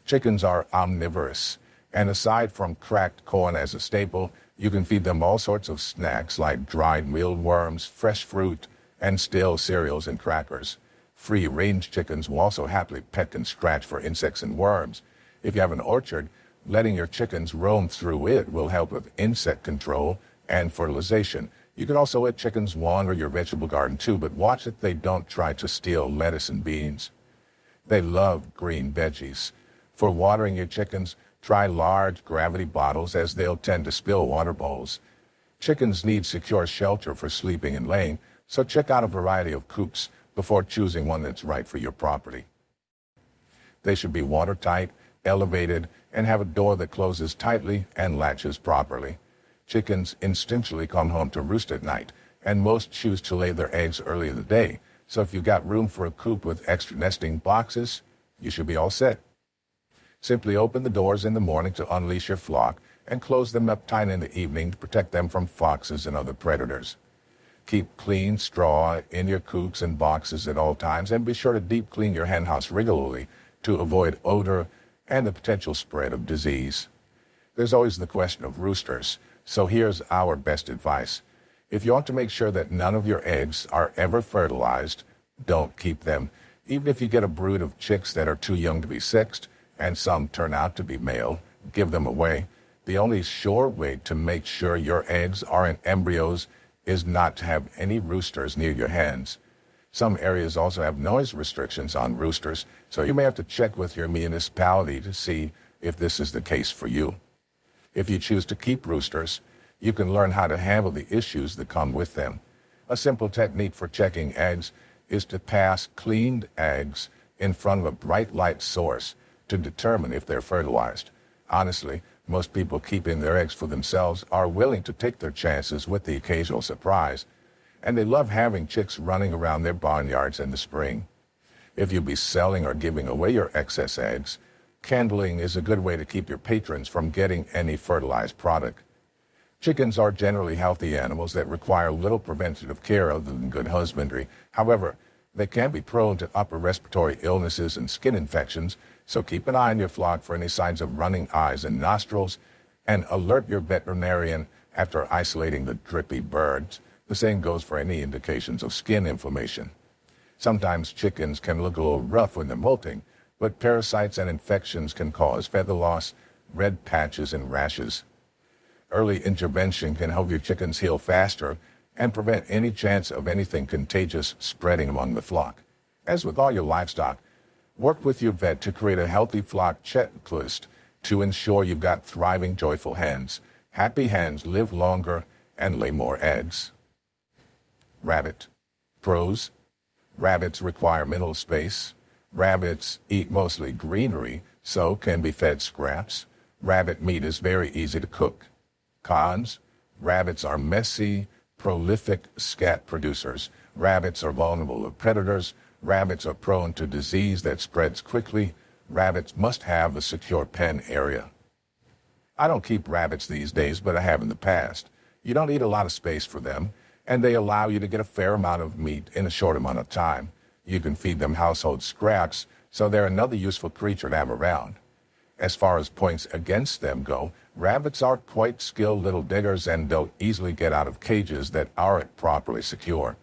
Chickens are omnivorous, and aside from cracked corn as a staple, you can feed them all sorts of snacks like dried mealworms, fresh fruit, and stale cereals and crackers. Free-range chickens will also happily peck and scratch for insects and worms. If you have an orchard, letting your chickens roam through it will help with insect control and fertilization. You can also let chickens wander your vegetable garden too, but watch that they don't try to steal lettuce and beans. They love green veggies. For watering your chickens, try large gravity bottles as they'll tend to spill water bowls. Chickens need secure shelter for sleeping and laying, so check out a variety of coops before choosing one that's right for your property. They should be watertight, elevated, and have a door that closes tightly and latches properly. Chickens instinctually come home to roost at night, and most choose to lay their eggs early in the day, so if you've got room for a coop with extra nesting boxes, you should be all set. Simply open the doors in the morning to unleash your flock and close them up tight in the evening to protect them from foxes and other predators. Keep clean straw in your coops and boxes at all times, and be sure to deep clean your hen house regularly to avoid odor and the potential spread of disease. There's always the question of roosters, so here's our best advice. If you want to make sure that none of your eggs are ever fertilized, don't keep them. Even if you get a brood of chicks that are too young to be sexed, and some turn out to be male, give them away. The only sure way to make sure your eggs aren't embryos is not to have any roosters near your hens. Some areas also have noise restrictions on roosters, so you may have to check with your municipality to see if this is the case for you. If you choose to keep roosters, you can learn how to handle the issues that come with them. A simple technique for checking eggs is to pass cleaned eggs in front of a bright light source to determine if they're fertilized. Honestly, most people keeping their eggs for themselves are willing to take their chances with the occasional surprise, and they love having chicks running around their barnyards in the spring. If you'll be selling or giving away your excess eggs, candling is a good way to keep your patrons from getting any fertilized product. Chickens are generally healthy animals that require little preventative care other than good husbandry. However, they can be prone to upper respiratory illnesses and skin infections, so keep an eye on your flock for any signs of running eyes and nostrils, and alert your veterinarian after isolating the drippy birds. The same goes for any indications of skin inflammation. Sometimes chickens can look a little rough when they're molting, but parasites and infections can cause feather loss, red patches, and rashes. Early intervention can help your chickens heal faster and prevent any chance of anything contagious spreading among the flock. As with all your livestock, work with your vet to create a healthy flock checklist to ensure you've got thriving, joyful hens. Happy hens live longer and lay more eggs. Rabbit. Pros: rabbits require minimal space. Rabbits eat mostly greenery, so can be fed scraps. Rabbit meat is very easy to cook. Cons: rabbits are messy, prolific scat producers. Rabbits are vulnerable to predators. Rabbits are prone to disease that spreads quickly. Rabbits must have a secure pen area. I don't keep rabbits these days, but I have in the past. You don't need a lot of space for them, and they allow you to get a fair amount of meat in a short amount of time. You can feed them household scraps, so they're another useful creature to have around. As far as points against them go, rabbits are quite skilled little diggers, and they'll easily get out of cages that aren't properly secure.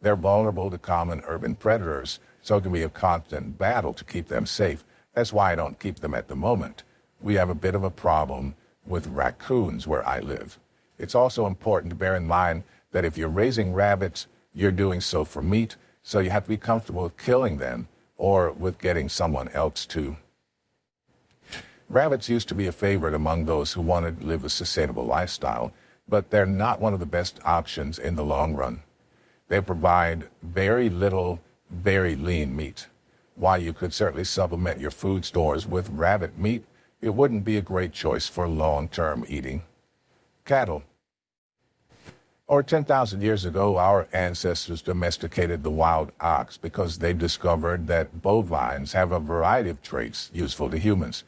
They're vulnerable to common urban predators, so it can be a constant battle to keep them safe. That's why I don't keep them at the moment. We have a bit of a problem with raccoons where I live. It's also important to bear in mind that if you're raising rabbits, you're doing so for meat, so you have to be comfortable with killing them or with getting someone else to. Rabbits used to be a favorite among those who wanted to live a sustainable lifestyle, but they're not one of the best options in the long run. They provide very little, very lean meat. While you could certainly supplement your food stores with rabbit meat, it wouldn't be a great choice for long-term eating. Cattle. Over 10,000 years ago, our ancestors domesticated the wild ox because they discovered that bovines have a variety of traits useful to humans.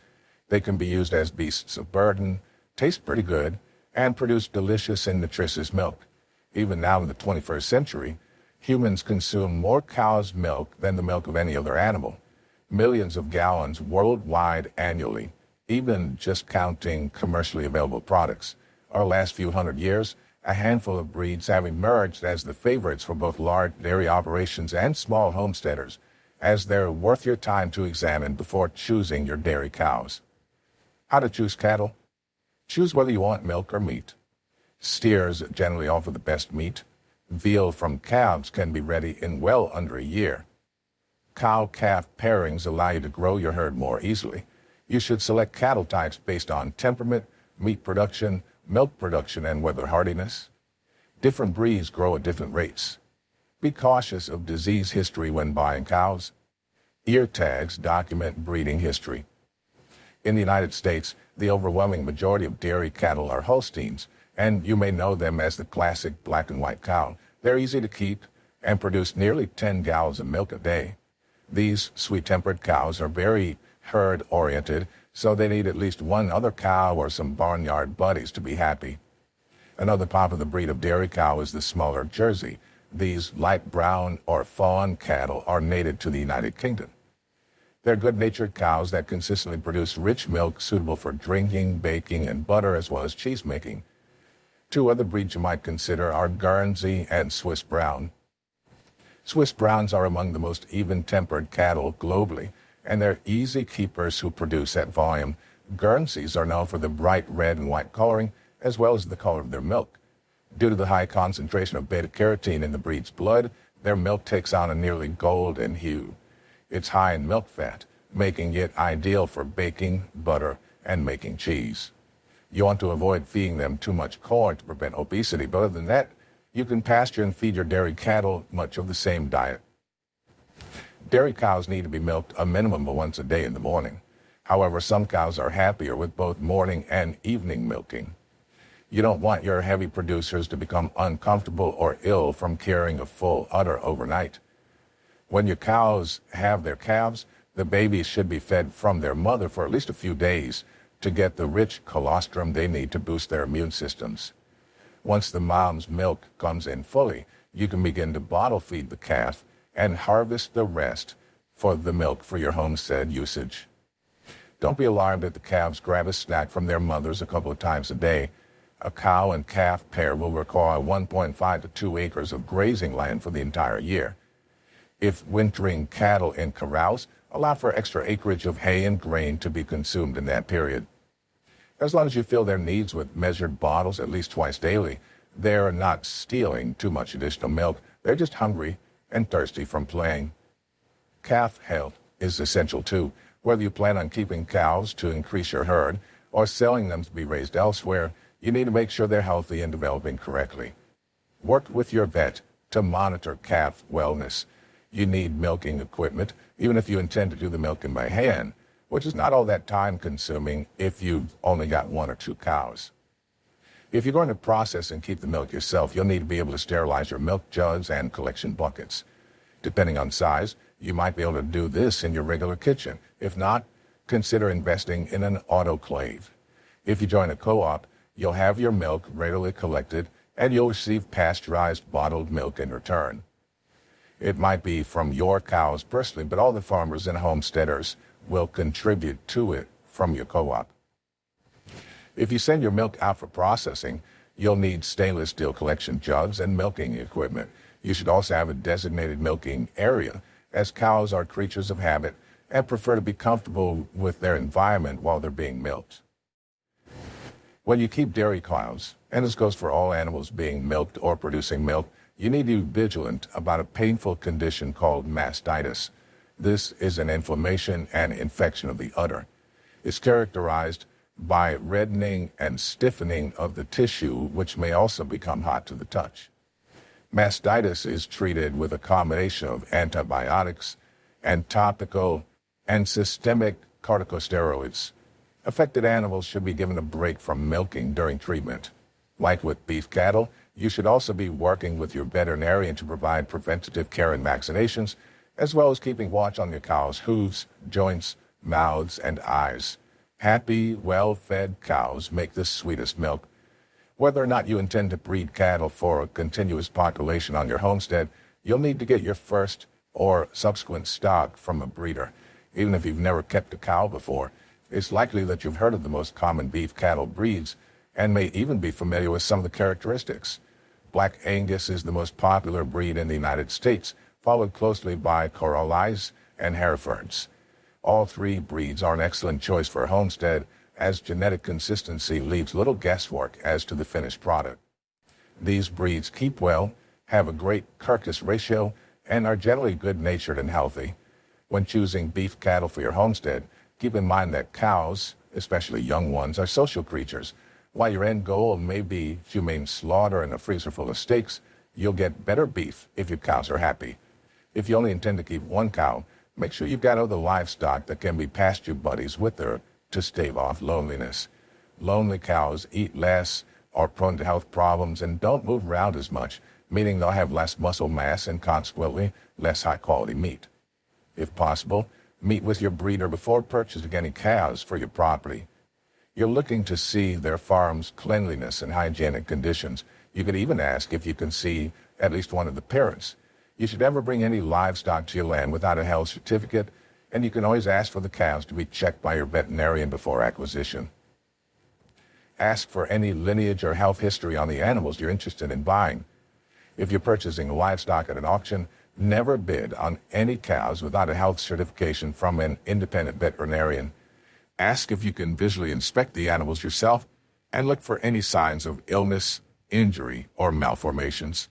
They can be used as beasts of burden, taste pretty good, and produce delicious and nutritious milk. Even now in the 21st century, humans consume more cow's milk than the milk of any other animal. Millions of gallons worldwide annually, even just counting commercially available products. Our last few hundred years, a handful of breeds have emerged as the favorites for both large dairy operations and small homesteaders, as they're worth your time to examine before choosing your dairy cows. How to choose cattle? Choose whether you want milk or meat. Steers generally offer the best meat. Veal from calves can be ready in well under a year. Cow-calf pairings allow you to grow your herd more easily. You should select cattle types based on temperament, meat production, milk production, and weather hardiness. Different breeds grow at different rates. Be cautious of disease history when buying cows. Ear tags document breeding history. In the United States, the overwhelming majority of dairy cattle are Holsteins, and you may know them as the classic black and white cow. They're easy to keep and produce nearly 10 gallons of milk a day. These sweet-tempered cows are very herd-oriented, so they need at least one other cow or some barnyard buddies to be happy. Another popular breed of dairy cow is the smaller Jersey. These light brown or fawn cattle are native to the United Kingdom. They're good-natured cows that consistently produce rich milk suitable for drinking, baking, and butter, as well as cheese making. Two other breeds you might consider are Guernsey and Swiss Brown. Swiss Browns are among the most even-tempered cattle globally, and they're easy keepers who produce at volume. Guernseys are known for the bright red and white coloring, as well as the color of their milk. Due to the high concentration of beta-carotene in the breed's blood, their milk takes on a nearly golden hue. It's high in milk fat, making it ideal for baking, butter, and making cheese. You want to avoid feeding them too much corn to prevent obesity, but other than that, you can pasture and feed your dairy cattle much of the same diet. Dairy cows need to be milked a minimum of once a day in the morning. However, some cows are happier with both morning and evening milking. You don't want your heavy producers to become uncomfortable or ill from carrying a full udder overnight. When your cows have their calves, the babies should be fed from their mother for at least a few days to get the rich colostrum they need to boost their immune systems. Once the mom's milk comes in fully, you can begin to bottle feed the calf and harvest the rest for the milk for your homestead usage. Don't be alarmed if the calves grab a snack from their mothers a couple of times a day. A cow and calf pair will require 1.5 to 2 acres of grazing land for the entire year. If wintering cattle in corrals, allow for extra acreage of hay and grain to be consumed in that period. As long as you fill their needs with measured bottles at least twice daily, they're not stealing too much additional milk. They're just hungry and thirsty from playing. Calf health is essential too. Whether you plan on keeping cows to increase your herd or selling them to be raised elsewhere, you need to make sure they're healthy and developing correctly. Work with your vet to monitor calf wellness. You need milking equipment, even if you intend to do the milking by hand, which is not all that time-consuming if you've only got 1 or 2 cows. If you're going to process and keep the milk yourself, you'll need to be able to sterilize your milk jugs and collection buckets. Depending on size, you might be able to do this in your regular kitchen. If not, consider investing in an autoclave. If you join a co-op, you'll have your milk readily collected and you'll receive pasteurized bottled milk in return. It might be from your cows personally, but all the farmers and homesteaders will contribute to it from your co-op. If you send your milk out for processing, you'll need stainless steel collection jugs and milking equipment. You should also have a designated milking area, as cows are creatures of habit and prefer to be comfortable with their environment while they're being milked. When you keep dairy cows, and this goes for all animals being milked or producing milk, you need to be vigilant about a painful condition called mastitis. This is an inflammation and infection of the udder. It's characterized by reddening and stiffening of the tissue, which may also become hot to the touch. Mastitis is treated with a combination of antibiotics and topical and systemic corticosteroids. Affected animals should be given a break from milking during treatment. Like with beef cattle, you should also be working with your veterinarian to provide preventative care and vaccinations, as well as keeping watch on your cow's hooves, joints, mouths, and eyes. Happy, well-fed cows make the sweetest milk. Whether or not you intend to breed cattle for a continuous population on your homestead, you'll need to get your first or subsequent stock from a breeder. Even if you've never kept a cow before, it's likely that you've heard of the most common beef cattle breeds and may even be familiar with some of the characteristics. Black Angus is the most popular breed in the United States, followed closely by Coralies and Herefords. All three breeds are an excellent choice for a homestead, as genetic consistency leaves little guesswork as to the finished product. These breeds keep well, have a great carcass ratio, and are generally good-natured and healthy. When choosing beef cattle for your homestead, keep in mind that cows, especially young ones, are social creatures. While your end goal may be humane slaughter and a freezer full of steaks, you'll get better beef if your cows are happy. If you only intend to keep one cow, make sure you've got other livestock that can be pasture buddies with her to stave off loneliness. Lonely cows eat less, are prone to health problems, and don't move around as much, meaning they'll have less muscle mass and consequently less high-quality meat. If possible, meet with your breeder before purchasing any cows for your property. You're looking to see their farm's cleanliness and hygienic conditions. You could even ask if you can see at least one of the parents. You should never bring any livestock to your land without a health certificate, and you can always ask for the cows to be checked by your veterinarian before acquisition. Ask for any lineage or health history on the animals you're interested in buying. If you're purchasing livestock at an auction, never bid on any cows without a health certification from an independent veterinarian. Ask if you can visually inspect the animals yourself and look for any signs of illness, injury, or malformations.